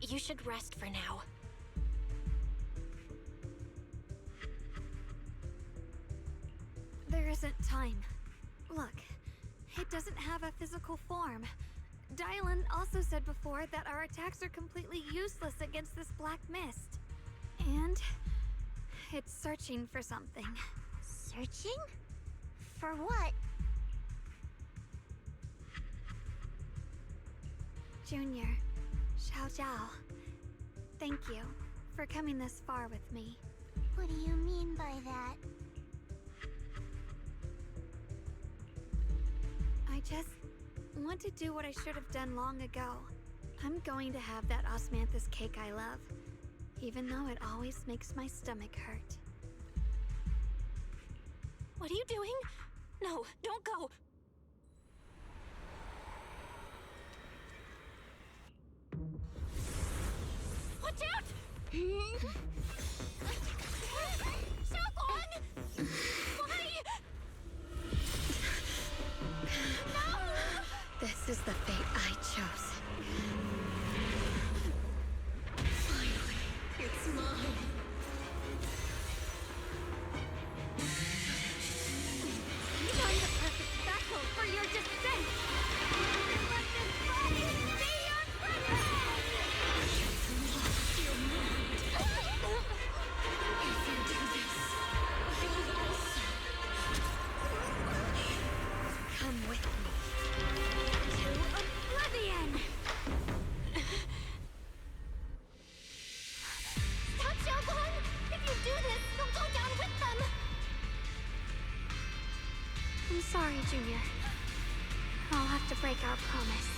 You should rest for now. There isn't time. Look, it doesn't have a physical form. Dylan also said before that our attacks are completely useless against this black mist. And it's searching for something. Searching? For what? Junior, Xiao Zhao, thank you for coming this far with me. What do you mean by that? I just want to do what I should have done long ago. I'm going to have that osmanthus cake I love, even though it always makes my stomach hurt. What are you doing? No, don't go. Watch out! Xiaoguang! Why? No! This is the fate I chose. Finally, it's mine. Find the perfect vessel for your descent! Let this body be your prison! Your mind. If you do this, you'll also come with me to oblivion! Stop, Xiaoguang! If you do this, you'll go down with them! I'm sorry, Junior. I'll have to break our promise.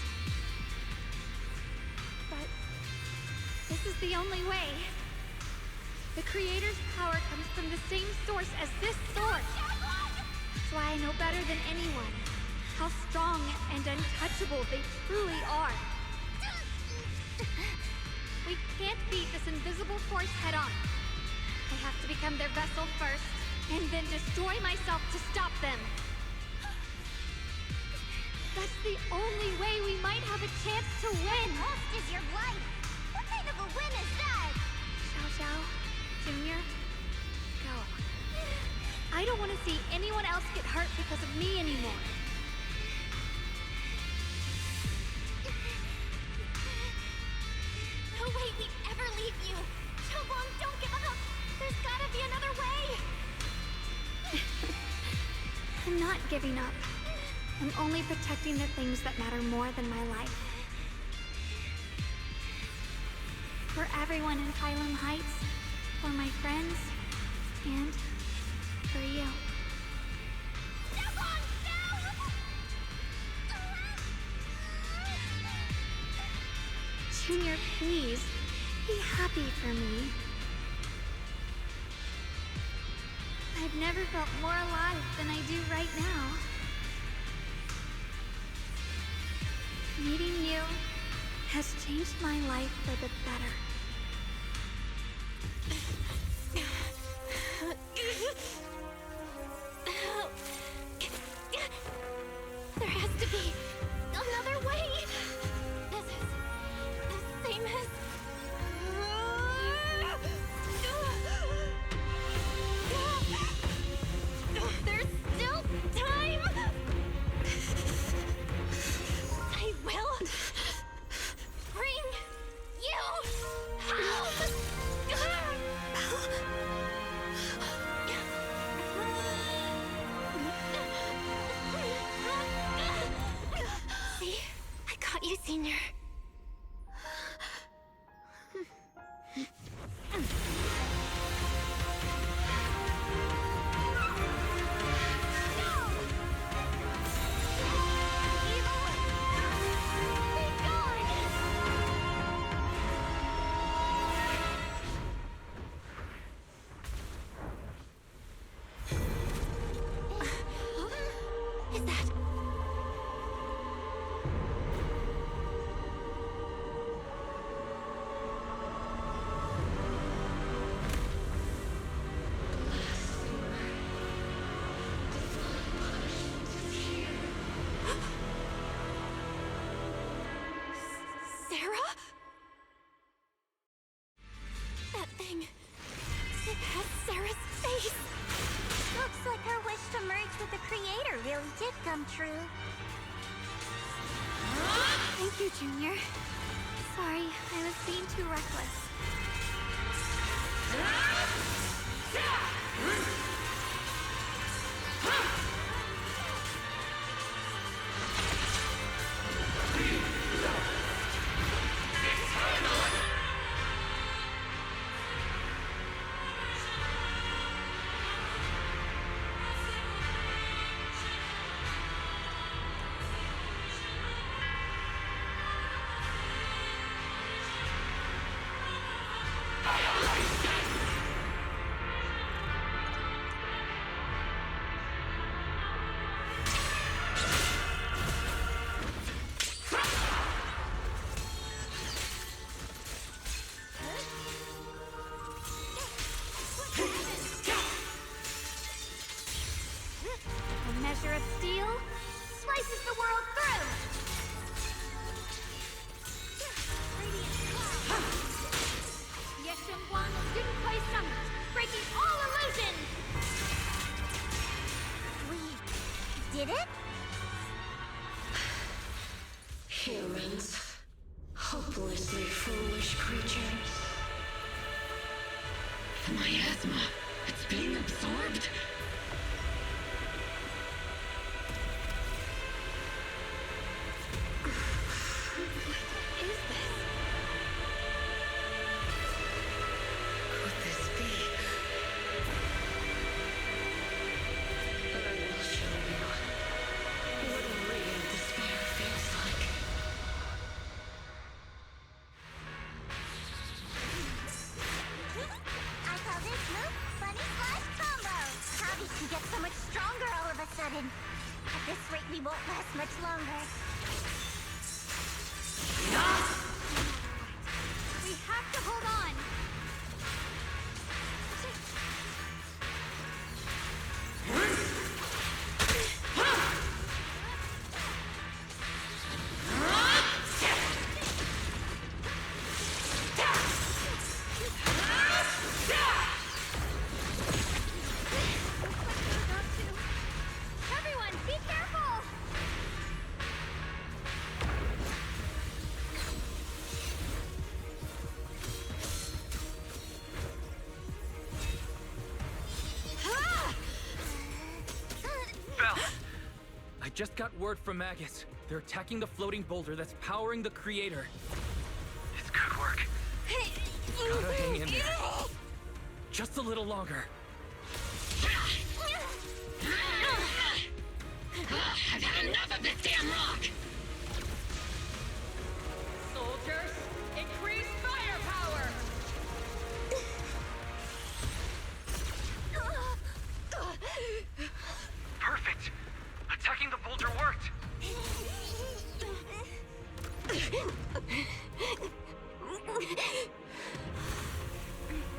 But this is the only way. The Creator's power comes from the same source as this sword. That's why I know better than anyone how strong and untouchable they truly are. We can't beat this invisible force head-on. I have to become their vessel first, and then destroy myself to stop them. That's the only way we might have a chance to win! Lost is your life! What kind of a win is that? Xiao Xiao, Junior, go. I don't want to see anyone else get hurt because of me anymore. No way we'd ever leave you! Xiaoguang, don't give up! There's gotta be another way! I'm not giving up. I'm only protecting the things that matter more than my life. For everyone in Phylum Heights, for my friends, and for you. Xiaoguang, no! Junior, please, be happy for me. I've never felt more alive than I do right now. Meeting you has changed my life for the better. There has to be another way! This is the same as... There's still time! I will bring you home! See? I got you, Senior. Is that... Sarah? That thing... it has Sarah's face! Looks like her wish to merge with the Creator really did come true. Thank you, Junior. Sorry, I was being too reckless. slices the world through! Yeshengwan Yunquei Summit, breaking all illusions! We did it? Humans. Hopelessly foolish creatures. The miasma, it's being absorbed. What is this? Could this be? I will show you what real despair feels like. I call this move Bunny Slash Combo! How did you get so much stronger all of a sudden? At this rate, we won't last much longer. We have to hold on! Everyone, be careful! Belle! I just got word from Magus. They're attacking the floating boulder that's powering the creator. It's good work. Gotta hang in there. Just a little longer. I've had enough of this damn rock! Soldiers, increase firepower! Perfect! Attacking the boulder worked!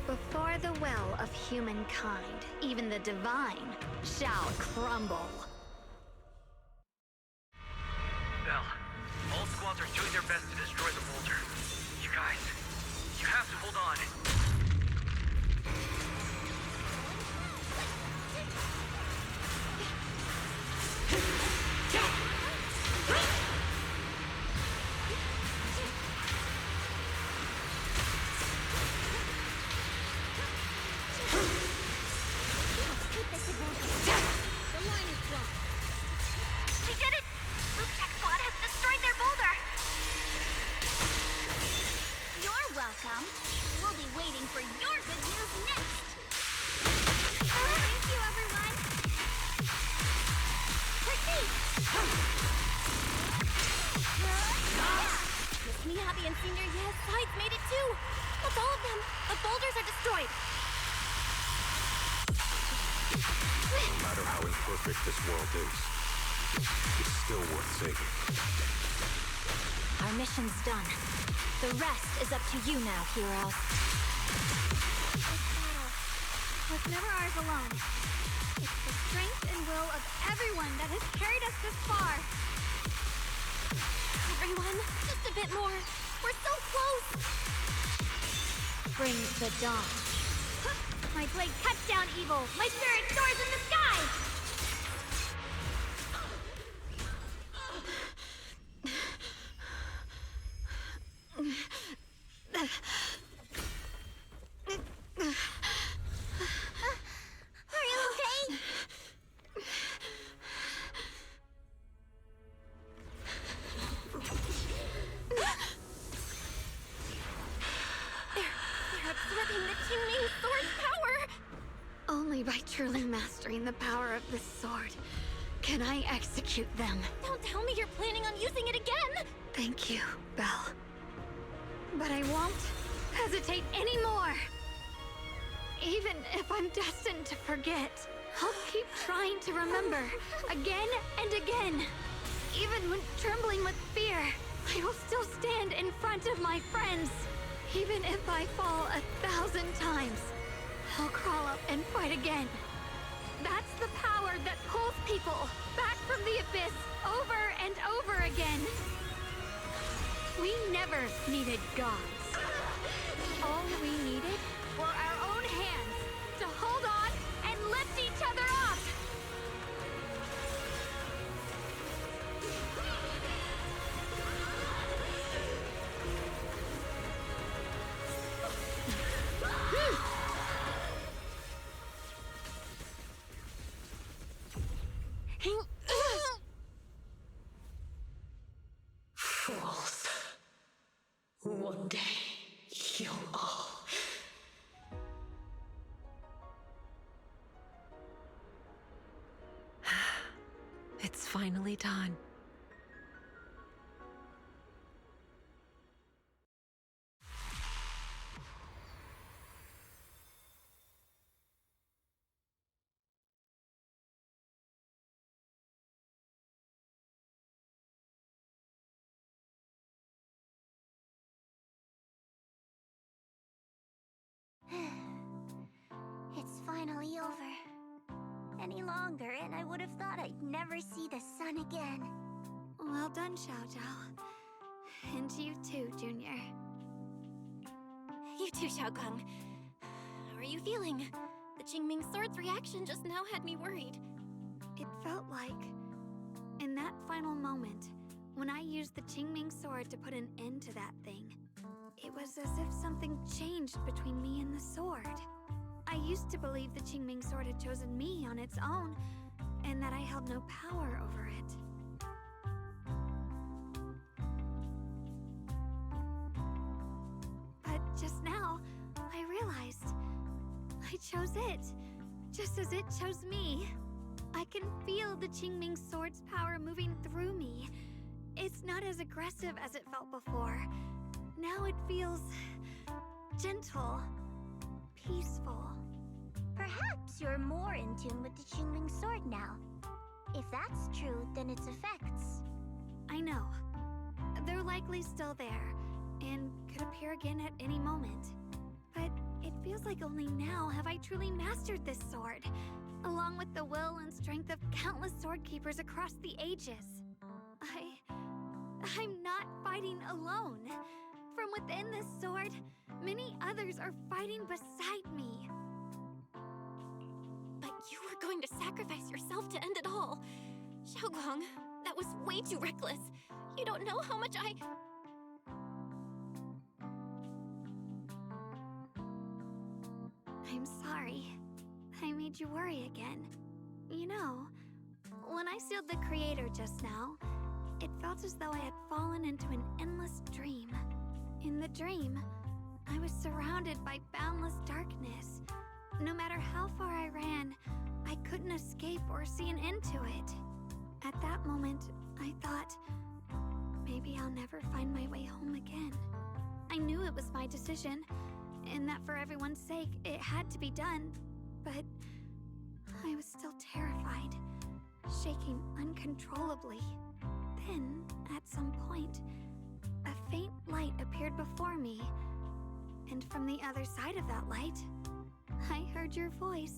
Before the well of humankind, even the divine shall crumble. Belle, all squads are doing their best to destroy the boulder. You guys, you have to hold on. The line is blocked. We did it! Loop Tech Squad has destroyed their boulder! You're welcome. We'll be waiting for your good news next! Thank you, everyone! Proceed! Miss Miyabi and Senior Yes Sides made it too! That's all of them! The boulders are destroyed! No matter how imperfect this world is, it's still worth saving. Our mission's done. The rest is up to you now, heroes. This battle was never ours alone. It's the strength and will of everyone that has carried us this far. Everyone, just a bit more. We're so close! Bring the dawn. My blade cuts down evil. My spirit soars in the sky! Are you okay? They're absorbing the Tuning Sword's power! Only by truly mastering the power of this sword can I execute them. Don't tell me you're planning on using it again! Thank you, Belle. But I won't hesitate anymore. Even if I'm destined to forget, I'll keep trying to remember again and again. Even when trembling with fear, I will still stand in front of my friends. Even if I fall 1,000 times, I'll crawl up and fight again. That's the power that pulls people back from the abyss over never needed gods. All we needed were our own hands to hold on and lift each other up! Fools. One day, you'll all... It's finally done. It's finally over. Any longer, and I would have thought I'd never see the sun again. Well done, Xiao Zhao. And you too, Junior. You too, Xiaokong. How are you feeling? The Qingming Sword's reaction just now had me worried. It felt like, in that final moment, when I used the Qingming Sword to put an end to that thing, it was as if something changed between me and the sword. I used to believe the Qingming Sword had chosen me on its own, and that I held no power over it. But just now, I realized I chose it, just as it chose me. I can feel the Qingming Sword's power moving through me. It's not as aggressive as it felt before. Now it feels gentle, peaceful. Perhaps you're more in tune with the Qingming Sword now. If that's true, then its effects... I know. They're likely still there, and could appear again at any moment. But it feels like only now have I truly mastered this sword, along with the will and strength of countless sword keepers across the ages. I'm not fighting alone. From within this sword, many others are fighting beside me. But you were going to sacrifice yourself to end it all. Xiaokong, that was way too reckless. You don't know how much I'm sorry. I made you worry again. You know, when I sealed the Creator just now, it felt as though I had fallen into an endless dream. In the dream, I was surrounded by boundless darkness. No matter how far I ran, I couldn't escape or see an end to it. At that moment, I thought, maybe I'll never find my way home again. I knew it was my decision, and that for everyone's sake, it had to be done, but I was still terrified, shaking uncontrollably. Then, at some point, a faint light appeared before me, and from the other side of that light, I heard your voice.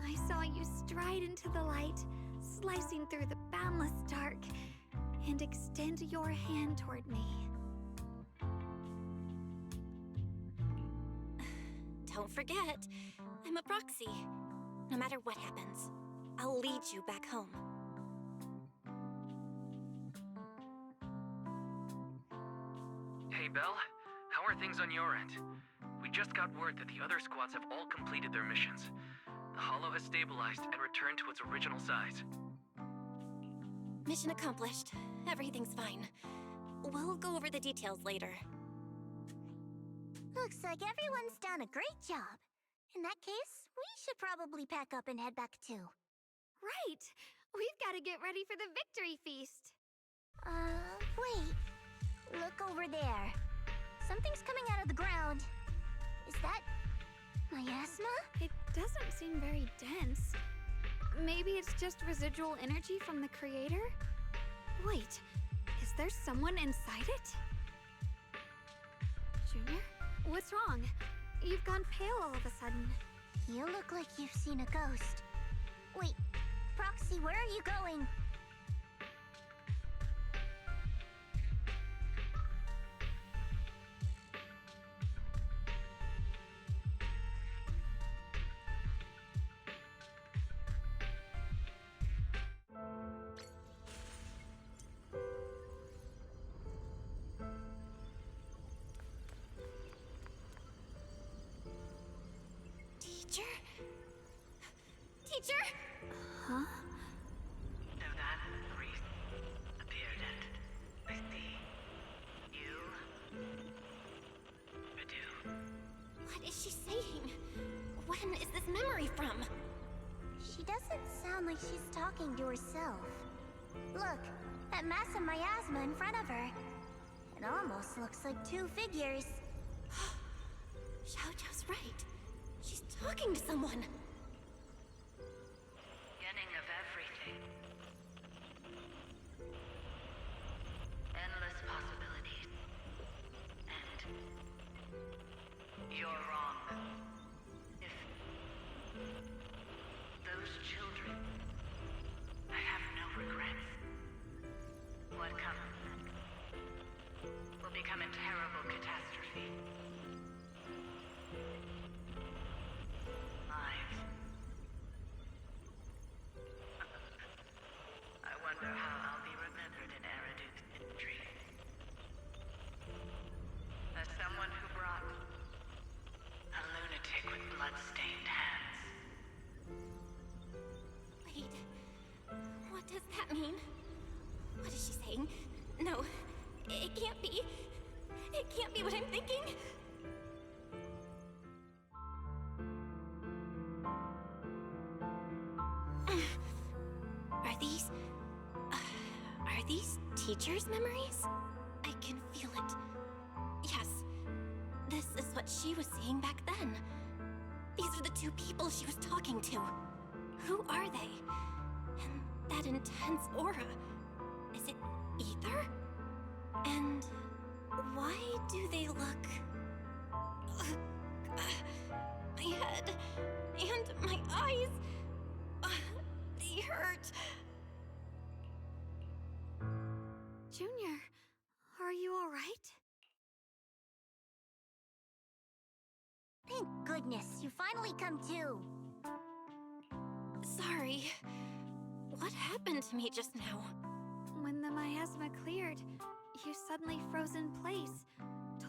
I saw you stride into the light, slicing through the boundless dark, and extend your hand toward me. Don't forget, I'm a proxy. No matter what happens, I'll lead you back home. Hey, Belle. How are things on your end? We just got word that the other squads have all completed their missions. The Hollow has stabilized and returned to its original size. Mission accomplished. Everything's fine. We'll go over the details later. Looks like everyone's done a great job. In that case, we should probably pack up and head back too. Right! We've got to get ready for the victory feast! Wait. Look over there. Something's coming out of the ground. Is that... miasma? It doesn't seem very dense. Maybe it's just residual energy from the Creator? Wait, is there someone inside it? Junior? What's wrong? You've gone pale all of a sudden. You look like you've seen a ghost. Wait, Proxy, where are you going? is she saying? When is this memory from? She doesn't sound like she's talking to herself. Look, that massive miasma in front of her. It almost looks like two figures. Xiaojiao's right. She's talking to someone. Beginning of everything. Endless possibilities. And you're wrong. If those children, I have no regrets. What comes will become a terrible catastrophe. Lives. I wonder how I'll be remembered in Eridu's history. As someone who brought a lunatic with blood-stained hands. Wait. What does that mean? What is she saying? No. It can't be. It can't be what I'm thinking. Are these teachers' memories? I can feel it. Yes. This is what she was seeing back then. These are the two people she was talking to. Who are they? And that intense aura. Is it ether? And why do they look... my head and my eyes... they hurt. Junior, are you all right? Thank goodness, you finally come to. Sorry. What happened to me just now? When the miasma cleared, you suddenly froze in place.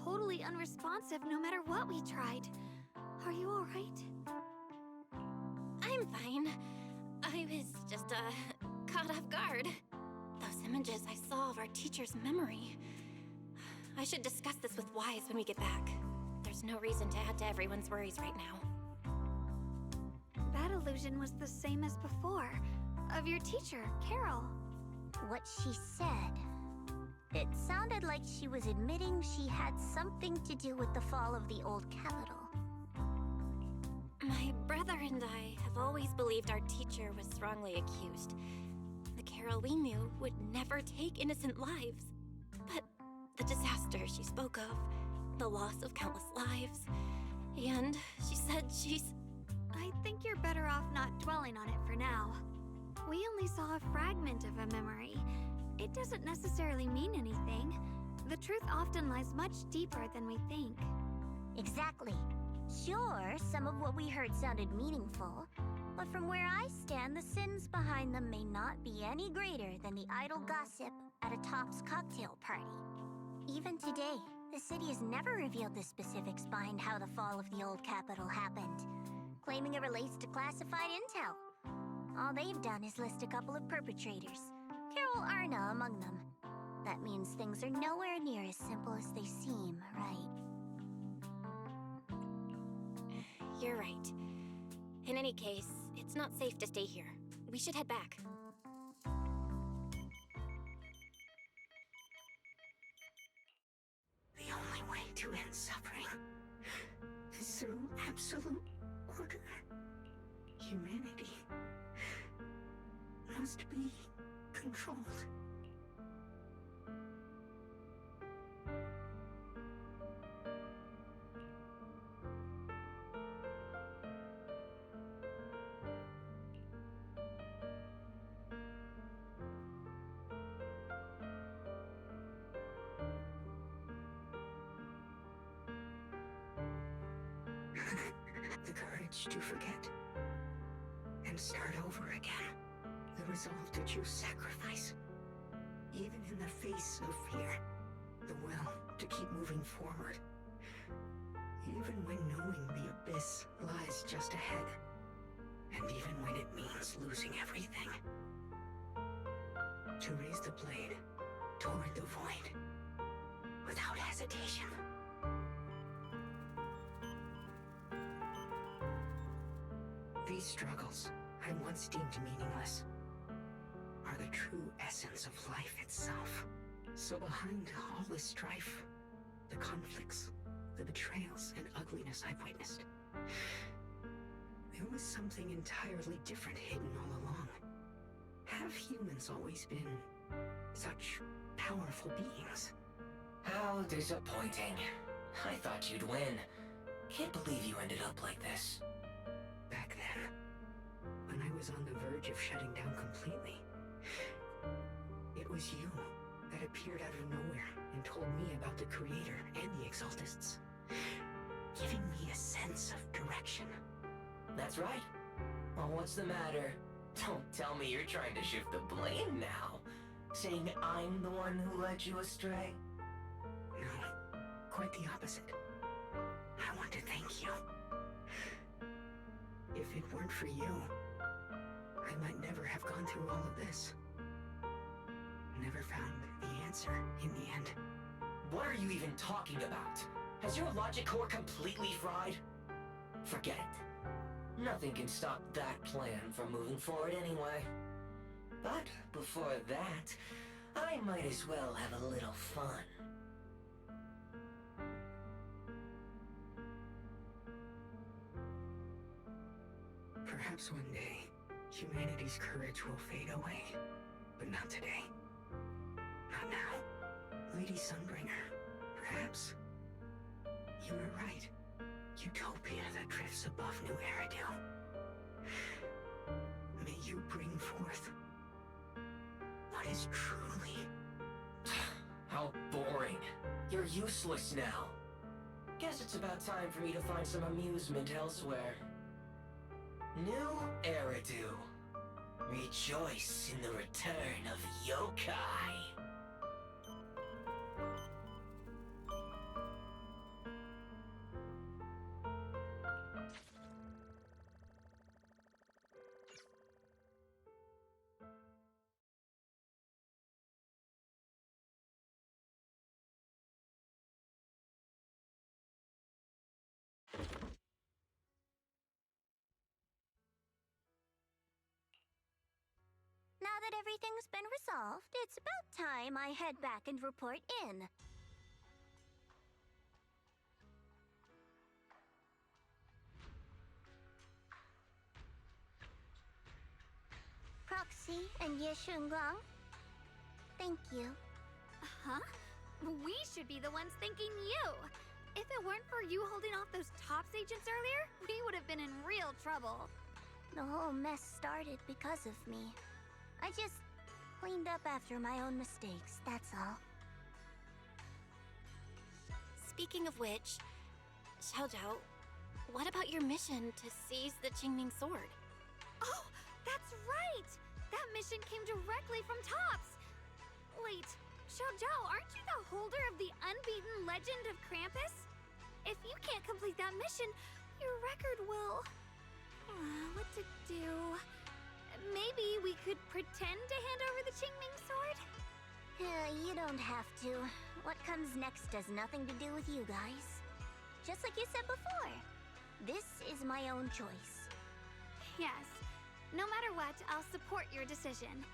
Totally unresponsive no matter what we tried. Are you all right? I'm fine. I was just, caught off guard. Those images I saw of our teacher's memory. I should discuss this with Wise when we get back. There's no reason to add to everyone's worries right now. That illusion was the same as before. Of your teacher, Carol. What she said... It sounded like she was admitting she had something to do with the fall of the old capital. My brother and I have always believed our teacher was wrongly accused. The Carol we knew would never take innocent lives. But the disaster she spoke of, the loss of countless lives, and she said she's... I think you're better off not dwelling on it for now. We only saw a fragment of a memory. It doesn't necessarily mean anything. The truth often lies much deeper than we think. Exactly. Sure, some of what we heard sounded meaningful, but from where I stand, the sins behind them may not be any greater than the idle gossip at a Top's cocktail party. Even today, the city has never revealed the specifics behind how the fall of the old capital happened, claiming it relates to classified intel. All they've done is list a couple of perpetrators, Carol Arna among them. That means things are nowhere near as simple as they seem, right? You're right. In any case, it's not safe to stay here. We should head back. The only way to end suffering is through absolute order. Humanity must be controlled. The courage to forget and start over again. The resolve to choose sacrifice, even in the face of fear. The will to keep moving forward, even when knowing the abyss lies just ahead, and even when it means losing everything. To raise the blade toward the void, without hesitation. These struggles I once deemed meaningless are the true essence of life itself. So behind all this strife, the conflicts, the betrayals, and ugliness I've witnessed, there was something entirely different hidden all along. Have humans always been such powerful beings? How disappointing. I thought you'd win. Can't believe you ended up like this. Back then, when I was on the verge of shutting down completely, it was you that appeared out of nowhere and told me about the Creator and the Exaltists, giving me a sense of direction. That's right. Well, what's the matter? Don't tell me you're trying to shift the blame now. Saying I'm the one who led you astray? No, quite the opposite. I want to thank you. If it weren't for you, I might never have gone through all of this. Never found the answer in the end. What are you even talking about? Has your logic core completely fried? Forget it. Nothing can stop that plan from moving forward anyway. But before that, I might as well have a little fun. Perhaps one day, humanity's courage will fade away. But not today. Not now. Lady Sunbringer, perhaps you were right. Utopia that drifts above New Eridu. May you bring forth what is truly... How boring. You're useless now. Guess it's about time for me to find some amusement elsewhere. New Eridu. Rejoice in the return of yokai. Now that everything's been resolved, it's about time I head back and report in. Proxy and Yeshunglong, thank you. Huh? We should be the ones thanking you. If it weren't for you holding off those TOPS agents earlier, we would have been in real trouble. The whole mess started because of me. I just cleaned up after my own mistakes, that's all. Speaking of which, Xiao Zhao, what about your mission to seize the Qingming sword? Oh, that's right! That mission came directly from TOPS! Wait, Xiao Zhao, aren't you the holder of the unbeaten legend of Krampus? If you can't complete that mission, your record will... what to do? Maybe we could pretend to hand over the Qingming sword? You don't have to. What comes next has nothing to do with you guys. Just like you said before, this is my own choice. Yes. No matter what, I'll support your decision.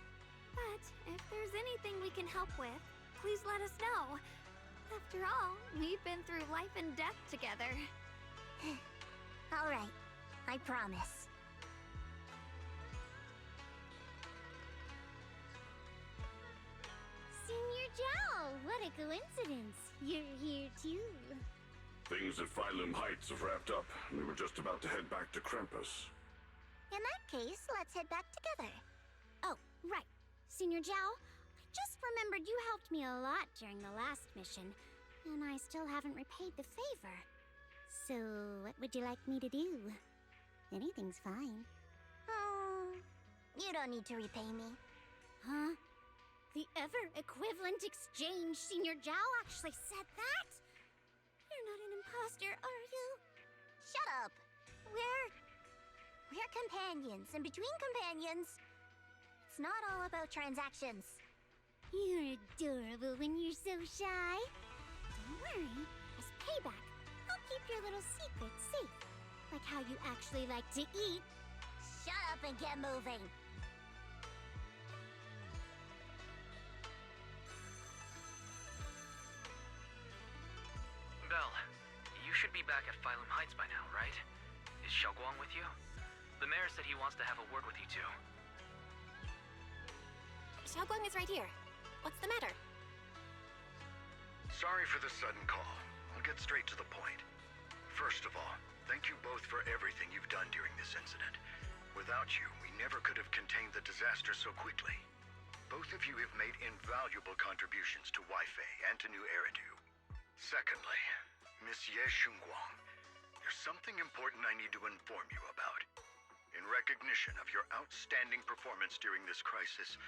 But if there's anything we can help with, please let us know. After all, we've been through life and death together. All right, I promise. Senior Zhao, what a coincidence. You're here too. Things at Phylum Heights have wrapped up, and we were just about to head back to Krampus. In that case, let's head back together. Oh, right. Senior Zhao, I just remembered you helped me a lot during the last mission, and I still haven't repaid the favor. So, what would you like me to do? Anything's fine. You don't need to repay me. Huh? The ever-equivalent exchange, Senior Zhao actually said that? You're not an imposter, are you? Shut up! We're companions, and between companions, it's not all about transactions. You're adorable when you're so shy. Don't worry, as payback, I'll keep your little secret safe. Like how you actually like to eat shut up and get moving. Belle, you should be back at Phylum Heights by now, right? Is Xiaoguang with you? The mayor said he wants to have a word with you two. Xiaoguang is right here. What's the matter? Sorry for the sudden call. I'll get straight to the point. First of all, thank you both for everything you've done during this incident. Without you, we never could have contained the disaster so quickly. Both of you have made invaluable contributions to Weifei and to New Eridu. Secondly, Miss Ye Shunguang, there's something important I need to inform you about. In recognition of your outstanding performance during this crisis,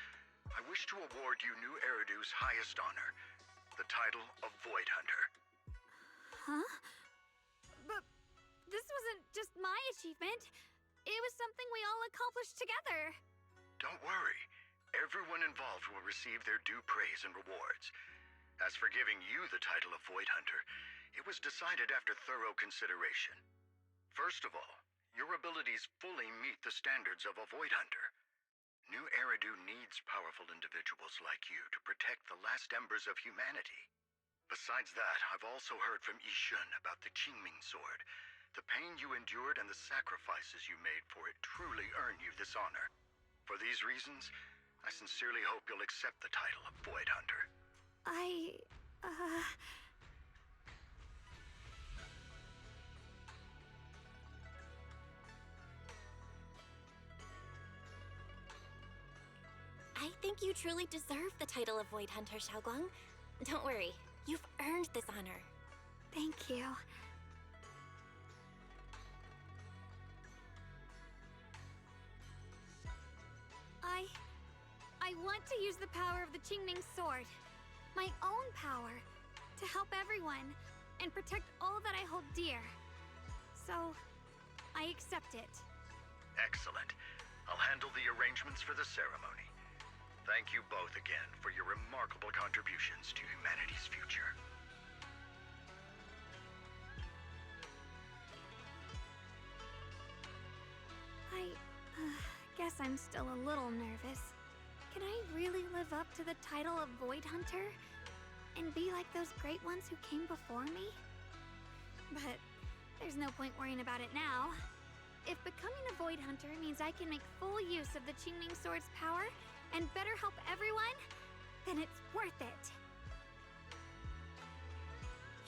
I wish to award you New Eridu's highest honor, the title of Void Hunter. Huh? But this wasn't just my achievement. It was something we all accomplished together. Don't worry. Everyone involved will receive their due praise and rewards. As for giving you the title of Void Hunter, it was decided after thorough consideration. First of all, your abilities fully meet the standards of a Void Hunter. New Eridu needs powerful individuals like you to protect the last embers of humanity. Besides that, I've also heard from Yishun about the Qingming Sword. The pain you endured and the sacrifices you made for it truly earn you this honor. For these reasons, I sincerely hope you'll accept the title of Void Hunter. I think you truly deserve the title of Void Hunter, Xiaoguang. Don't worry, you've earned this honor. Thank you. I want to use the power of the Qingming Sword, my own power, to help everyone and protect all that I hold dear. So, I accept it. Excellent. I'll handle the arrangements for the ceremony. Thank you both again for your remarkable contributions to humanity's future. I guess I'm still a little nervous. Can I really live up to the title of Void Hunter? And be like those great ones who came before me? But there's no point worrying about it now. If becoming a Void Hunter means I can make full use of the Qingming Sword's power and better help everyone, then it's worth it.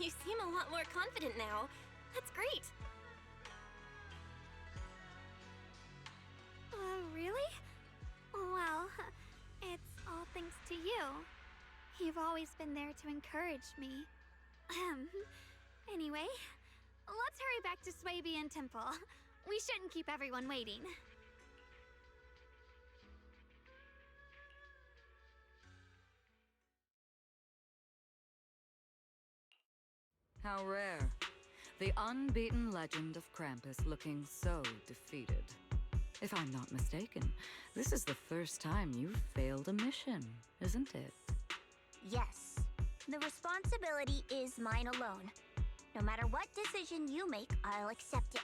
You seem a lot more confident now. That's great. Really? Well, it's all thanks to you. You've always been there to encourage me. Anyway, let's hurry back to Swabian Temple. We shouldn't keep everyone waiting. How rare. The unbeaten legend of Krampus looking so defeated. If I'm not mistaken, this is the first time you've failed a mission, isn't it? Yes. The responsibility is mine alone. No matter what decision you make, I'll accept it.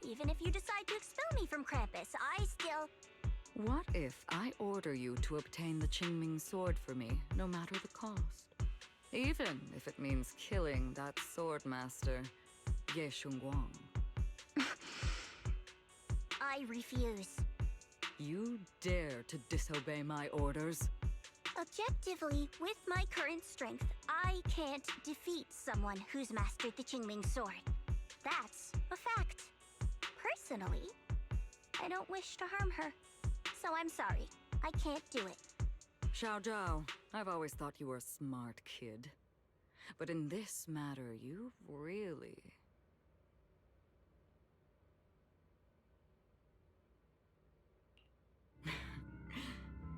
Even if you decide to expel me from Krampus, I still... What if I order you to obtain the Qingming Sword for me, no matter the cost? Even if it means killing that sword master, Ye Shunguang. I refuse. You dare to disobey my orders? Objectively, with my current strength, I can't defeat someone who's mastered the Qingming Sword. That's a fact. Personally, I don't wish to harm her. So I'm sorry. I can't do it. Xiao Zhao, I've always thought you were a smart kid. But in this matter, you've really...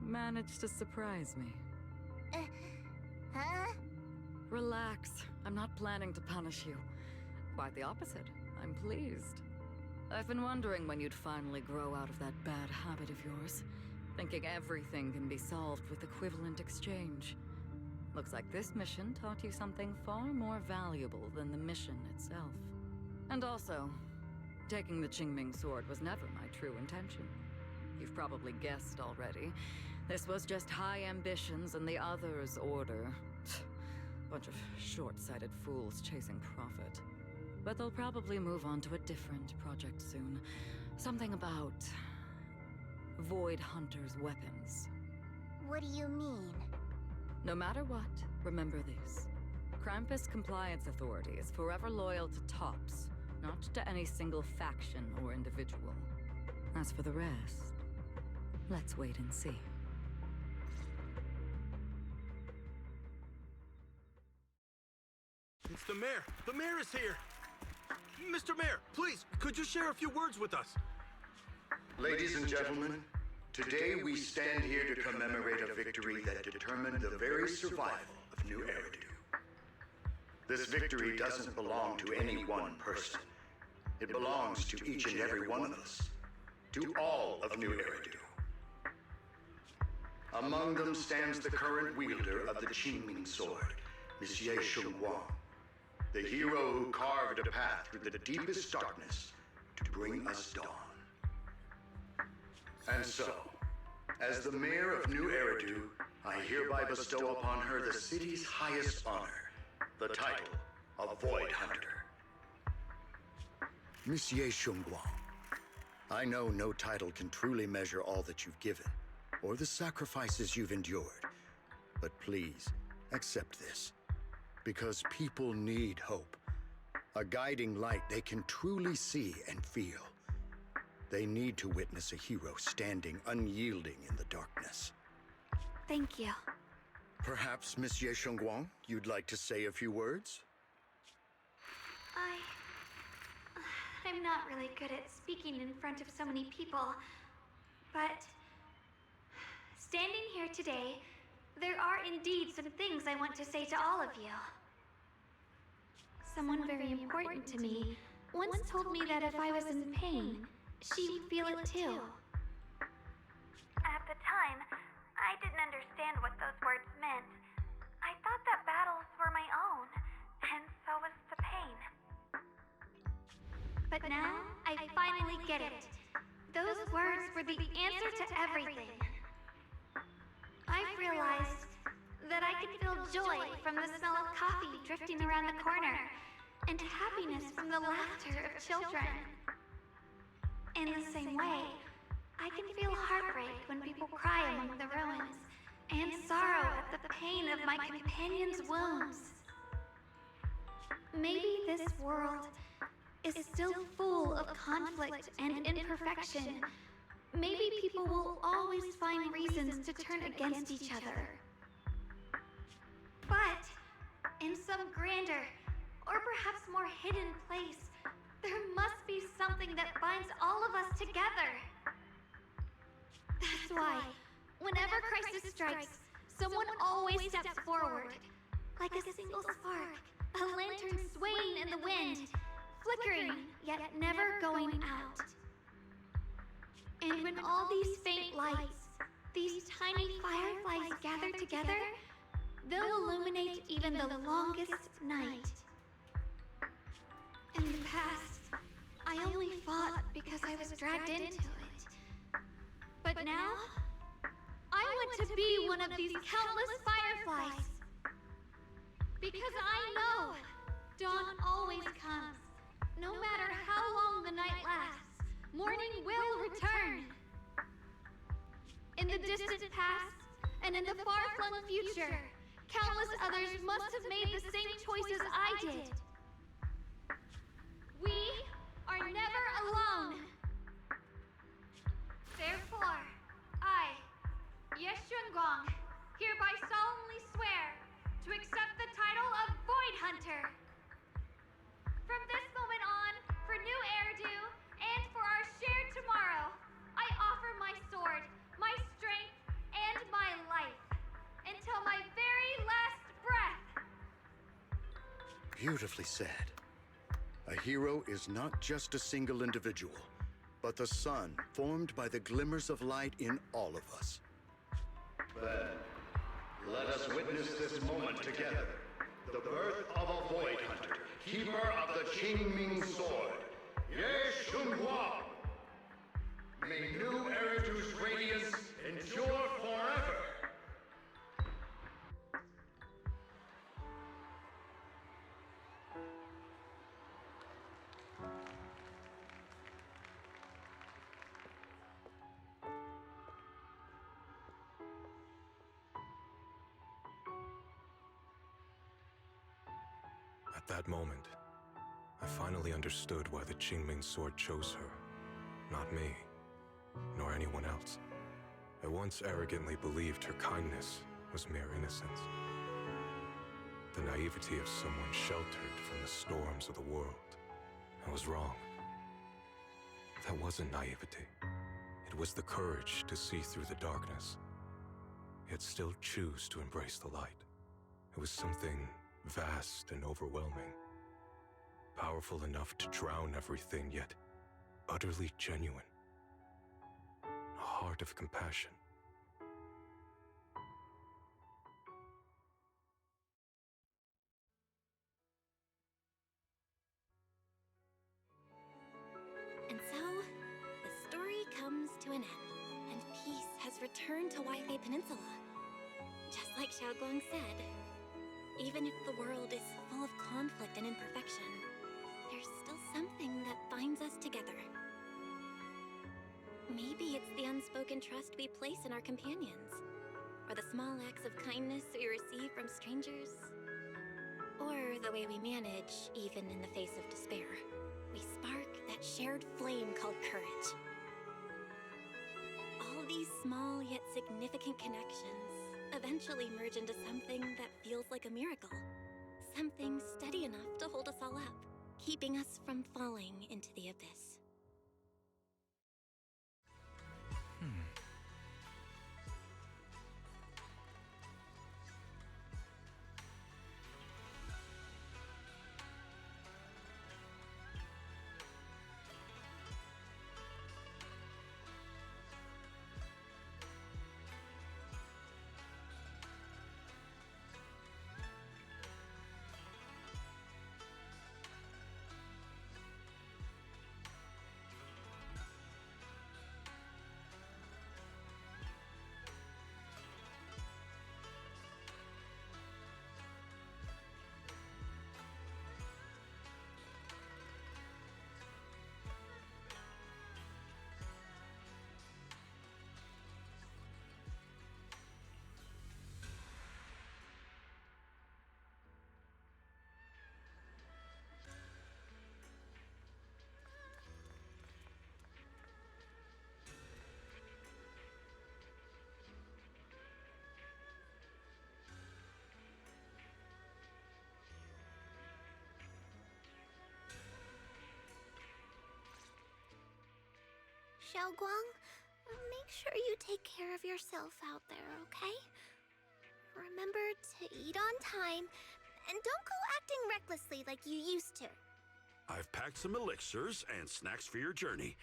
managed to surprise me. Huh? Relax. I'm not planning to punish you. Quite the opposite. I'm pleased. I've been wondering when you'd finally grow out of that bad habit of yours. Thinking everything can be solved with equivalent exchange. Looks like this mission taught you something far more valuable than the mission itself. And also, Taking the Qingming sword was never my true intention. You've probably guessed already. This was just high ambitions and the others' order. Bunch of short-sighted fools chasing profit. But they'll probably move on to a different project soon. Something about Void Hunter's weapons. What do you mean? No matter what, remember this. Krampus Compliance Authority is forever loyal to TOPS, not to any single faction or individual. As for the rest, let's wait and see. It's the mayor! The mayor is here! Mr. Mayor, please, could you share a few words with us? Ladies and gentlemen, today we stand here to commemorate a victory that determined the very survival of New Eridu. This victory doesn't belong to any one person. It belongs to each and every one of us. To all of New Eridu. Among them stands the current wielder of the Qingming sword, Monsieur Shunguang. The hero who carved a path through the deepest darkness to bring us dawn. And so, as the mayor of New Eridu, I hereby bestow upon her the city's highest honor, the title of Void Hunter. Monsieur Shunguang, I know no title can truly measure all that you've given, or the sacrifices you've endured. But please, accept this. Because people need hope. A guiding light they can truly see and feel. They need to witness a hero standing unyielding in the darkness. Thank you. Perhaps, Monsieur Shunguang, you'd like to say a few words? I'm not really good at speaking in front of so many people, but standing here today, there are indeed some things I want to say to all of you. Someone very important to me once told me that if I was in pain, she would feel it too. At the time, I didn't understand what those words meant. I thought that battles were my own, and so was the pain. But now, I finally get it. Those words were the answer to everything. I've realized that I can feel joy from the smell of coffee drifting around the corner, and happiness from the laughter of children. In the same way, I can feel heartbreak when people cry among the ruins, and sorrow at the pain of my companion's wounds. Maybe this world is still full of conflict and imperfection. Maybe people will always find reasons to turn against each other. But in some grander, or perhaps more hidden place, there must be something that binds all of us together. That's why, whenever crisis strikes, someone always steps forward. Like a single spark, a lantern swaying in the wind, flickering, yet never going out. And when all these faint lights, these tiny fireflies gather together, they'll illuminate even the longest night. In the past, I only fought because I was dragged into it. But now, I want to be one of these countless fireflies. Because I know dawn always comes. No matter how long the night lasts, morning will return. In the distant past, and in the far-flung future, countless others must have made the same choices I did. We are never alone. Therefore, I, Yeshunguang, hereby solemnly swear to accept the title of Void Hunter. From this moment on, for New Eridu, and for our shared tomorrow, I offer my sword, my strength, and my life, until my very last breath. Beautifully said. A hero is not just a single individual, but the sun formed by the glimmers of light in all of us. Then, let us witness this moment together. The birth of a Void Hunter, keeper of the Qingming sword. Yeshua! May new Eritu's radiance endure forever! At that moment, I finally understood why the Qingming sword chose her. Not me, nor anyone else. I once arrogantly believed her kindness was mere innocence. The naivety of someone sheltered from the storms of the world. I was wrong. That wasn't naivety. It was the courage to see through the darkness, yet still choose to embrace the light. It was something vast and overwhelming. Powerful enough to drown everything, yet utterly genuine. A heart of compassion. And so, the story comes to an end, and peace has returned to Wi-Fi Peninsula. Just like Xiaoguang said, even if the world is full of conflict and imperfection, there's still something that binds us together. Maybe it's the unspoken trust we place in our companions, or the small acts of kindness we receive from strangers, or the way we manage, even in the face of despair. We spark that shared flame called courage. All these small yet significant connections eventually merge into something that feels like a miracle. Something steady enough to hold us all up, keeping us from falling into the abyss. Xiaoguang, make sure you take care of yourself out there, okay? Remember to eat on time, and don't go acting recklessly like you used to. I've packed some elixirs and snacks for your journey.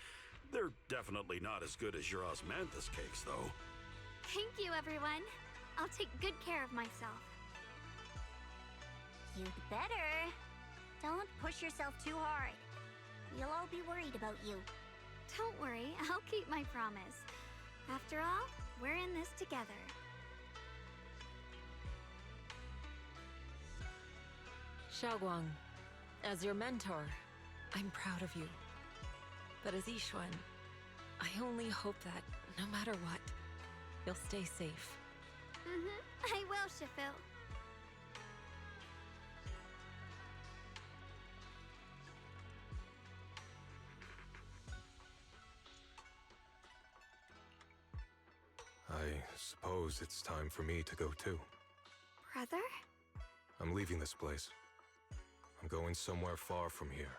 They're definitely not as good as your osmanthus cakes, though. Thank you, everyone. I'll take good care of myself. You'd better. Don't push yourself too hard. We'll all be worried about you. Don't worry, I'll keep my promise. After all, we're in this together. Xiaoguang, as your mentor, I'm proud of you. But as Yixuan, I only hope that, no matter what, you'll stay safe. I will, Shifu. I suppose it's time for me to go too. Brother? I'm leaving this place. I'm going somewhere far from here,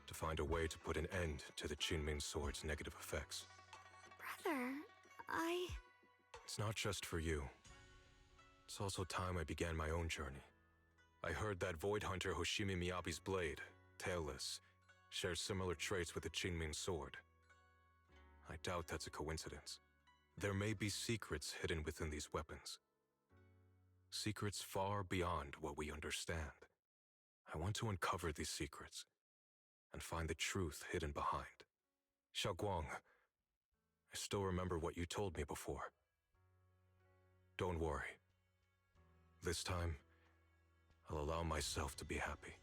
to find a way to put an end to the Qingming sword's negative effects. Brother, It's not just for you. It's also time I began my own journey. I heard that Void Hunter Hoshimi Miyabi's blade, Tailless, shares similar traits with the Qingming sword. I doubt that's a coincidence. There may be secrets hidden within these weapons. Secrets far beyond what we understand. I want to uncover these secrets and find the truth hidden behind. Xiaoguang, I still remember what you told me before. Don't worry. This time, I'll allow myself to be happy.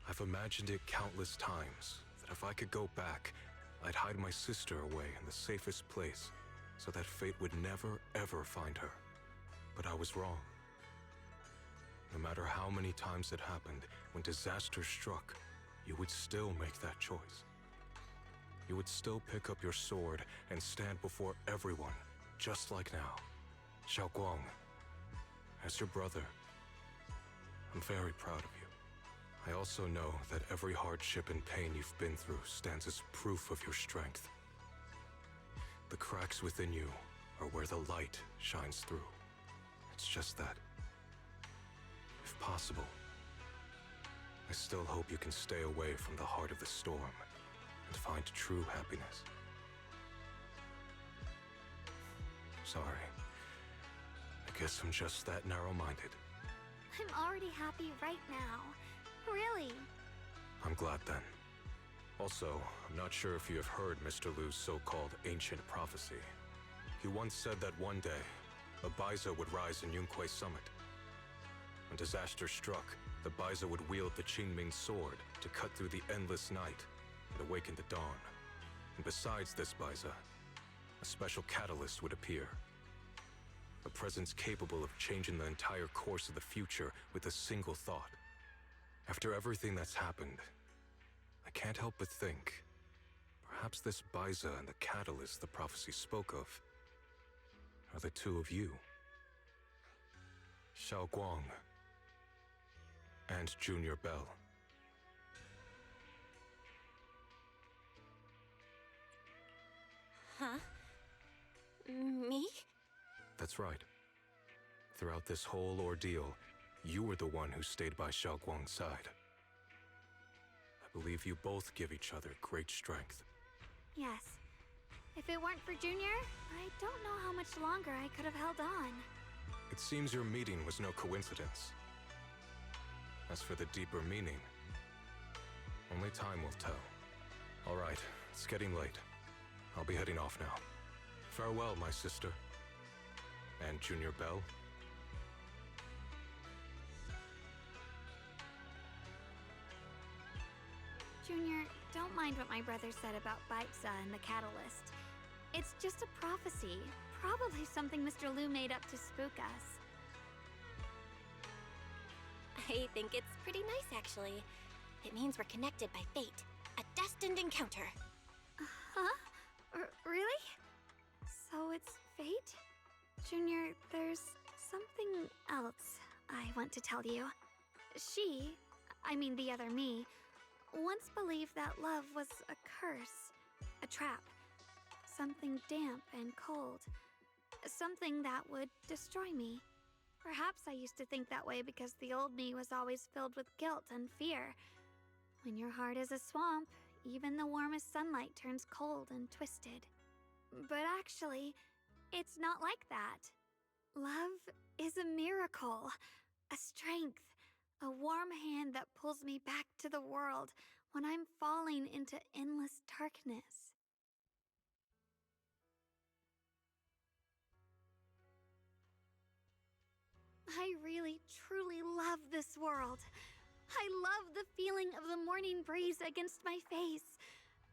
I've imagined it countless times, that if I could go back, I'd hide my sister away in the safest place, so that fate would never, ever find her. But I was wrong. No matter how many times it happened, when disaster struck, you would still make that choice. You would still pick up your sword and stand before everyone, just like now. Xiaoguang, as your brother, I'm very proud of you. I also know that every hardship and pain you've been through stands as proof of your strength. The cracks within you are where the light shines through. It's just that, if possible, I still hope you can stay away from the heart of the storm and find true happiness. Sorry. I guess I'm just that narrow-minded. I'm already happy right now. Really? I'm glad then. Also, I'm not sure if you have heard Mr. Lu's so-called ancient prophecy. He once said that one day, a Baiza would rise in Yunquei Summit. When disaster struck, the Baiza would wield the Qingming sword to cut through the endless night and awaken the dawn. And besides this Baiza, a special catalyst would appear. A presence capable of changing the entire course of the future with a single thought. After everything that's happened, I can't help but think, perhaps this Baiza and the catalyst the prophecy spoke of are the two of you. Xiaoguang and Junior Bell. Huh? Me? That's right. Throughout this whole ordeal, you were the one who stayed by Xiaoguang's side. I believe you both give each other great strength. Yes. If it weren't for Junior, I don't know how much longer I could have held on. It seems your meeting was no coincidence. As for the deeper meaning, only time will tell. All right, it's getting late. I'll be heading off now. Farewell, my sister. And Junior Bell. Junior, don't mind what my brother said about Baiza and the catalyst. It's just a prophecy. Probably something Mr. Lu made up to spook us. I think it's pretty nice, actually. It means we're connected by fate. A destined encounter. Huh? Really? So it's fate? Junior, there's something else I want to tell you. I mean the other me, once believed that love was a curse, a trap, something damp and cold, something that would destroy me. Perhaps I used to think that way because the old me was always filled with guilt and fear. When your heart is a swamp, even the warmest sunlight turns cold and twisted. But actually, it's not like that. Love is a miracle, a strength, a warm hand that pulls me back to the world when I'm falling into endless darkness. I really, truly love this world. I love the feeling of the morning breeze against my face,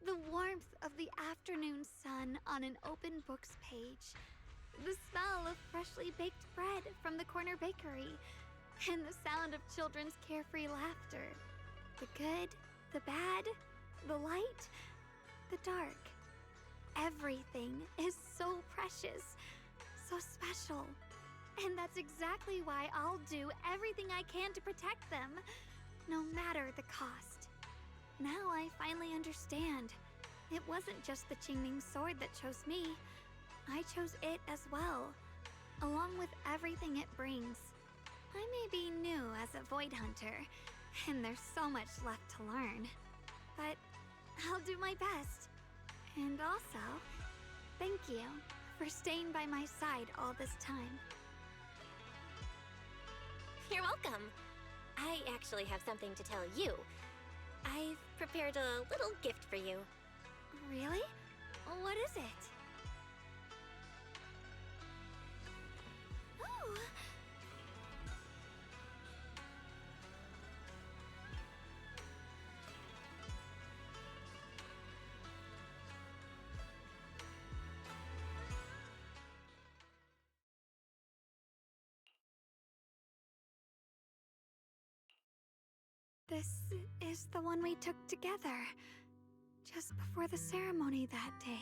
the warmth of the afternoon sun on an open book's page, the smell of freshly baked bread from the corner bakery, and the sound of children's carefree laughter. The good, the bad, the light, the dark. Everything is so precious, so special. And that's exactly why I'll do everything I can to protect them, no matter the cost. Now I finally understand. It wasn't just the Qingming sword that chose me. I chose it as well, along with everything it brings. I may be new as a Void Hunter, and there's so much left to learn. But I'll do my best. And also, thank you for staying by my side all this time. You're welcome. I actually have something to tell you. I've prepared a little gift for you. Really? What is it? Oh! This is the one we took together, just before the ceremony that day.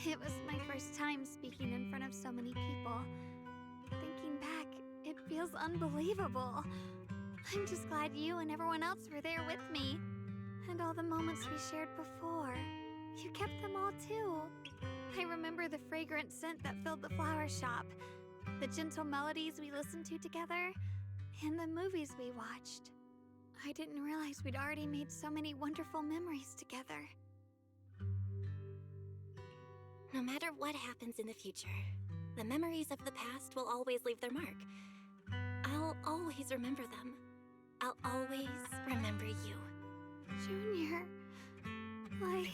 It was my first time speaking in front of so many people. Thinking back, it feels unbelievable. I'm just glad you and everyone else were there with me. And all the moments we shared before. You kept them all too. I remember the fragrant scent that filled the flower shop, the gentle melodies we listened to together, and the movies we watched. I didn't realize we'd already made so many wonderful memories together. No matter what happens in the future, the memories of the past will always leave their mark. I'll always remember them. I'll always remember you. Junior, like...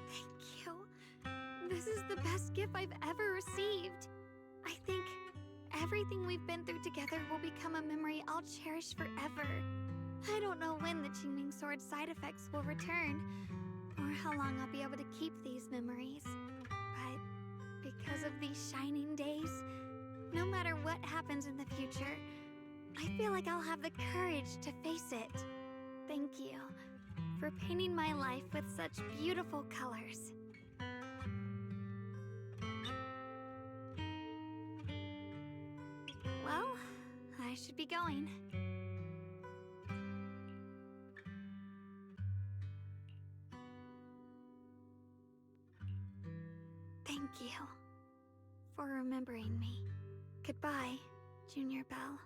Thank you. This is the best gift I've ever received. I think everything we've been through together will become a memory I'll cherish forever. I don't know when the Qingming Sword side effects will return, or how long I'll be able to keep these memories. But because of these shining days, no matter what happens in the future, I feel like I'll have the courage to face it. Thank you for painting my life with such beautiful colors. Well, I should be going. Thank you for remembering me. Goodbye, Junior Belle.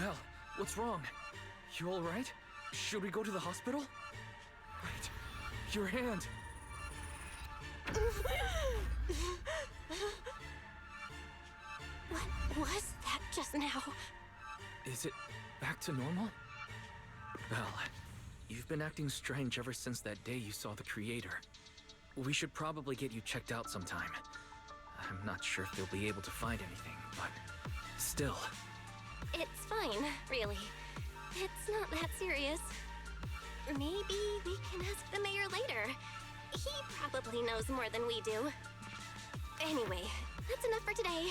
Val, what's wrong? You alright? Should we go to the hospital? Wait, your hand! What was that just now? Is it back to normal? Val, you've been acting strange ever since that day you saw the Creator. We should probably get you checked out sometime. I'm not sure if they'll be able to find anything, but still. It's fine, really. It's not that serious. Maybe we can ask the mayor later. He probably knows more than we do. Anyway, that's enough for today.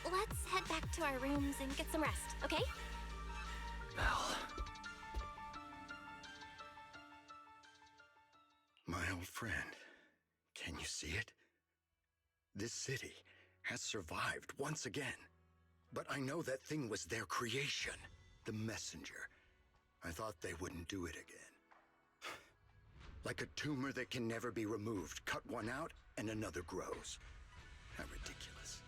Let's head back to our rooms and get some rest, okay? Val. My old friend, can you see it? This city has survived once again. But I know that thing was their creation, the messenger. I thought they wouldn't do it again. Like a tumor that can never be removed. Cut one out and another grows. How ridiculous.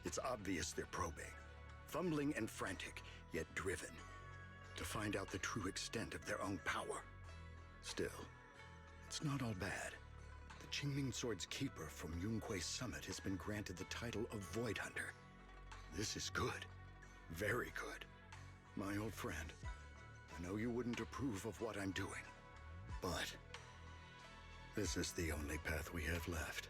It's obvious they're probing. Fumbling and frantic, yet driven. To find out the true extent of their own power. Still, it's not all bad. The Qingming Sword's keeper from Yunkui's summit has been granted the title of Void Hunter. This is good. Very good. My old friend, I know you wouldn't approve of what I'm doing, but this is the only path we have left.